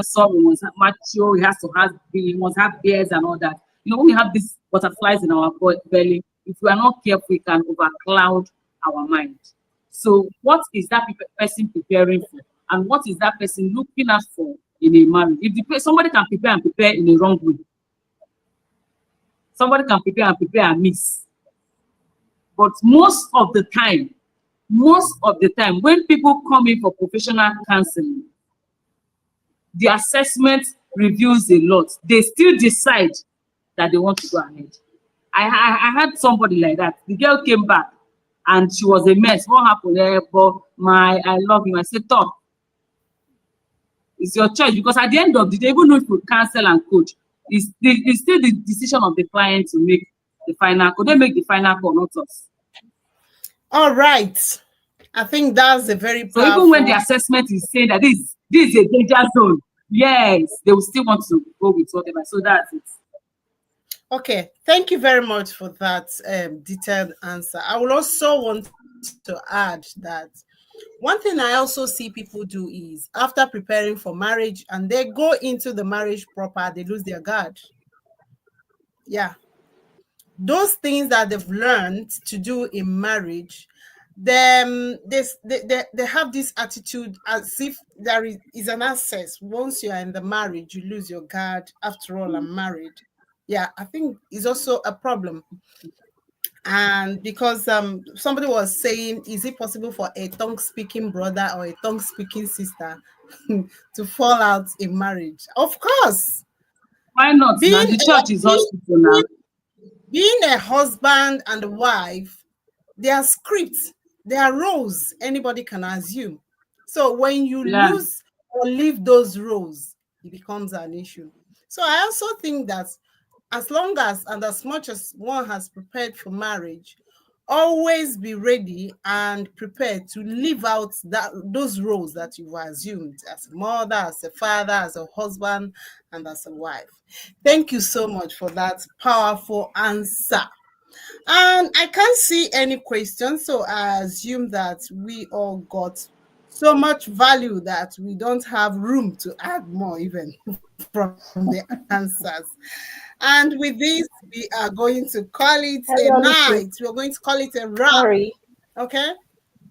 some must have mature, he must have beards and all that. You know, when we have these butterflies in our belly, if we are not careful, we can overcloud our mind. So what is that person preparing for? And what is that person looking out for in a marriage? If somebody can prepare and prepare in a wrong way, somebody can prepare and prepare and miss. But most of the time, when people come in for professional counseling, the assessment reveals a lot. They still decide that they want to go ahead. I had somebody like that. The girl came back and she was a mess. What happened there? But I love him. I said, talk. It's your choice, because at the end of the day, even if you cancel and coach, it's still the decision of the client to make the final call. They make the final call, not us. All right. I think that's a very powerful. So even when the assessment is saying that this is a danger zone, yes, they will still want to go with whatever. So that's it. Okay, thank you very much for that detailed answer. I would also want to add that one thing I also see people do is after preparing for marriage and they go into the marriage proper, they lose their guard. Yeah. Those things that they've learned to do in marriage, they have this attitude as if there is an access. Once you are in the marriage, you lose your guard. After all, I'm married. Yeah, I think it's also a problem. And because somebody was saying, is it possible for a tongue-speaking brother or a tongue-speaking sister to fall out in marriage? Of course. Why not? Now the church is hospital now. Being a husband and a wife, there are scripts, there are roles anybody can assume. So when you lose or leave those roles, it becomes an issue. So I also think that as long as and as much as one has prepared for marriage, always be ready and prepared to live out those roles that you've assumed as a mother, as a father, as a husband, and as a wife. Thank you so much for that powerful answer. And I can't see any questions, so I assume that we all got so much value that we don't have room to add more even from the answers. And with this, we are going to call it a night. We're going to call it a wrap. Sorry. Okay.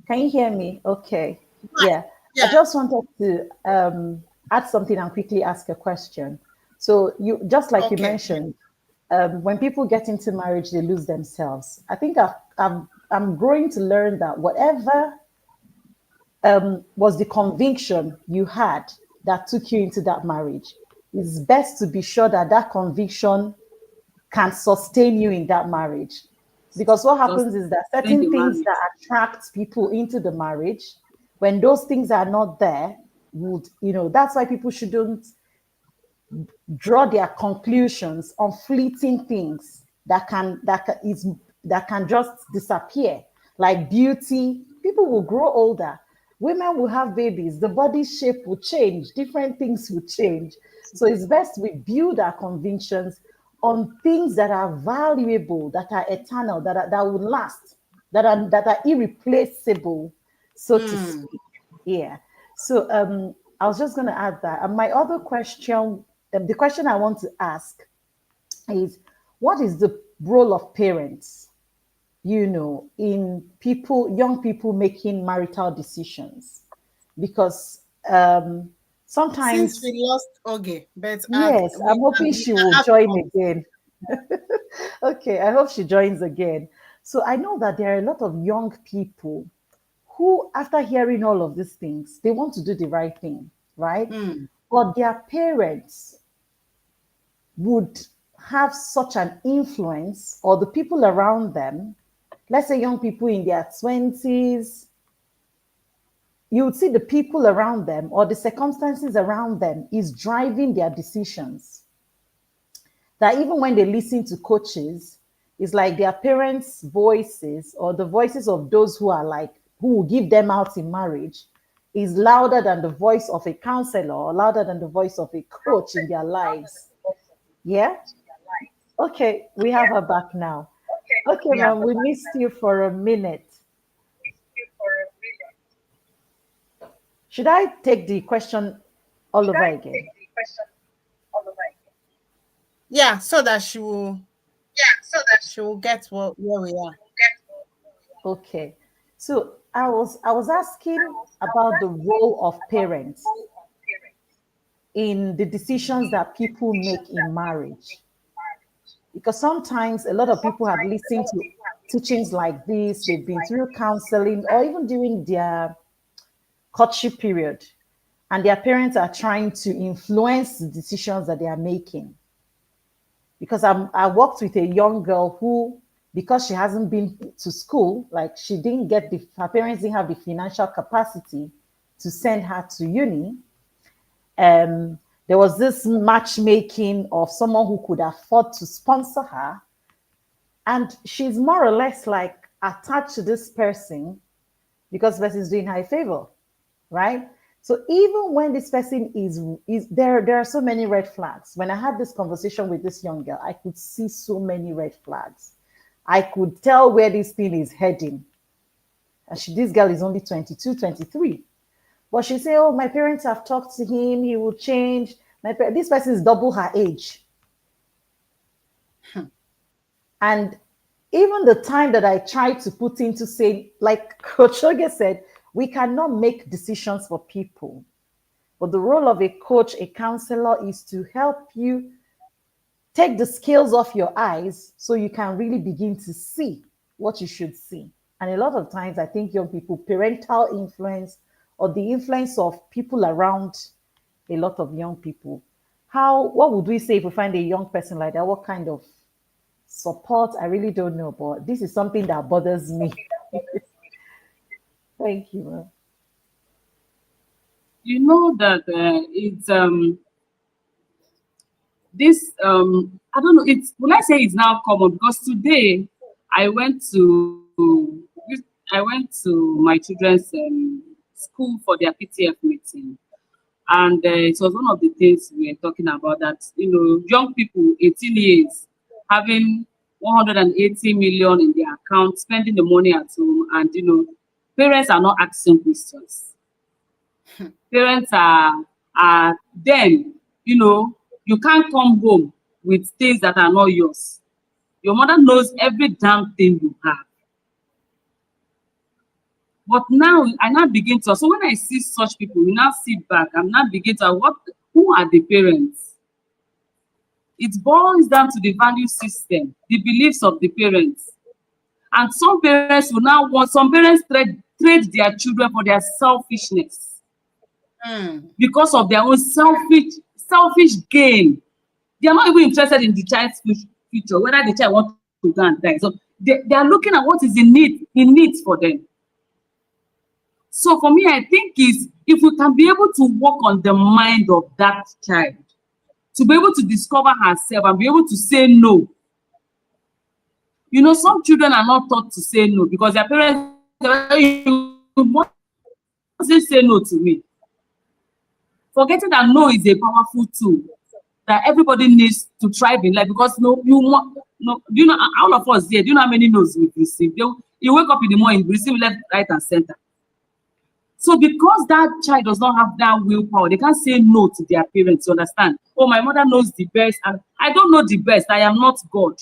Can you hear me? Okay. Yeah. I just wanted to add something and quickly ask a question. So you, just like you mentioned, when people get into marriage, they lose themselves. I think I'm growing to learn that whatever was the conviction you had that took you into that marriage, it's best to be sure that that conviction can sustain you in that marriage. Because what happens is that certain things that attract people into the marriage, when those things are not there, that's why people shouldn't draw their conclusions on fleeting things that can just disappear. Like beauty, people will grow older. Women will have babies, the body shape will change, different things will change. So it's best we build our convictions on things that are valuable, that are eternal, that will last, that are irreplaceable, so to speak. Yeah. So I was just going to add that. And my other question, the question I want to ask is, what is the role of parents in young people making marital decisions, because Since sometimes, we lost Oge, but yes, I'm hoping she will join again. Okay, I hope she joins again. So I know that there are a lot of young people who, after hearing all of these things, they want to do the right thing, right? But their parents would have such an influence, or the people around them, let's say young people in their 20s, you would see the people around them or the circumstances around them is driving their decisions. That even when they listen to coaches, it's like their parents' voices or the voices of those who will give them out in marriage is louder than the voice of a counselor or louder than the voice of a coach in their lives. Yeah? Okay, we have her back now. Okay, Yeah. ma'am, we missed you for a minute. Should I take the question all over again? Yeah, so that she will get where we are. Okay. So I was asking about the role of parents in the decisions that people make in marriage. Because sometimes a lot of people have listened to teachings like this, they've been through counseling, or even during their courtship period, and their parents are trying to influence the decisions that they are making. Because I worked with a young girl who, because she hasn't been to school, like she didn't get her parents didn't have the financial capacity to send her to uni. There was this matchmaking of someone who could afford to sponsor her. And she's more or less like attached to this person because this person is doing her a favor, right? So even when this person is there are so many red flags. When I had this conversation with this young girl, I could see so many red flags. I could tell where this thing is heading. And this girl is only 22, 23. But she said, oh, my parents have talked to him. He will change. This person is double her age. And even the time that I tried to put into say, like Coach Oge said, we cannot make decisions for people. But the role of a coach, a counselor, is to help you take the scales off your eyes so you can really begin to see what you should see. And a lot of times, I think young people, parental influence or the influence of people around a lot of young people. What would we say if we find a young person like that? What kind of support? I really don't know, but this is something that bothers me. Thank you, ma'am. You know that it's I don't know, will I say it's now common, because today I went to my children's school for their PTF meeting, and it was one of the things we were talking about, that young people 18 years having 180 million in their account, spending the money at home, and parents are not asking questions. Parents are then, you can't come home with things that are not yours. Your mother knows every damn thing you have. But now, I now begin to, so when I see such people, we now sit back, I'm now begin to, who are the parents? It boils down to the value system, the beliefs of the parents. And some parents will now some parents trade their children for their selfishness. Because of their own selfish gain. They are not even interested in the child's future, whether the child wants to go and die. So they are looking at what is in need for them. So for me, I think if we can be able to work on the mind of that child, to be able to discover herself and be able to say no. Some children are not taught to say no because their parents say, you mustn't say no to me. Forgetting that no is a powerful tool that everybody needs to thrive in life, because all of us here, do you know how many no's we've received? You wake up in the morning, you receive left, right, and center. So because that child does not have that willpower, they can't say no to their parents, you understand? Oh, my mother knows the best, and I don't know the best. I am not God.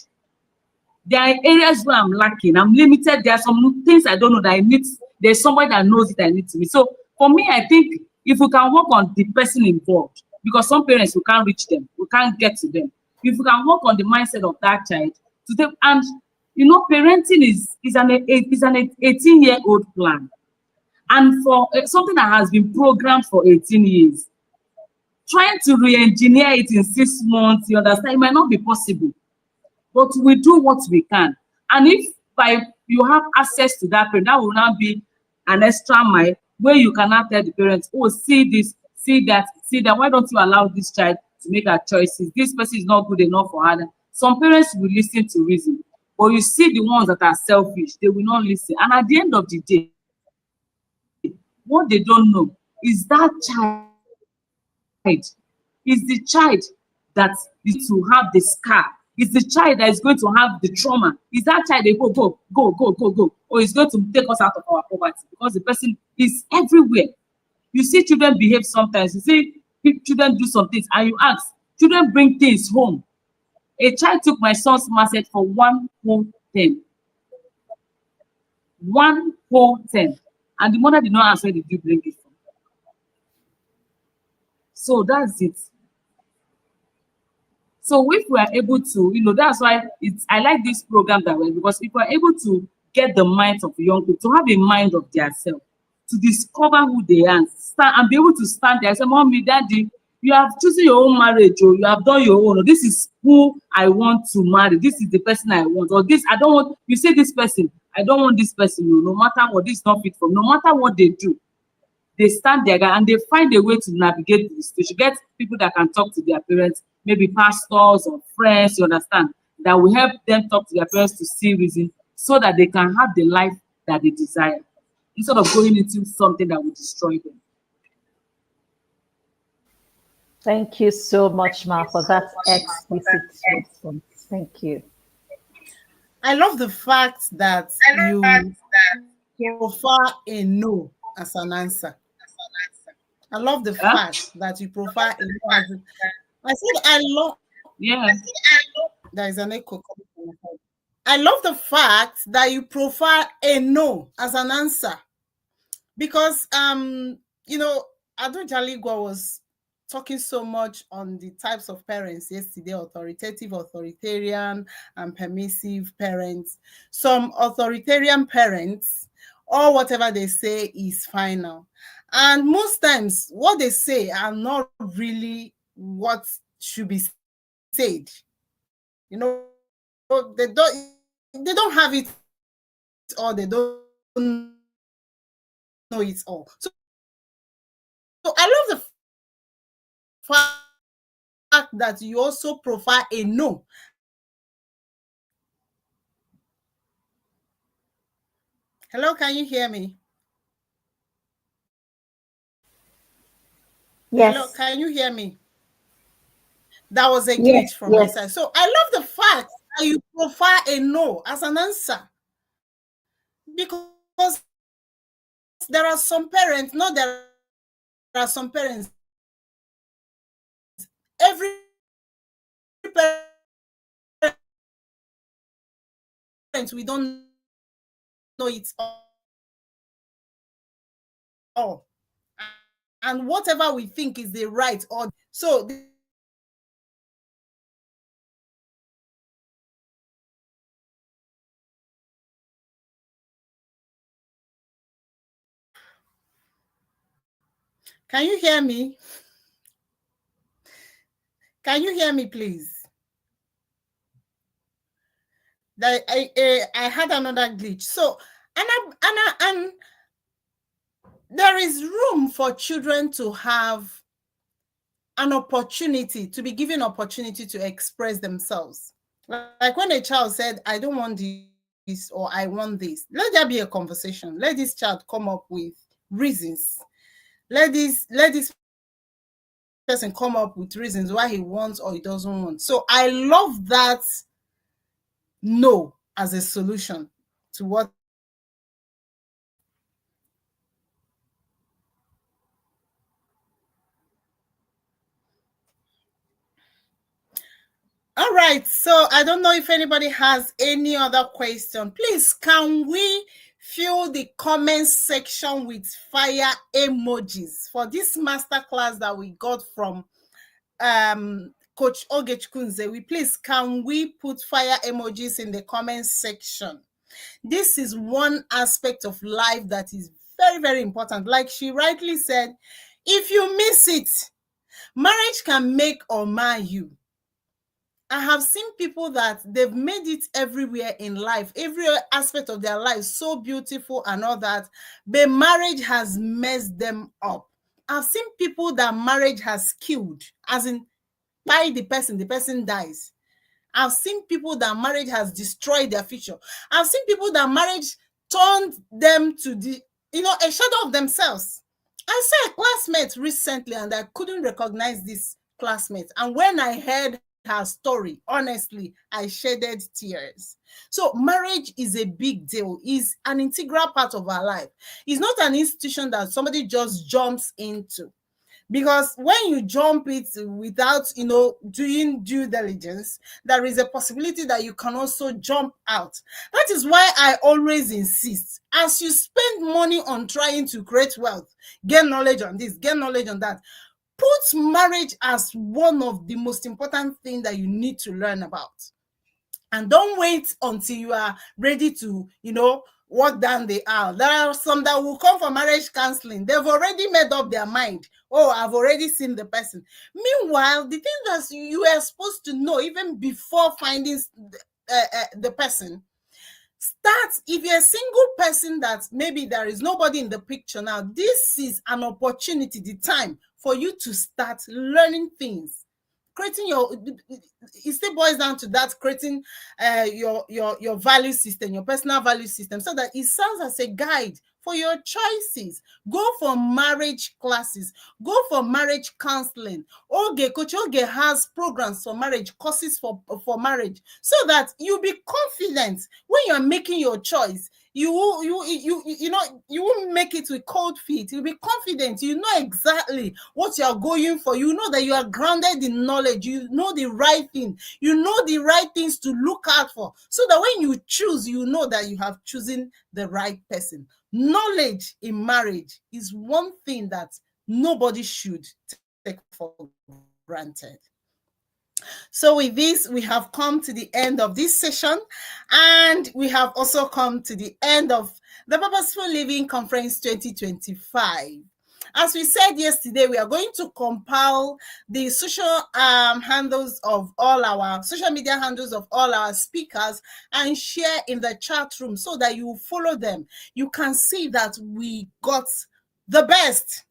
There are areas where I'm lacking. I'm limited. There are some things I don't know that I need. There's somebody that knows it I need to be. So for me, I think if we can work on the person involved, because some parents we can't reach them, we can't get to them. If we can work on the mindset of that child to them, and parenting is an 18-year-old plan, and for something that has been programmed for 18 years, trying to re-engineer it in 6 months, you understand, it might not be possible. But we do what we can. And if you have access to that parent, that will now be an extra mile where you cannot tell the parents, oh, see this, see that, see that. Why don't you allow this child to make her choices? This person is not good enough for her. Some parents will listen to reason, but you see the ones that are selfish, they will not listen. And at the end of the day, what they don't know is that child is the child that is to have the scar. It's the child that is going to have the trauma. Is that child they go, or is going to take us out of our poverty, because the person is everywhere. You see children behave sometimes. You see children do some things, and you ask, children bring things home. A child took my son's market for 1 whole 10. 1 whole 10. And the mother did not ask, where did you bring it from? So that's it. So if we are able to, that's why I like this program that way, because if we are able to get the minds of young people to have a mind of themselves, to discover who they are, and be able to stand there and say, Mommy, Daddy, you have chosen your own marriage, or you have done your own, or this is who I want to marry, this is the person I want, or this, I don't want, you say this person, I don't want this person, no matter what, this is not fit for, no matter what they do, they stand there and they find a way to navigate this. They should get people that can talk to their parents, maybe pastors or friends, you understand, that will help them talk to their parents to see reason, so that they can have the life that they desire, instead of going into something that will destroy them. Thank you so much, Ma, for that explicit response. Thank you. I love the fact that you prefer a no as an answer. I love the fact that you prefer a no as an I said I love. Yeah. There is an echo coming from my head. I love the fact that you prefer a no as an answer, because Ado Jaligwa was talking so much on the types of parents yesterday: authoritative, authoritarian, and permissive parents. Some authoritarian parents, or whatever they say is final, and most times what they say are not really what should be said. They don't have it, or they don't know it all. So I love the fact that you also prefer a no. Hello, can you hear me? Yes. Hello, can you hear me? That was a glitch from my side. So I love the fact that you prefer a no as an answer, because there are some parents, there are some parents, every parent, we don't know it all. And whatever we think is the right, or so can you hear me? Can you hear me, please? I had another glitch. So, and there is room for children to have an opportunity, to be given opportunity to express themselves. Like when a child said, I don't want this, or I want this, let there be a conversation. Let this child come up with reasons. Let this person come up with reasons why he wants or he doesn't want. So I love that no as a solution to what All right, so I don't know if anybody has any other question. Please, can we fill the comment section with fire emojis for this masterclass that we got from Coach Ogechukunze? Can we put fire emojis in the comment section? This is one aspect of life that is very, very important. Like she rightly said, if you miss it, marriage can make or mar you. I have seen people that they've made it everywhere in life, every aspect of their life, so beautiful and all that, but marriage has messed them up. I've seen people that marriage has killed, as in by the person dies. I've seen people that marriage has destroyed their future. I've seen people that marriage turned them to a shadow of themselves. I saw a classmate recently and I couldn't recognize this classmate. And when I heard her story, honestly, I shedded tears. So marriage is a big deal. It's an integral part of our life. It's not an institution that somebody just jumps into. Because when you jump it without, doing due diligence, there is a possibility that you can also jump out. That is why I always insist, as you spend money on trying to create wealth, get knowledge on this, get knowledge on that, put marriage as one of the most important things that you need to learn about. And don't wait until you are ready to, walk down the aisle. There are some that will come for marriage counseling. They've already made up their mind. Oh, I've already seen the person. Meanwhile, the thing that you are supposed to know even before finding the person, start. If you're a single person that maybe there is nobody in the picture now, this is an opportunity, the time for you to start learning things. Creating it still boils down to that, creating your value system, your personal value system, so that it serves as a guide for your choices. Go for marriage classes, go for marriage counseling. Coach Oge has programs for marriage, courses for marriage, so that you'll be confident when you're making your choice. You won't make it with cold feet. You'll be confident. You know exactly what you're going for. You know that you are grounded in knowledge. You know the right thing. You know the right things to look out for, so that when you choose, you know that you have chosen the right person. Knowledge in marriage is one thing that nobody should take for granted. So with this, we have come to the end of this session, and we have also come to the end of the Purposeful Living Conference 2025. As we said yesterday, we are going to compile the social handles of all our social media handles of all our speakers and share in the chat room, so that you follow them. You can see that we got the best.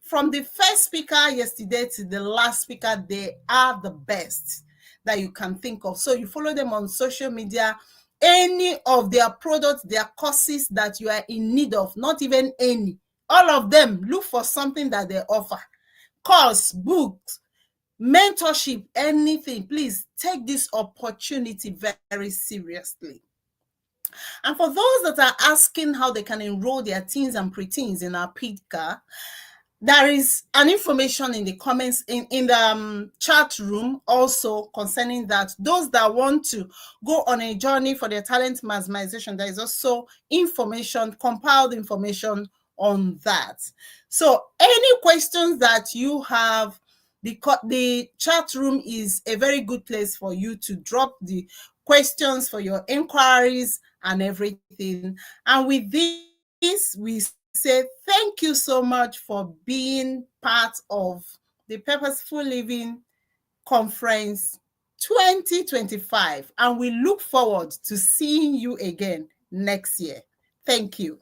From the first speaker yesterday to the last speaker, they are the best that you can think of. So you follow them on social media, any of their products, their courses that you are in need of, not even any, all of them, look for something that they offer. Course, books, mentorship, anything. Please take this opportunity very, very seriously. And for those that are asking how they can enroll their teens and preteens in our PIDCA, there is an information in the comments in the chat room also concerning that. Those that want to go on a journey for their talent maximization, there is also information, compiled information on that. So any questions that you have, the chat room is a very good place for you to drop the questions for your inquiries and everything. And with this, we say thank you so much for being part of the Purposeful Living Conference 2025, and we look forward to seeing you again next year. Thank you.